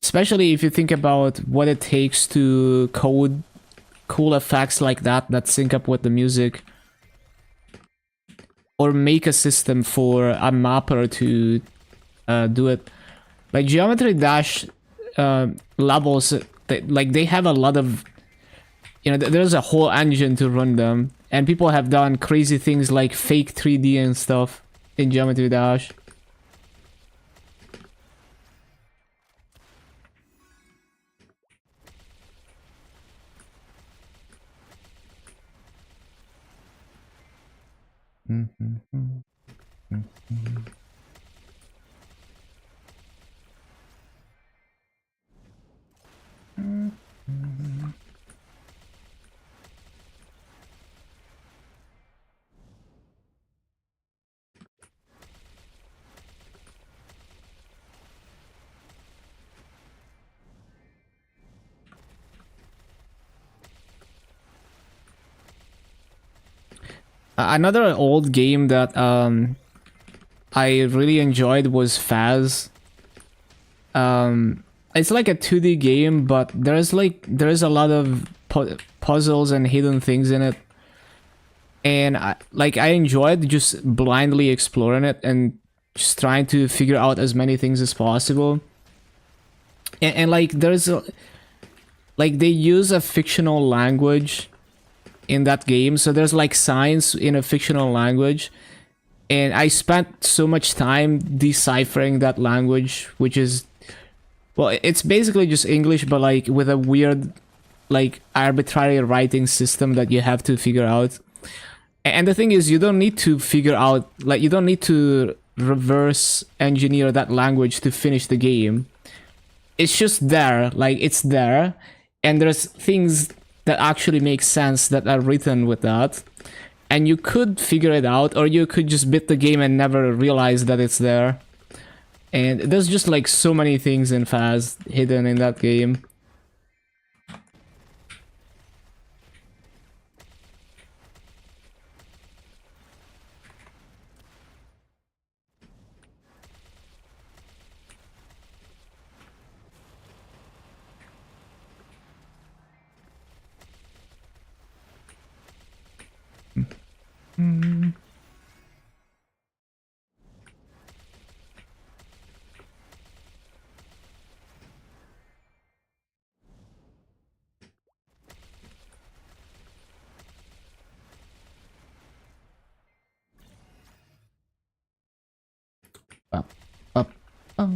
especially if you think about what it takes to code cool effects like that sync up with the music. Or make a system for a mapper to do it. Like Geometry Dash levels, they have a lot of, you know, there's a whole engine to run them, and people have done crazy things like fake 3D and stuff in Geometry Dash. Another old game that I really enjoyed was Faz. It's like a 2D game, but there's a lot of puzzles and hidden things in it, and I enjoyed just blindly exploring it and just trying to figure out as many things as possible. And like there's they use a fictional language in that game, so there's like signs in a fictional language, and I spent so much time deciphering that language, which is, well, it's basically just English, but like with a weird, like arbitrary writing system that you have to figure out. And the thing is, you don't need to figure out, like, you don't need to reverse engineer that language to finish the game. It's just there, like it's there, and there's things that actually make sense that are written with that, and you could figure it out, or you could just beat the game and never realize that it's there. And there's just like so many things in Faz hidden in that game. Up, up, up.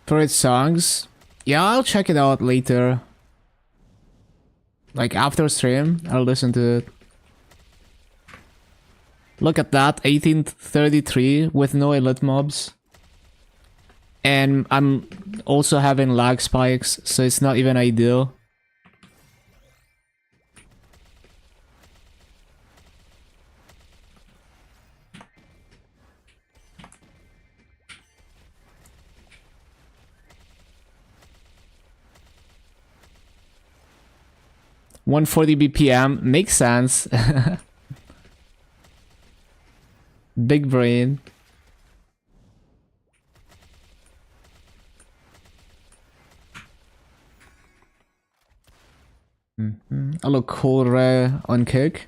Favorite songs? Yeah, I'll check it out later. Like after stream, I'll listen to it. Look at that, 1833 with no elite mobs. And I'm also having lag spikes, so it's not even ideal. $140 BPM makes sense. Big brain. I look cool on kick.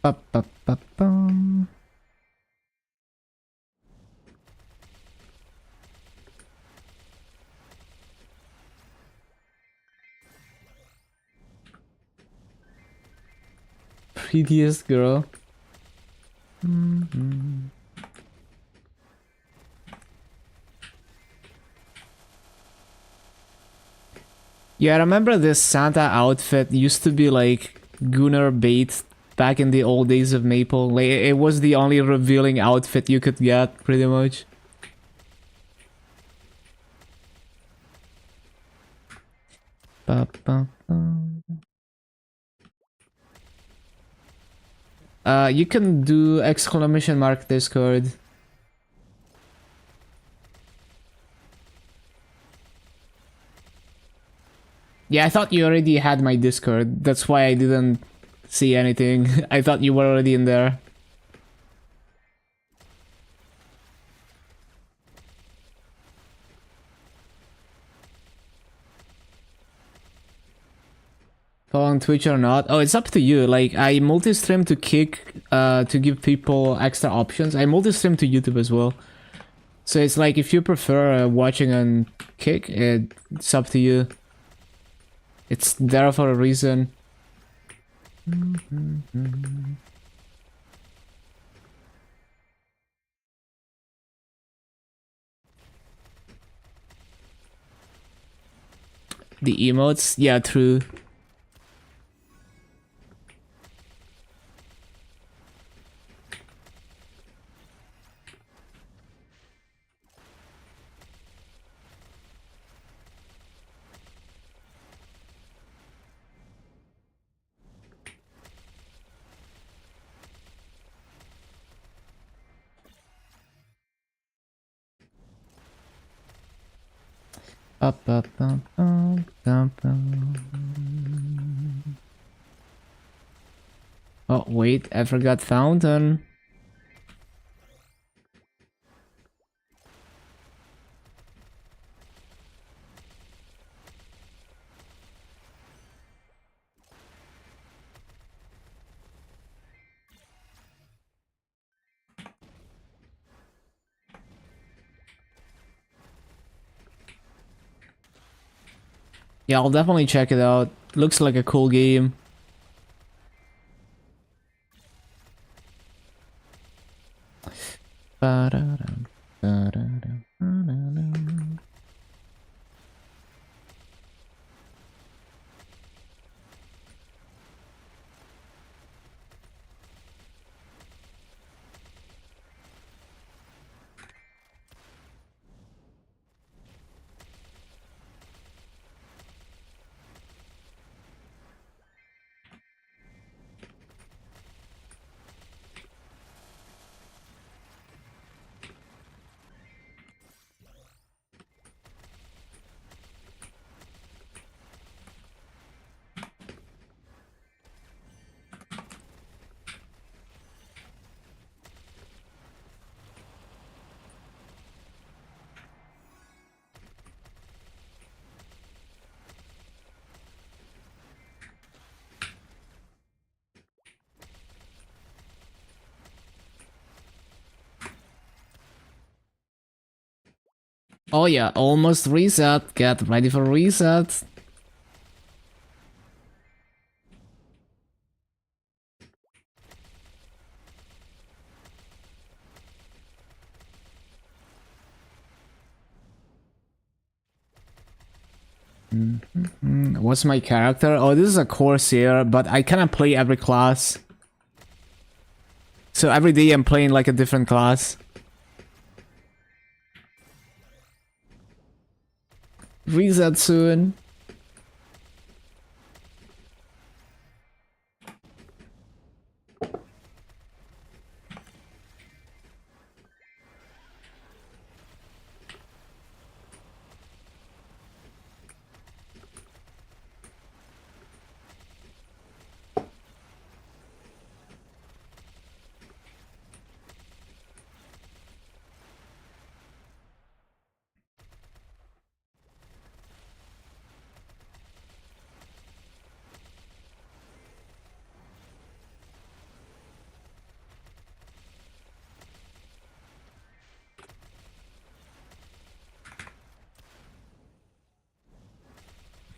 Ba-ba-ba-bum. Prettiest girl. Yeah, I remember this Santa outfit used to be like Gunnar bait back in the old days of Maple. Like it was the only revealing outfit you could get, pretty much. You can do exclamation mark Discord. Yeah, I thought you already had my Discord. That's why I didn't see anything. I thought you were already in there. Follow on Twitch or not? Oh, it's up to you. Like, I multi-stream to Kick, to give people extra options. I multi-stream to YouTube as well. So it's like, if you prefer watching on Kick, it's up to you. It's there for a reason. The emotes? Yeah, true. Oh, wait, I forgot fountain. Yeah, I'll definitely check it out. Looks like a cool game. Oh yeah, almost reset. Get ready for reset. What's my character? Oh, this is a Corsair, but I cannot play every class. So every day I'm playing like a different class. Reset soon.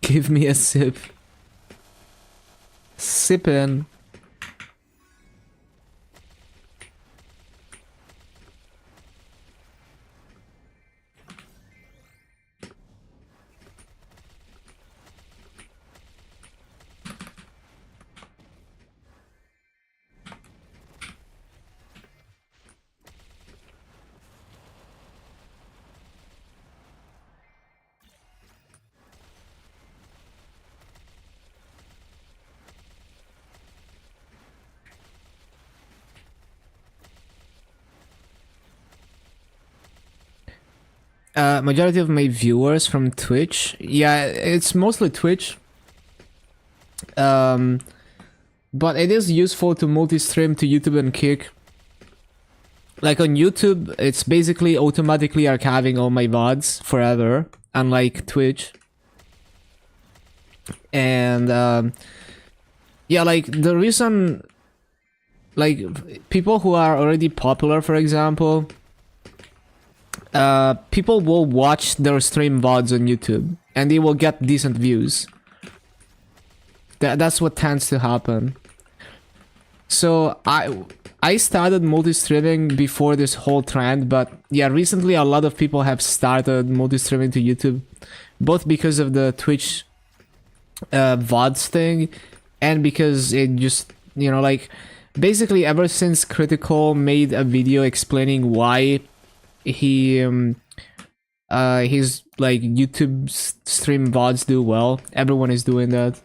Give me a sip. Sippin'. Majority of my viewers from Twitch. Yeah, it's mostly Twitch. But it is useful to multi-stream to YouTube and Kick. Like on YouTube, it's basically automatically archiving all my VODs forever, unlike Twitch. And yeah, like the reason, like people who are already popular, for example, people will watch their stream VODs on YouTube and they will get decent views. That's what tends to happen. So I started multi-streaming before this whole trend, but yeah, recently a lot of people have started multi-streaming to YouTube, both because of the Twitch VODs thing and because it just, you know, like basically ever since Critical made a video explaining why his like YouTube stream VODs do well, everyone is doing that.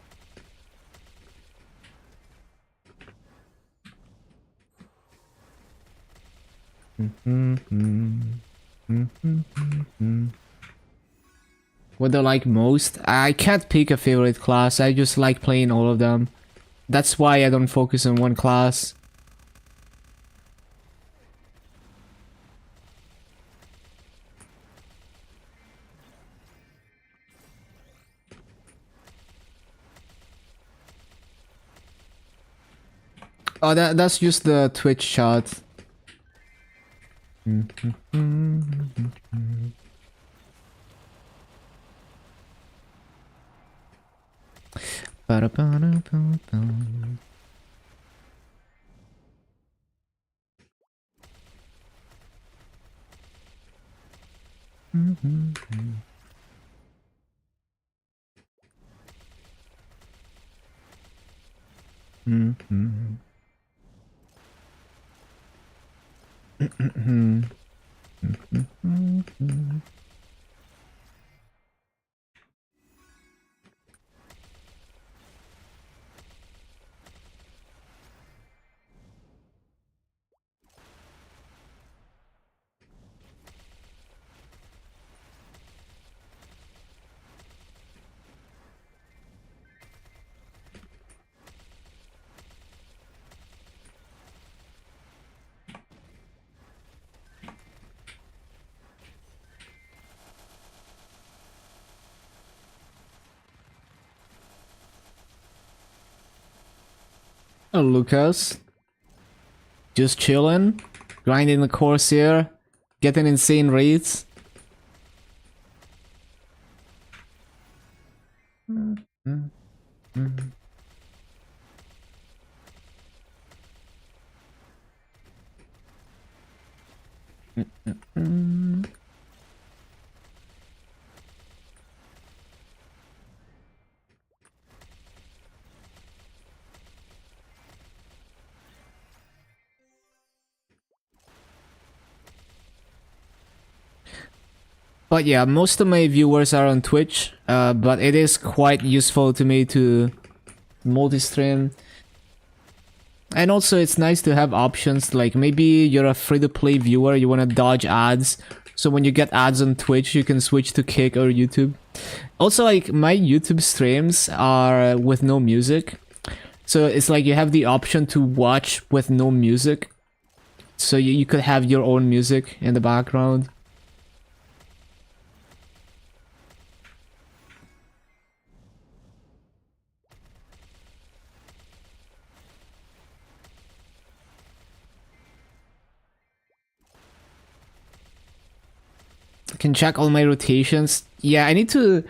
What do I like most? I can't pick a favorite class, I just like playing all of them. That's why I don't focus on one class. Oh, that's just the Twitch chat. Oh, Lucas. Just chilling, grinding the Corsair, getting insane rates. But yeah, most of my viewers are on Twitch, but it is quite useful to me to multi-stream. And also it's nice to have options, like maybe you're a free-to-play viewer, you want to dodge ads, so when you get ads on Twitch you can switch to Kick or YouTube. Also, like, my YouTube streams are with no music, so it's like you have the option to watch with no music, so you could have your own music in the background. Can check all my rotations. Yeah, I need to.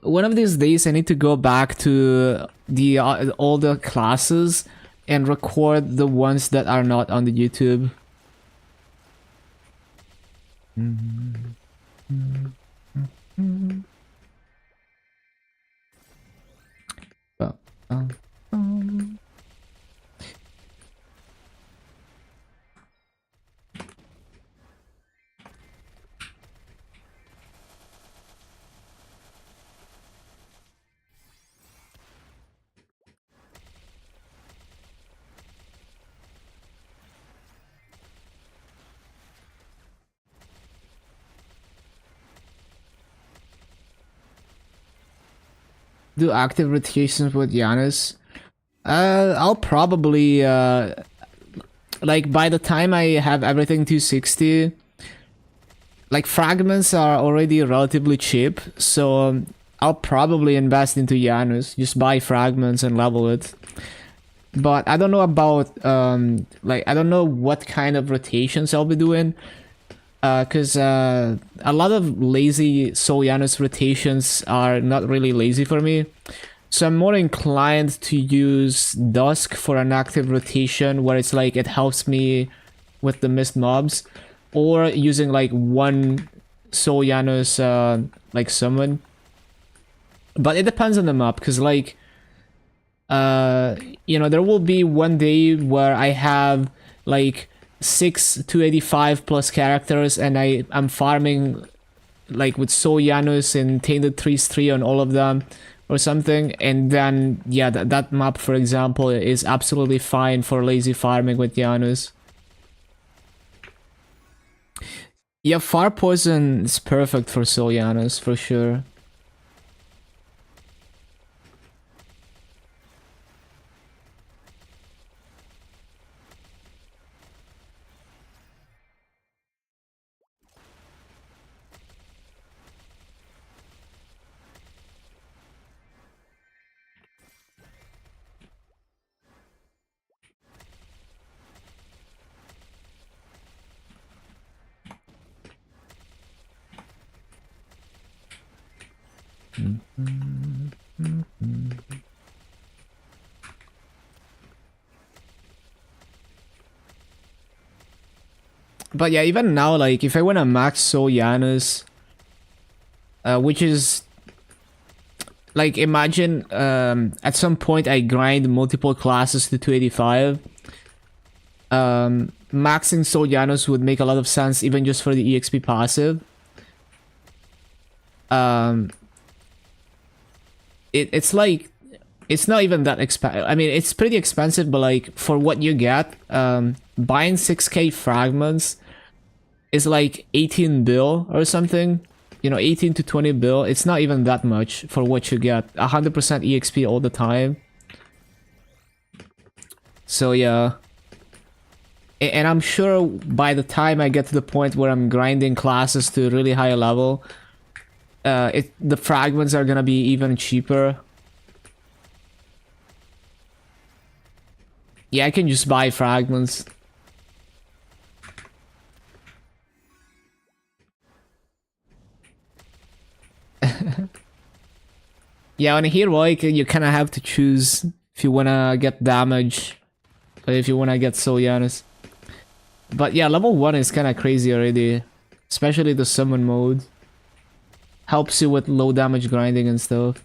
One of these days, I need to go back to the all the classes and record the ones that are not on the YouTube. Do active rotations with Janus. I'll probably like by the time I have everything 260, like fragments are already relatively cheap, so I'll probably invest into Janus, just buy fragments and level it. But I don't know about like I don't know what kind of rotations I'll be doing. Because a lot of lazy Soul Janus rotations are not really lazy for me. So I'm more inclined to use Dusk for an active rotation where it's like it helps me with the missed mobs. Or using like one Soul Janus like summon. But it depends on the map, because like you know, there will be one day where I have like 6 285 plus characters and I'm farming like with Soul Janus and Tainted Trees 3 on all of them or something, and then yeah, that map for example is absolutely fine for lazy farming with Janus. Yeah, Far Poison is perfect for Soul Janus for sure. But yeah, even now, like, if I want to max Soul Janus, which is... Like, imagine at some point I grind multiple classes to 285. Maxing Soul Janus would make a lot of sense, even just for the EXP passive. It's like... It's not even that expensive. I mean, it's pretty expensive, but like, for what you get, buying 6k fragments is like 18 bill or something. You know, 18 to 20 bill. It's not even that much for what you get. 100% EXP all the time. So yeah. And I'm sure by the time I get to the point where I'm grinding classes to a really high level, the fragments are gonna be even cheaper. Yeah, I can just buy fragments. Yeah, on heroic, you kind of have to choose if you want to get damage or if you want to get Soyanis. But yeah, level 1 is kind of crazy already. Especially the summon mode. Helps you with low damage grinding and stuff.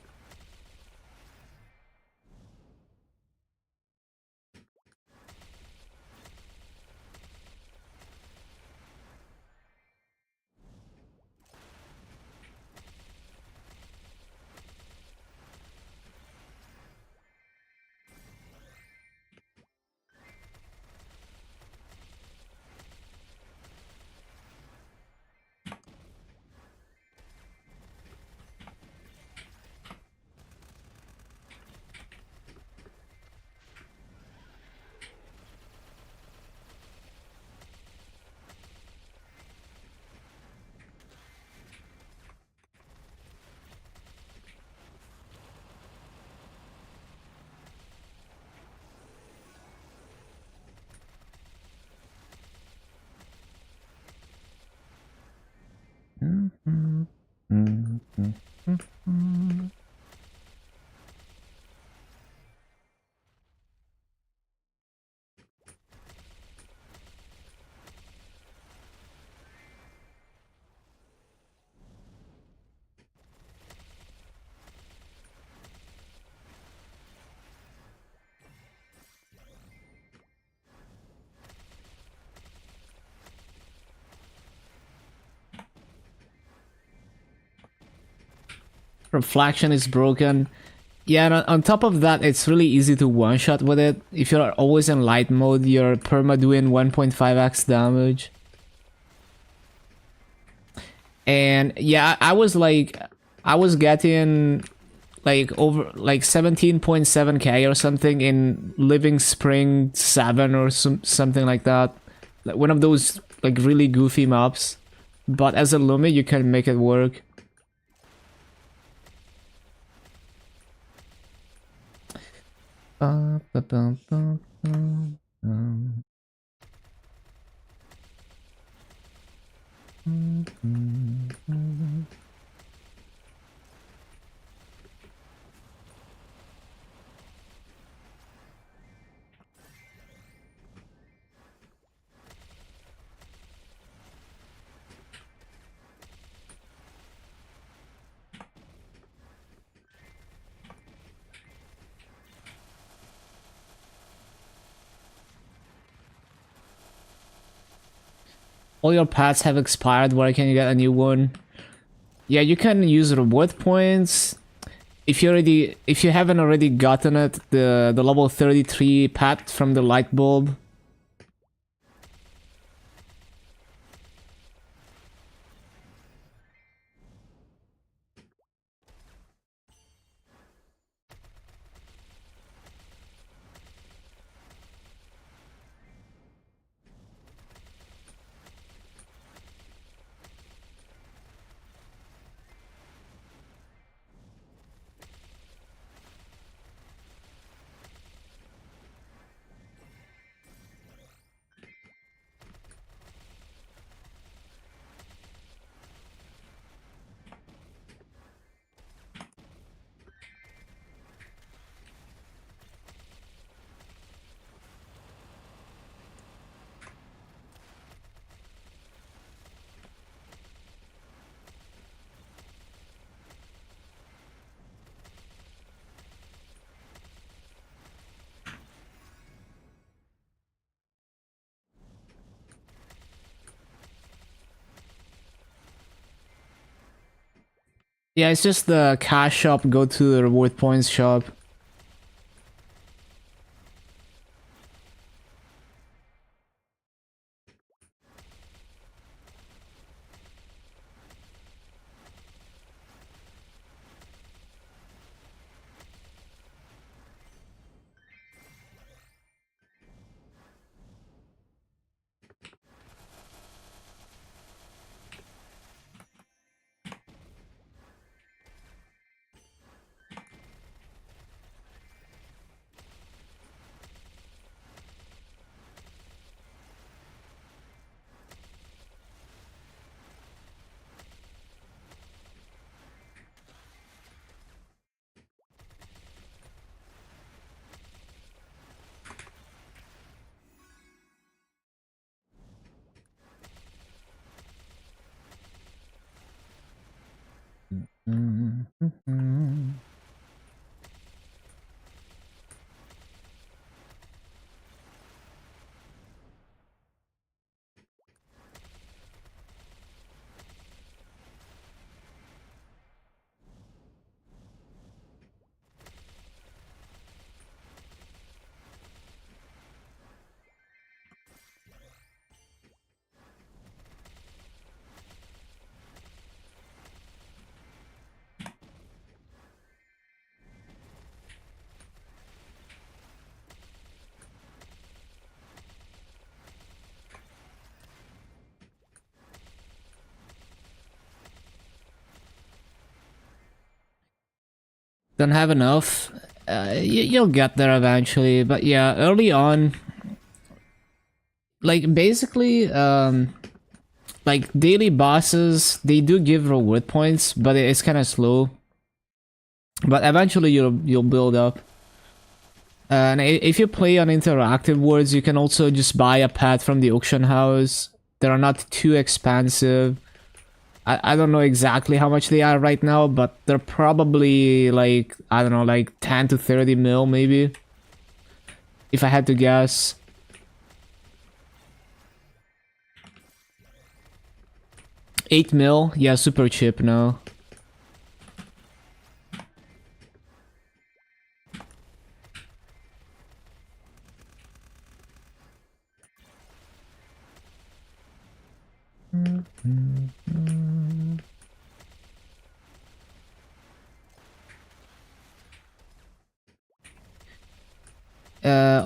Reflection is broken. Yeah, and on top of that, it's really easy to one-shot with it. If you're always in light mode, you're perma doing 1.5x damage. And yeah, I was getting like over like 17.7k or something in Living Spring 7 or something like that. Like one of those like really goofy maps. But as a Lumi, you can make it work. All your paths have expired. Where can you get a new one? Yeah, you can use reward points. If you haven't already gotten it, the level 33 path from the light bulb. Yeah, it's just the cash shop. Go to the reward points shop. Don't have enough. You'll get there eventually, but yeah, early on, like basically, like daily bosses, they do give reward points, but it's kind of slow. But eventually, you'll build up. And if you play on interactive worlds, you can also just buy a pet from the auction house. They're not too expensive. I don't know exactly how much they are right now, but they're probably like, I don't know, like 10 to 30 mil maybe. If I had to guess. $8 mil? Yeah, super cheap now.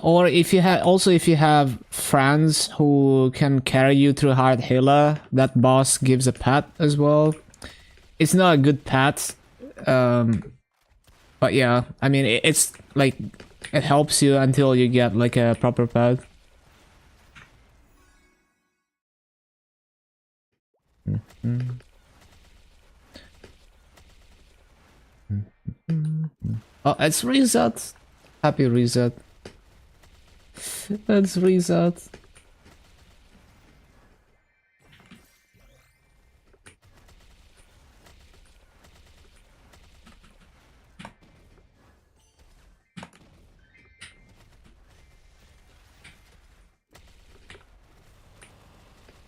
Or if you have, also if you have friends who can carry you through hard Hela, that boss gives a pet as well. It's not a good pet, but yeah, I mean it's like it helps you until you get like a proper pet. Oh, it's reset. Happy reset. Let's reset.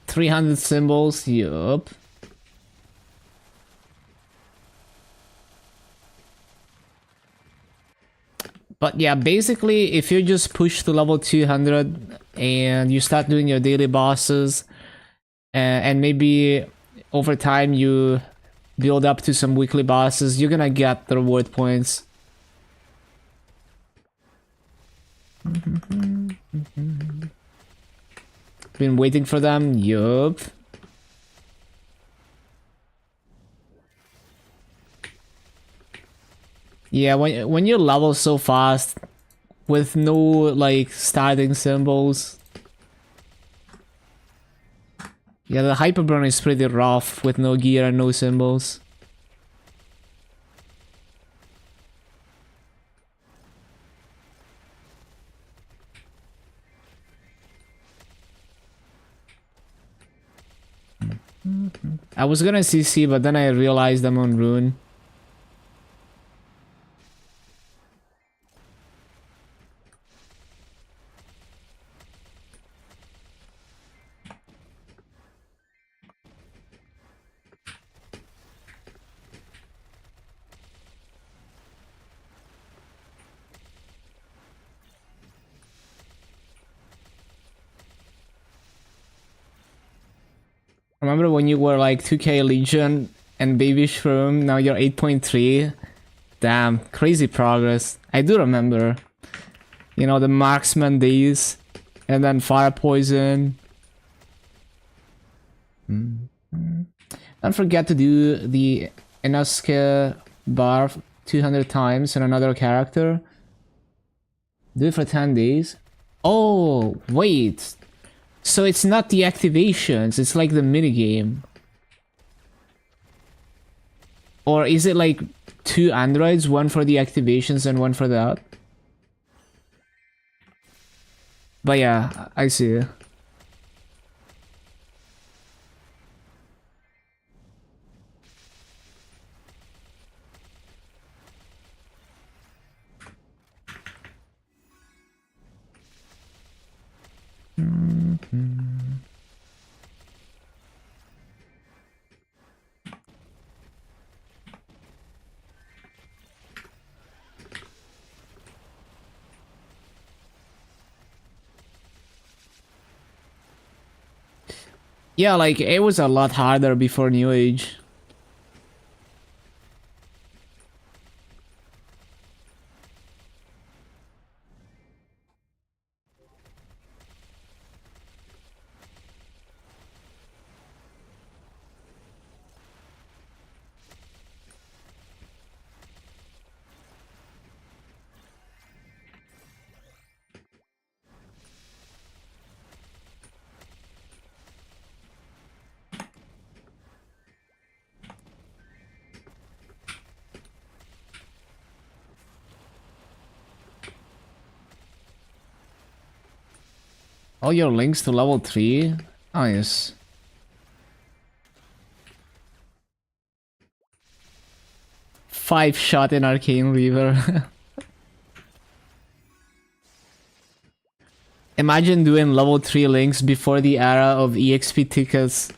$300 symbols, yup. But yeah, basically, if you just push to level 200 and you start doing your daily bosses, and maybe over time you build up to some weekly bosses, you're gonna get the reward points. Been waiting for them, yup. Yeah, when you level so fast with no like starting symbols. Yeah, the hyperburn is pretty rough with no gear and no symbols. I was gonna CC, but then I realized I'm on Rune. Remember when you were like 2k Legion and Baby Shroom, now you're 8.3? Damn, crazy progress. I do remember. You know, the marksman days, and then fire poison. Don't forget to do the Inosuke bar 200 times on another character. Do it for 10 days. Oh, wait. So it's not the activations, it's like the minigame. Or is it like 2 androids, one for the activations and one for that? But yeah, I see. Yeah, like it was a lot harder before New Age. All your links to level 3? Nice. Five shot in Arcane Reaver. Imagine doing level 3 links before the era of EXP tickets.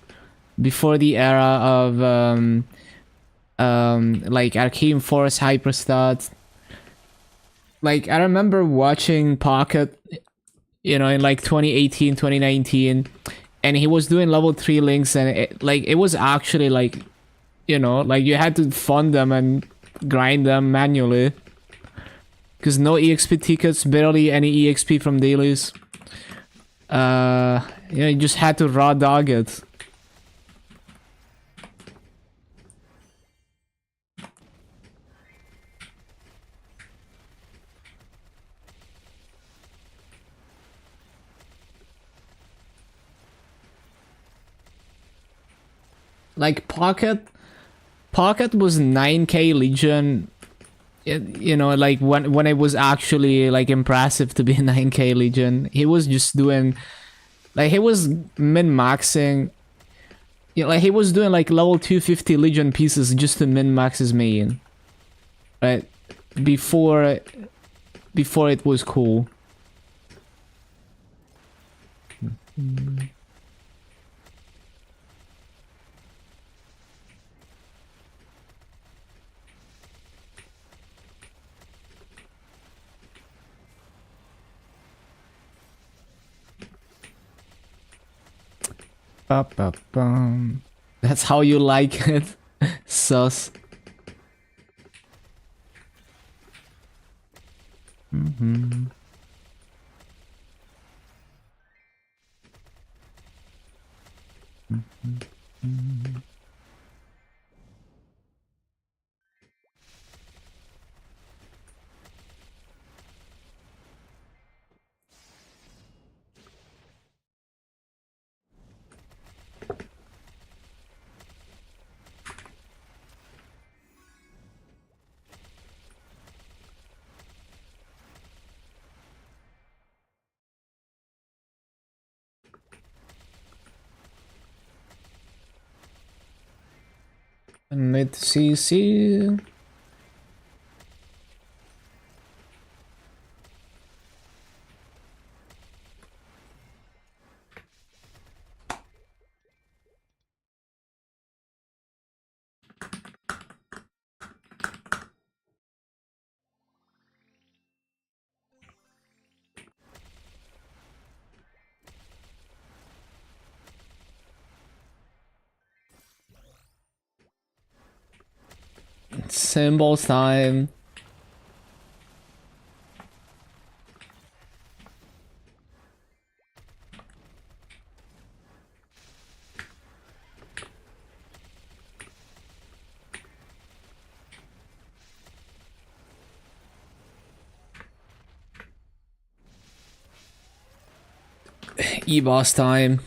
Before the era of like Arcane Force Hyperstat. Like I remember watching Pocket, you know, in like 2018, 2019, and he was doing level 3 links, and it was actually like, you know, like you had to fund them and grind them manually. Because no EXP tickets, barely any EXP from dailies. You just had to raw dog it. Like Pocket was 9k Legion. You know, like when it was actually like impressive to be 9k Legion. He was just doing, like he was min-maxing. You know, like he was doing like level 250 Legion pieces just to min-max his main. Right? Before it was cool. Ba-ba-bum. That's how you like it. Sus. Mid CC. Symbols time. E-boss time.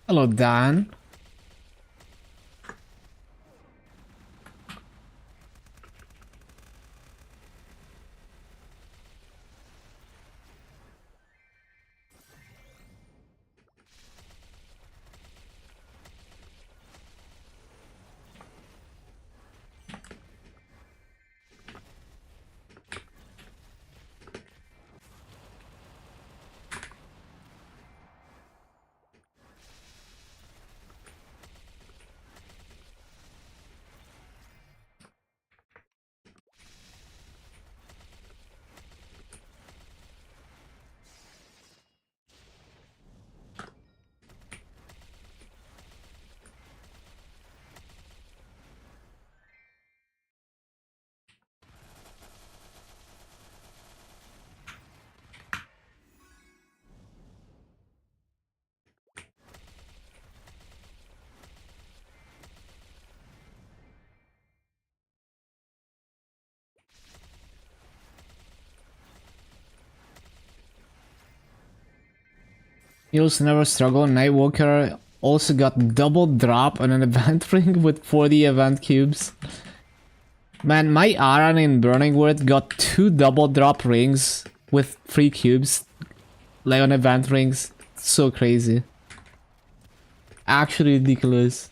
Hello, Dan. Heroes never struggle. Nightwalker also got double drop on an event ring with 40 event cubes. Man, my Aran in Burning Word got 2 double drop rings with 3 cubes. Like on event rings. So crazy. Actually ridiculous.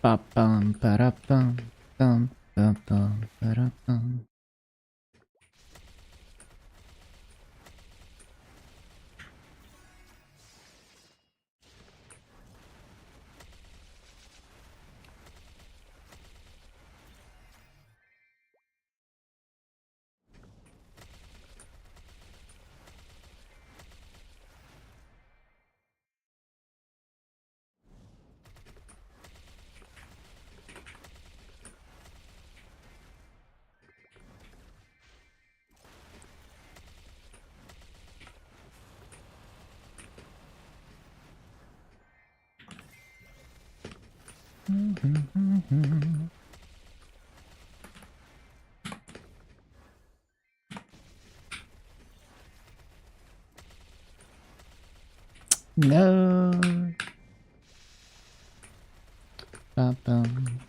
Ba-bum, ba-da-bum, bum, ba-bum, ba-da-bum. No. Ba-bum.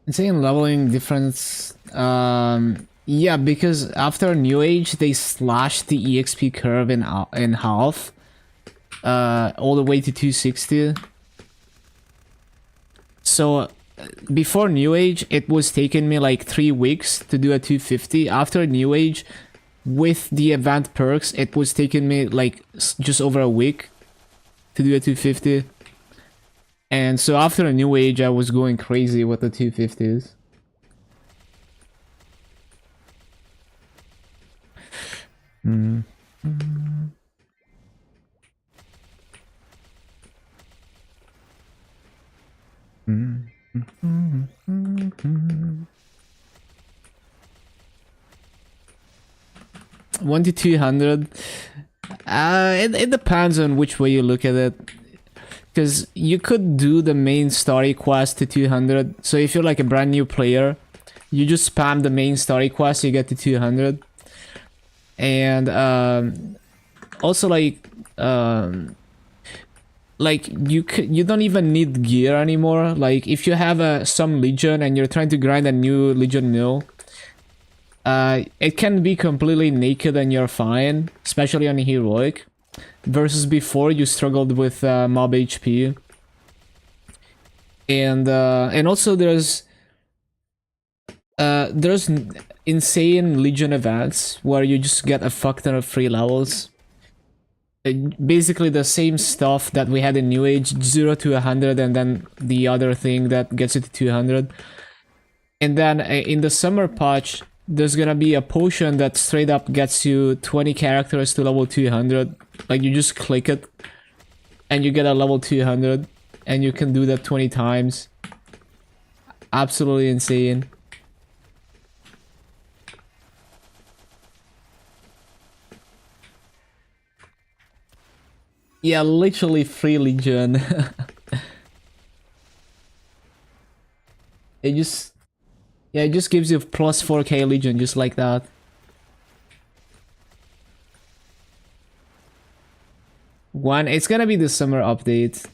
Insane leveling difference. Yeah, because after New Age, they slashed the EXP curve in half, all the way to 260. So before New Age, it was taking me like 3 weeks to do a 250. After New Age, with the event perks, it was taking me like just over a week to do a 250. And so after a New Age, I was going crazy with the 250s. Mm. Mm. 1 to 200. It depends on which way you look at it. Because you could do the main story quest to 200. So if you're like a brand new player, you just spam the main story quest, you get to 200. And also like you don't even need gear anymore. Like if you have some legion and you're trying to grind a new legion mill, it can be completely naked and you're fine, especially on heroic. Versus before, you struggled with mob HP. And also there's insane legion events where you just get a fuck ton of free levels. Basically the same stuff that we had in New Age, 0 to 100, and then the other thing that gets you to 200. And then in the summer patch, there's gonna be a potion that straight up gets you 20 characters to level 200. Like you just click it and you get a level 200, and you can do that 20 times. Absolutely insane. Yeah, literally free legion. it just gives you plus 4k legion just like that. It's gonna be the summer update.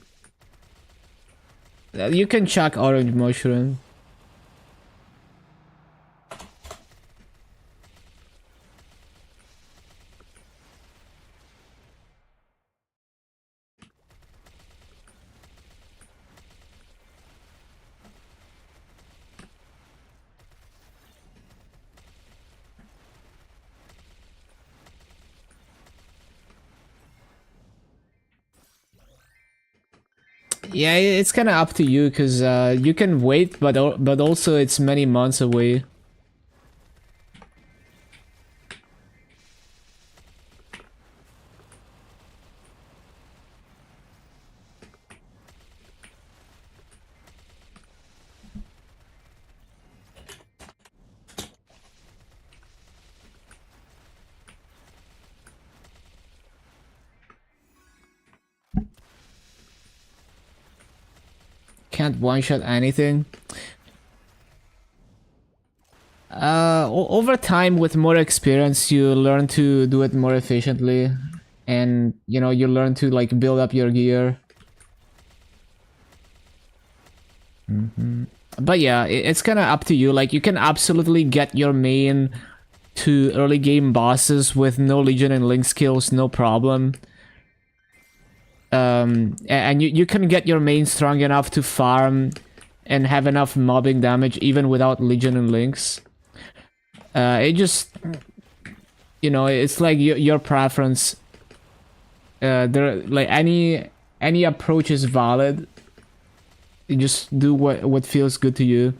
You can check orange mushroom. Yeah, it's kind of up to you, because you can wait, but also it's many months away. Can't one-shot anything. Over time, with more experience, you learn to do it more efficiently, and you know, you learn to like build up your gear. But yeah, it's kind of up to you. Like you can absolutely get your main to early game bosses with no legion and link skills, no problem. And you can get your main strong enough to farm and have enough mobbing damage even without legion and links. It just, you know, it's like your preference. There, like any approach is valid. You just do what feels good to you.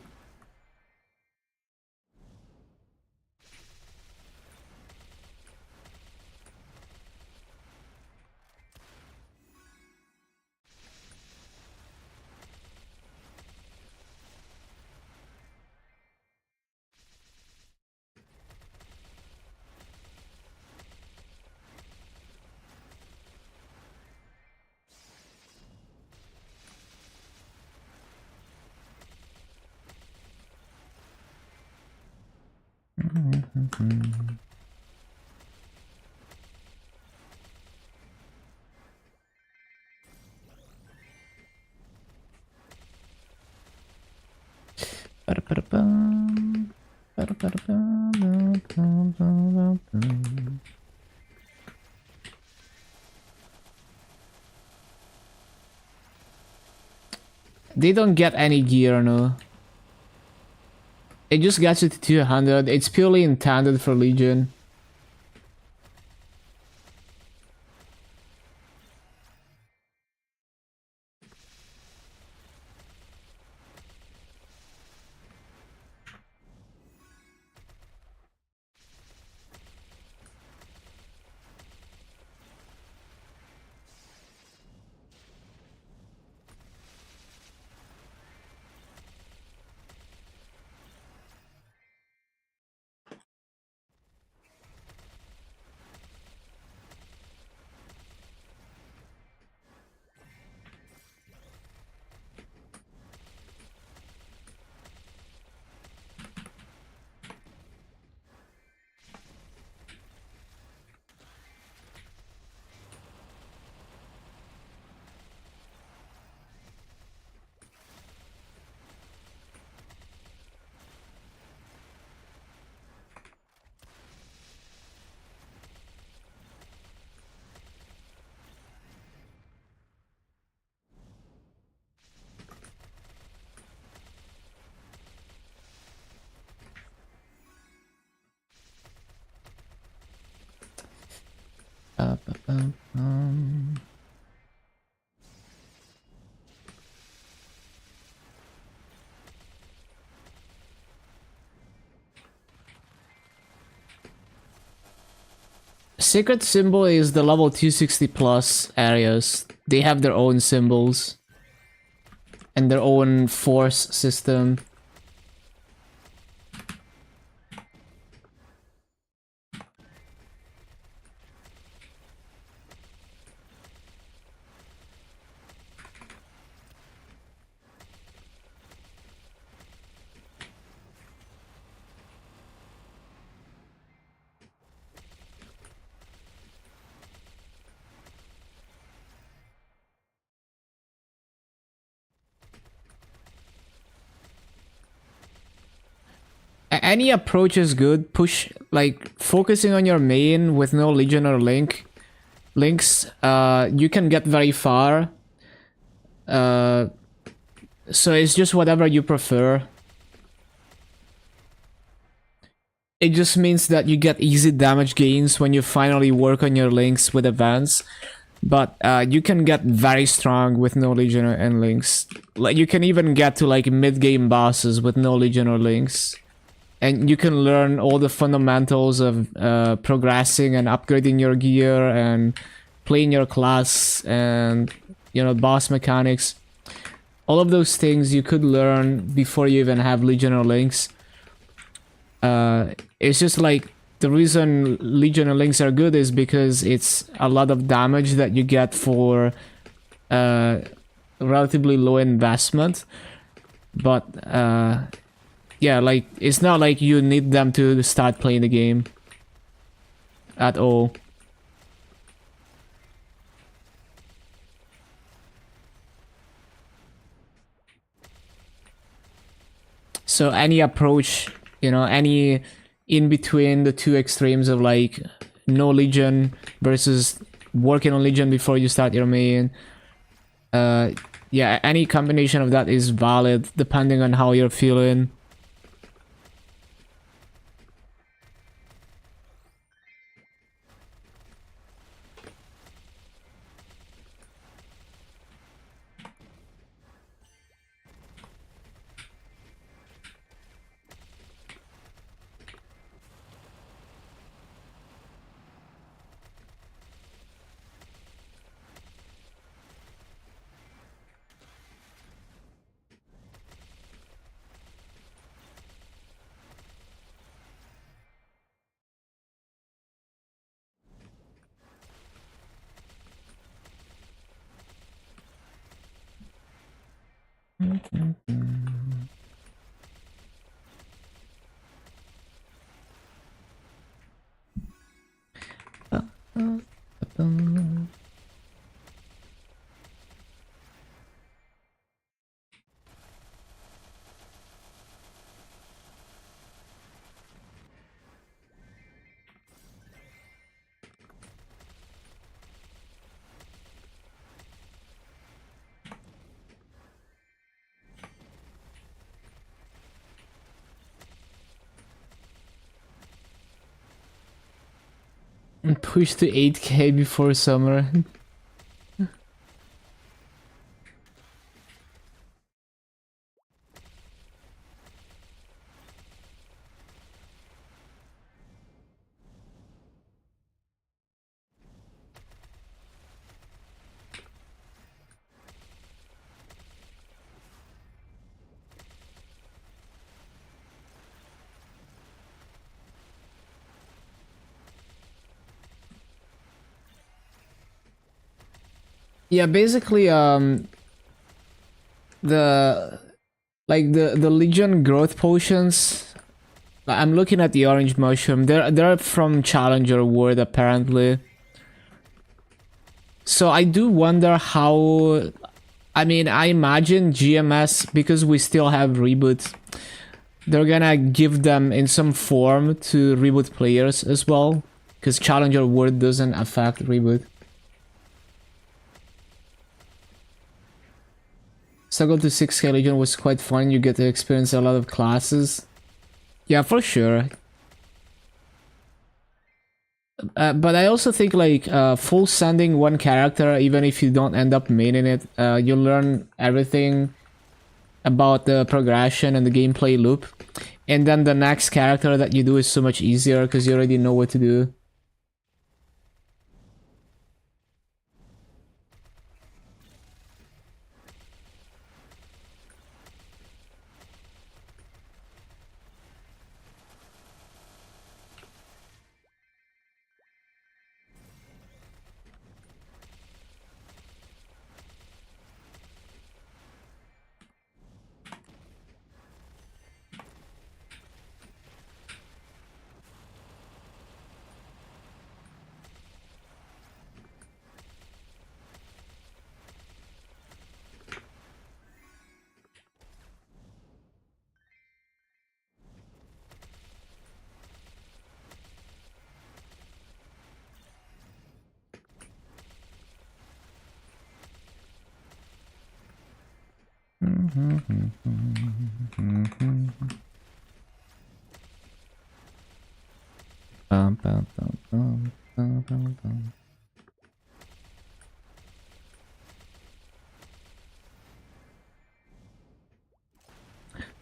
They don't get any gear, no. It just gets you to 200. It's purely intended for Legion. Secret symbol is the level 260 plus areas. They have their own symbols and their own force system. Any approach is good. Push, like, focusing on your main with no Legion or links, you can get very far. So it's just whatever you prefer. It just means that you get easy damage gains when you finally work on your links with advance. But you can get very strong with no Legion and links. Like, you can even get to like mid-game bosses with no Legion or links. And you can learn all the fundamentals of progressing and upgrading your gear and playing your class and, you know, boss mechanics. All of those things you could learn before you even have Legion or links. It's just like the reason Legion and links are good is because it's a lot of damage that you get for relatively low investment. But yeah, like, it's not like you need them to start playing the game at all. So any approach, you know, any in between the two extremes of like no Legion versus working on Legion before you start your main, yeah, any combination of that is valid depending on how you're feeling. Push to 8K before summer. Yeah, basically, the the Legion growth potions. I'm looking at the orange mushroom. They're from Challenger World apparently. So I do wonder how. I mean, I imagine GMS, because we still have reboot, they're gonna give them in some form to reboot players as well, because Challenger World doesn't affect reboot. Struggle to 6K Legion was quite fun. You get to experience a lot of classes. Yeah, for sure. But I also think like full sending one character, even if you don't end up maining it, you learn everything about the progression and the gameplay loop. And then the next character that you do is so much easier because you already know what to do.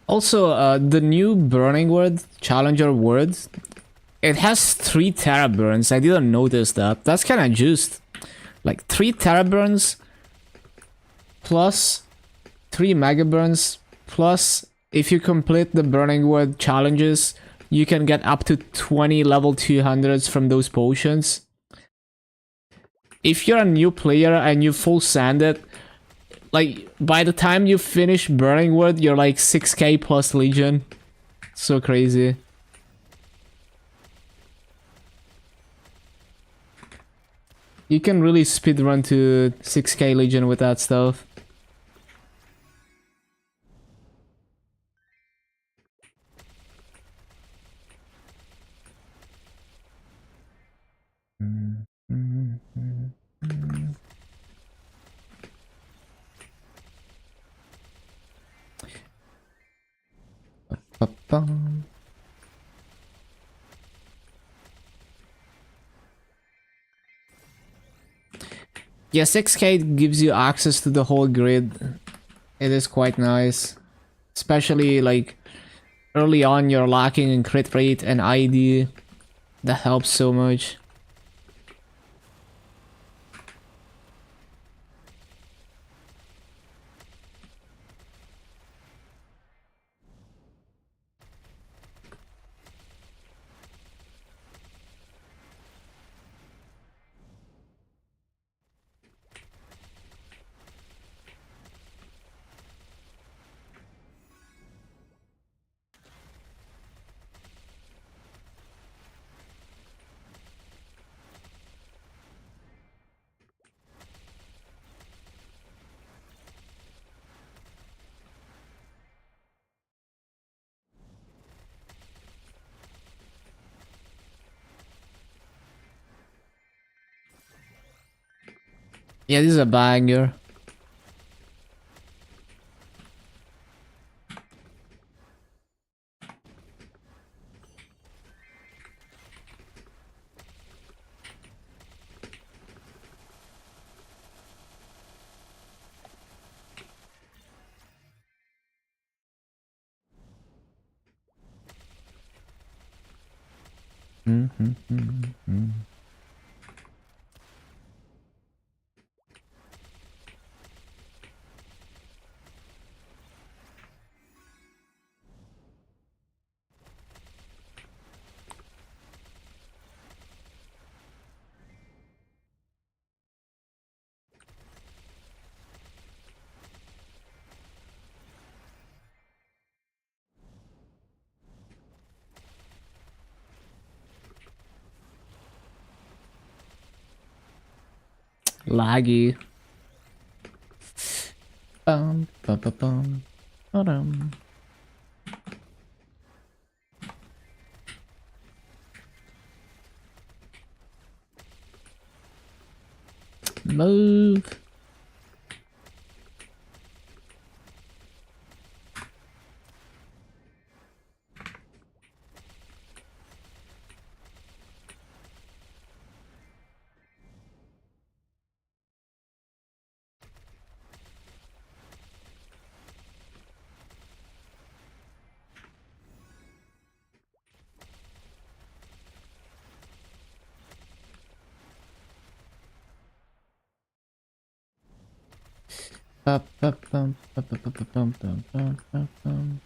Also, the new Burning Word, Challenger Word, it has 3 Teraburns. I didn't notice that. That's kind of juiced. Like 3 Teraburns plus 3 Megaburns plus if you complete the Burning Word challenges, you can get up to 20 level 200s from those potions. If you're a new player and you full sand it, like by the time you finish Burning Word, you're like 6K plus Legion. So crazy. You can really speedrun to 6K Legion with that stuff. Yeah, 6K gives you access to the whole grid. It is quite nice. Especially like early on you're lacking in crit rate and ID. That helps so much. Yeah, this is a banger. Laggy. Bum, bum, bum, bum. Ba-dum. Move. Bum, bum, bum, bum, bum, bum, bum, bum, bum, bum, bum.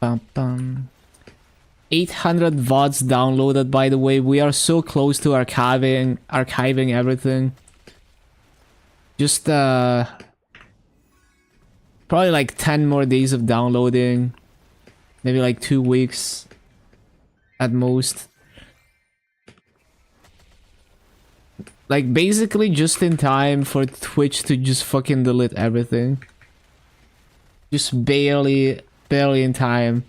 Bum, bum. 800 VODs downloaded, by the way. We are so close to archiving everything. Just probably like 10 more days of downloading. Maybe like 2 weeks at most. Like basically just in time for Twitch to just fucking delete everything. Just barely in time.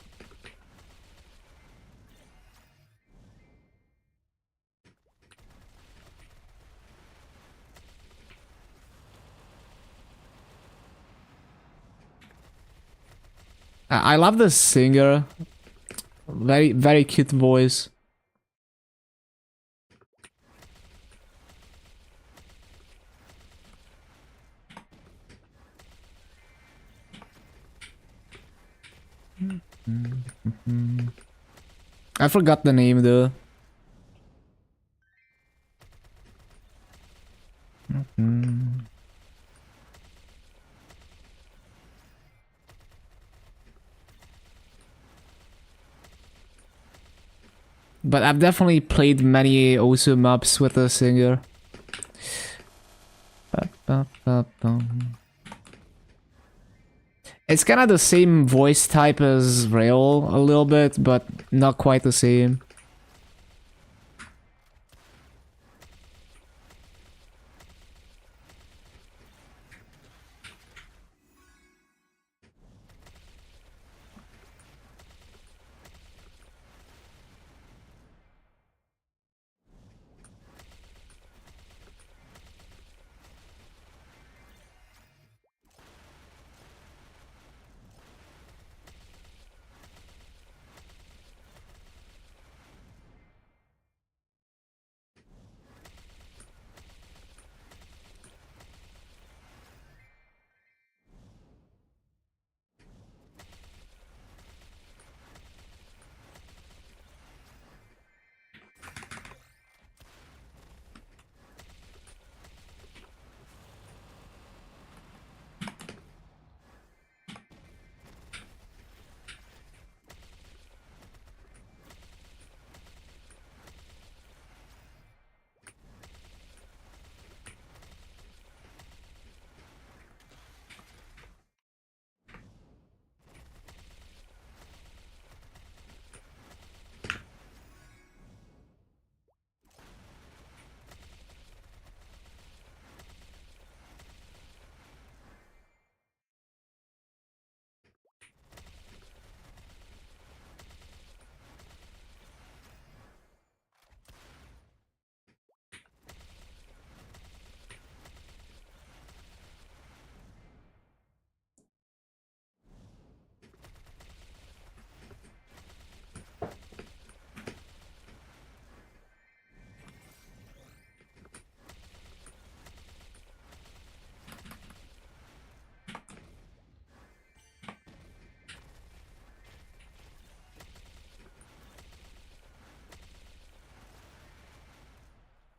I love the singer. Very cute voice. I forgot the name though. But I've definitely played many awesome maps with the singer. It's kind of the same voice type as Rail a little bit, but not quite the same.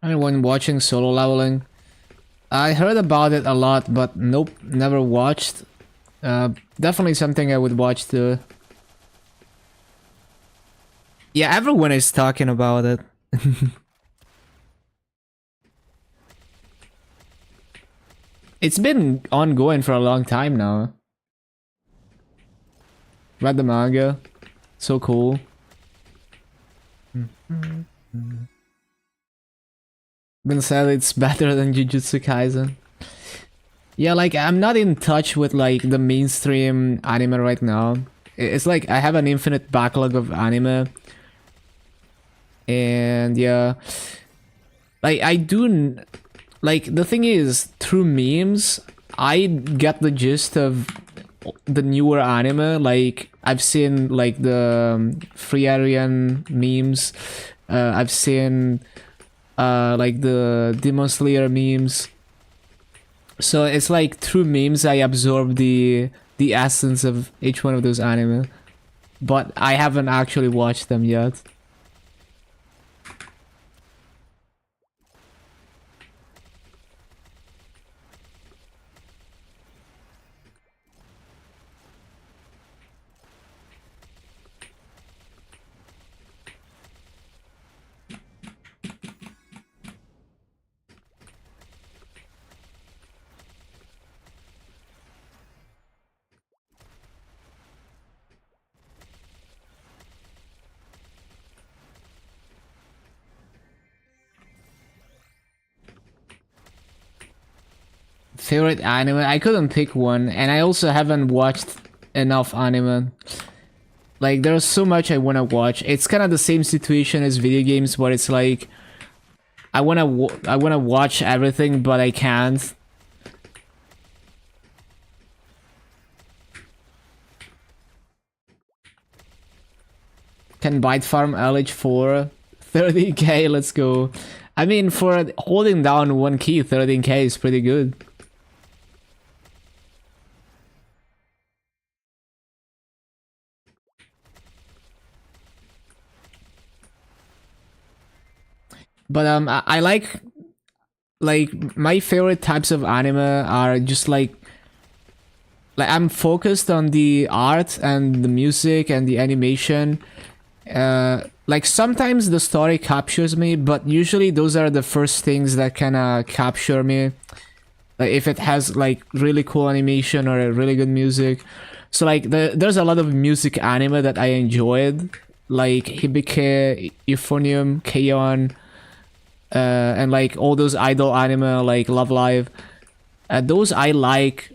I mean, when watching Solo Leveling, I heard about it a lot, but nope, never watched. Definitely something I would watch too. Yeah, everyone is talking about it. It's been ongoing for a long time now. Read the manga. So cool. Been said it's better than Jujutsu Kaisen. Yeah, like, I'm not in touch with, like, the mainstream anime right now. It's like, I have an infinite backlog of anime. And, yeah. Like, like, the thing is, through memes, I get the gist of the newer anime. Like, I've seen, like, the Free Aryan memes. I've seen, like, the Demon Slayer memes. So it's like through memes I absorb the essence of each one of those anime, but I haven't actually watched them yet. Favorite anime? I couldn't pick one, and I also haven't watched enough anime. Like, there's so much I want to watch. It's kind of the same situation as video games, where it's like I want to watch everything, but I can't. Can Bite Farm LH4 30k, let's go. I mean, for holding down one key, 13k is pretty good. But I like my favorite types of anime are just like I'm focused on the art and the music and the animation. Like, sometimes the story captures me, but usually those are the first things that kind of capture me. Like, if it has like really cool animation or a really good music. So like there's a lot of music anime that I enjoyed, like Hibike, Euphonium, K-On! And like all those idol anime like Love Live. Those I like.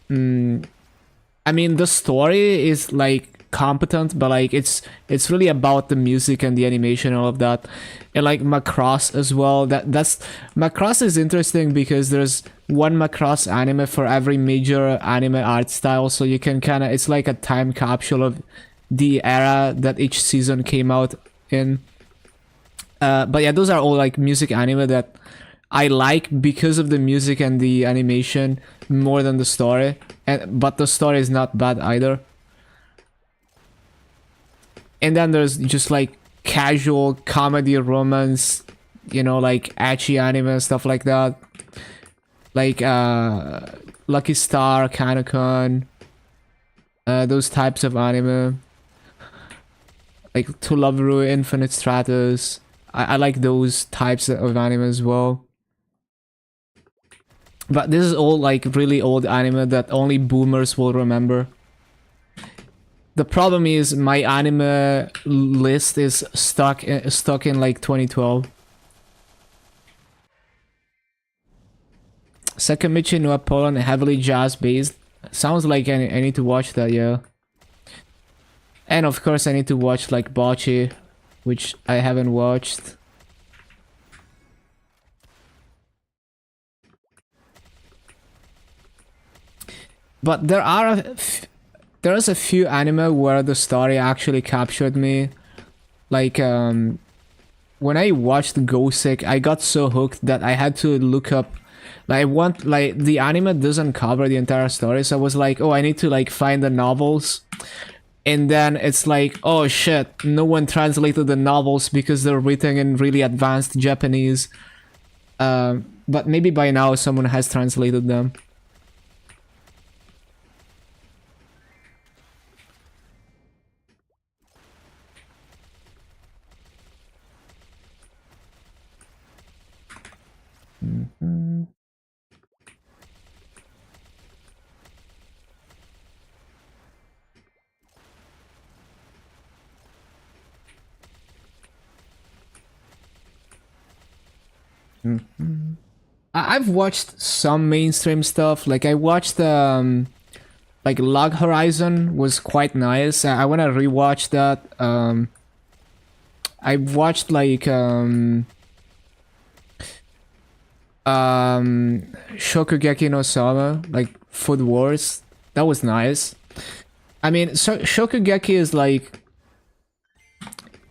I mean, the story is like competent, but like it's really about the music and the animation and all of that. And like Macross as well. That's Macross is interesting because there's one Macross anime for every major anime art style, so you can kind of, it's like a time capsule of the era that each season came out in. But yeah, those are all like music anime that I like because of the music and the animation more than the story. But the story is not bad either. And then there's just like casual comedy romance, you know, like ecchi anime and stuff like that. Like Lucky Star, Kanokon, those types of anime. Like To Love Ru, Infinite Stratus. I like those types of anime as well. But this is all like really old anime that only boomers will remember. The problem is my anime list is stuck in like 2012. Sakamichi no Apollon, heavily jazz based. Sounds like I need to watch that, yeah. And of course I need to watch like Bocce, which I haven't watched. But there's a few anime where the story actually captured me. Like when I watched Gosek, I got so hooked that I had to look up. Like the anime doesn't cover the entire story, so I was like, oh, I need to like find the novels. And then it's like, oh shit, no one translated the novels because they're written in really advanced Japanese. But maybe by now someone has translated them. Mm-hmm. Mm-hmm. I've watched some mainstream stuff. Like I watched like Log Horizon was quite nice. I want to rewatch that. I watched like Shokugeki no Sama, like Food Wars. That was nice. I mean, so Shokugeki is like,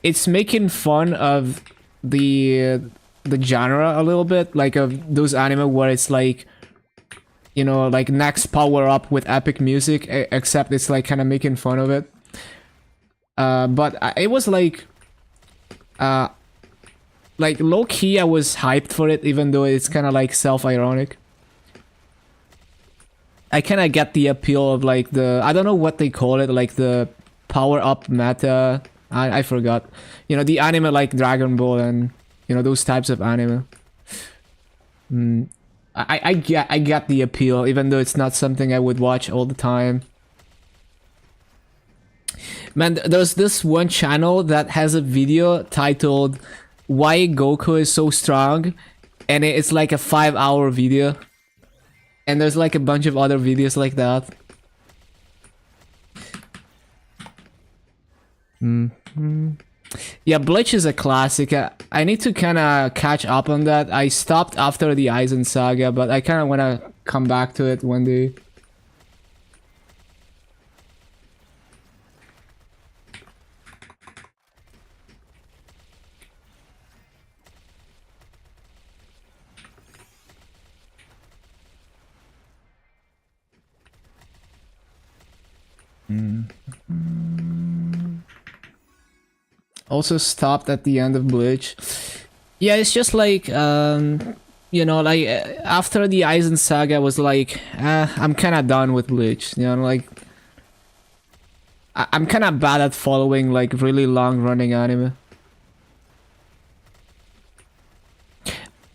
it's making fun of the genre a little bit, like of those anime where it's like, you know, like next power up with epic music, except it's like kind of making fun of it. But it was like low key, I was hyped for it, even though it's kind of like self-ironic. I kind of get the appeal of like I don't know what they call it, like the power up meta. I forgot. You know, the anime like Dragon Ball and, you know, those types of anime. I get the appeal, even though it's not something I would watch all the time. Man, there's this one channel that has a video titled "Why Goku is So Strong," and it's like a 5-hour video. And there's like a bunch of other videos like that. Yeah, Bleach is a classic. I need to kind of catch up on that. I stopped after the Aizen saga, but I kind of want to come back to it one day. Also stopped at the end of Bleach. Yeah, it's just like, you know, like after the Aizen saga, I was like, I'm kind of done with Bleach. You know, like I'm kind of bad at following like really long running anime.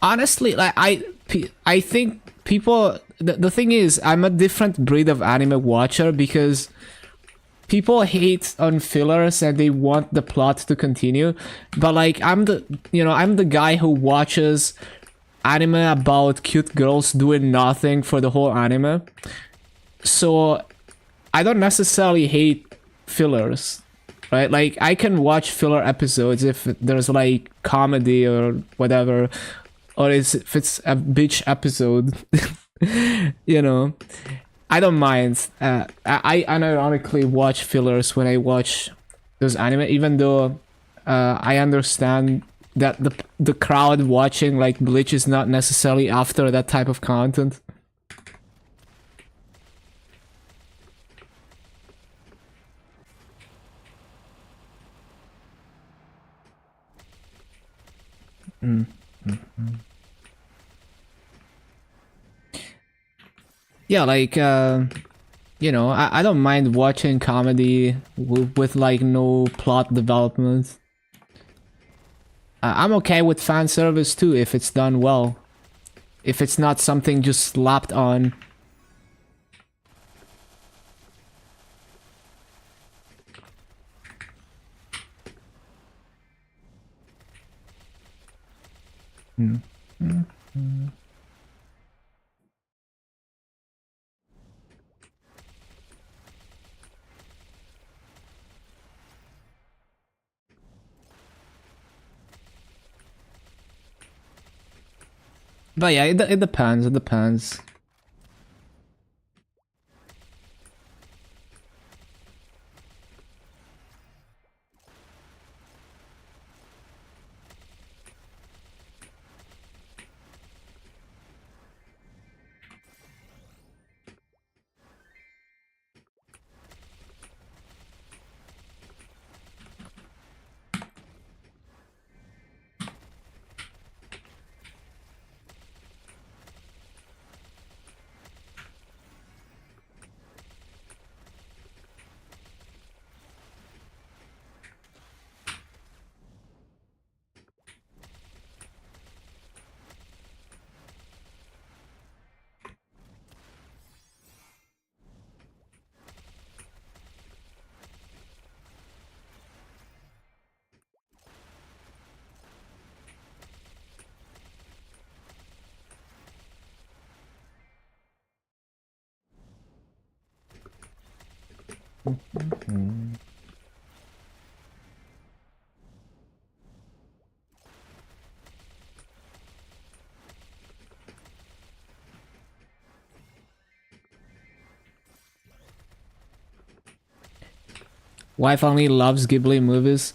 Honestly, like I think people. The thing is, I'm a different breed of anime watcher because people hate on fillers and they want the plot to continue, but like I'm the guy who watches anime about cute girls doing nothing for the whole anime, so I don't necessarily hate fillers, right? Like I can watch filler episodes if there's like comedy or whatever, or if it's a bitch episode. You know, I don't mind. I unironically watch fillers when I watch those anime, even though I understand that the crowd watching like Bleach is not necessarily after that type of content. Yeah, like you know, I don't mind watching comedy with like no plot development. I'm okay with fan service too if it's done well. If it's not something just slapped on. But yeah, it depends. It depends. Wife only loves Ghibli movies.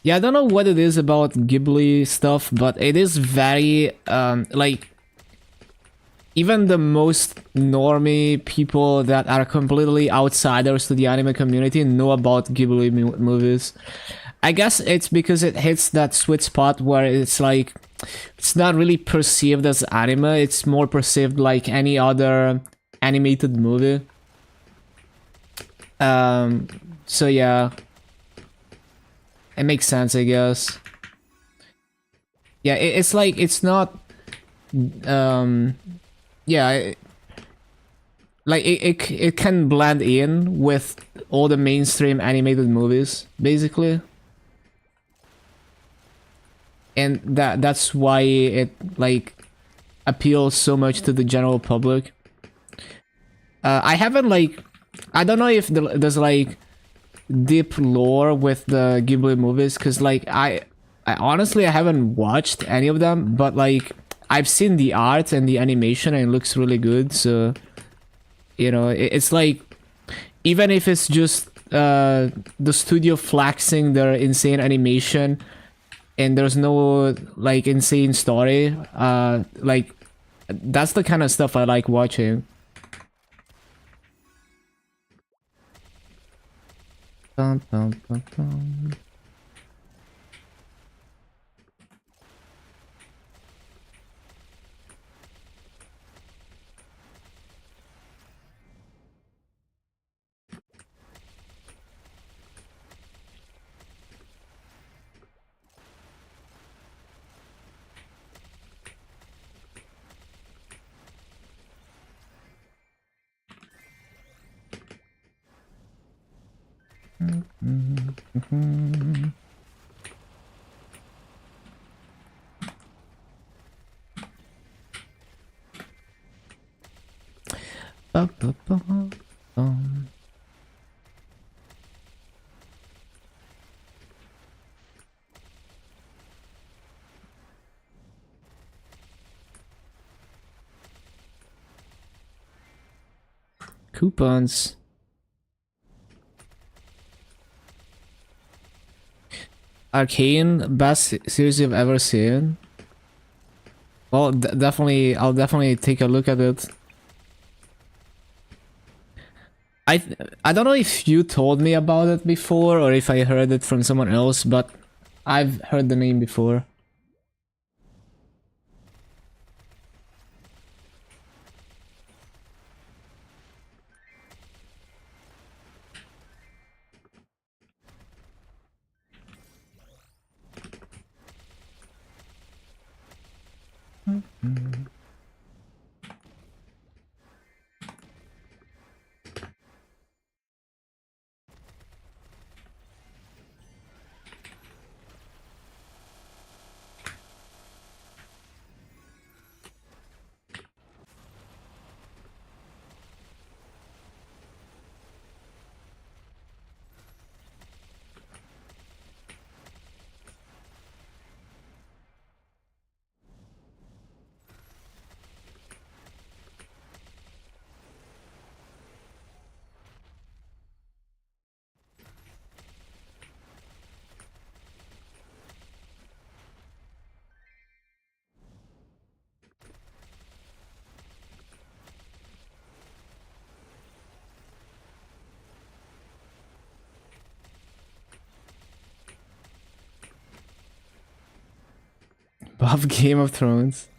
Yeah, I don't know what it is about Ghibli stuff, but it is very, like, even the most normie people that are completely outsiders to the anime community know about Ghibli movies. I guess it's because it hits that sweet spot where it's like, it's not really perceived as anime, it's more perceived like any other animated movie. So yeah, it makes sense, I guess. Yeah, it's like, it's not, yeah, like it can blend in with all the mainstream animated movies, basically. And that's why it, like, appeals so much to the general public. I haven't, like, I don't know if there's like deep lore with the Ghibli movies, because like I honestly I haven't watched any of them, but like I've seen the art and the animation and it looks really good. So you know, it's like, even if it's just the studio flexing their insane animation and there's no like insane story, like that's the kind of stuff I like watching. Bum, bum, bum, bum. Ba, ba, ba, bum. Coupons. Arcane, best series you've ever seen. Well, definitely, I'll definitely take a look at it. I don't know if you told me about it before or if I heard it from someone else, but I've heard the name before. Above Game of Thrones.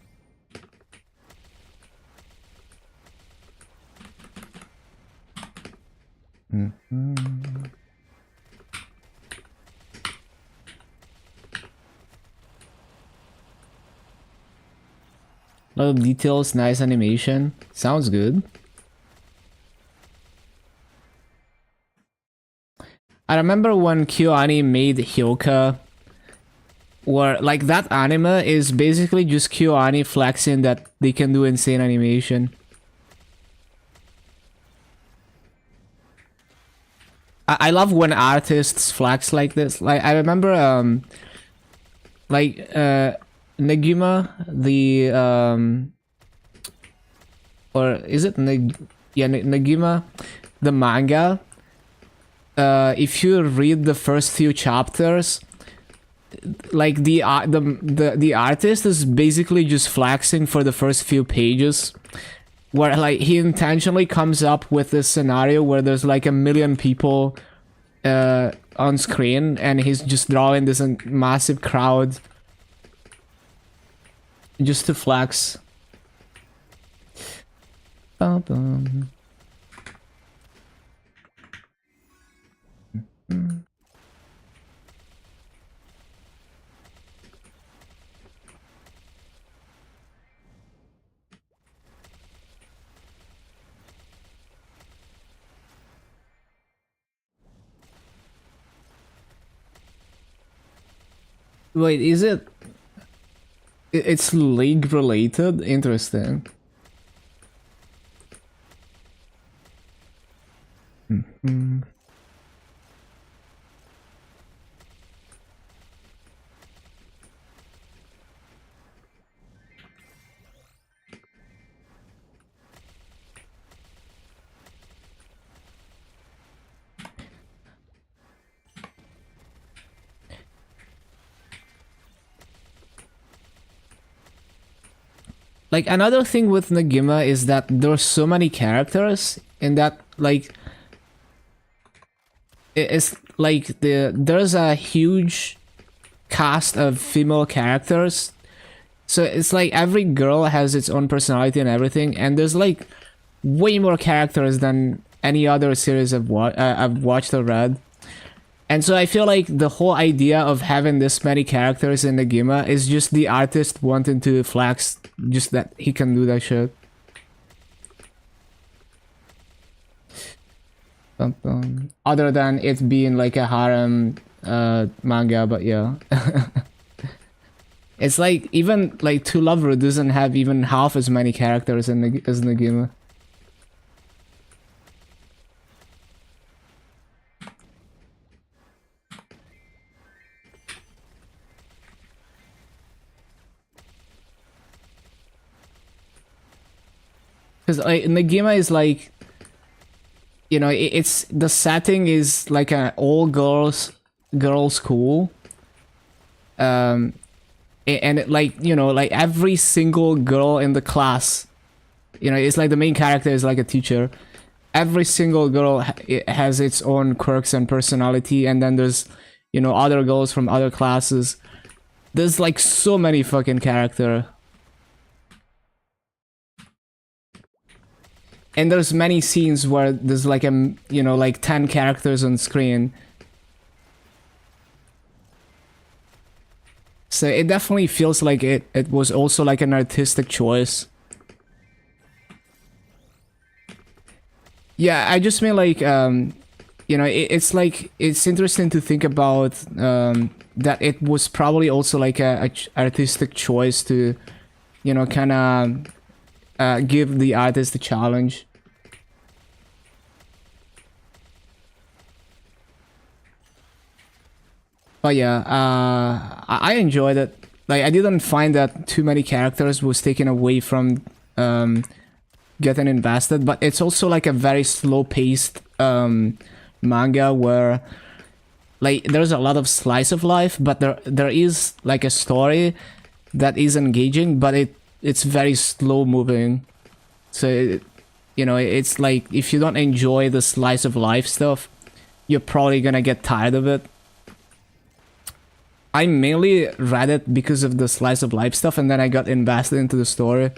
Lot of details, nice animation. Sounds good. I remember when KyoAni made Hyoka, where like that anime is basically just KyoAni flexing that they can do insane animation. I love when artists flex like this. Like I remember like Negima, the or is it Negima, the manga. If you read the first few chapters, like the artist is basically just flexing for the first few pages, where like he intentionally comes up with this scenario where there's like 1 million people on screen, and he's just drawing this massive crowd just to flex. Bum. Wait, is it? It's League related? Interesting. Like another thing with Negima is that there's so many characters in that, like it's like there's a huge cast of female characters, so it's like every girl has its own personality and everything, and there's like way more characters than any other series I've watched or read. And so I feel like the whole idea of having this many characters in the Negima is just the artist wanting to flex just that he can do that shit. Other than it being like a harem manga, but yeah. It's like even like To Love Ru doesn't have even half as many characters as Negima. Because like Negima is like, you know, it's the setting is like an all girls school, and it, like, you know, like every single girl in the class, you know, it's like the main character is like a teacher. Every single girl it has its own quirks and personality, and then there's, you know, other girls from other classes. There's like so many fucking characters. And there's many scenes where there's like you know, like 10 characters on screen. So it definitely feels like it was also like an artistic choice. Yeah, I just mean like, you know, it's like, it's interesting to think about that it was probably also like a artistic choice to, you know, kind of give the artist a challenge. But yeah, I enjoyed it. Like, I didn't find that too many characters was taken away from getting invested, but it's also like a very slow-paced manga where, like, there's a lot of slice of life, but there is like a story that is engaging, but it's very slow moving. So you know, it's like if you don't enjoy the slice of life stuff, you're probably gonna get tired of it. I mainly read it because of the slice of life stuff, and then I got invested into the story.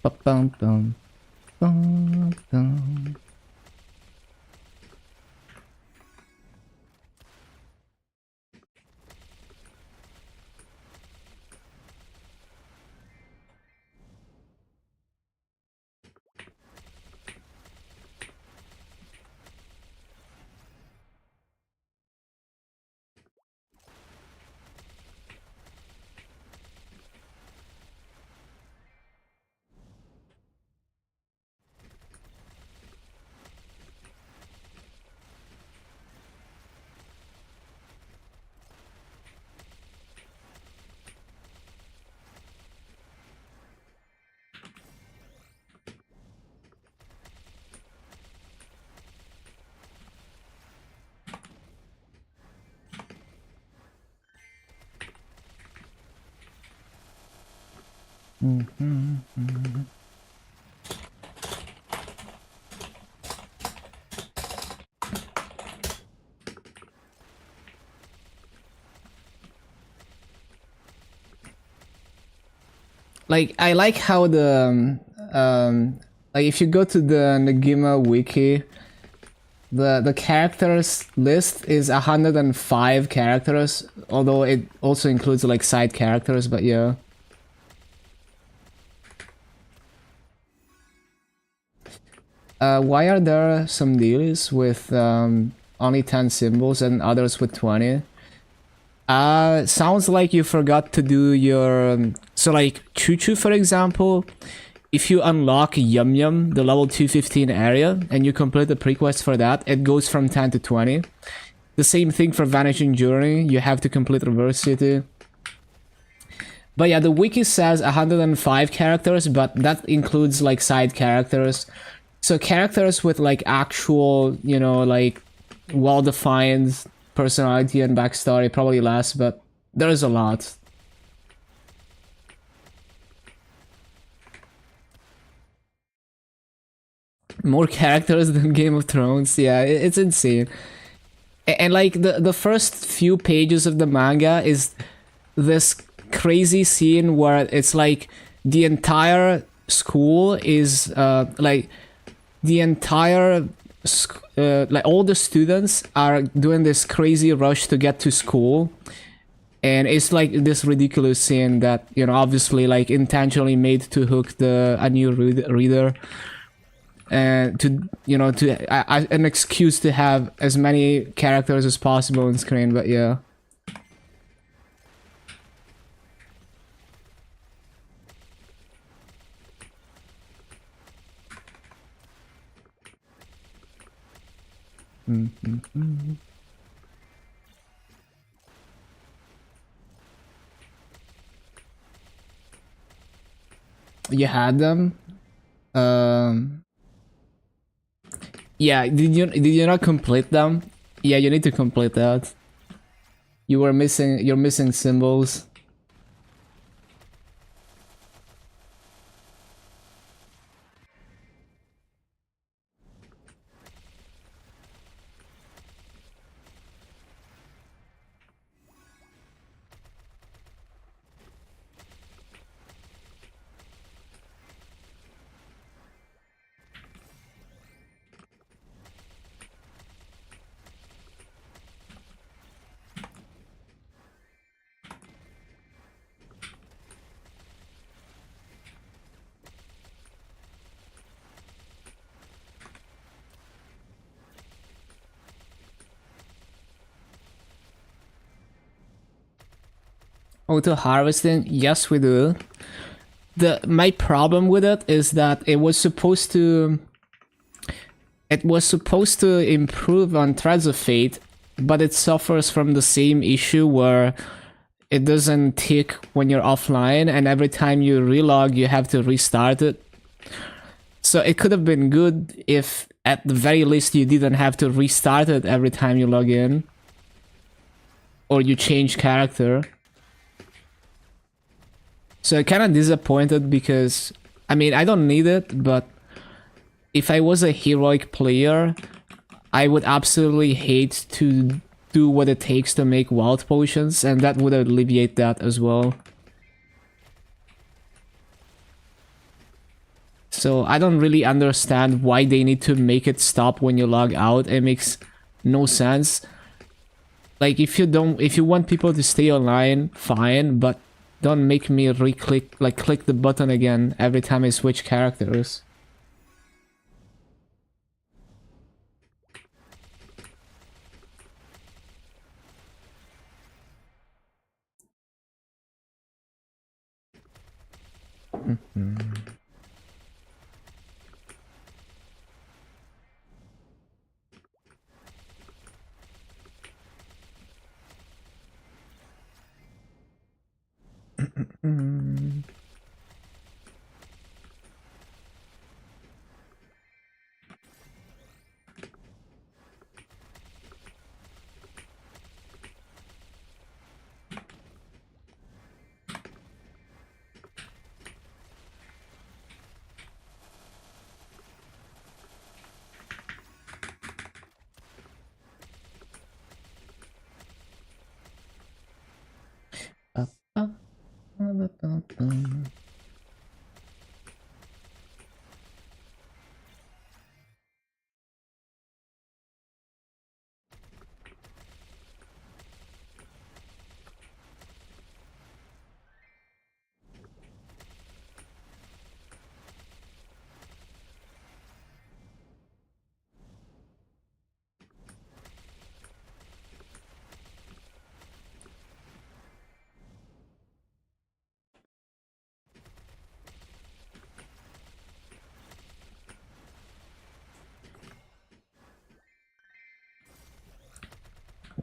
Ba-bum-bum. Bum-bum. Like, I like how the like if you go to the Negima wiki, the characters list is 105 characters, although it also includes like side characters, but yeah. Why are there some deals with only 10 symbols and others with 20? Sounds like you forgot to do your... so like Choo Choo, for example, if you unlock Yum Yum, the level 215 area, and you complete the prequest for that, it goes from 10 to 20. The same thing for Vanishing Journey, you have to complete Reverse City. But yeah, the wiki says 105 characters, but that includes like side characters. So characters with like actual, you know, like well-defined personality and backstory, probably less, but there's a lot. More characters than Game of Thrones, yeah, it's insane. And like the first few pages of the manga is this crazy scene where it's like the entire school is like the entire like all the students are doing this crazy rush to get to school, and it's like this ridiculous scene that, you know, obviously like intentionally made to hook a new reader, and to, you know, to an excuse to have as many characters as possible on screen. But yeah. You had them. Yeah, did you not complete them? Yeah, you need to complete that. You're missing symbols. Auto harvesting, yes, we do. My problem with it is that it was supposed to improve on Threads of Fate, but it suffers from the same issue where it doesn't tick when you're offline, and every time you relog you have to restart it. So it could have been good if at the very least you didn't have to restart it every time you log in or you change character. So kind of disappointed because, I mean, I don't need it, but if I was a heroic player, I would absolutely hate to do what it takes to make wild potions, and that would alleviate that as well. So I don't really understand why they need to make it stop when you log out. It makes no sense. Like, if you want people to stay online, fine, but don't make me click the button again every time I switch characters.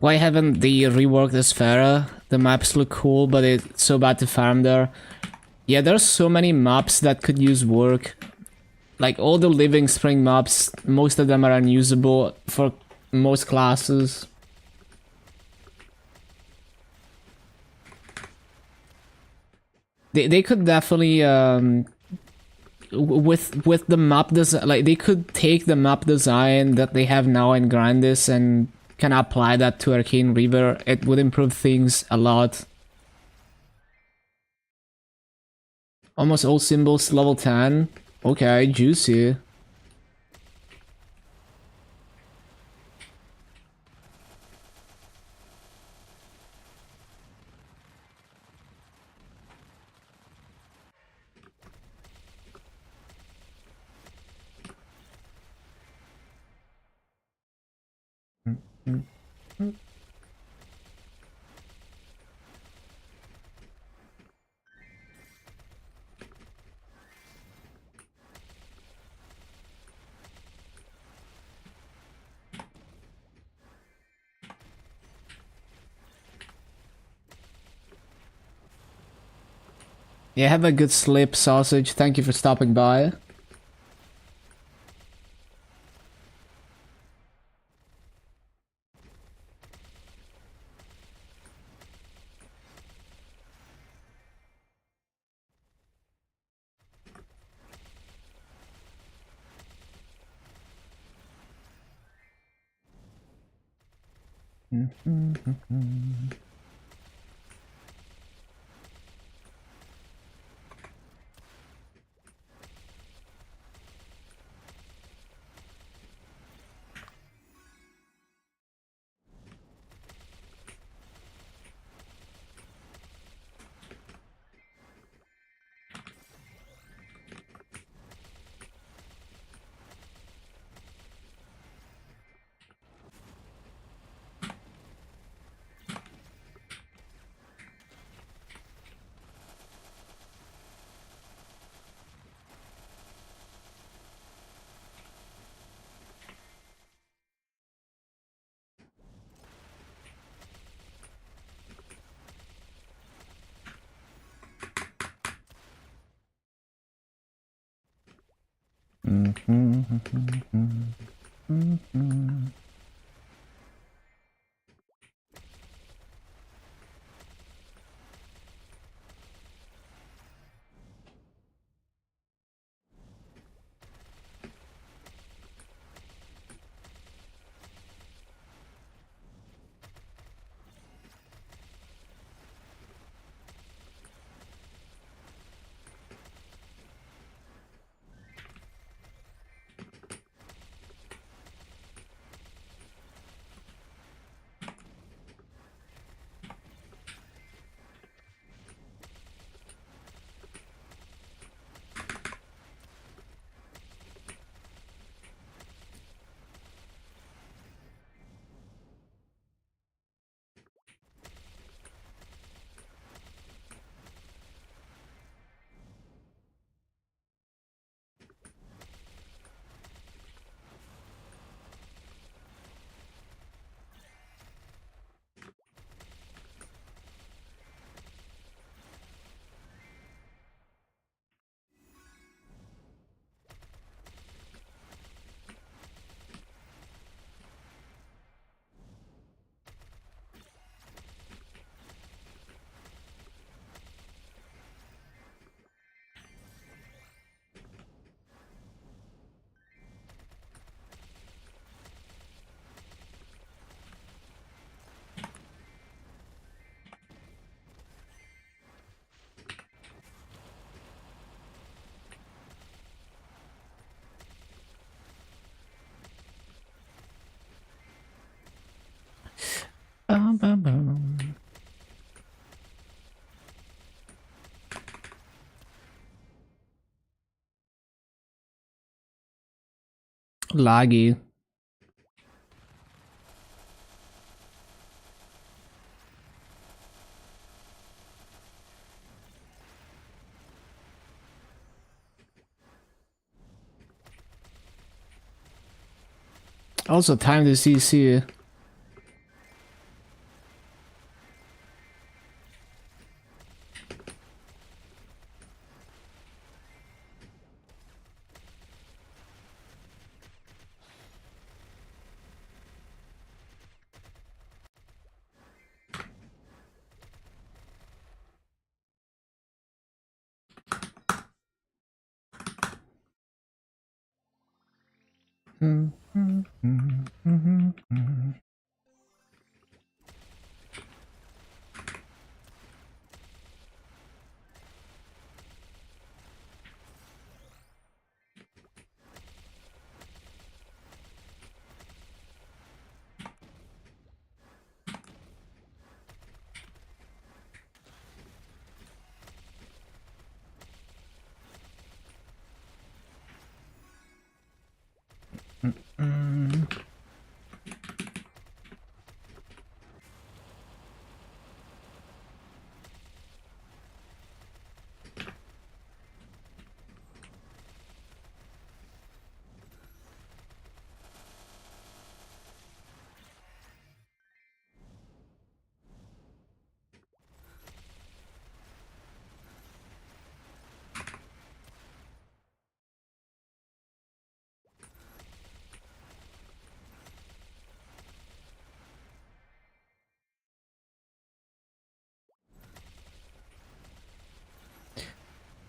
Why haven't they reworked Esfera? The maps look cool, but it's so bad to farm there. Yeah, there's so many maps that could use work. Like all the Living Spring maps, most of them are unusable for most classes. They could definitely with the map design, like they could take the map design that they have now in Grandis and can apply that to Arcane River. It would improve things a lot. Almost all symbols level 10. Okay, juicy. Yeah, have a good sleep, Sausage. Thank you for stopping by. Laggy. Also, time to CC.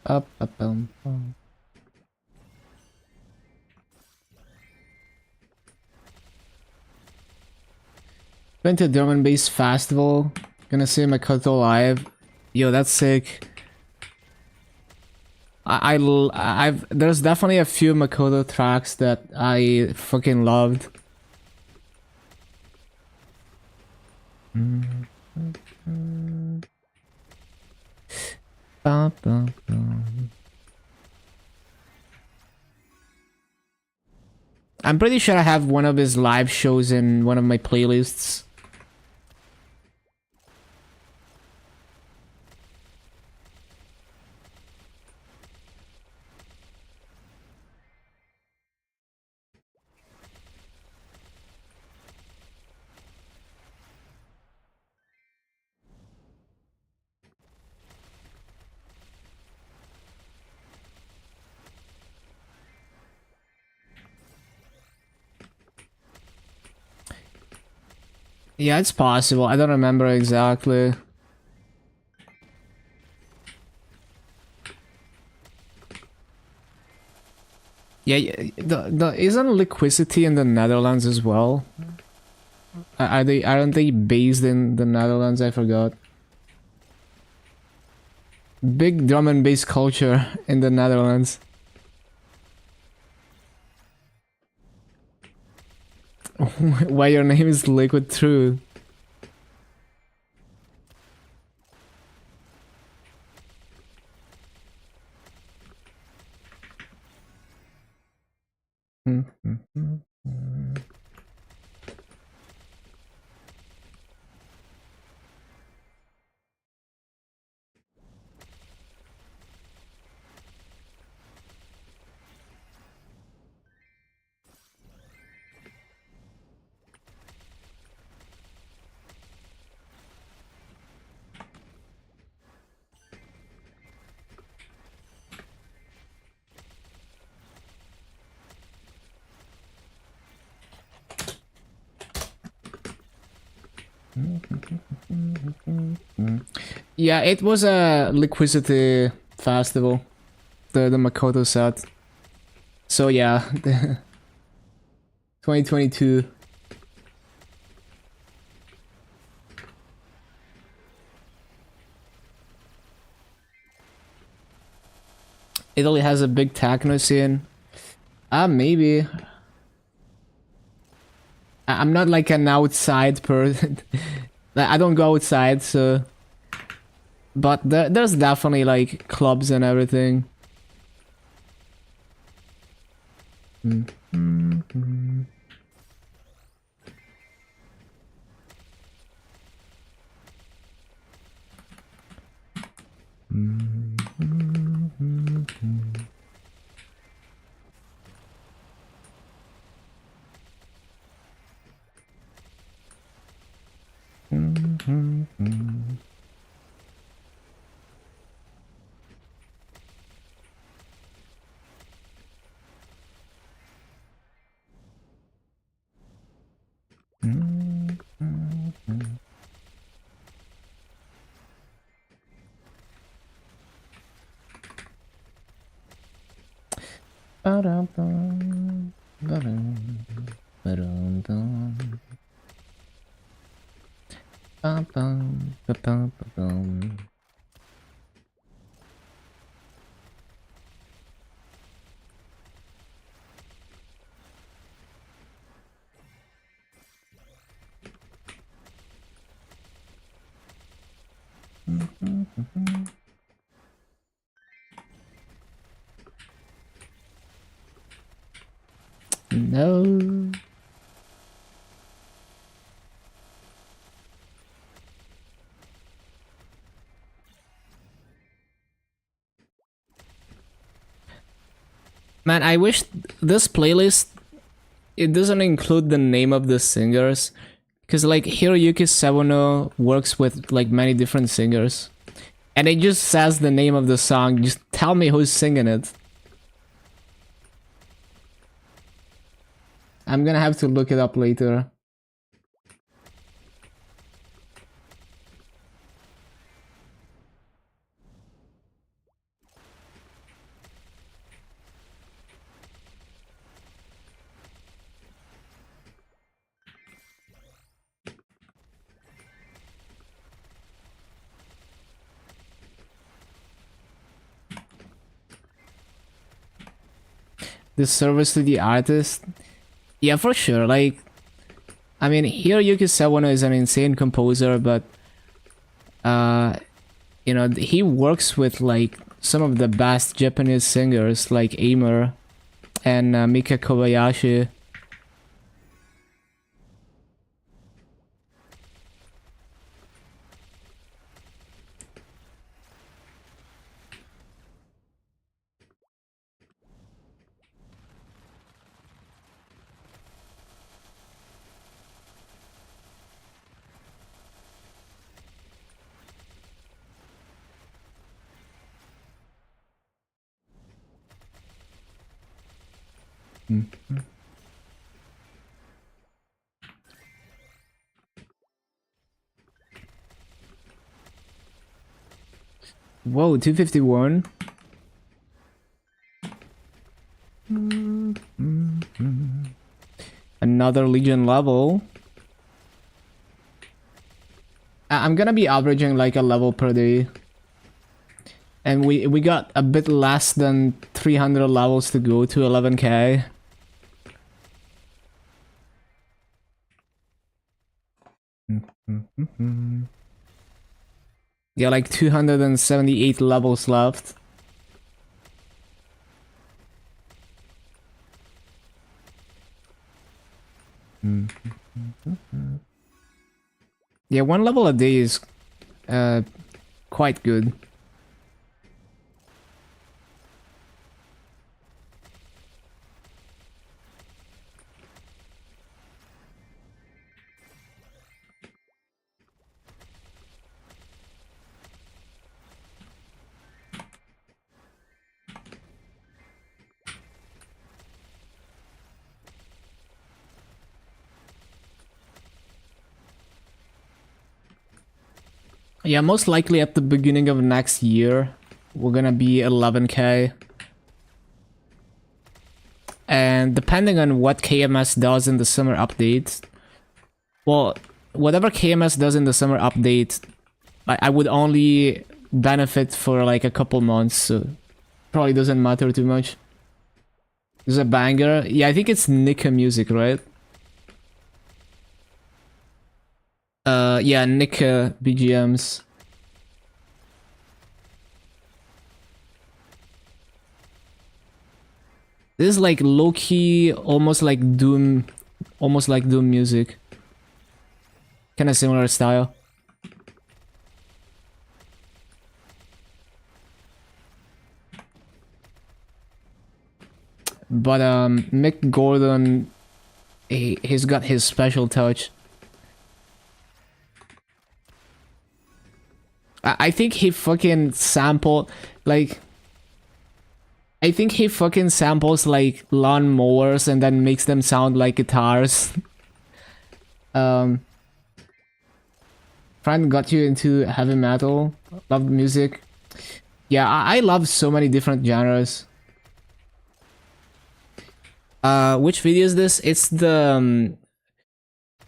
Up, up. Went to a drum and bass festival. Gonna see Makoto live. Yo, that's sick. I've there's definitely a few Makoto tracks that I fucking loved. I'm pretty sure I have one of his live shows in one of my playlists. Yeah, it's possible. I don't remember exactly. Yeah, isn't Liquidity in the Netherlands as well? Aren't they based in the Netherlands? I forgot. Big drum and bass culture in the Netherlands. Why your name is Liquid True? Yeah, it was a Liquidity festival, the Makoto set. So yeah, 2022. Italy has a big techno scene. Maybe. I'm not like an outside person. I don't go outside, so. But there's definitely like clubs and everything. No. Man, I wish this playlist, it doesn't include the name of the singers, because like Hiroyuki Sawano works with like many different singers, and it just says the name of the song. Just tell me who's singing it. I'm gonna have to look it up later. The service to the artist? Yeah, for sure. Like, I mean, Hiroyuki Sawano is an insane composer, but you know, he works with like some of the best Japanese singers like Aimer and Mika Kobayashi. Whoa, 251. Another Legion level. I'm gonna be averaging like a level per day. And we got a bit less than 300 levels to go to 11k. Yeah, like 278 levels left. Yeah, one level a day is quite good. Yeah, most likely at the beginning of next year, we're gonna be 11k. And depending on what KMS does in the summer update, well, whatever KMS does in the summer update, I would only benefit for like a couple months, so probably doesn't matter too much. There's a banger. Yeah, I think it's Nika music, right? Yeah, Nika BGMs. This is like low-key, almost like Doom music. Kind of similar style. But Mick Gordon, he's got his special touch. I think he fucking sampled, like... I think he fucking samples, like, lawn mowers and then makes them sound like guitars. Friend got you into heavy metal? Loved music? Yeah, I love so many different genres. Which video is this? It's the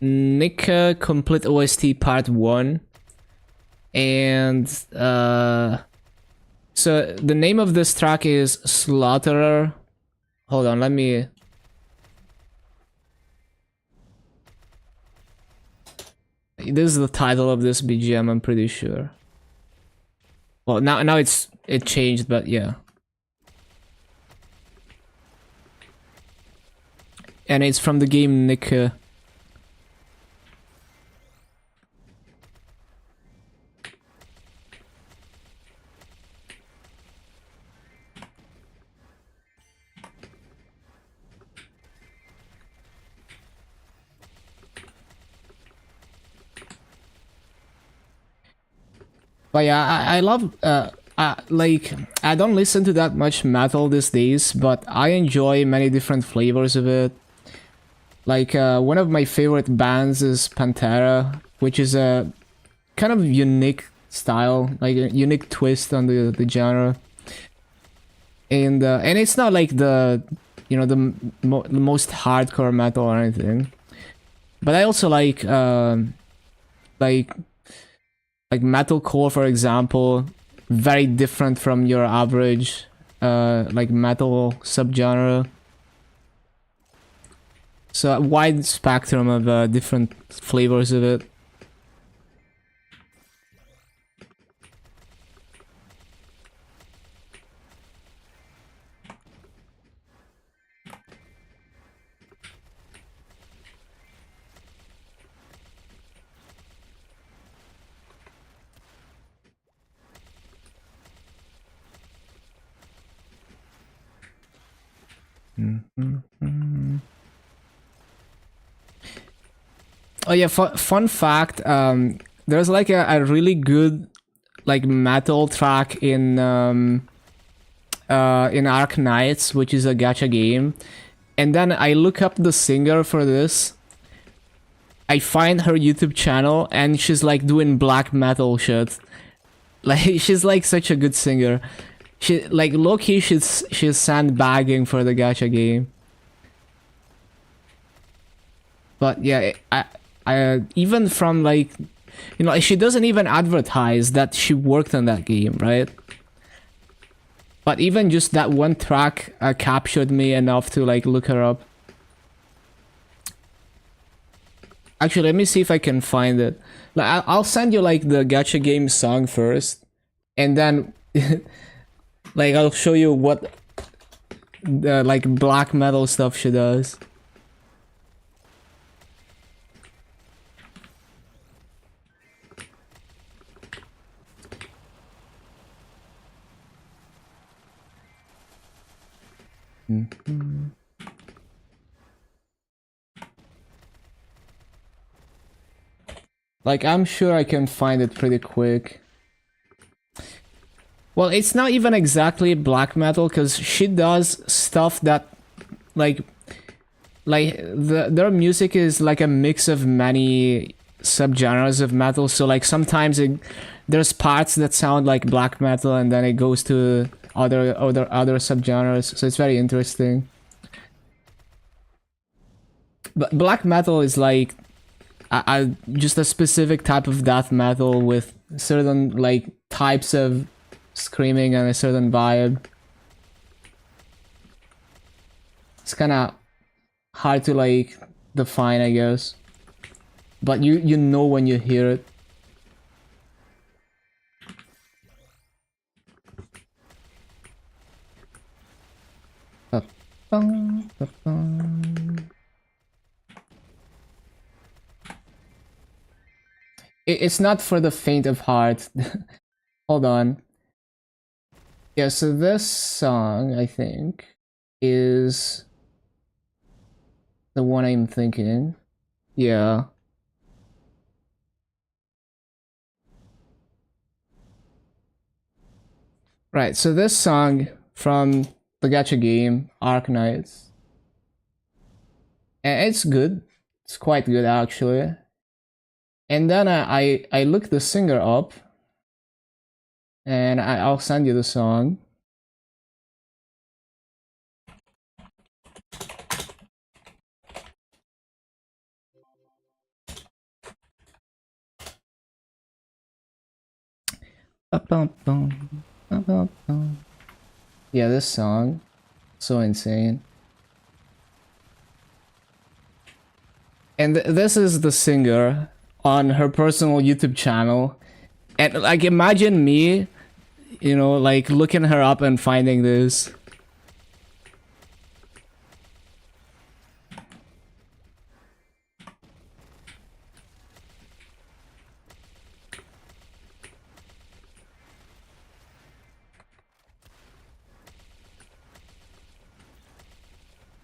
Nika Complete OST Part 1. And so the name of this track is Slaughterer. Hold on, let me... This is the title of this BGM, I'm pretty sure. Well, now it changed, but yeah. And it's from the game Nika. But yeah, I love like I don't listen to that much metal these days, but I enjoy many different flavors of it. Like one of my favorite bands is Pantera, which is a kind of unique style, like a unique twist on the genre. And it's not like the the most hardcore metal or anything, but I also like metalcore, for example, very different from your average like metal subgenre. So a wide spectrum of different flavors of it. Oh yeah, fun fact, there's like a really good like metal track in Ark Knights, which is a gacha game. And then I look up the singer for this. I find her YouTube channel and she's like doing black metal shit. Like she's like such a good singer. She like low-key she's sandbagging for the gacha game. But yeah, I even from like she doesn't even advertise that she worked on that game, right? But even just that one track captured me enough to like look her up. Actually, let me see if I can find it. Like, I'll send you like the gacha game song first, and then like I'll show you what the like black metal stuff she does. Like, I'm sure I can find it pretty quick. Well, it's not even exactly black metal, because she does stuff that, like their music is like a mix of many subgenres of metal. So like sometimes there's parts that sound like black metal, and then it goes to other subgenres. So it's very interesting. But black metal is like just a specific type of death metal with certain like types of screaming and a certain vibe. It's kind of hard to like define, I guess, but you know when you hear it. It's not for the faint of heart. Hold on. Yeah, so this song, I think, is the one I'm thinking. Yeah. Right, so this song from the gacha game, Ark Knights. And it's good. It's quite good, actually. And then I looked the singer up, and I'll send you the song. Yeah, this song, so insane. And this is the singer on her personal YouTube channel. And like, imagine me, you know, like looking her up and finding this.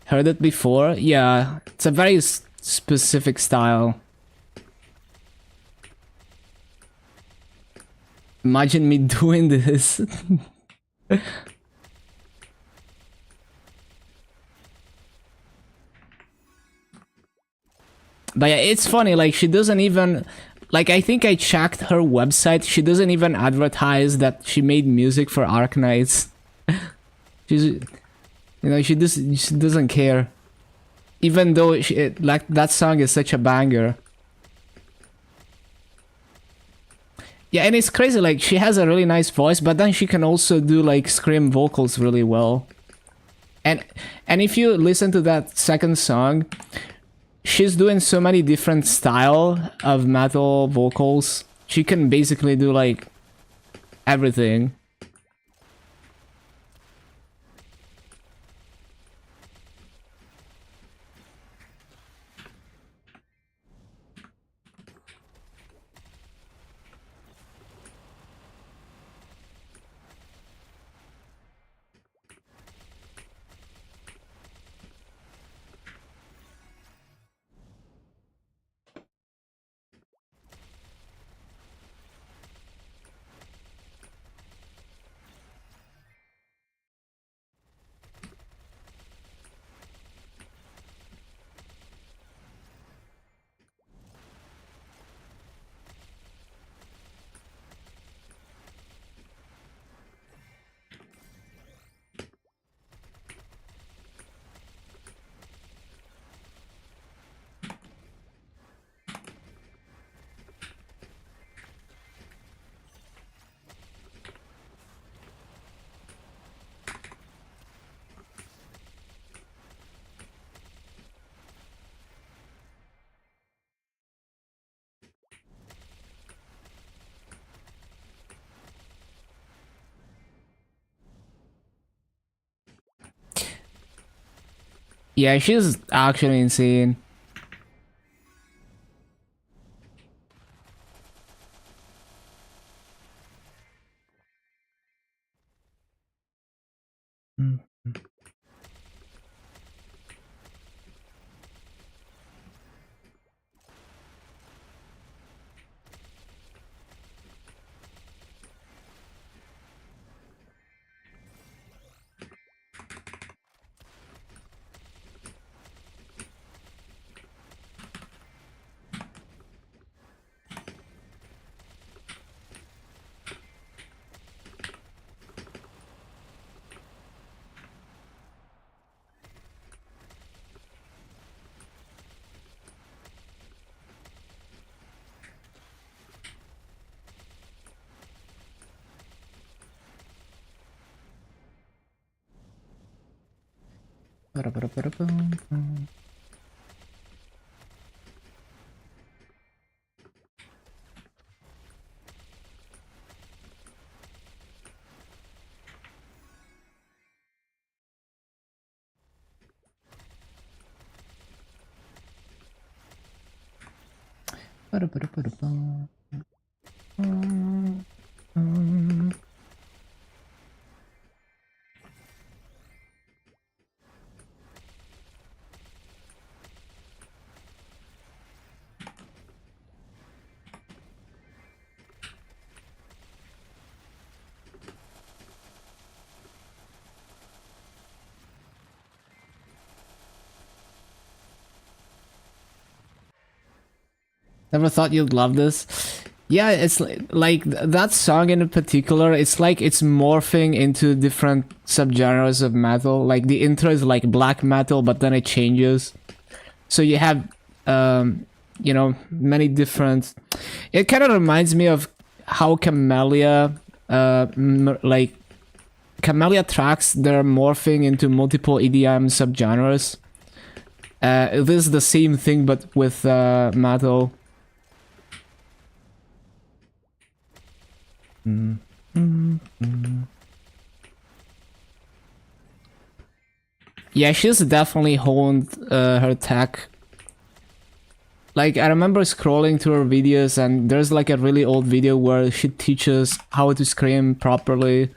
Heard it before? Yeah, it's a very specific style. Imagine me doing this. But yeah, it's funny, like she doesn't even, like I think I checked her website, she doesn't even advertise that she made music for Arknights. She's, you know, she doesn't care. Even though like that song is such a banger. Yeah, and it's crazy, like she has a really nice voice, but then she can also do like scream vocals really well. And if you listen to that second song, she's doing so many different style of metal vocals. She can basically do like everything. Yeah, she's actually insane. Never thought you'd love this. Yeah, it's like that song in particular, it's like it's morphing into different subgenres of metal. Like the intro is like black metal, but then it changes. So you have, you know, many different... It kind of reminds me of how Camellia like Camellia tracks, they're morphing into multiple EDM subgenres. This is the same thing but with metal. Yeah, she's definitely honed her tech. Like, I remember scrolling through her videos, and there's like a really old video where she teaches how to scream properly.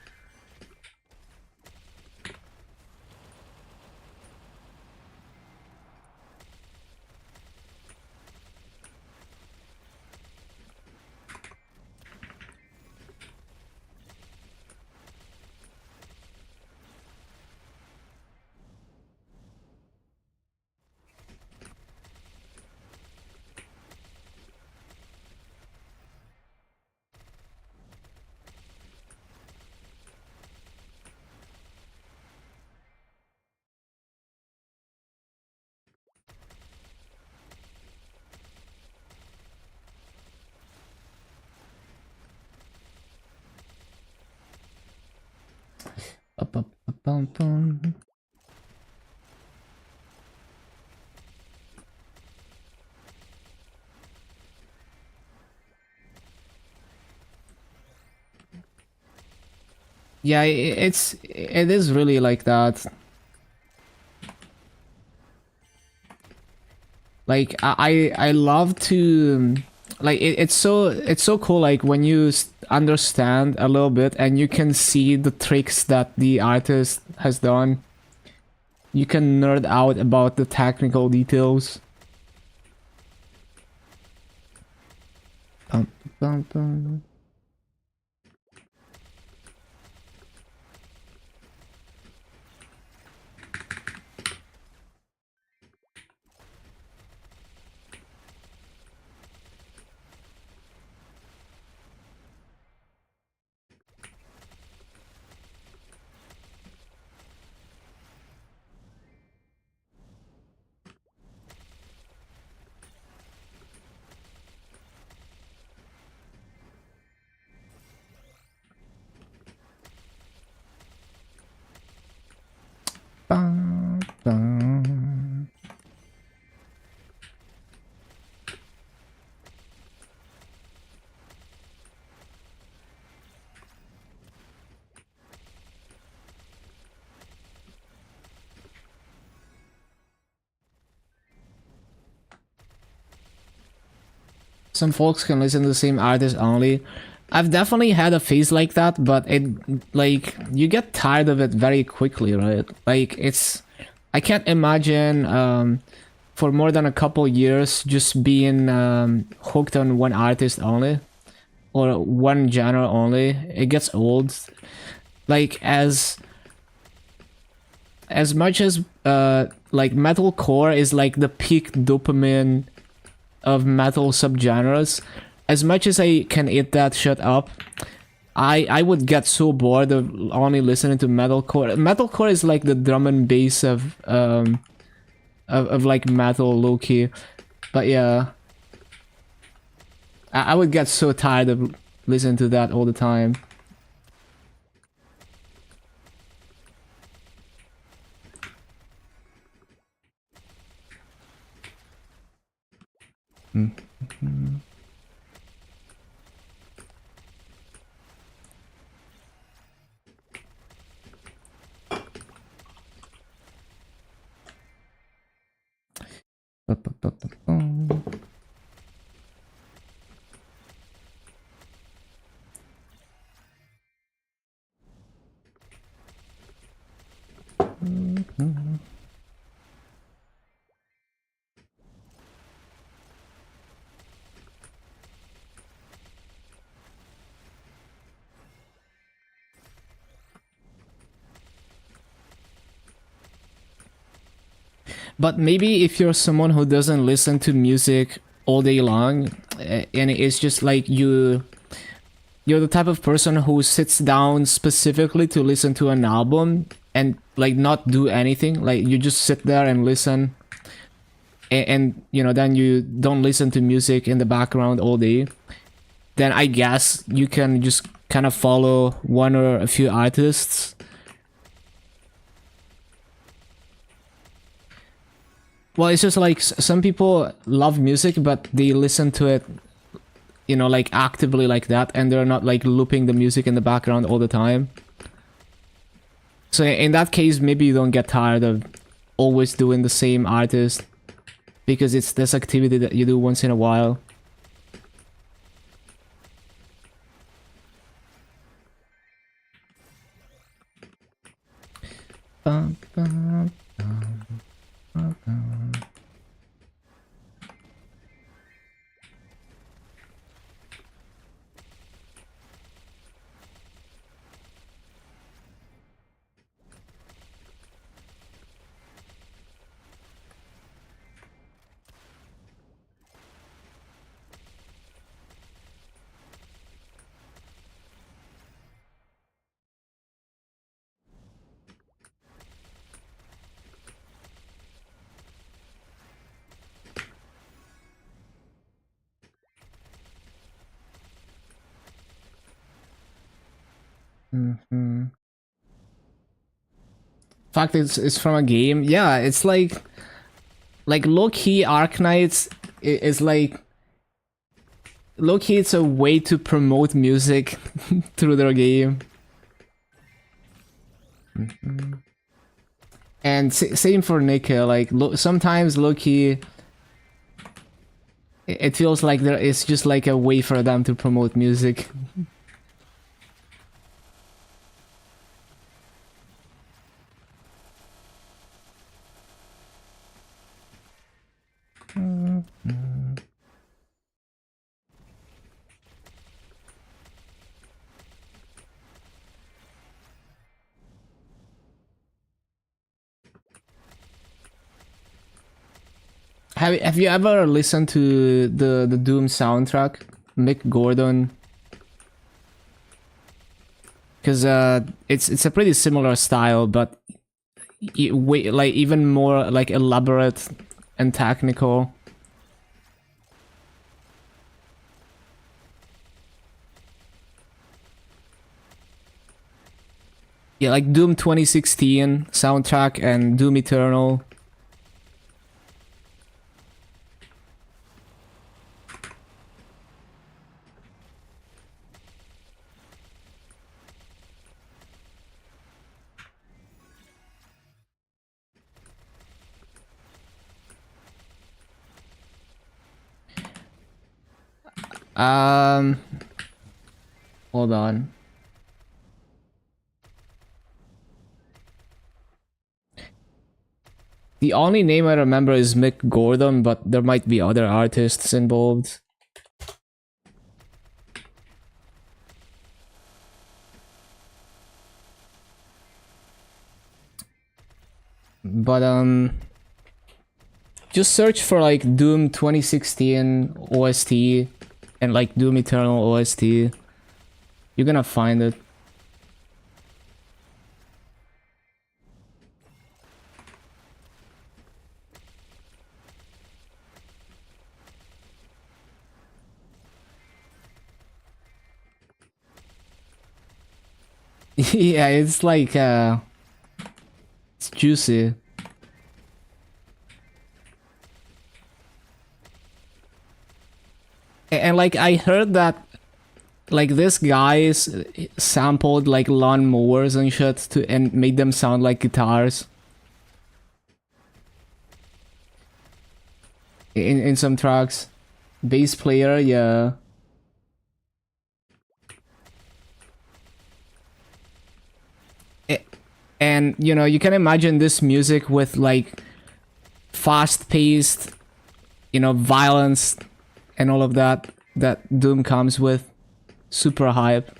Yeah, it is really like that. Like I love to like it's so cool like when you understand a little bit and you can see the tricks that the artist has done. You can nerd out about the technical details. Bum, bum, bum. Bum, bum. Some folks can listen to the same artist only. I've definitely had a phase like that, but it like you get tired of it very quickly, right? Like it's I can't imagine for more than a couple years just being hooked on one artist only or one genre only. It gets old. Like as much as like metalcore is like the peak dopamine of metal subgenres, as much as I can eat that shit up, I would get so bored of only listening to metalcore. Metalcore is like the drum and bass of like metal low key, but yeah, I would get so tired of listening to that all the time. Mm-hmm. But maybe if you're someone who doesn't listen to music all day long, and it's just like you're the type of person who sits down specifically to listen to an album and like not do anything, like you just sit there and listen, and you know then you don't listen to music in the background all day. then I guess you can just kind of follow one or a few artists. Well, it's just like some people love music, but they listen to it, you know, like actively like that, and they're not like looping the music in the background all the time. So in that case, maybe you don't get tired of always doing the same artist, because it's this activity that you do once in a while. Bum, bum, bum, bum, bum. In fact, it's from a game. Yeah, it's like low-key Arknights is like low-key. It's a way to promote music through their game. And same for Nika. Like sometimes low-key, it feels like there is just like a way for them to promote music. Have you ever listened to the Doom soundtrack, Mick Gordon? Because it's a pretty similar style, but like even more like elaborate and technical. Yeah, like Doom 2016 soundtrack and Doom Eternal. Hold on. The only name I remember is Mick Gordon, but there might be other artists involved. But just search for like Doom 2016 OST and like Doom Eternal OST. You're gonna find it. Yeah, it's like it's juicy. And like I heard that like this guys sampled like lawnmowers and shit to and made them sound like guitars. In some tracks. Bass player, yeah. And you know, you can imagine this music with like fast-paced, you know, violence and all of that that Doom comes with. Super hype.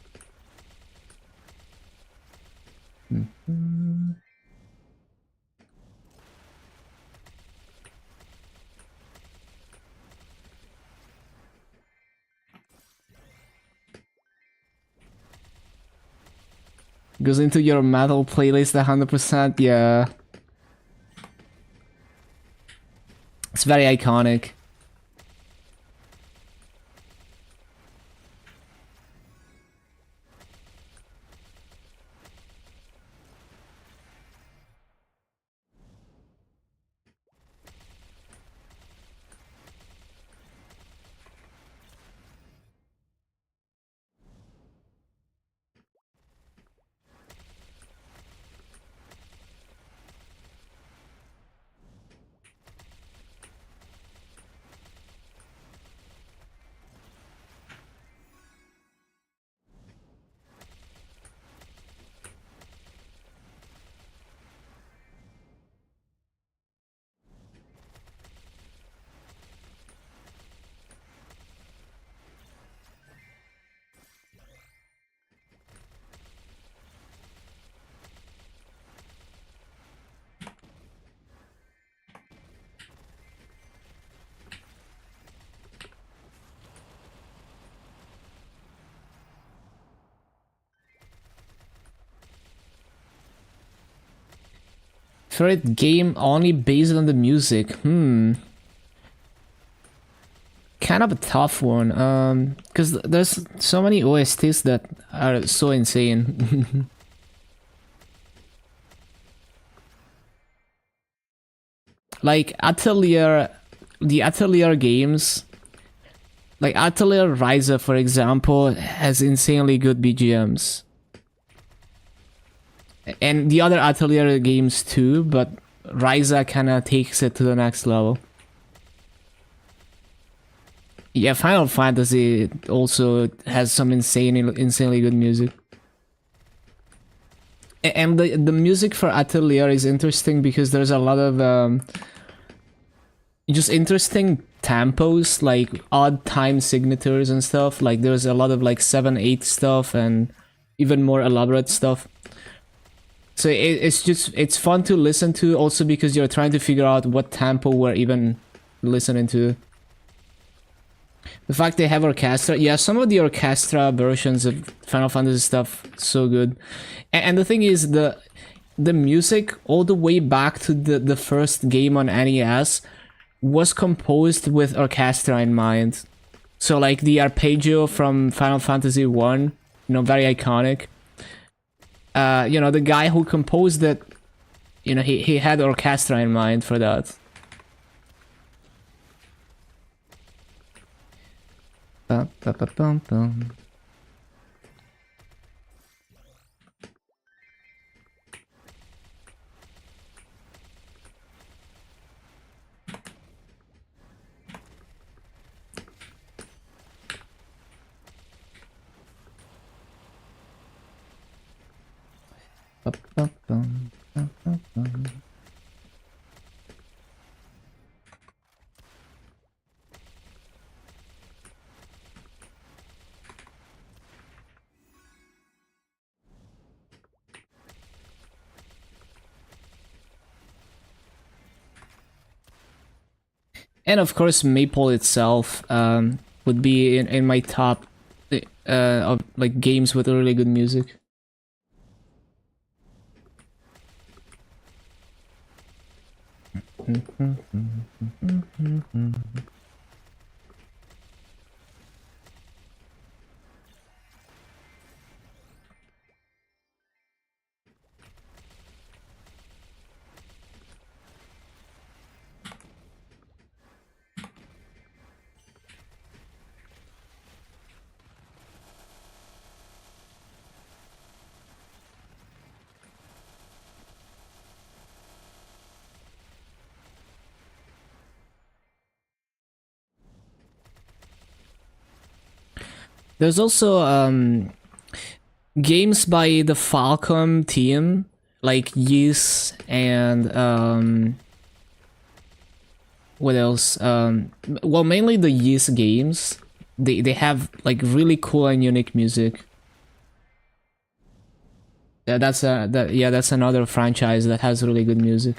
Goes into your metal playlist 100%, yeah. It's very iconic. Favorite game only based on the music? Kind of a tough one. Because there's so many OSTs that are so insane. Like Atelier, the Atelier games, like Atelier Ryza, for example, has insanely good BGMs. And the other Atelier games too, but Ryza kind of takes it to the next level. Yeah, Final Fantasy also has some insanely good music. And the music for Atelier is interesting because there's a lot of just interesting tempos, like odd time signatures and stuff. Like there's a lot of like 7/8 stuff and even more elaborate stuff. So it's fun to listen to, also because you're trying to figure out what tempo we're even listening to. The fact they have orchestra, yeah, some of the orchestra versions of Final Fantasy stuff, so good. And the thing is, the music all the way back to the first game on NES was composed with orchestra in mind. So like the arpeggio from Final Fantasy 1, you know, very iconic. You know, the guy who composed it, you know, he had orchestra in mind for that. Bum, bum, bum, bum, bum. Bum, bum, bum, bum, bum, bum. And of course, Maple itself would be in my top of like games with really good music. There's also games by the Falcom team, like Ys and what else? Well, mainly the Ys games. They have like really cool and unique music. Yeah, that's another franchise that has really good music.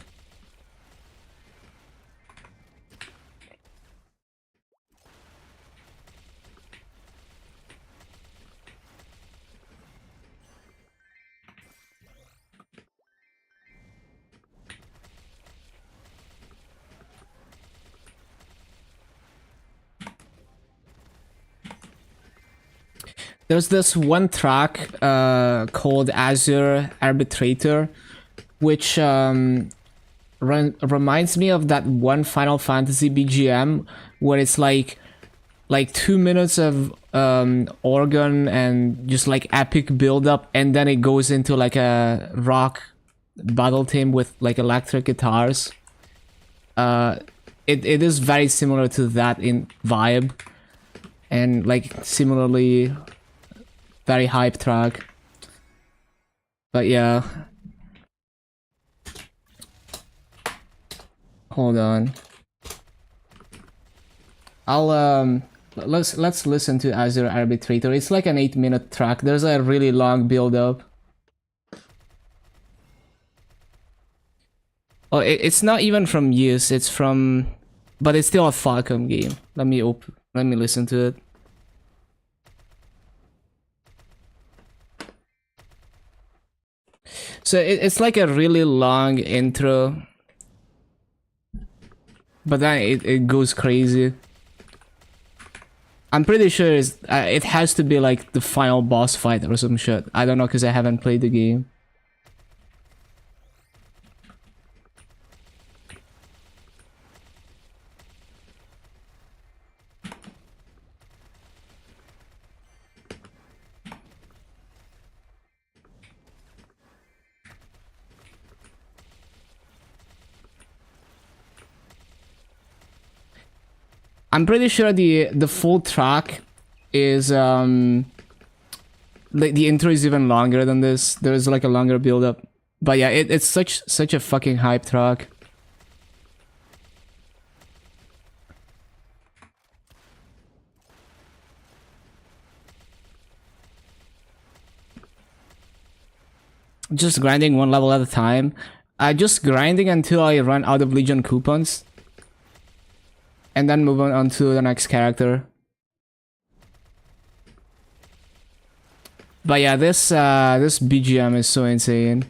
There's this one track called Azure Arbitrator, which reminds me of that one Final Fantasy BGM where it's like 2 minutes of organ and just like epic build up, and then it goes into like a rock battle theme with like electric guitars. It is very similar to that in vibe, and like similarly very hype track. But yeah. Hold on. I'll let's listen to Azure Arbitrator. It's like an 8-minute track. There's a really long build up. Oh, it's not even from Ys, it's from, but it's still a Falcom game. Let me listen to it. So it's like a really long intro, but then it goes crazy. I'm pretty sure it has to be like the final boss fight or some shit. I don't know because I haven't played the game. I'm pretty sure the full track is the intro is even longer than this. There's like a longer build up. But yeah, it's such a fucking hype track. Just grinding one level at a time. Just grinding until I run out of Legion coupons. And then move on to the next character. But yeah, this BGM is so insane.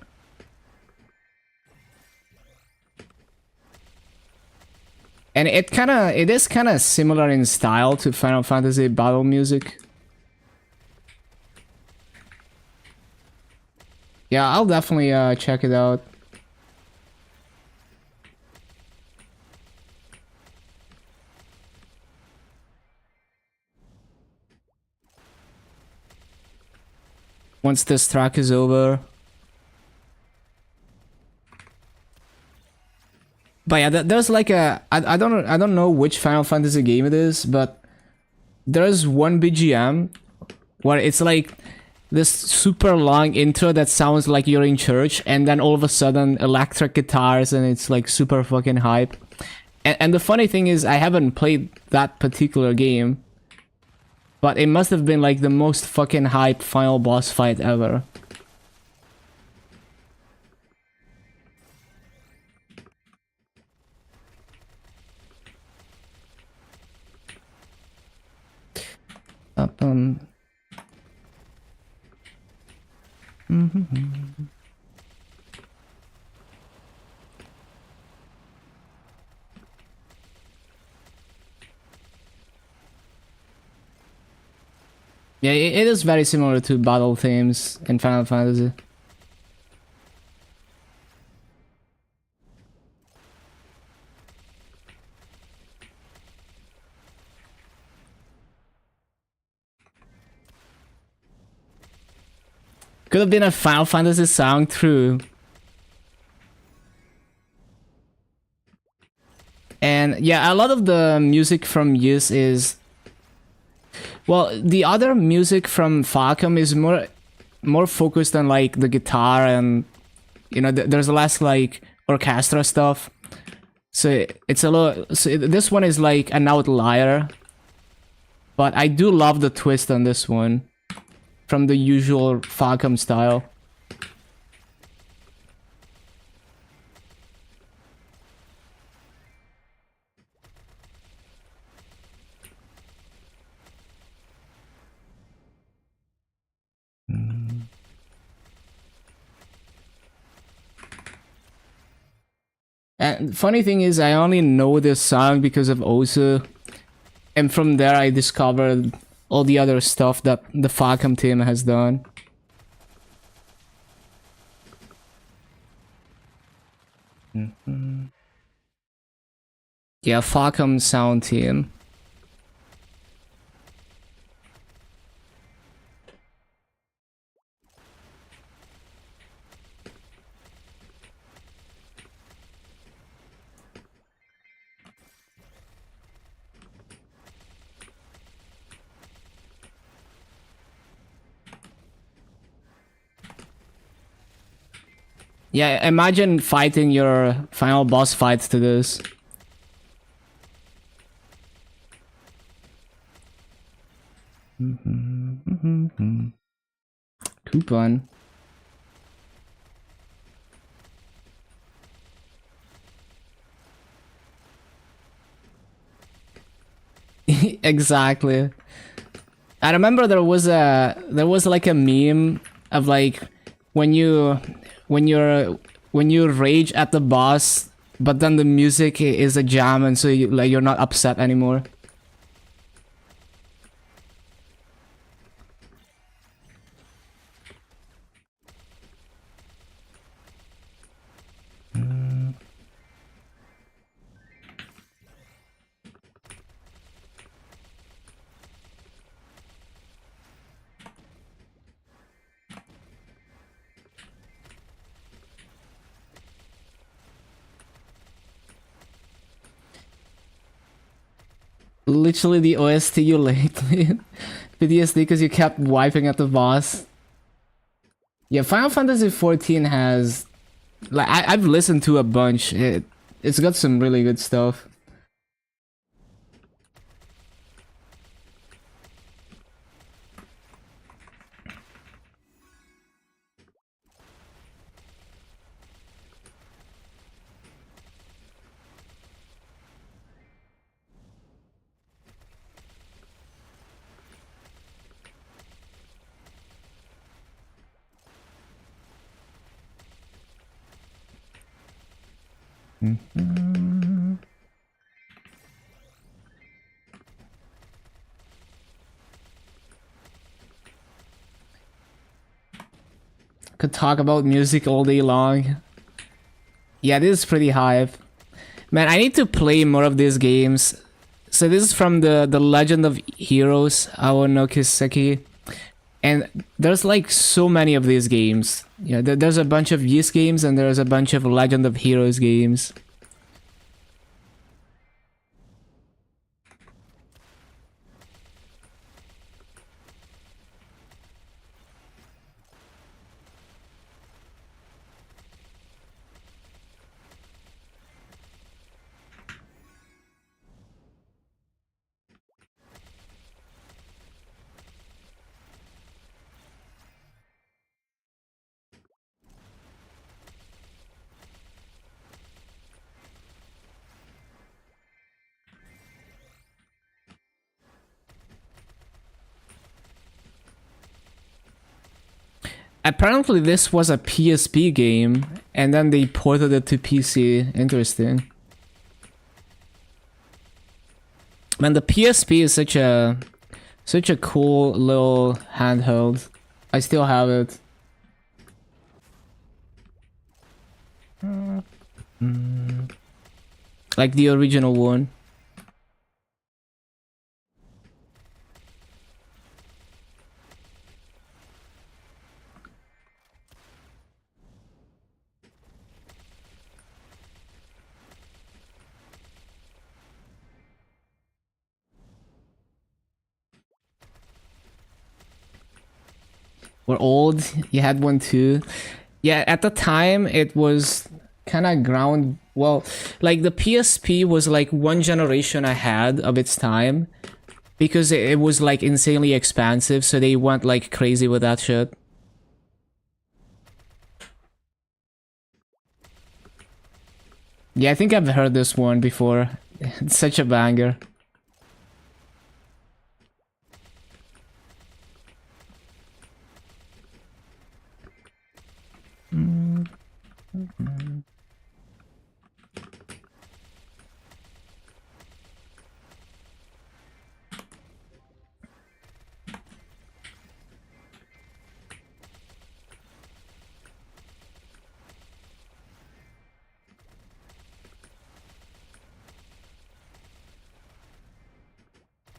And it is kinda similar in style to Final Fantasy battle music. Yeah, I'll definitely check it out. Once this track is over. But yeah, there's like a I don't know which Final Fantasy game it is, but there's one BGM where it's like this super long intro that sounds like you're in church, and then all of a sudden electric guitars, and it's like super fucking hype. And the funny thing is, I haven't played that particular game, but it must have been like the most fucking hype final boss fight ever. Yeah, it is very similar to battle themes in Final Fantasy. Could have been a Final Fantasy song through. And yeah, a lot of the music from Ys is... Well, the other music from Falcom is more focused on like the guitar and, you know, there's less like orchestra stuff. So it's a little... So this one is like an outlier. But I do love the twist on this one. From the usual Falcom style. And funny thing is, I only know this song because of Osu. And from there I discovered all the other stuff that the Falcom team has done. Yeah, Falcom sound team. Yeah, imagine fighting your final boss fight to this. Coupon. Exactly. I remember there was like a meme of like when you when you rage at the boss, but then the music is a jam, and so you're not upset anymore. Literally the OST you lately. PTSD because you kept wiping at the boss. Yeah, Final Fantasy XIV has... Like, I've listened to a bunch. It's got some really good stuff. Could talk about music all day long. Yeah, this is pretty hype. Man, I need to play more of these games. So this is from the Legend of Heroes, Ao no Kiseki. And there's like so many of these games. Yeah, there's a bunch of Ys games and there's a bunch of Legend of Heroes games. Apparently this was a PSP game, and then they ported it to PC. Interesting. Man, the PSP is such a cool little handheld. I still have it. Like the original one. We're old. You had one too. Yeah, at the time it was kind of ground. Well, like the PSP was like one generation ahead of its time because it was like insanely expansive, so they went like crazy with that shit. Yeah, I think I've heard this one before. It's such a banger.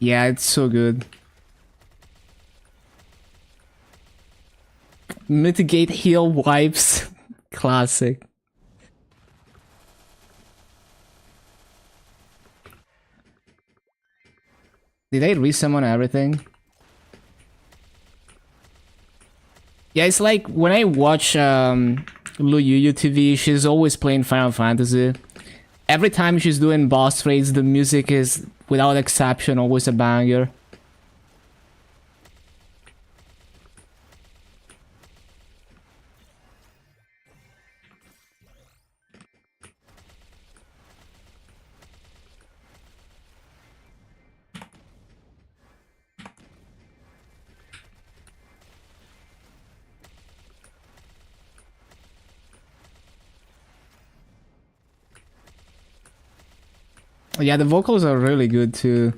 Yeah, it's so good. Mitigate heal wipes. Classic. Did I resummon everything? Yeah, it's like when I watch Lu TV, she's always playing Final Fantasy. Every time she's doing boss raids, the music is, without exception, always a banger. Yeah, the vocals are really good too.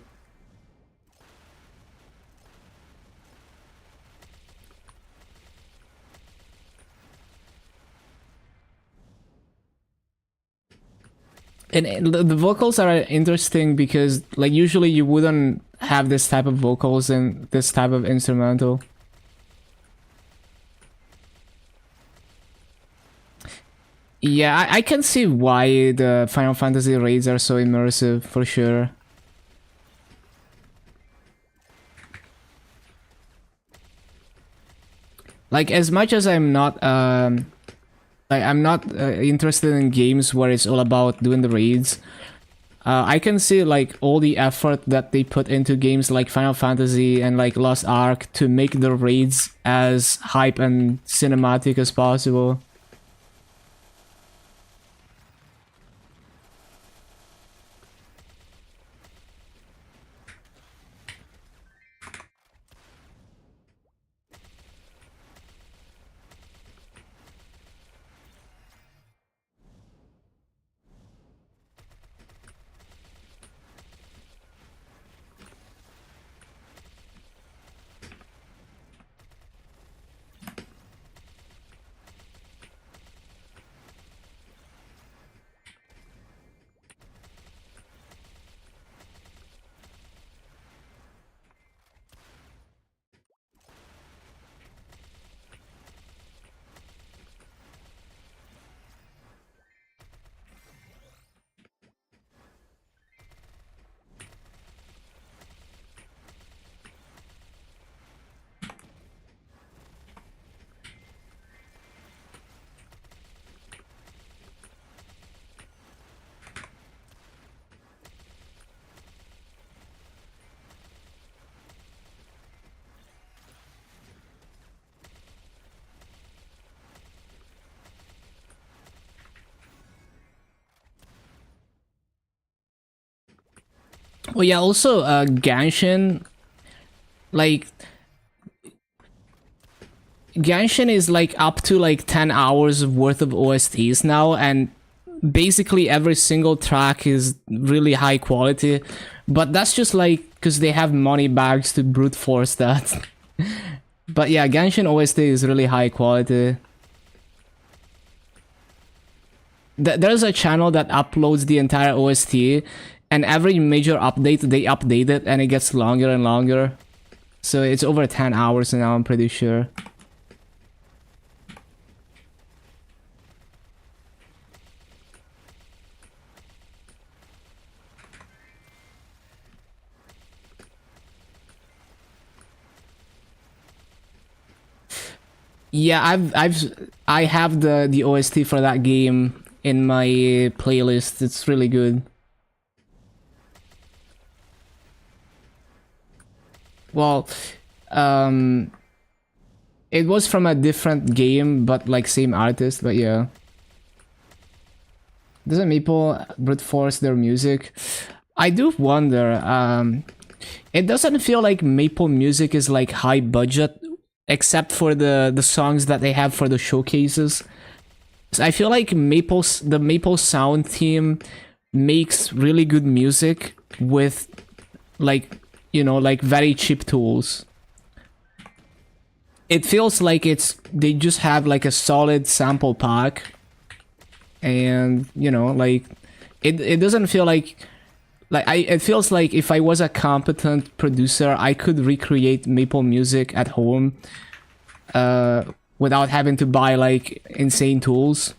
And the vocals are interesting because, like, usually you wouldn't have this type of vocals in this type of instrumental. Yeah, I can see why the Final Fantasy raids are so immersive, for sure. Like, as much as I'm not, I'm not interested in games where it's all about doing the raids. I can see like all the effort that they put into games like Final Fantasy and like Lost Ark to make the raids as hype and cinematic as possible. Well, yeah, also Genshin, like Genshin is like up to like 10 hours worth of OSTs now, and basically every single track is really high quality, but that's just like because they have money bags to brute force that. But yeah, Genshin OST is really high quality. There's a channel that uploads the entire OST, and every major update they update it and it gets longer and longer. So it's over 10 hours now, I'm pretty sure. Yeah, I have the OST for that game in my playlist. It's really good. Well, um, it was from a different game, but like same artist. But yeah, doesn't Maple brute force their music? I do wonder. It doesn't feel like Maple music is like high budget, except for the songs that they have for the showcases. So I feel like the Maple Sound team makes really good music with like, you know, like very cheap tools. It feels like they just have like a solid sample pack, and you know, like it doesn't feel like it feels like if I was a competent producer, I could recreate Maple music at home without having to buy like insane tools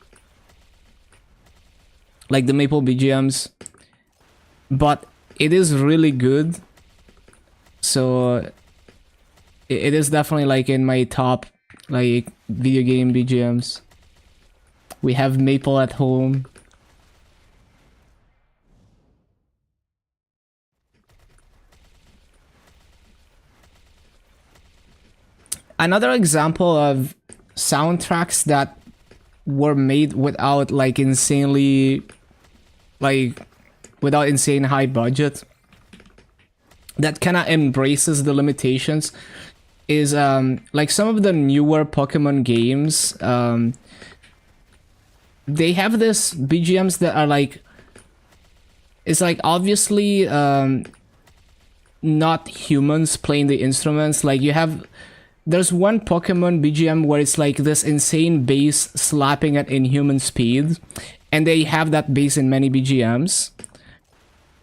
like the Maple BGMs. But it is really good, so it is definitely like in my top like video game BGMs. We have Maple at home. Another example of soundtracks that were made without like insanely like without insane high budget, that kind of embraces the limitations, is like some of the newer Pokemon games. They have this BGMs that are like it's like obviously not humans playing the instruments. Like you have, there's one Pokemon BGM where it's like this insane bass slapping at inhuman speed, and they have that bass in many BGMs.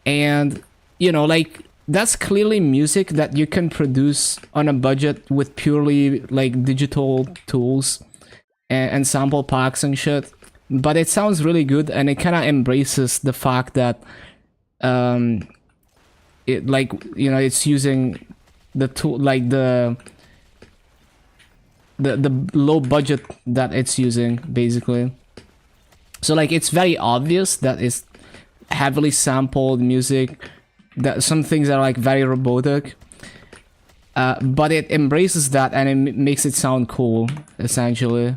And you know, like that's clearly music that you can produce on a budget with purely like digital tools and sample packs and shit. But it sounds really good, and it kind of embraces the fact that it, like, you know, it's using the tool, like the low budget that it's using basically. So like it's very obvious that it's heavily sampled music, that some things are like very robotic, but it embraces that and it makes it sound cool essentially.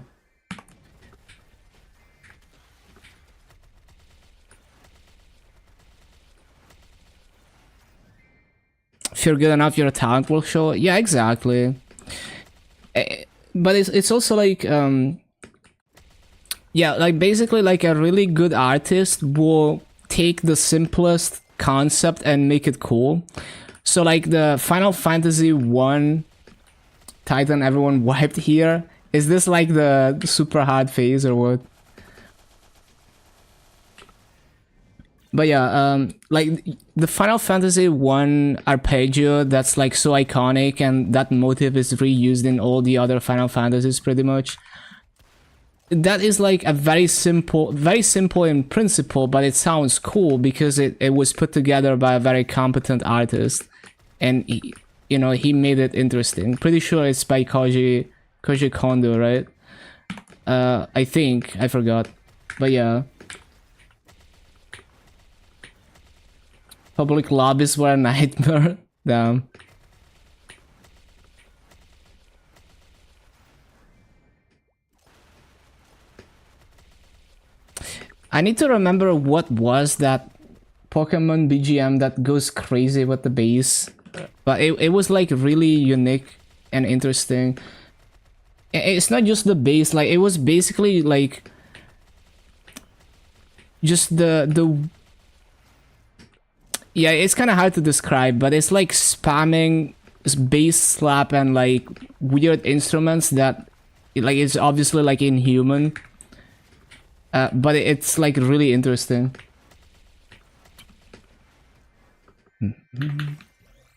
If you're good enough, your talent will show. Yeah, exactly. But it's also like yeah, like basically like a really good artist will take the simplest concept and make it cool. So like the Final Fantasy 1 Titan everyone wiped here, is this like the super hard phase or what? But yeah, like the Final Fantasy 1 arpeggio that's like so iconic, and that motif is reused in all the other Final Fantasies pretty much. That is like a very simple in principle, but it sounds cool because it was put together by a very competent artist, and he, you know, he made it interesting. Pretty sure it's by Koji Kondo, right? I think, I forgot, but yeah. Public lobbies were a nightmare. Damn. I need to remember what was that Pokemon BGM that goes crazy with the bass. But it was like really unique and interesting. It's not just the bass, like it was basically like just the yeah, it's kind of hard to describe, but it's like spamming bass slap and like weird instruments that like it's obviously like inhuman, but it's like really interesting.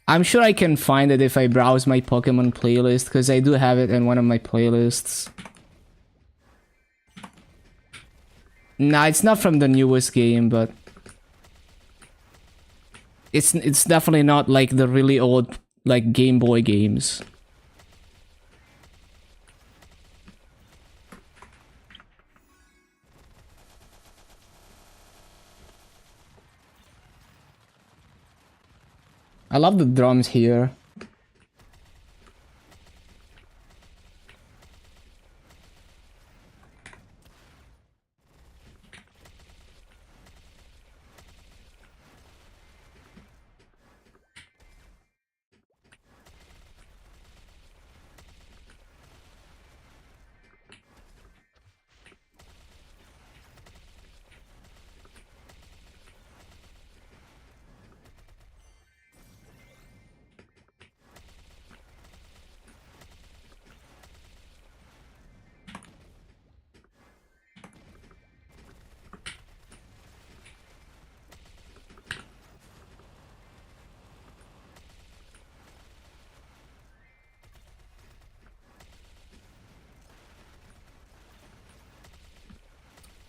I'm sure I can find it if I browse my Pokemon playlist, because I do have it in one of my playlists. Nah, it's not from the newest game, but it's definitely not like the really old like Game Boy games. I love the drums here.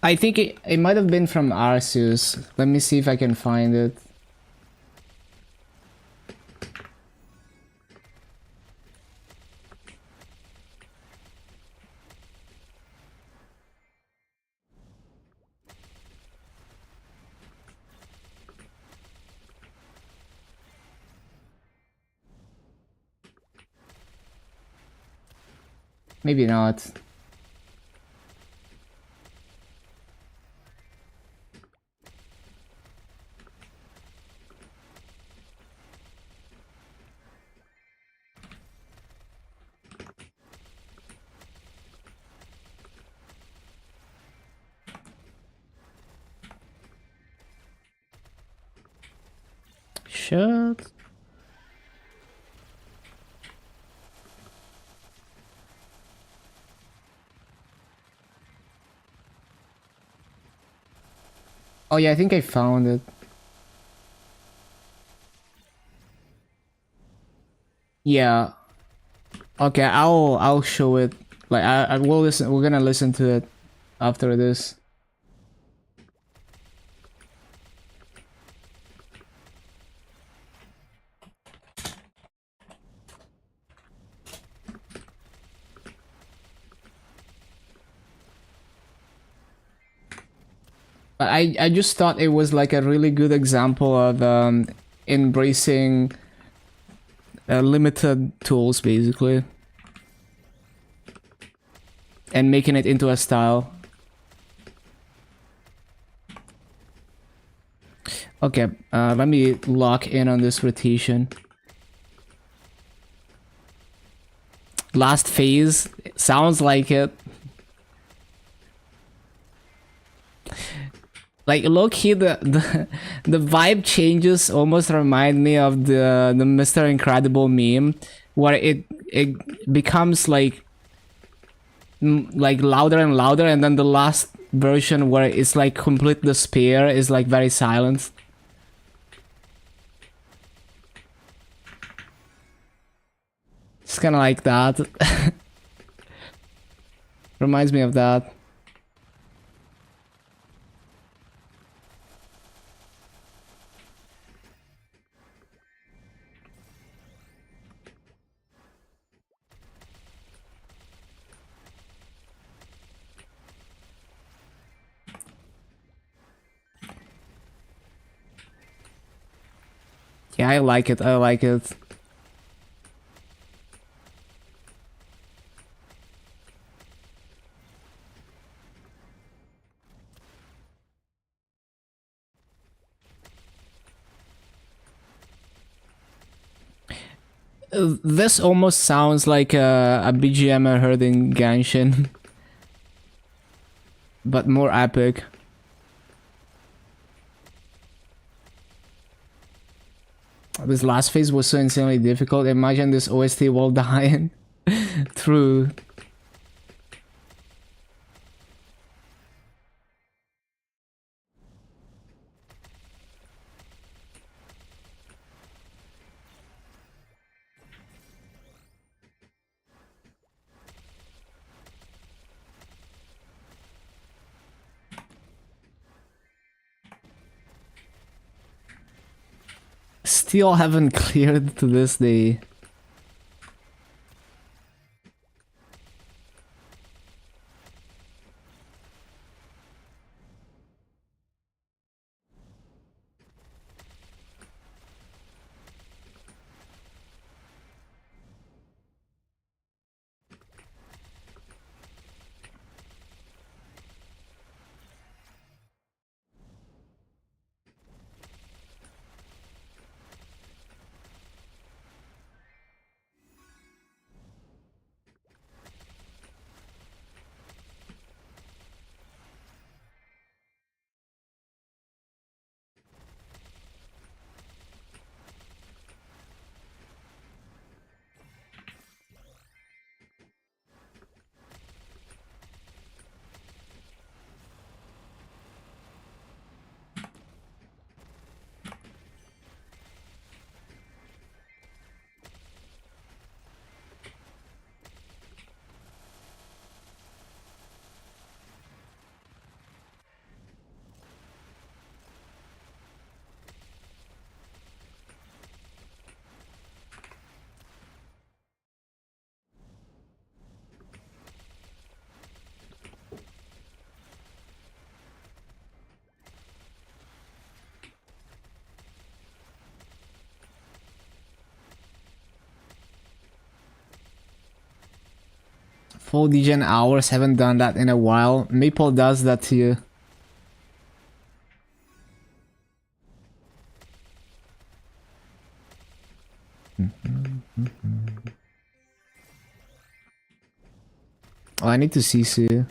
I think it might have been from Arceus. Let me see if I can find it. Maybe not. shit? Oh yeah, I think I found it. Yeah. Okay, I'll show it. Like I will listen. We're gonna listen to it after this. I just thought it was like a really good example of embracing limited tools basically and making it into a style. Okay, let me lock in on this rotation. Last phase, sounds like it. Like low-key, the vibe changes almost remind me of the Mr. Incredible meme, where it becomes like louder and louder, and then the last version where it's like complete despair is like very silent. It's kind of like that. Reminds me of that. Yeah, I like it. I like it. This almost sounds like a BGM I heard in Genshin, but more epic. This last phase was so insanely difficult. Imagine this OST while dying. True. Still haven't cleared to this day. Full degen hours, haven't done that in a while. Maple does that to you. Oh, I need to see Sue.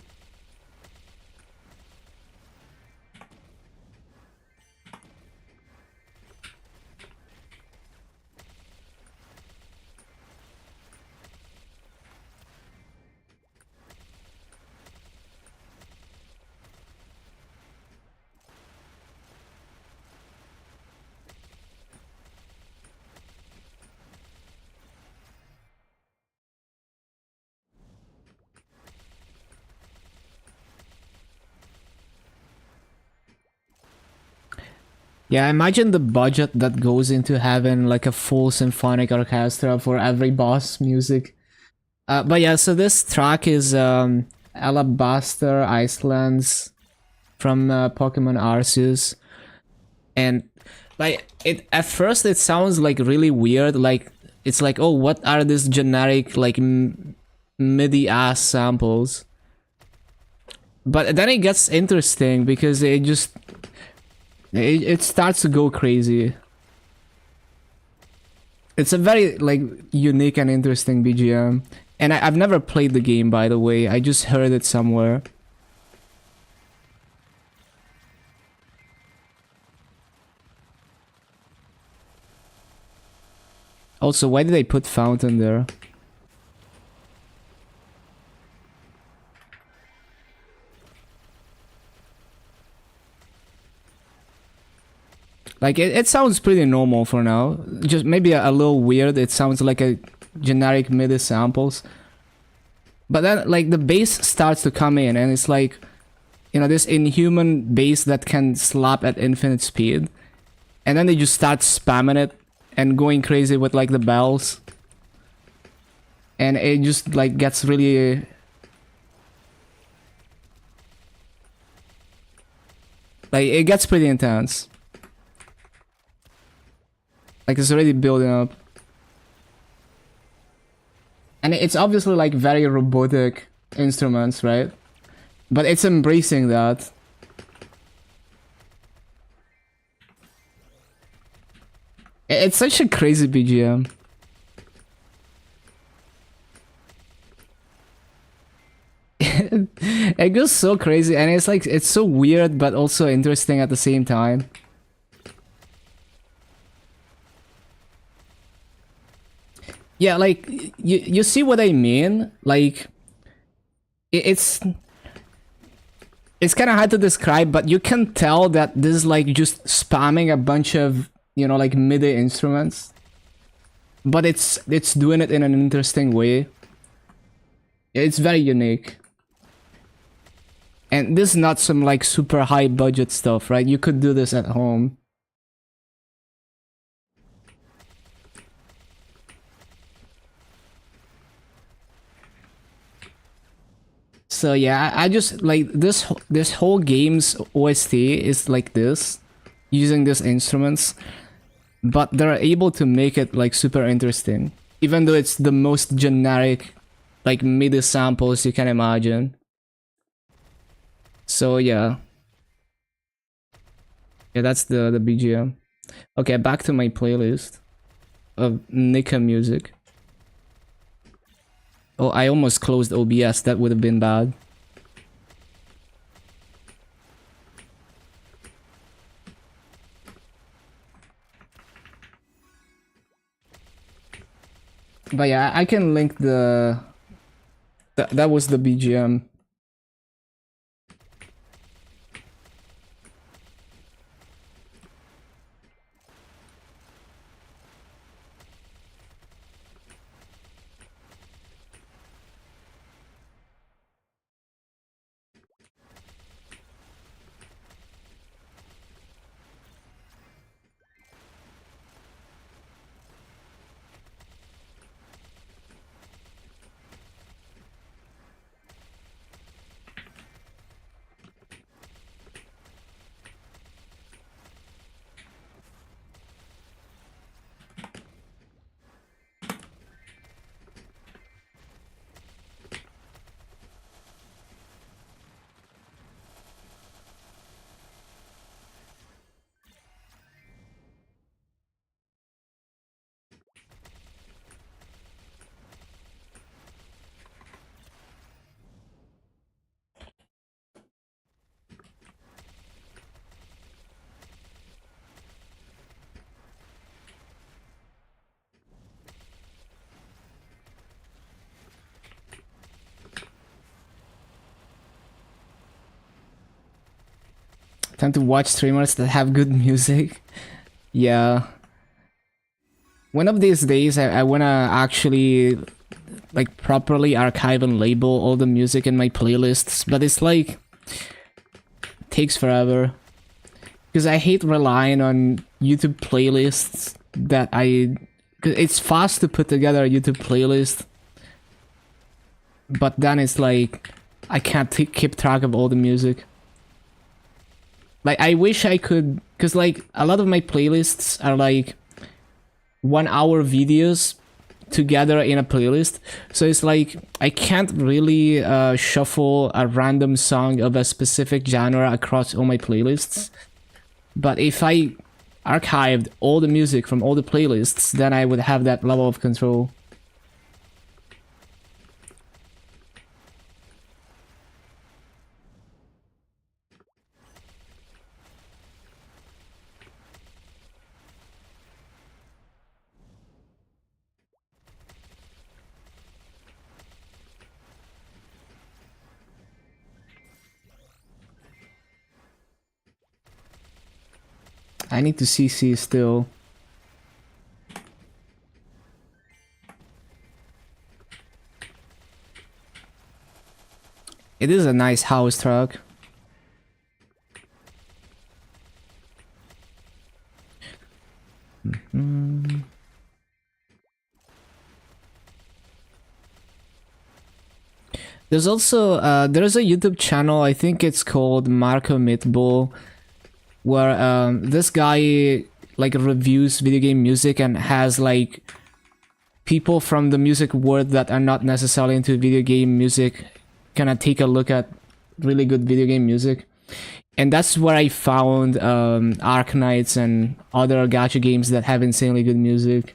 Yeah, imagine the budget that goes into having like a full symphonic orchestra for every boss music. But yeah, so this track is Alabaster Islands from Pokemon Arceus, and like it at first it sounds like really weird, like it's like, oh, what are these generic like MIDI ass samples? But then it gets interesting because it starts to go crazy. It's a very like unique and interesting BGM. And I've never played the game, by the way. I just heard it somewhere. Also, why did they put Fountain there? Like, it sounds pretty normal for now. Just maybe a little weird. It sounds like a generic MIDI samples. But then, like, the bass starts to come in, and it's like, you know, this inhuman bass that can slap at infinite speed. And then they just start spamming it and going crazy with, like, the bells. And it just, like, gets really... like, it gets pretty intense. Like, it's already building up. And it's obviously, like, very robotic instruments, right? But it's embracing that. It's such a crazy BGM. It goes so crazy, and it's like, it's so weird, but also interesting at the same time. Yeah, like, you see what I mean? Like, it's kind of hard to describe, but you can tell that this is like just spamming a bunch of, you know, like MIDI instruments. But it's doing it in an interesting way. It's very unique. And this is not some like super high budget stuff, right? You could do this at home. So yeah, I just like this whole game's OST is like this, using these instruments, but they're able to make it like super interesting, even though it's the most generic like MIDI samples you can imagine. So yeah. Yeah, that's the BGM. Okay, back to my playlist of Nika music. Oh, I almost closed OBS. That would have been bad. But yeah, I can link the... That was the BGM. Time to watch streamers that have good music. Yeah. One of these days, I wanna actually like properly archive and label all the music in my playlists, but it's like takes forever. because I hate relying on YouTube playlists that cause it's fast to put together a YouTube playlist, but then it's like I can't keep track of all the music. Like I wish I could, cause like a lot of my playlists are like 1 hour videos together in a playlist, so it's like I can't really shuffle a random song of a specific genre across all my playlists. But if I archived all the music from all the playlists, then I would have that level of control. I need to CC still. It is a nice house truck. There's also there's a YouTube channel, I think it's called Marco Meatball, where this guy like reviews video game music and has like people from the music world that are not necessarily into video game music kind of take a look at really good video game music. And that's where I found Arknights and other gacha games that have insanely good music.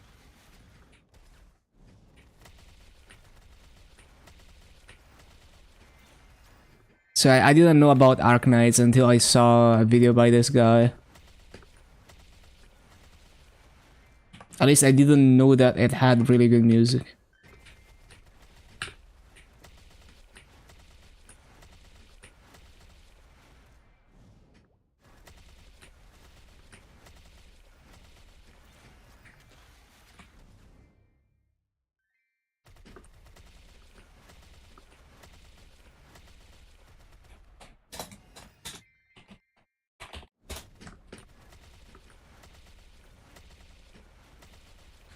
So I didn't know about Arknights until I saw a video by this guy. At least I didn't know that it had really good music.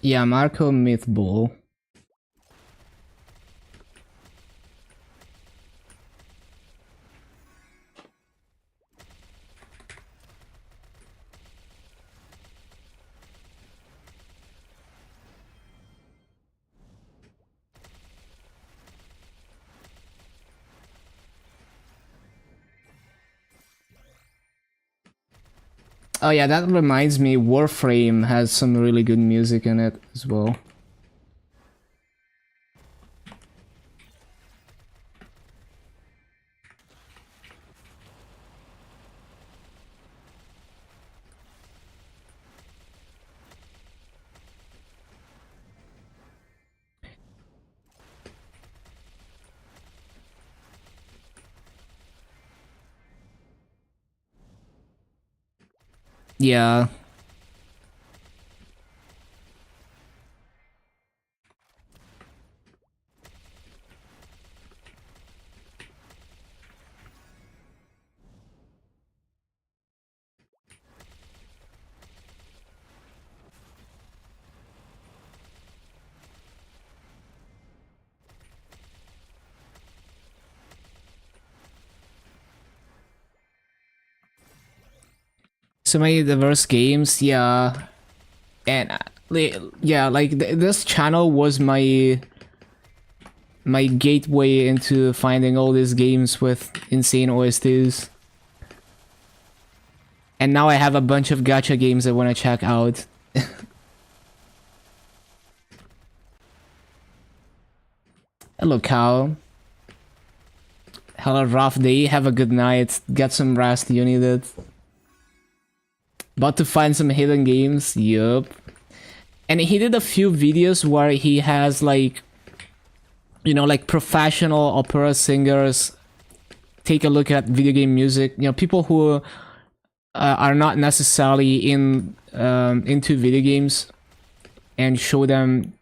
Yeah, Marco Mythball. Oh yeah, that reminds me, Warframe has some really good music in it as well. Yeah. So many diverse games, yeah. And yeah, like this channel was my gateway into finding all these games with insane OSTs. And now I have a bunch of gacha games I want to check out. Hello, cow. Hello, rough day. Have a good night. Get some rest. You need it. About to find some hidden games. Yup. And he did a few videos where he has like, you know, like professional opera singers take a look at video game music. You know, people who are not necessarily into video games, and show them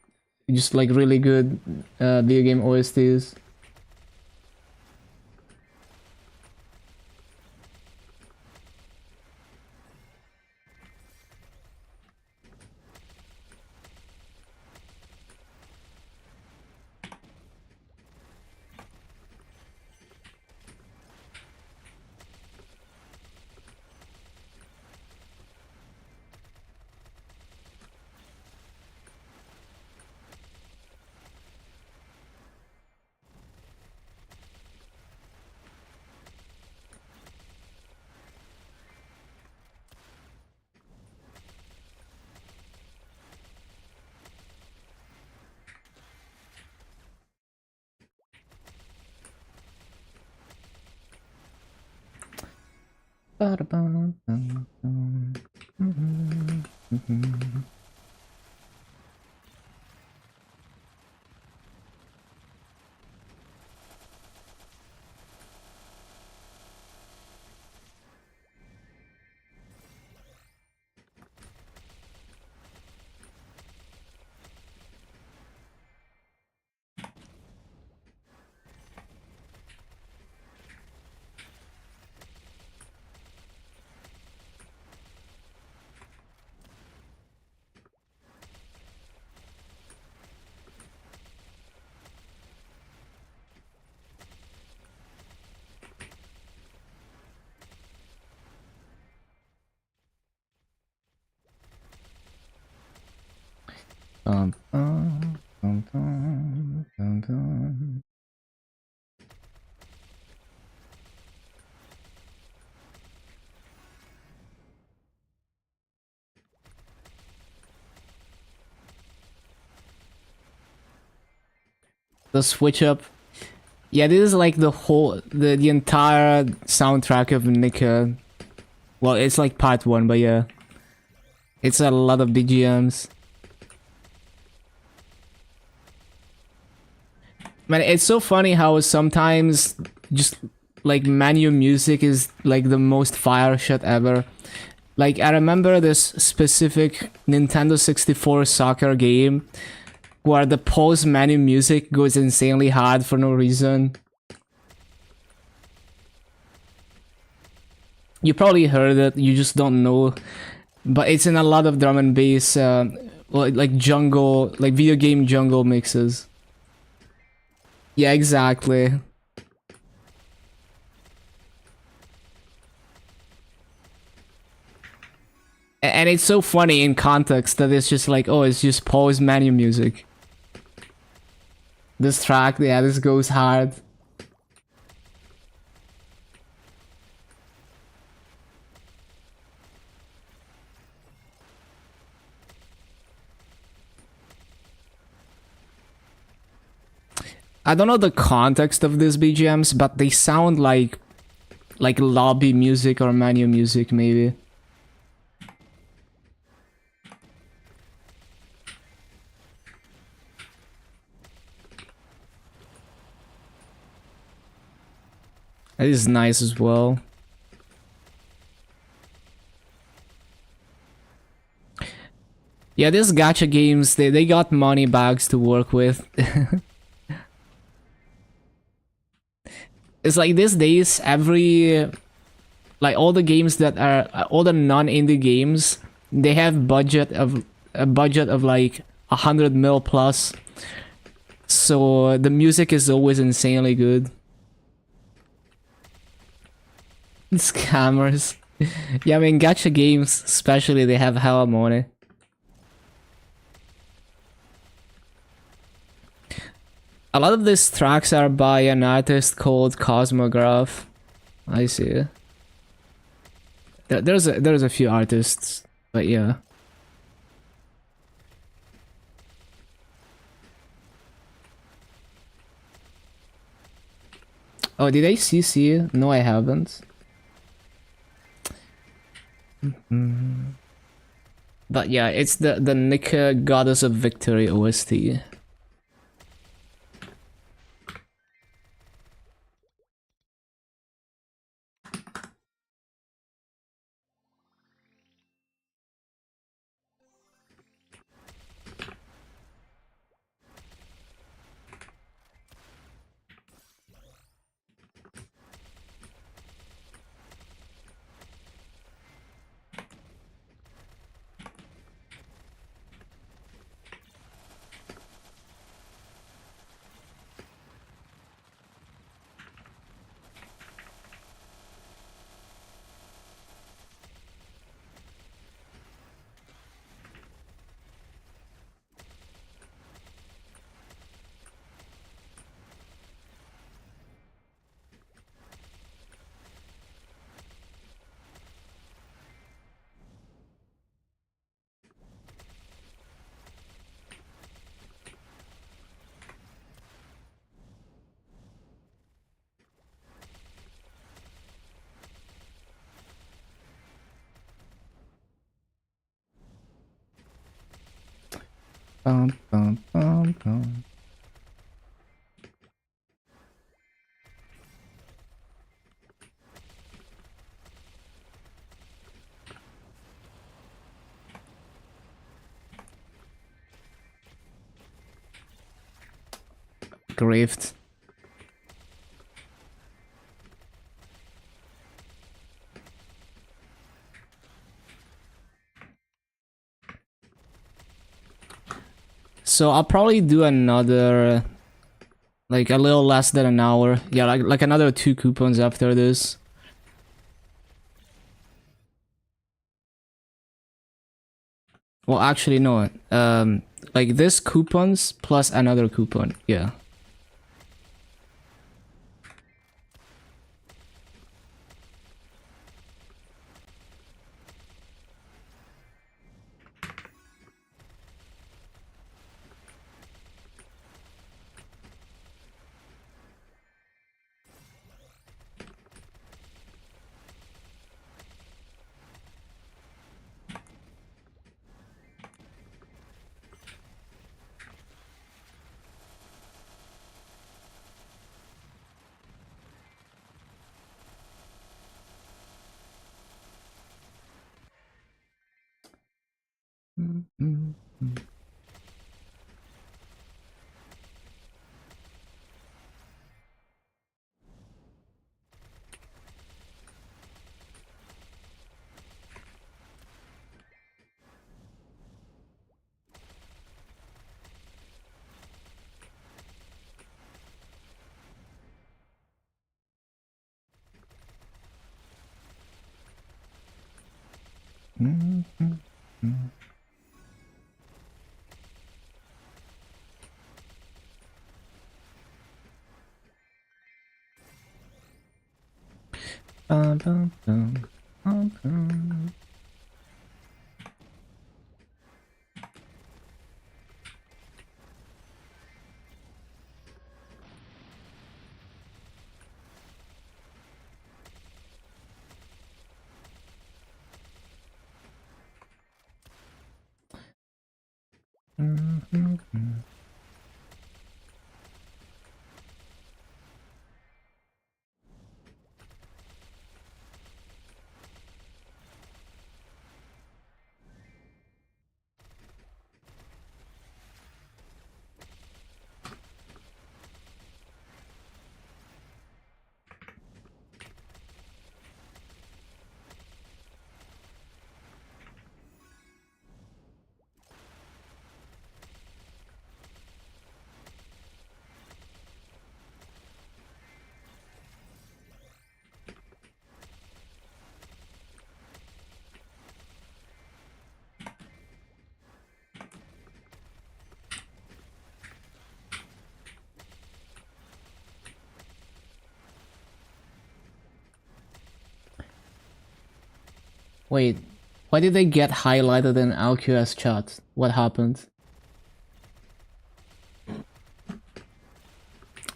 just like really good video game OSTs. The switch up. Yeah, this is like the entire soundtrack of Nika. Well, it's like part 1, but yeah. It's a lot of BGMs. Man, it's so funny how sometimes just like menu music is like the most fire shit ever. Like, I remember this specific Nintendo 64 soccer game where the pause menu music goes insanely hard for no reason. You probably heard it, you just don't know. But it's in a lot of drum and bass, like jungle, like video game jungle mixes. Yeah, exactly. And it's so funny in context that it's just like, oh, it's just pause menu music. This track, yeah, this goes hard. I don't know the context of these BGMs, but they sound like lobby music or menu music, maybe. That is nice as well. Yeah, these gacha games, they got money bags to work with. It's like these days, like all the games that are, all the non-indie games, they have a budget of like 100 mil plus. So the music is always insanely good. Scammers. Yeah, I mean, gacha games, especially, they have hella money. A lot of these tracks are by an artist called Cosmograph. I see. There's a few artists, but yeah. Oh, did I CC? No, I haven't. But yeah, it's the Nika Goddess of Victory OST. Bum, bum, bum, bum. Grift. So I'll probably do another, like a little less than an hour. Yeah, like another 2 coupons after this. Well, actually, no. Like this coupons plus another coupon. Yeah. Bum, bum, bum, bum, bum. Wait, why did they get highlighted in LQS chat? What happened?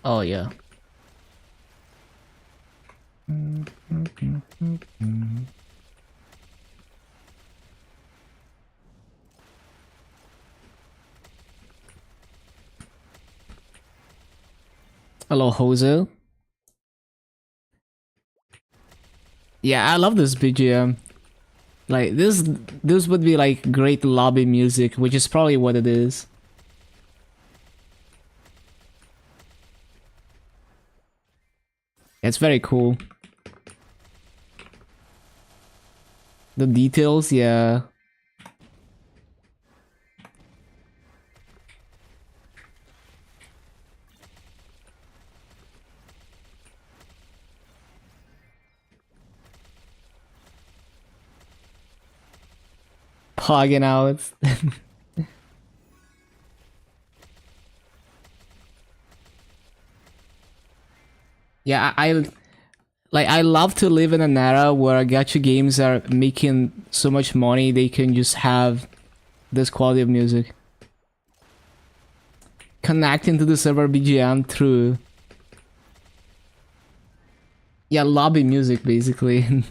Oh yeah. Hello, Jose. Yeah, I love this BGM. Like this would be like great lobby music, which is probably what it is. It's very cool. The details, yeah. Pogging out. Yeah, I love to live in an era where gacha games are making so much money they can just have this quality of music. Connecting to the server BGM through, yeah, lobby music basically.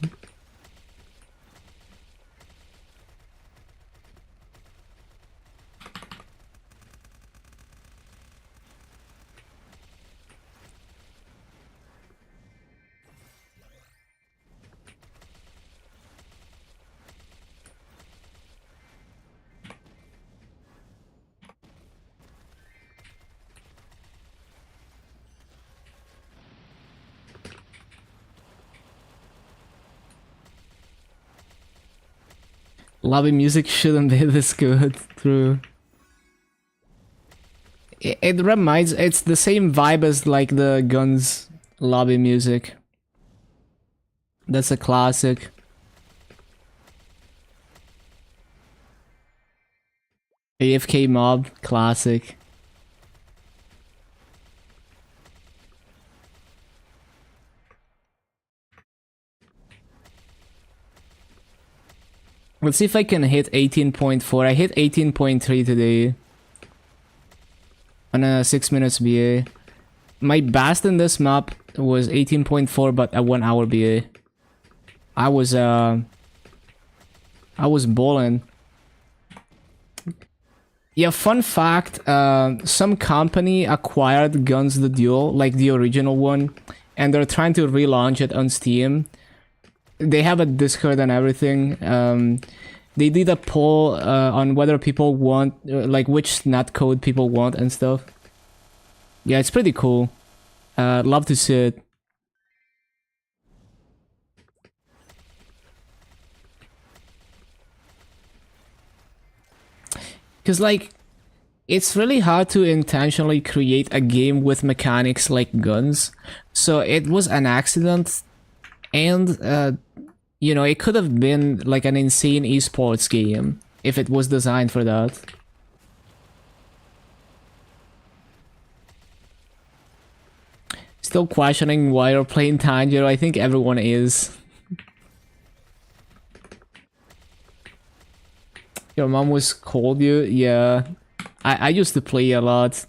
Lobby music shouldn't be this good. True. It reminds, it's the same vibe as like the Guns lobby music. That's a classic. AFK mob, classic. Let's see if I can hit 18.4. I hit 18.3 today. On a 6 minutes BA. My best in this map was 18.4, but a 1 hour BA. I was bowling. Yeah, fun fact, some company acquired Guns the Duel, like the original one, and they're trying to relaunch it on Steam. They have a Discord and everything. They did a poll on whether people want, like which netcode people want and stuff. Yeah, it's pretty cool. Love to see it. Because, like, it's really hard to intentionally create a game with mechanics like guns. So it was an accident. And, you know, it could have been like an insane esports game if it was designed for that. Still questioning why you're playing Tanjiro. I think everyone is. Your mom was called you? Yeah. I used to play a lot.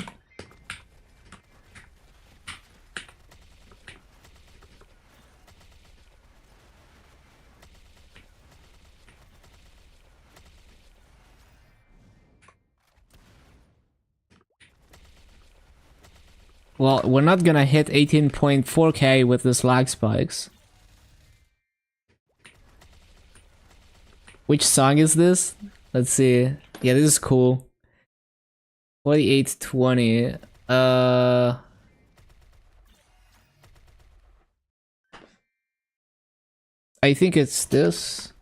Well, we're not gonna hit 18.4k with this lag spikes. Which song is this? Let's see. Yeah, this is cool. 4820. I think it's this.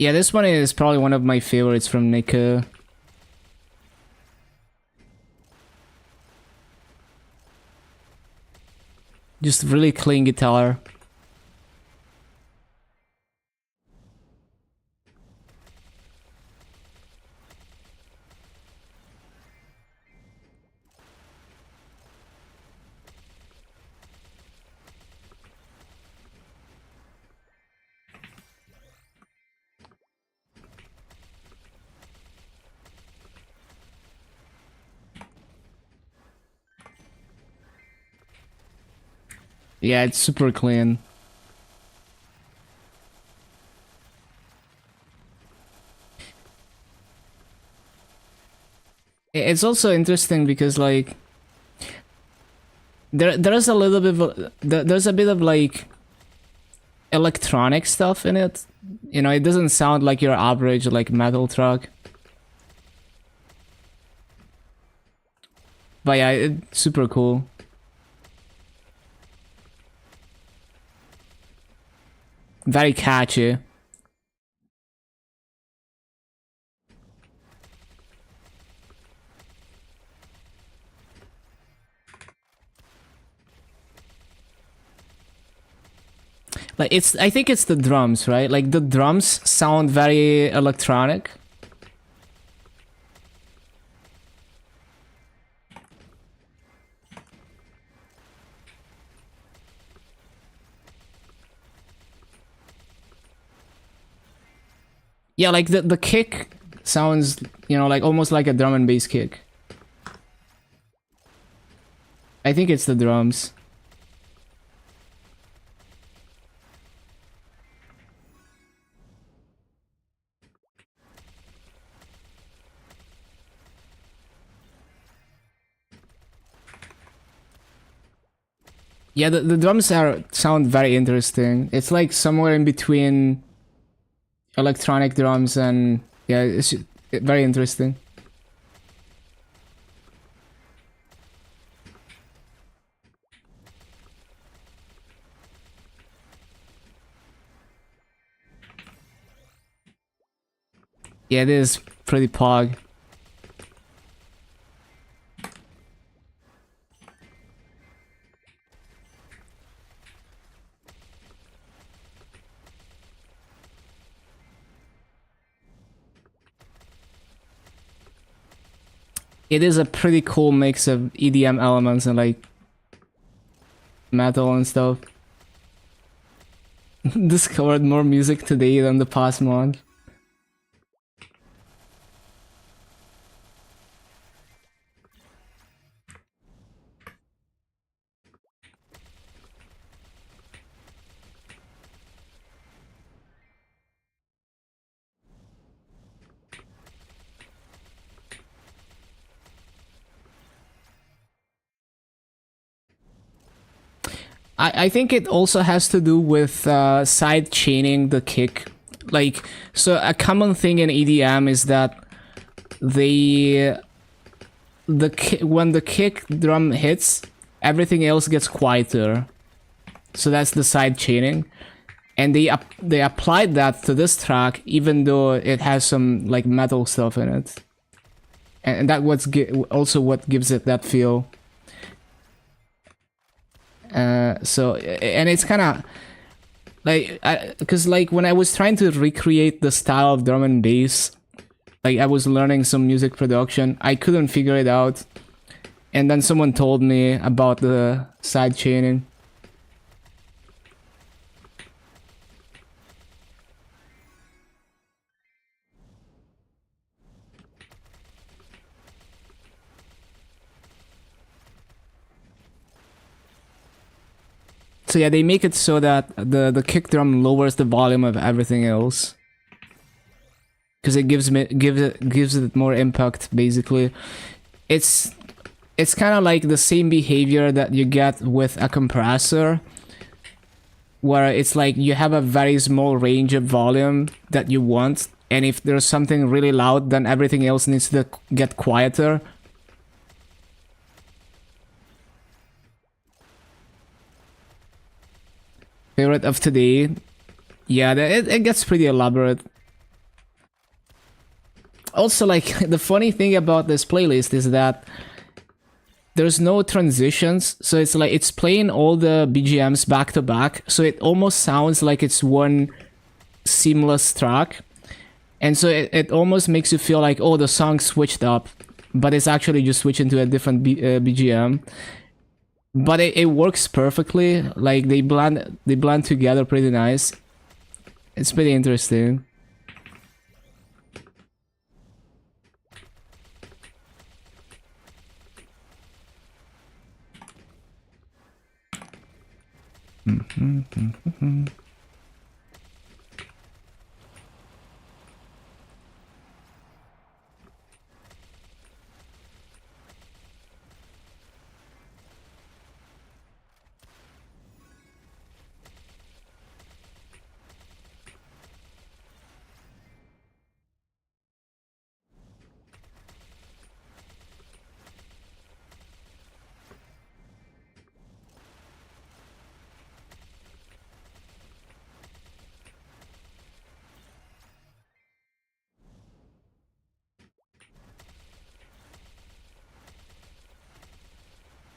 Yeah, this one is probably one of my favorites from Nika. Just really clean guitar. Yeah, it's super clean. It's also interesting because like there's a little bit of there's a bit of like electronic stuff in it. You know, it doesn't sound like your average like metal truck. But yeah, it's super cool. Very catchy. Like I think it's the drums, right? Like the drums sound very electronic. Yeah, like the kick sounds You know, like almost like a drum and bass kick. I think it's the drums. Yeah, the drums sound very interesting. It's like somewhere in between electronic drums and yeah, it's very interesting. Yeah, it is pretty pog. It is a pretty cool mix of EDM elements and like metal and stuff. Discovered more music today than the past month. I think it also has to do with side chaining the kick. Like, so a common thing in EDM is that when the kick drum hits, everything else gets quieter. So that's the side chaining, and they applied that to this track, even though it has some like metal stuff in it, and that also what gives it that feel. So, and it's kind of like, because like when I was trying to recreate the style of drum and bass, like I was learning some music production, I couldn't figure it out, and then someone told me about the side chaining. So yeah, they make it so that the kick drum lowers the volume of everything else, because it gives it more impact. Basically, it's kind of like the same behavior that you get with a compressor, where it's like you have a very small range of volume that you want, and if there's something really loud, then everything else needs to get quieter. Favorite of today? Yeah, it gets pretty elaborate. Also, like, the funny thing about this playlist is that there's no transitions, so it's like it's playing all the BGMs back to back, so it almost sounds like it's one seamless track. And so it almost makes you feel like, oh, the song switched up, but it's actually just switching to a different BGM. But it works perfectly. Like they blend together pretty nice. It's pretty interesting.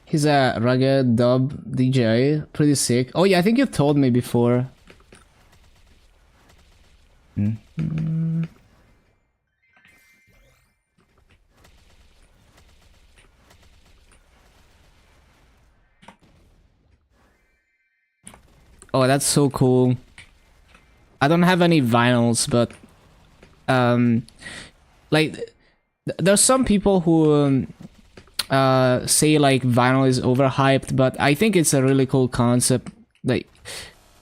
He's a rugged dub DJ, pretty sick. Oh yeah, I think you've told me before. Oh, that's so cool. I don't have any vinyls, but like there's some people who say like vinyl is overhyped, but I think it's a really cool concept. Like,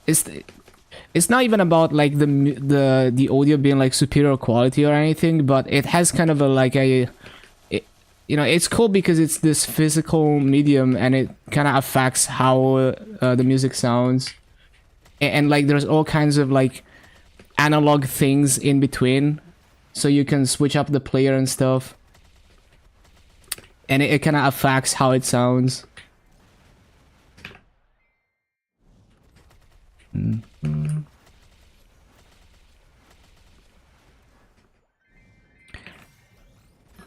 it's not even about like the audio being like superior quality or anything, but it has kind of a like a, you know, it's cool because it's this physical medium and it kind of affects how the music sounds, and like there's all kinds of like analog things in between, so you can switch up the player and stuff, and it kind of affects how it sounds.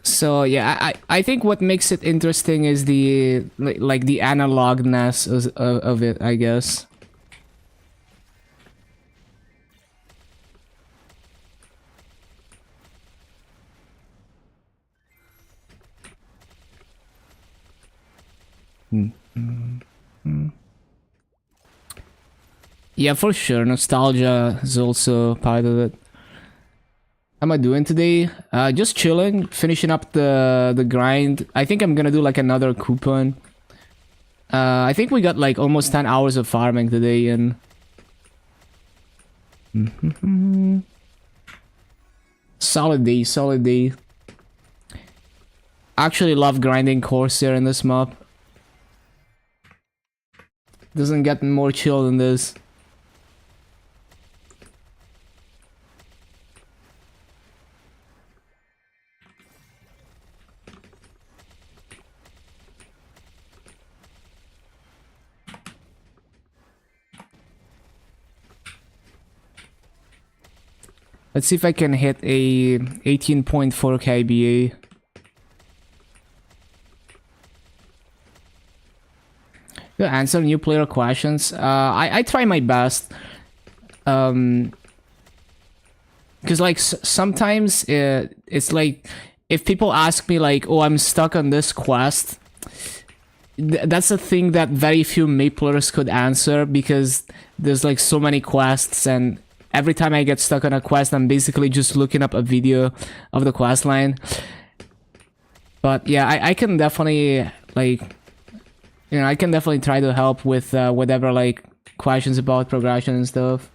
So yeah, I think what makes it interesting is the like the analogness of it, I guess. Yeah, for sure. Nostalgia is also part of it. How am I doing today? Just chilling, finishing up the grind. I think I'm gonna do like another coupon. I think we got like almost 10 hours of farming today, and solid day, solid day. Actually love grinding Corsair in this map. Doesn't get more chill than this. Let's see if I can hit a 18.4 kBA. To answer new player questions, I try my best. Because like sometimes it's like if people ask me like, oh, I'm stuck on this quest, that's a thing that very few Maplers could answer, because there's like so many quests, and every time I get stuck on a quest, I'm basically just looking up a video of the quest line. But yeah, I can definitely like, you know, I can definitely try to help with whatever like questions about progression and stuff.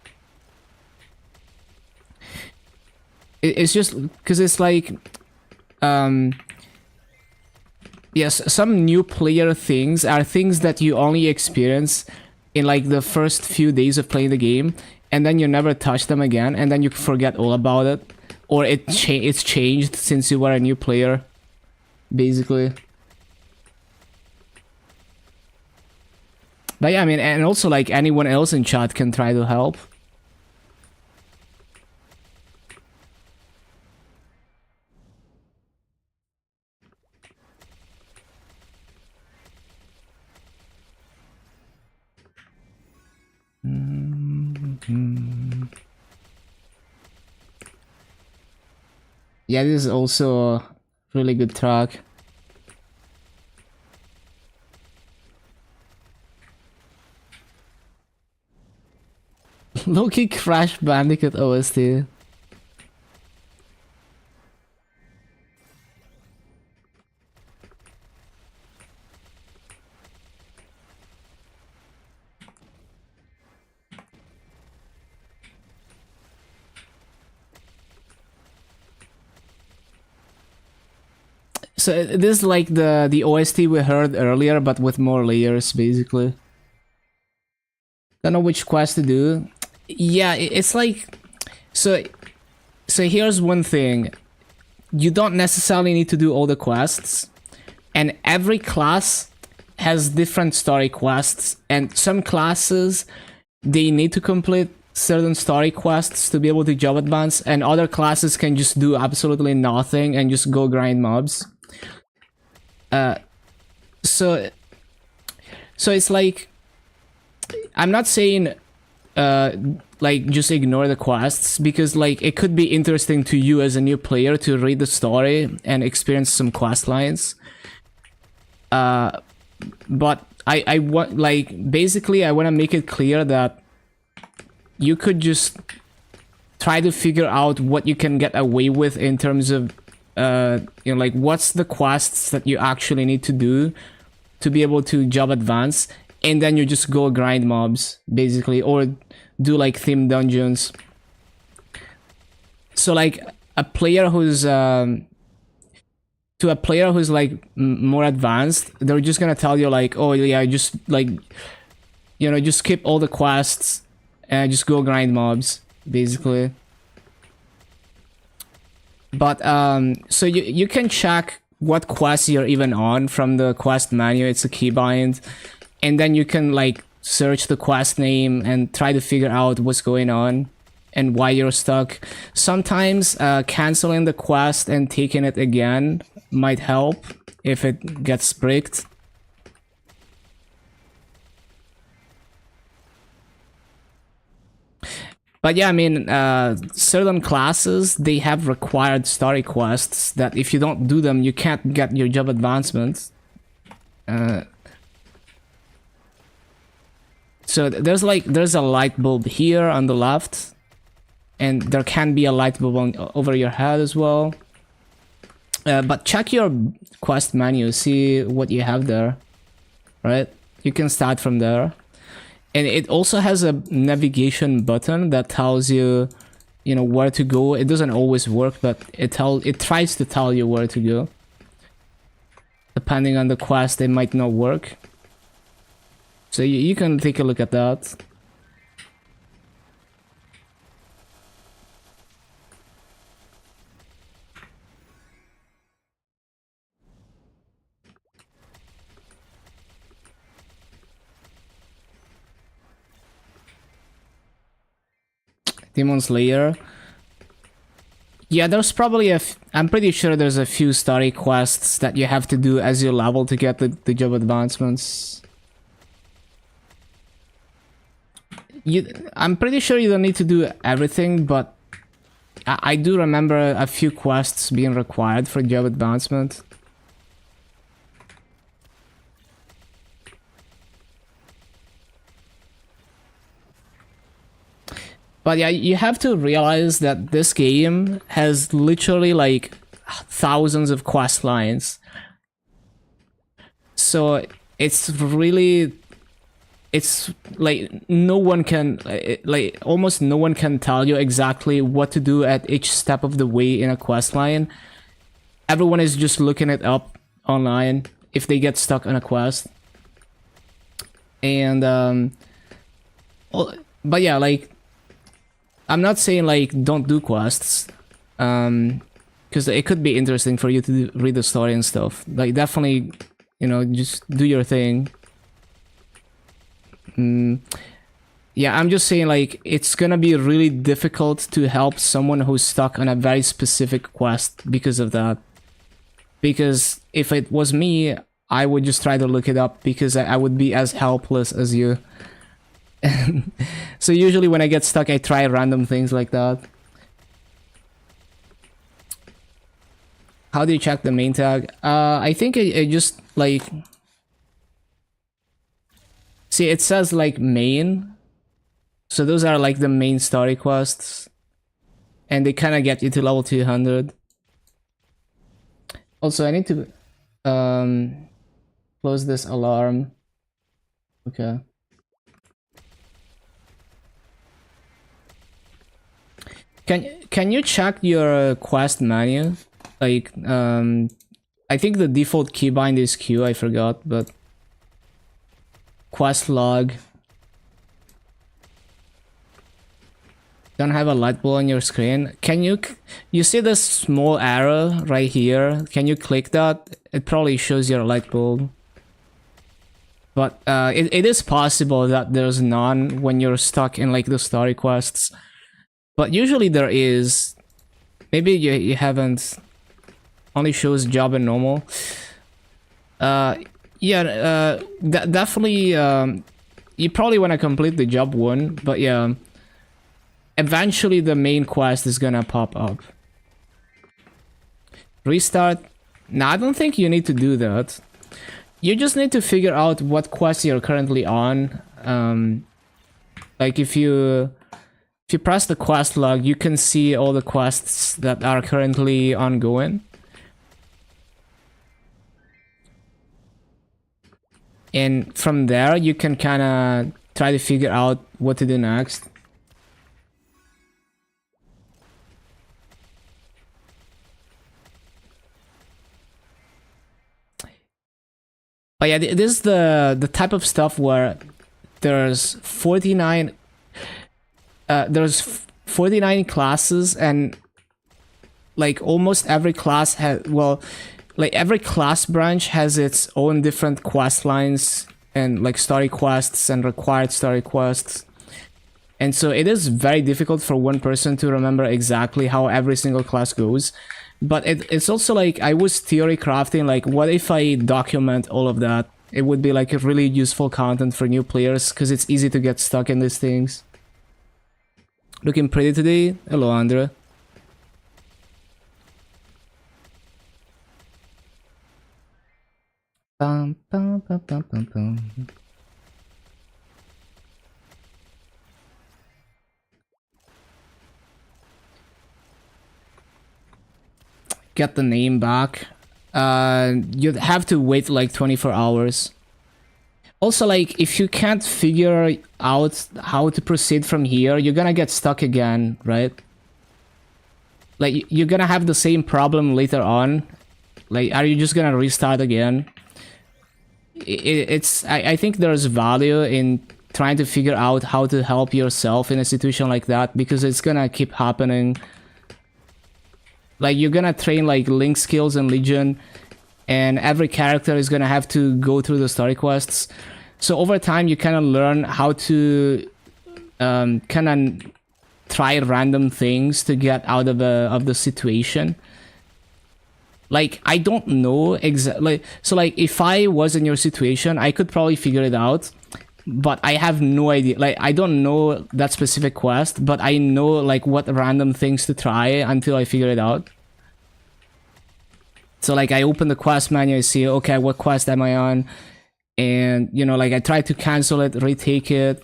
It's just because it's like, yes, some new player things are things that you only experience in like the first few days of playing the game, and then you never touch them again, and then you forget all about it, or it's changed since you were a new player, basically. But yeah, I mean, and also like anyone else in chat can try to help. Yeah, this is also a really good track. Low-key Crash Bandicoot OST. So this is like the OST we heard earlier, but with more layers, basically. Don't know which quest to do. Yeah, it's like, so here's one thing. You don't necessarily need to do all the quests, and every class has different story quests, and some classes, they need to complete certain story quests to be able to job advance, and other classes can just do absolutely nothing and just go grind mobs. So it's like, I'm not saying like just ignore the quests, because like it could be interesting to you as a new player to read the story and experience some quest lines. But I want, like, basically I want to make it clear that you could just try to figure out what you can get away with in terms of you know, like what's the quests that you actually need to do to be able to job advance, and then you just go grind mobs basically, or do like theme dungeons. So like a player who's to a player who's like more advanced, they're just gonna tell you like, oh yeah, just like, you know, just skip all the quests and just go grind mobs basically. But so you can check what quests you're even on from the quest menu. It's a keybind, and then you can like search the quest name and try to figure out what's going on and why you're stuck. Sometimes canceling the quest and taking it again might help if it gets bricked. But yeah, I mean, certain classes, they have required story quests that if you don't do them, you can't get your job advancements. So there's a light bulb here on the left, and there can be a light bulb over your head as well. But check your quest menu, see what you have there, right? You can start from there. And it also has a navigation button that tells you, you know, where to go. It doesn't always work, but it tries to tell you where to go. Depending on the quest, it might not work. So you can take a look at that. Demon Slayer. Yeah, there's probably I'm pretty sure there's a few story quests that you have to do as you level to get the job advancements. I'm pretty sure you don't need to do everything, but I do remember a few quests being required for job advancement. But yeah, you have to realize that this game has literally like thousands of quest lines. So it's really, it's like no one can, like almost no one can tell you exactly what to do at each step of the way in a quest line. Everyone is just looking it up online if they get stuck on a quest. And but yeah, like, I'm not saying like don't do quests, because it could be interesting for you to read the story and stuff. Like definitely, you know, just do your thing. Yeah, I'm just saying like it's gonna be really difficult to help someone who's stuck on a very specific quest because of that. Because if it was me, I would just try to look it up because I would be as helpless as you. So usually when I get stuck, I try random things like that. How do you check the main tag? I think it just like, see, it says like main, so those are like the main story quests, and they kind of get you to level 200. Also, I need to close this alarm. Okay. Can you check your quest menu? Like, I think the default keybind is Q, I forgot, but quest log. Don't have a light bulb on your screen. Can you see this small arrow right here? Can you click that? It probably shows your light bulb. But it is possible that there's none when you're stuck in like the story quests. But usually there is. Maybe you haven't. Only shows job and normal. Yeah, definitely. You probably want to complete the job one, but yeah. Eventually the main quest is gonna pop up. Restart. Nah, I don't think you need to do that. You just need to figure out what quest you're currently on. Like if you press the quest log, you can see all the quests that are currently ongoing. And from there, you can kind of try to figure out what to do next. But yeah, this is the type of stuff where there's 49 classes, and like almost every class has, well, like every class branch has its own different quest lines and like story quests and required story quests. And so it is very difficult for one person to remember exactly how every single class goes. But it's also like, I was theory crafting, like what if I document all of that? It would be like a really useful content for new players, because it's easy to get stuck in these things. Looking pretty today? Hello, Andrea. Bum, bum, bum, bum, bum, bum. Get the name back. You'd have to wait like 24 hours. Also, like, if you can't figure out how to proceed from here, you're gonna get stuck again, right? Like, you're gonna have the same problem later on. Like, are you just gonna restart again? I think there's value in trying to figure out how to help yourself in a situation like that, because it's gonna keep happening. Like, you're gonna train like Link skills in Legion, and every character is gonna have to go through the story quests. So over time, you kind of learn how to kind of try random things to get out of the situation. Like, I don't know exactly. So like, if I was in your situation, I could probably figure it out. But I have no idea. Like, I don't know that specific quest, but I know like what random things to try until I figure it out. So like, I open the quest menu, I see, okay, what quest am I on? And, you know, like, I try to cancel it, retake it.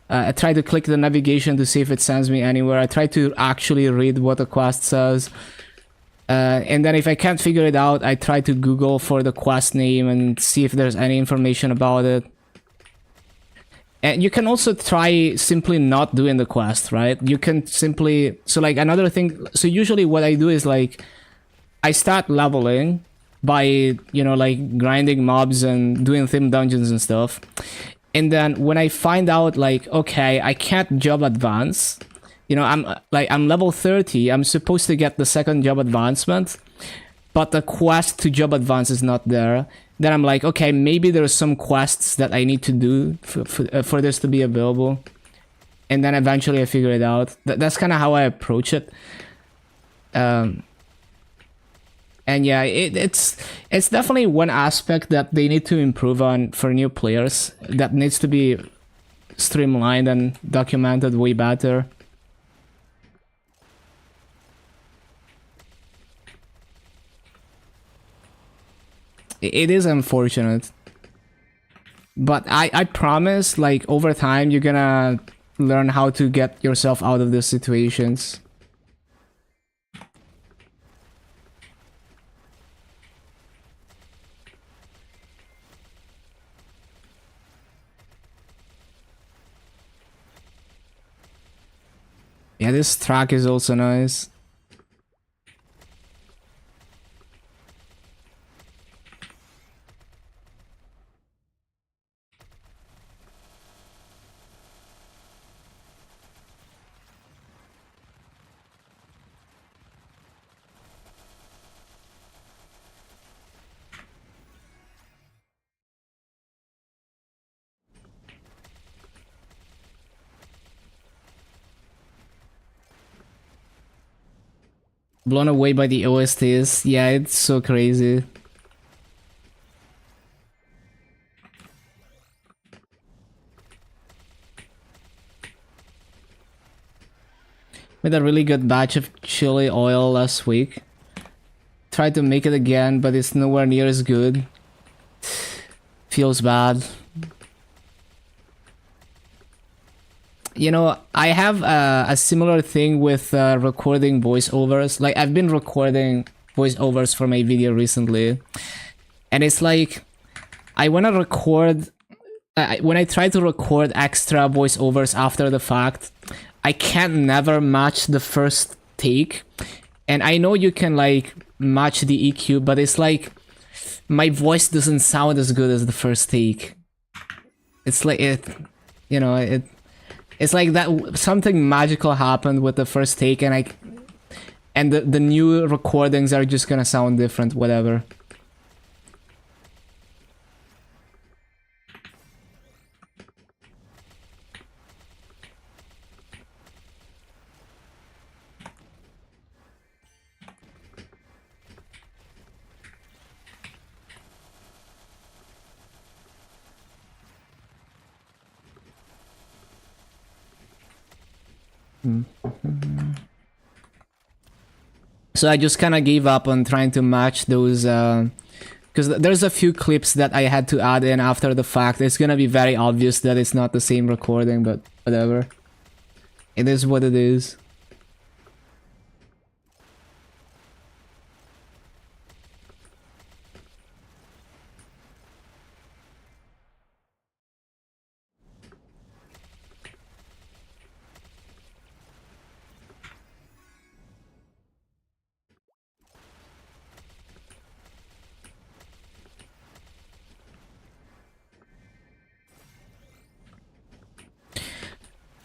I try to click the navigation to see if it sends me anywhere. I try to actually read what the quest says. And then if I can't figure it out, I try to Google for the quest name and see if there's any information about it. And you can also try simply not doing the quest, right? You can simply... So like, another thing... So usually what I do is like, I start leveling by, you know, like grinding mobs and doing theme dungeons and stuff. And then when I find out like, okay, I can't job advance, you know, I'm level 30, I'm supposed to get the second job advancement, but the quest to job advance is not there. Then I'm like, okay, maybe there's some quests that I need to do for this to be available. And then eventually I figure it out. That's kind of how I approach it. And yeah, it's definitely one aspect that they need to improve on for new players. That needs to be streamlined and documented way better. It is unfortunate. But I promise, like, over time, you're gonna learn how to get yourself out of these situations. Yeah, this track is also nice. Blown away by the OSTs. Yeah, it's so crazy. Made a really good batch of chili oil last week. Tried to make it again, but it's nowhere near as good. Feels bad. You know, I have a similar thing with recording voiceovers. Like, I've been recording voiceovers for my video recently. And it's like, I want to record when I try to record extra voiceovers after the fact, I can never match the first take. And I know you can like match the EQ, but it's like my voice doesn't sound as good as the first take. It's like it's like that something magical happened with the first take, and the new recordings are just gonna sound different, whatever. So I just kind of gave up on trying to match those, because there's a few clips that I had to add in after the fact. It's gonna be very obvious that it's not the same recording, but whatever. It is what it is.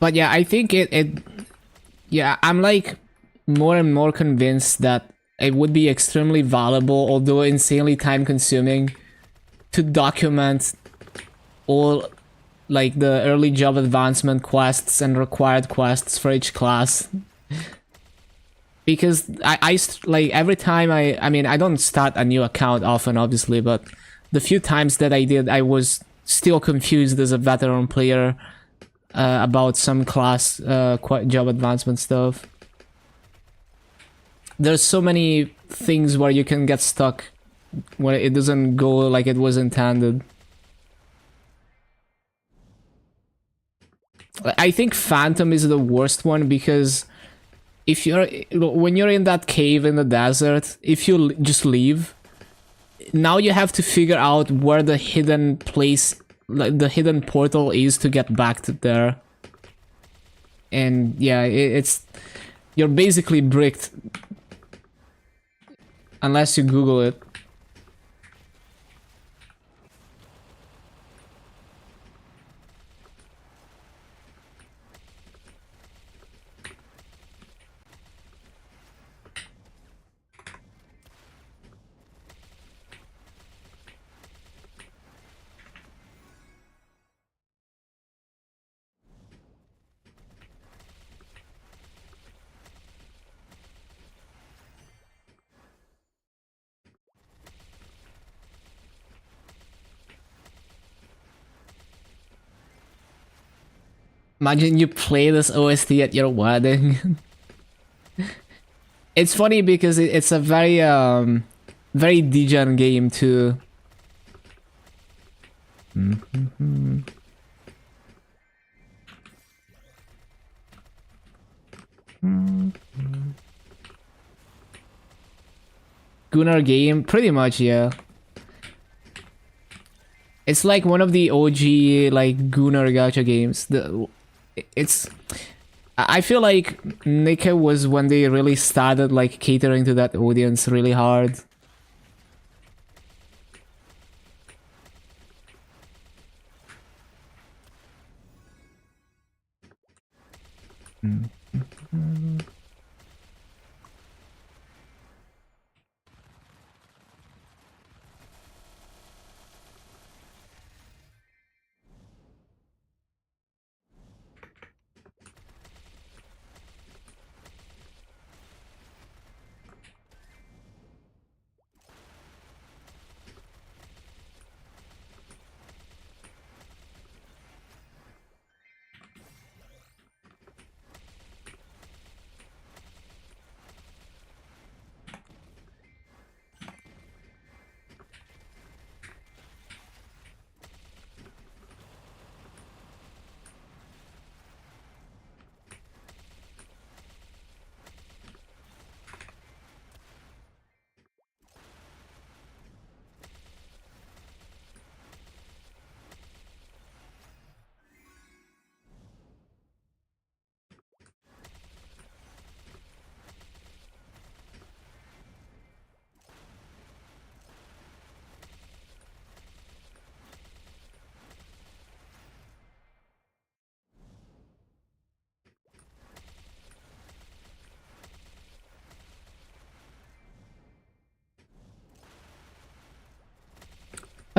But yeah, I think yeah, I'm like more and more convinced that it would be extremely valuable, although insanely time consuming, to document all like the early job advancement quests and required quests for each class. Because I like every time I mean, I don't start a new account often, obviously, but the few times that I did, I was still confused as a veteran player about some class job advancement stuff. There's so many things where you can get stuck when it doesn't go like it was intended. I think Phantom is the worst one because if when you're in that cave in the desert, if you just leave, now you have to figure out where the hidden place, like the hidden portal is to get back to there. And yeah, it's you're basically bricked unless you Google it. Imagine you play this OST at your wedding. It's funny because it's a very very degen game too. Gunnar game, pretty much, yeah. It's like one of the OG like Gunnar gacha games. I feel like Nika was when they really started like catering to that audience really hard.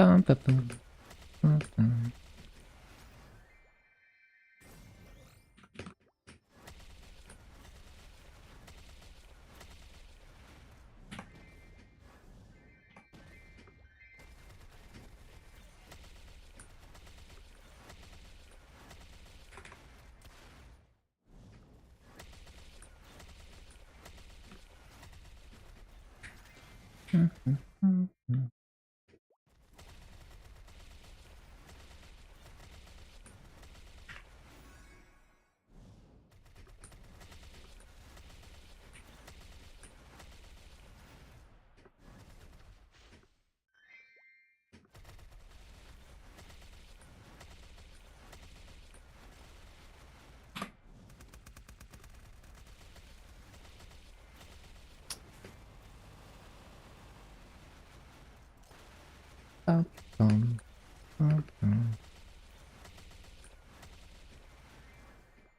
Bum, bum, bum, bum, bum. Bum, bum, bum, bum.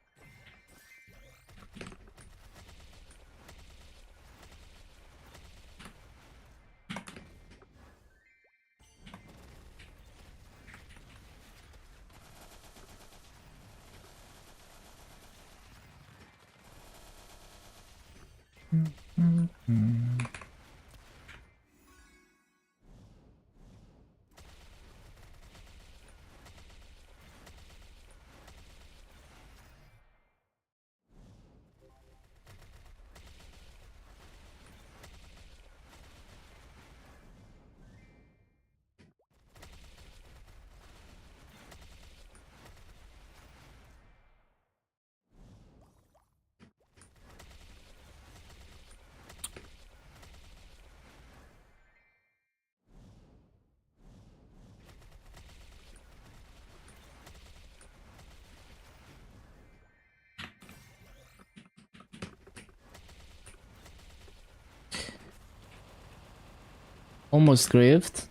Almost grieved.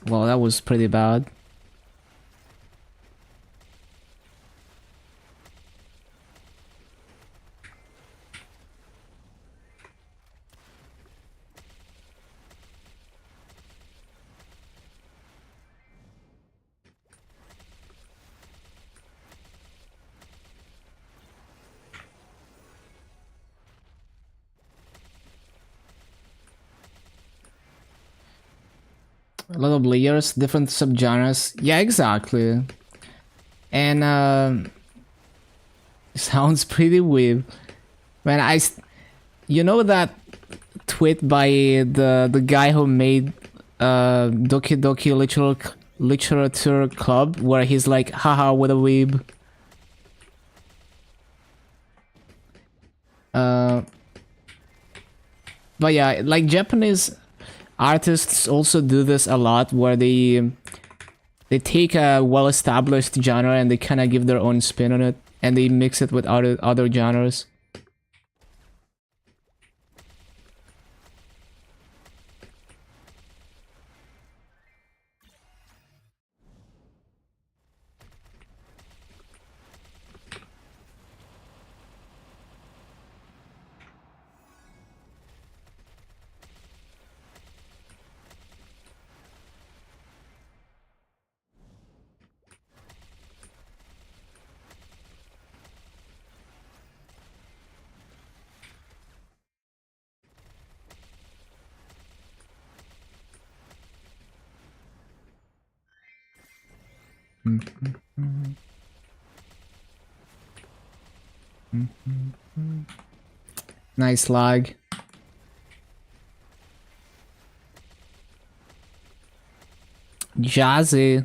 Well, that was pretty bad. A lot of layers, different subgenres. Yeah, exactly. And sounds pretty weird. Man, you know that tweet by the guy who made Doki Doki Literature Club, where he's like, haha, what a weeb. But yeah, like Japanese artists also do this a lot, where they take a well-established genre and they kind of give their own spin on it, and they mix it with other genres. Nice lag. Jazzy.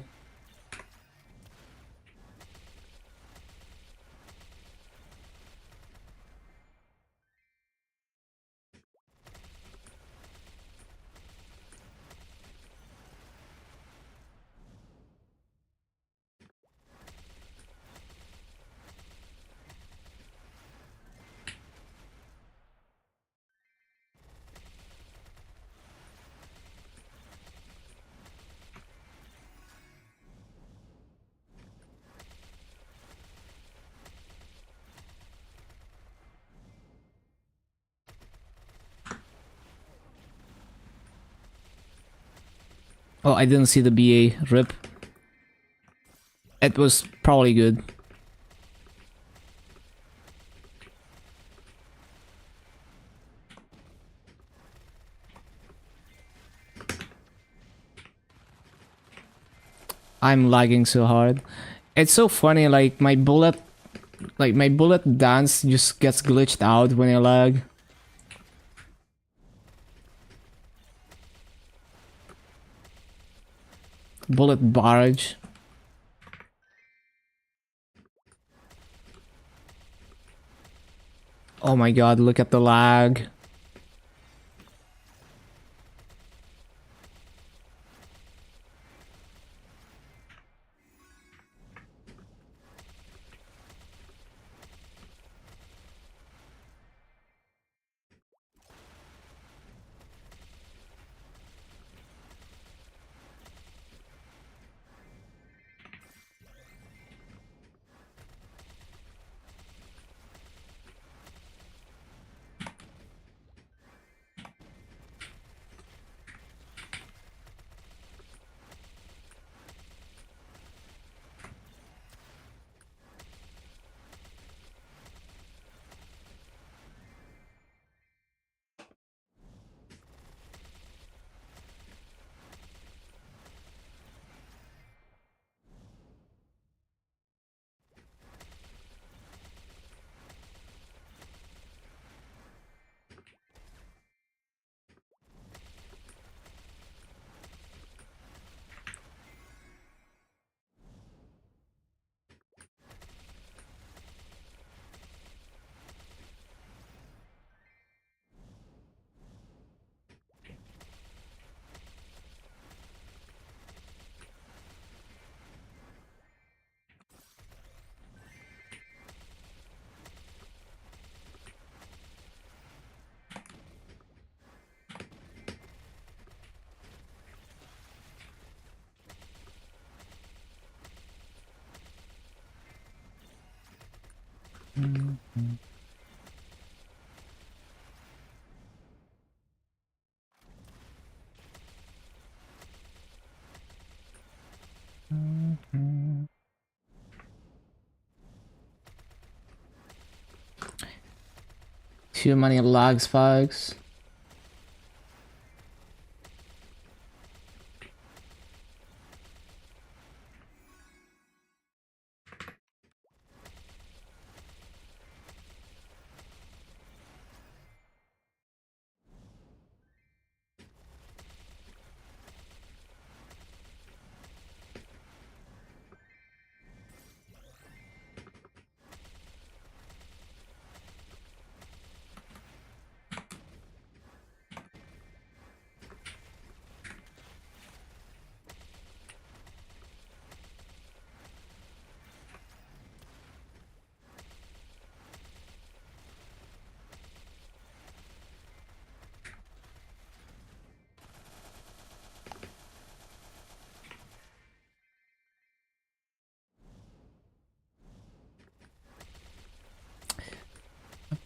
Oh, I didn't see the BA. Rip. It was probably good. I'm lagging so hard. It's so funny, like my bullet dance just gets glitched out when I lag. Bullet barrage. Oh my god, look at the lag. Too many lag spikes.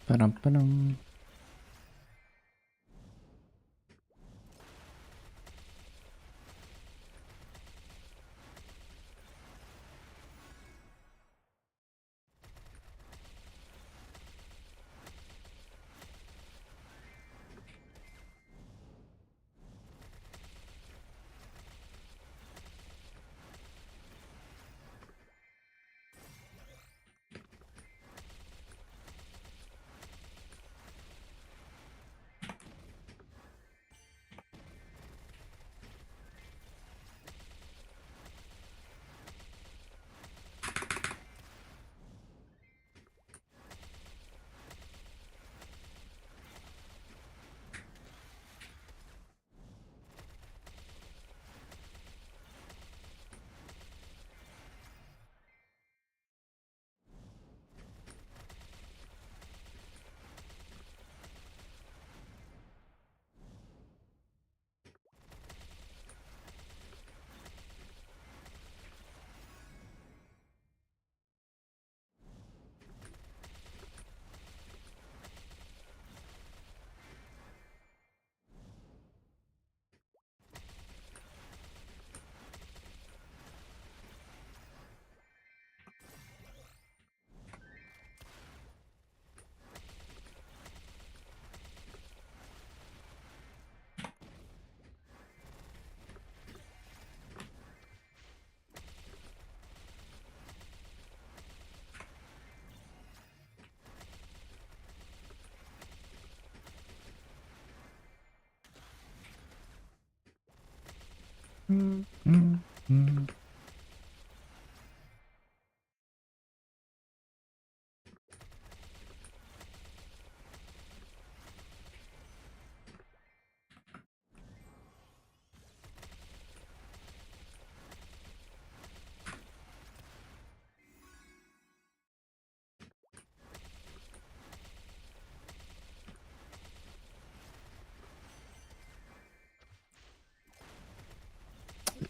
Ba-dum-ba-dum.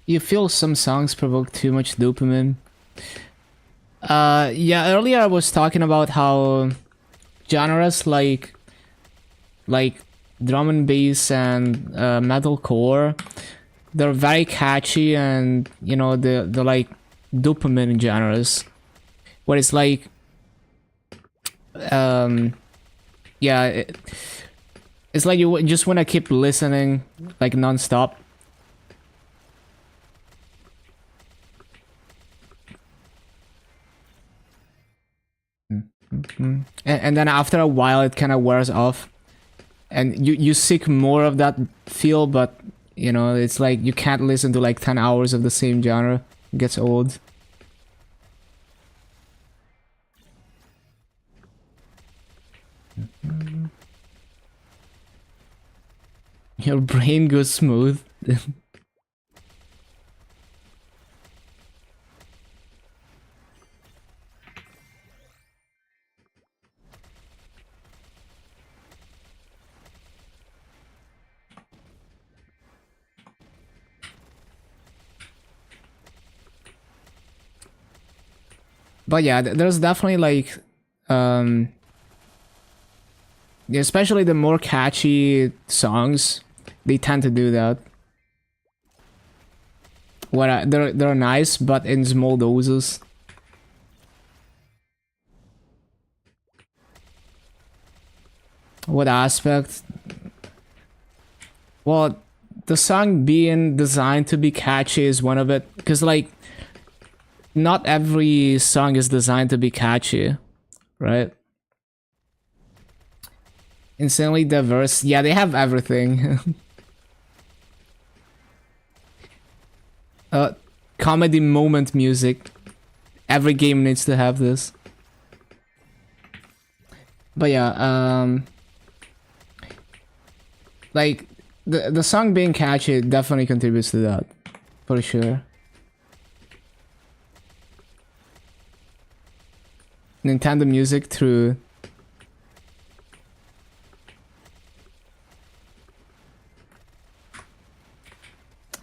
You feel some songs provoke too much dopamine. Yeah, earlier I was talking about how genres like drum and bass and metalcore, they're very catchy, and you know they're like dopamine genres, where it's like yeah, it's like you just want to keep listening like non-stop. And then after a while it kind of wears off, and you seek more of that feel, but you know it's like you can't listen to like 10 hours of the same genre. It gets old. Your brain goes smooth. But yeah, there's definitely like especially the more catchy songs, they tend to do that. What they're nice, but in small doses. What aspect? Well, the song being designed to be catchy is one of it, because like not every song is designed to be catchy, right? Insanely diverse. Yeah, they have everything. Comedy moment music. Every game needs to have this. But yeah, like the song being catchy definitely contributes to that, for sure. Nintendo music through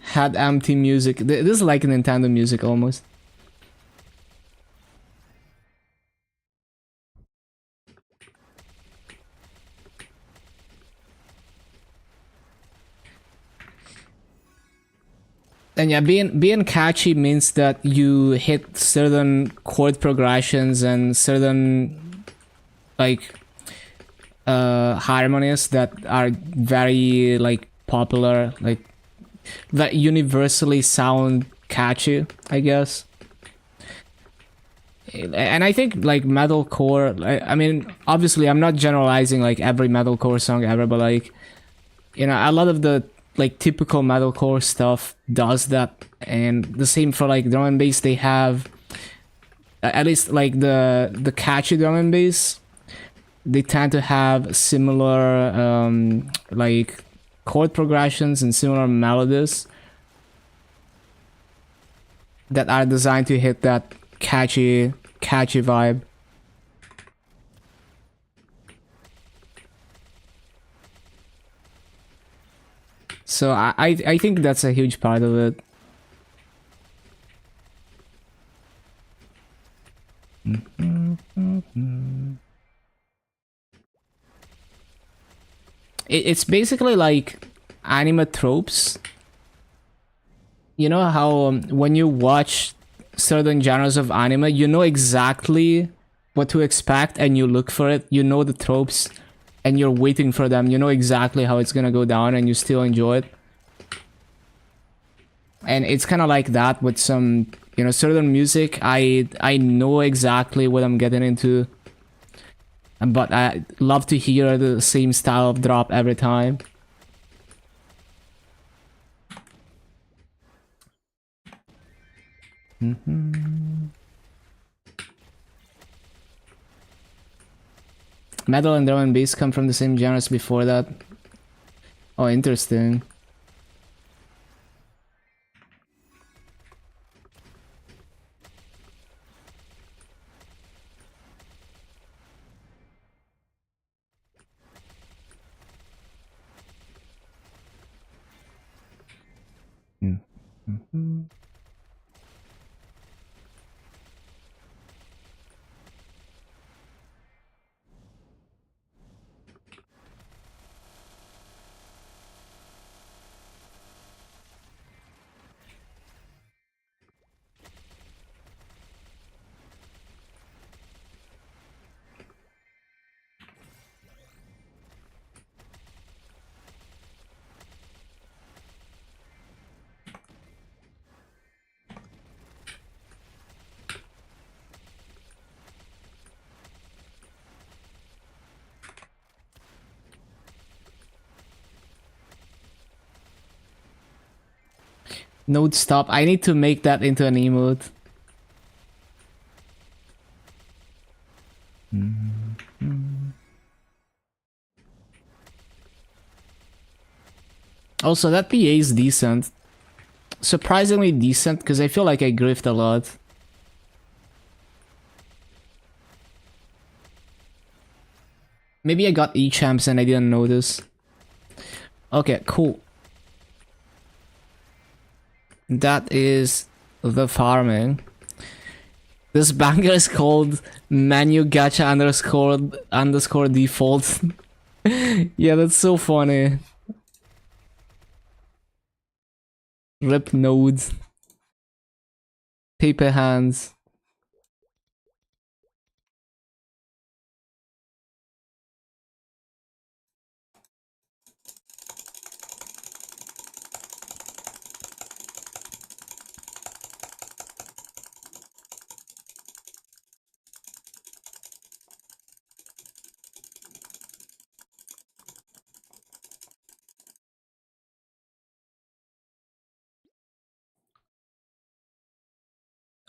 had empty music. This is like Nintendo music almost. And yeah, being catchy means that you hit certain chord progressions and certain like harmonies that are very like popular, like that universally sound catchy, I guess. And I think like metalcore, I mean, obviously I'm not generalizing like every metalcore song ever, but like, you know, a lot of the like typical metalcore stuff does that. And the same for like drum and bass. They have at least like the catchy drum and bass, they tend to have similar like chord progressions and similar melodies that are designed to hit that catchy vibe. So I think that's a huge part of it. It's basically like anime tropes. You know how when you watch certain genres of anime, you know exactly what to expect and you look for it. You know the tropes and you're waiting for them. You know exactly how it's gonna go down and you still enjoy it. And it's kind of like that with some, you know, certain music. I know exactly what I'm getting into, but I love to hear the same style of drop every time. Metal and drum and bass come from the same genres before that. Oh, interesting. Node stop. I need to make that into an emote. Also, that PA is decent. Surprisingly decent, because I feel like I grift a lot. Maybe I got E-champs and I didn't notice. Okay, cool. That is the farming. This banger is called menu gacha underscore default. Yeah, that's so funny. Rip nodes. Paper hands.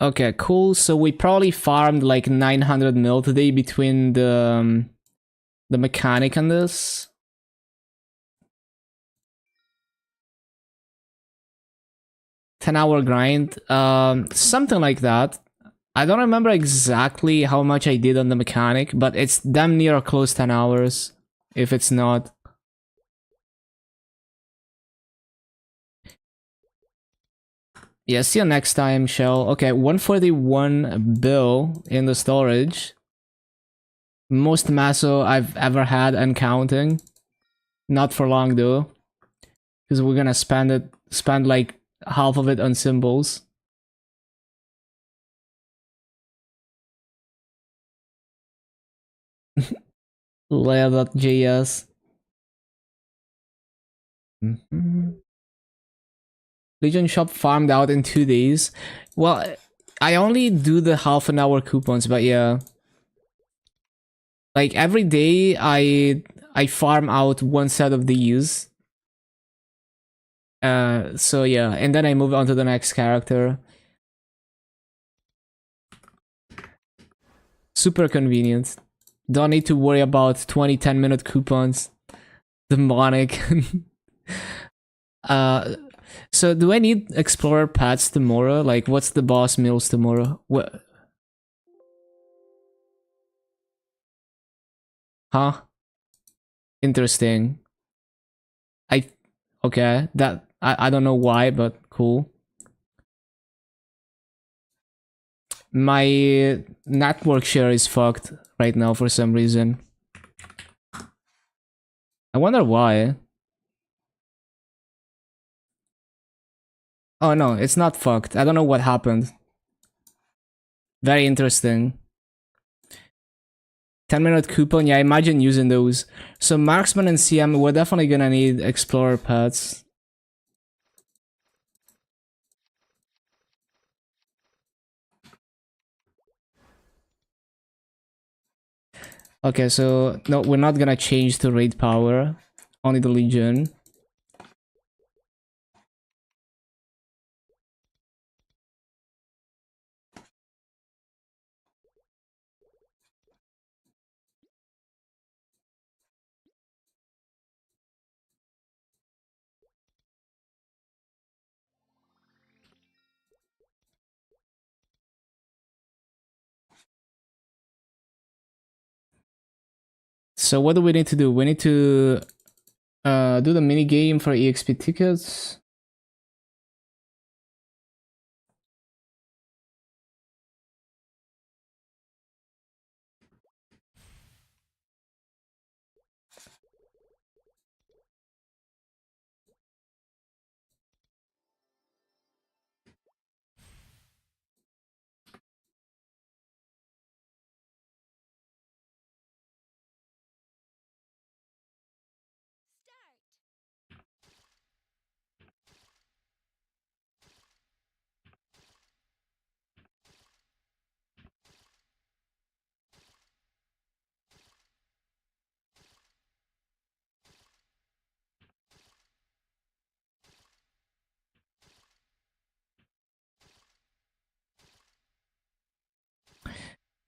Okay, cool. So we probably farmed like 900 mil today between the mechanic and this. $10-hour grind, something like that. I don't remember exactly how much I did on the mechanic, but it's damn near or close 10 hours, if it's not. Yeah, see you next time, Shell. Okay, 141 bill in the storage. Most masso I've ever had and counting. Not for long though. Because we're gonna spend like half of it on symbols. Layer.js. Legion shop farmed out in 2 days. Well, I only do the half an hour coupons, but yeah. Like every day I farm out one set of these. So yeah, and then I move on to the next character. Super convenient. Don't need to worry about 20 10-minute coupons. Demonic. So do I need explorer pads tomorrow? Like what's the boss meals tomorrow? What? Huh? Interesting. Okay, that I don't know why, but cool. My network share is fucked right now for some reason. I wonder why. Oh no, it's not fucked. I don't know what happened. Very interesting. 10-minute coupon, yeah, imagine using those. So marksman and CM, we're definitely gonna need explorer pads. Okay, so no, we're not gonna change to raid power. Only the Legion. So what do we need to do? We need to do the mini game for EXP tickets.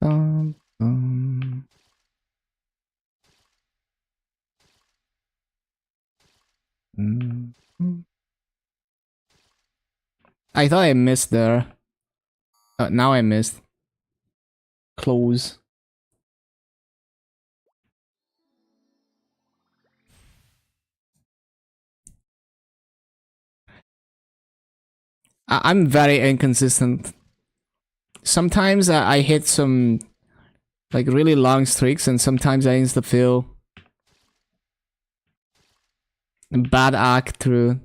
Um, um, mm, mm. I thought I missed there. Now I missed. Close. I'm very inconsistent. Sometimes I hit some like really long streaks, and sometimes I insta fail. Bad act through.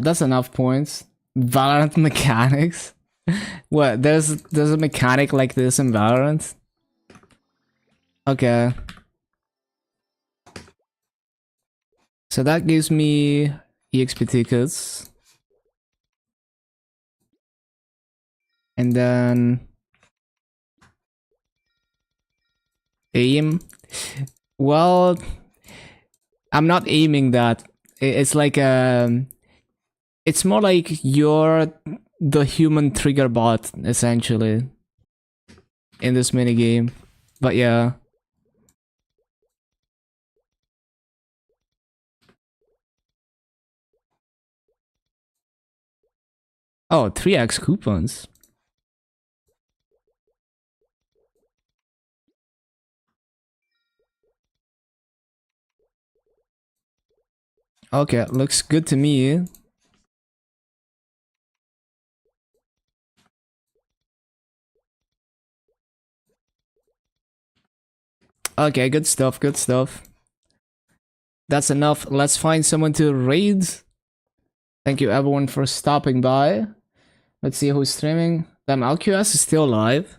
That's enough points. Valorant mechanics. What? There's a mechanic like this in Valorant? Okay. So that gives me EXP tickets. And then aim. Well, I'm not aiming that. It's like it's more like you're the human trigger bot essentially in this mini game. But yeah. Oh, 3x coupons. Okay, looks good to me. Okay, good stuff, good stuff. That's enough. Let's find someone to raid. Thank you everyone for stopping by. Let's see who's streaming. Damn, LQS is still live.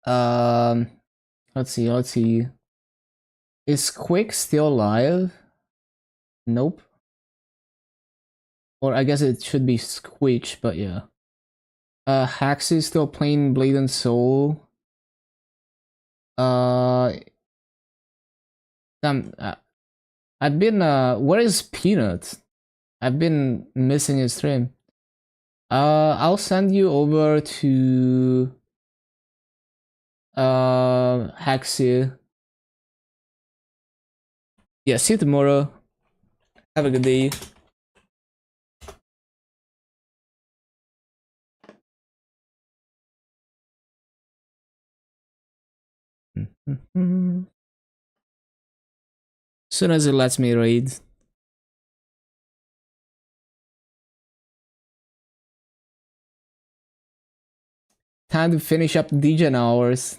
Um, let's see. Is Quick still live? Nope. Or I guess it should be Squeech, but yeah. Haxi is still playing Blade and Soul. Damn, I've been, where is Peanut? I've been missing his stream. I'll send you over to, Haxi. Yeah, see you tomorrow. Have a good day. Soon as it lets me raid. Time to finish up DJ hours.